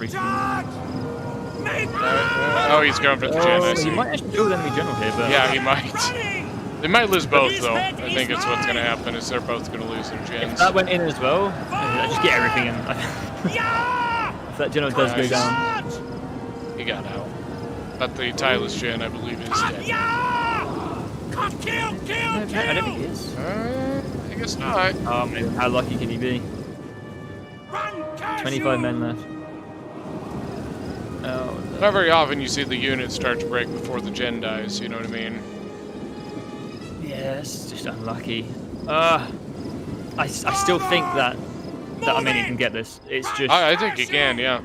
Oh, he's going for the gen. I see. He might actually kill the enemy general here, but yeah, he might. They might lose both, though. I think it's what's going to happen. Is they're both going to lose their gens. If that went in as well, just get everything in. If that general does go down, he got out. But the Tylus gen, I believe, is dead. I don't think he is. I guess not. How lucky can he be? 25 men left. Oh, no. Not very often you see the unit start to break before the gen dies, you know what I mean? Yeah, it's just unlucky. I still think that Armenia can get this. It's just... I think he can, yeah.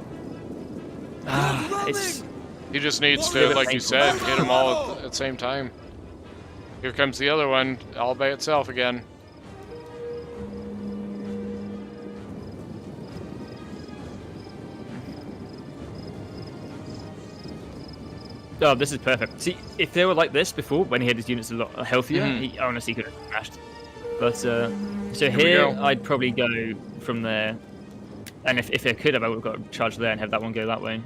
It's... He just needs to, like you said, hit them all at the same time. Here comes the other one, all by itself again. Oh, this is perfect. See, if they were like this before, when he had his units a lot healthier, he honestly could have smashed. But, so here, I'd probably go from there. And if I could have, I would have got a charge there and have that one go that way.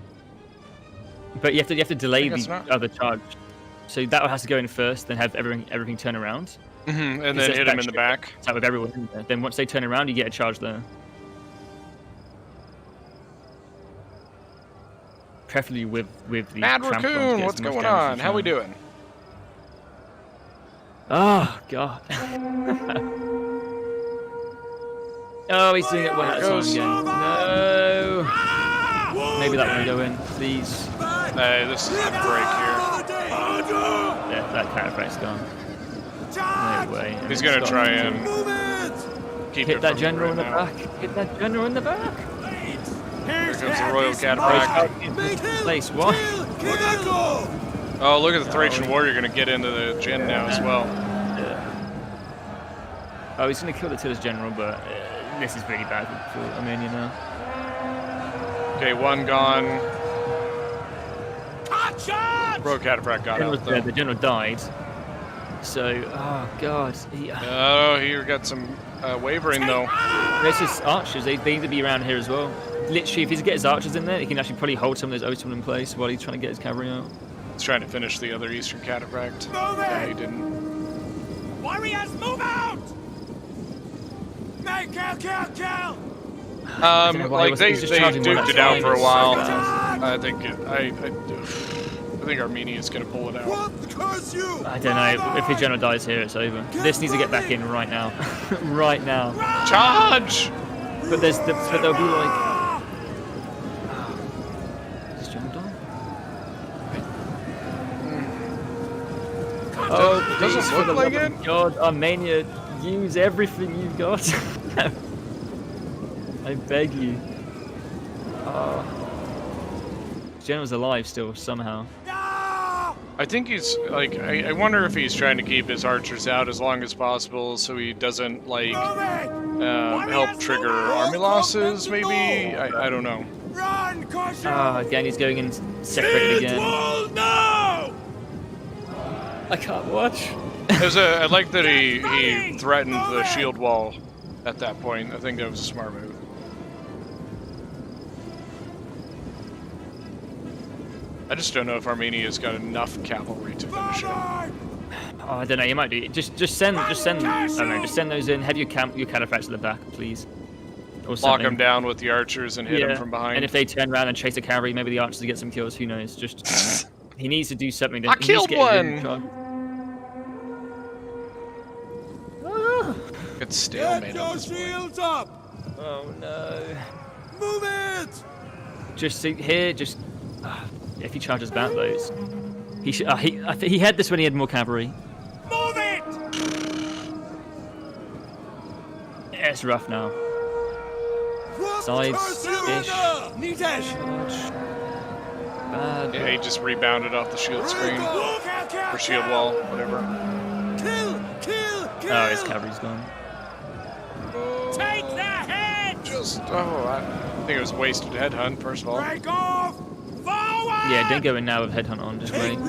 But you have to delay the other charge. So that has to go in first, then have everything turn around. And then hit him in the back. That with everyone in there. Then once they turn around, you get a charge there. Preferably with the Mad Raccoon, what's going on? How we doing? Oh god. Oh, he's doing it one at a time again. No. Maybe that one will go in, please. Hey, this is a break here. Yeah, that catapult's gone. No way. He's gonna try and keep hit that general in the back. Hit that general in the back. Here comes the Royal Cataphract. Place what? Oh, look at the Thracian warrior gonna get into the gen now as well. Yeah. Oh, he's gonna kill the Tillers general, but this is really bad for Armenia now. Okay, one gone. Royal Cataphract got out though. The general died. So, oh god. Oh, he got some wavering though. There's his archers. They need to be around here as well. Literally, if he gets his archers in there, he can actually probably hold some of those Otoman in place while he's trying to get his cavalry out. He's trying to finish the other Eastern Cataphract. Yeah, he didn't. Warriors, move out! Kill! Like they duked it out for a while. I think Armenia is going to pull it out. I don't know. If his general dies here, it's over. This needs to get back in right now. Right now. Charge! But there'll be like. Is this general die? Oh, doesn't look like it. God, Armenia, use everything you've got. I beg you. Oh. General's alive still, somehow. I think he's, like, I wonder if he's trying to keep his archers out as long as possible so he doesn't, like, help trigger army losses, maybe? I don't know. Again, he's going in separated again. I can't watch. I like that he threatened the shield wall at that point. I think that was a smart move. I just don't know if Armenia's got enough cavalry to finish it. Oh, I don't know. You might do. Just send. I don't know. Just send those in. Have your cataphracts at the back, please. Or Lock something. them down with the archers and hit them from behind. And if they turn around and chase the cavalry, maybe the archers get some kills. Who knows? Just he needs to do something. I killed one. Good stalemate at this point. Oh no! Move it! Just see here. Just if he charges back those, he should. He had this when he had more cavalry. Move it! Yeah, it's rough now. Sides-ish. Bad. Yeah, he just rebounded off the shield screen. Or shield wall, whatever. Oh, his cavalry's gone. Take the head! I think it was wasted headhunt, first of all. Break off! Forward! Yeah, don't go in now with headhunt on, just wait.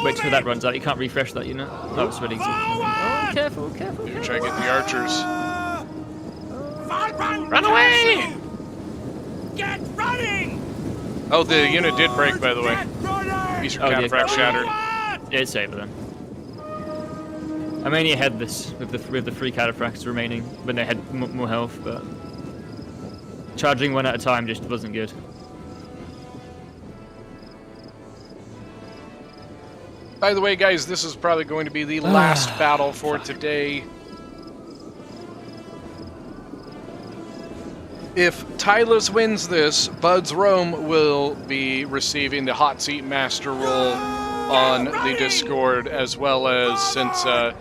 Wait till that runs out, you can't refresh that, you know? Oh, it's ready to... Oh, careful. You try to get the archers. Run away! Get running! Oh, the unit did break, by the way. Eastern cataphract shattered. Yeah, it's over then. Armenia had this with the 3 cataphracts remaining when they had more health, but charging one at a time just wasn't good. By the way, guys, this is probably going to be the last battle for today. If Tylus wins this, Bud's Rome will be receiving the Hotseat Master role on the Discord, as well as, since I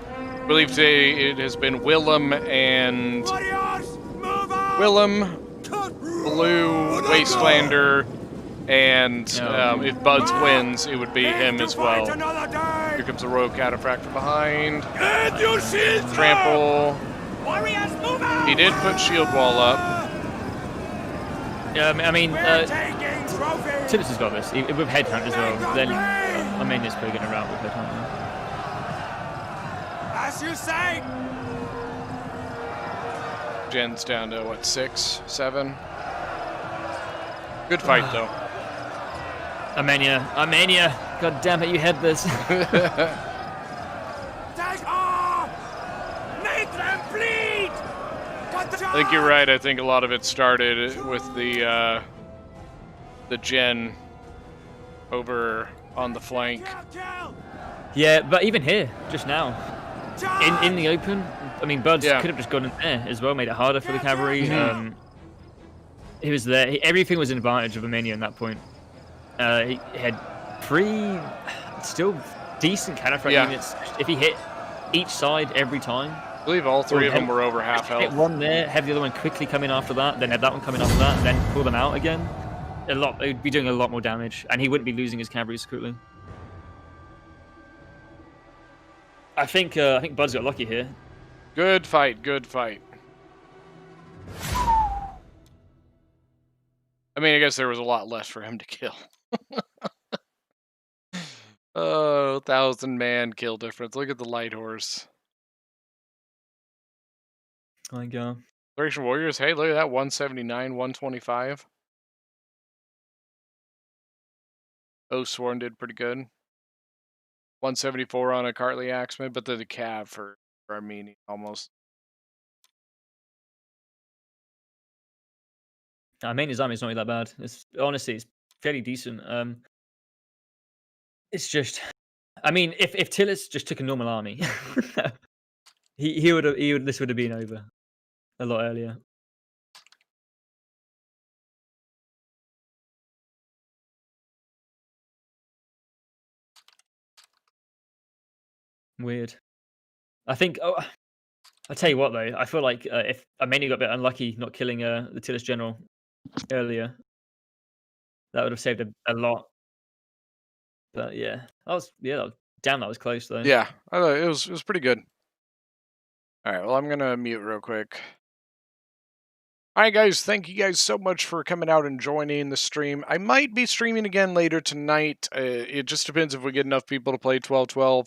believe today it has been Willem, Blue, Wastelander, and if Buds wins, it would be him as well. Here comes the Royal Cataphract from behind. Trample. He did put shield wall up. Yeah, I mean, Tibbs has got this. With headhunt as well. Then Armenia's probably going to rout with headhunt. As you say! Jen's down to, what, 6, 7? Good fight, though. Armenia! God damn it, you had this. Make them bleed! I think you're right. I think a lot of it started with the gen over on the flank. Yeah, but even here, just now, in the open, I mean, Buds could have just gone in there as well, made it harder for the cavalry. He was there. Everything was an advantage of Armenia at that point. He had 3 still decent cataphract units. If he hit each side every time, I believe all 3 of them were over half health. Hit one there, have the other one quickly come in after that, then have that one come in after that, and then pull them out again. It would be doing a lot more damage, and he wouldn't be losing his cavalry as quickly. I think Bud's got lucky here. Good fight. I mean, I guess there was a lot less for him to kill. Oh, 1,000-man kill difference. Look at the light horse. Oh my god. Thracian Warriors, hey, look at that. 179, 125. Sworn did pretty good. 174 on a Cartley Axeman, but the cav for Armenia almost. Armenia's army is not really that bad. Honestly, it's fairly decent. It's just, I mean, if Tillis just took a normal army, this would have been over a lot earlier. Weird. I think. Oh, I'll tell you what though. I feel like if Armenia got a bit unlucky not killing the Tillis general earlier, that would have saved a lot. But yeah, damn, that was close though. Yeah, I thought it was pretty good. All right, well, I'm gonna mute real quick. All right, guys, thank you guys so much for coming out and joining the stream. I might be streaming again later tonight. It just depends if we get enough people to play 12-12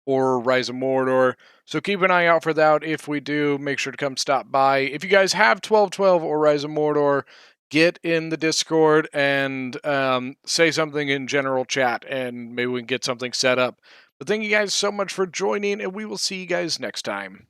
or Rise of Mordor. So keep an eye out for that. If we do, make sure to come stop by. If you guys have 12-12 or Rise of Mordor, get in the Discord and say something in general chat, and maybe we can get something set up. But thank you guys so much for joining, and we will see you guys next time.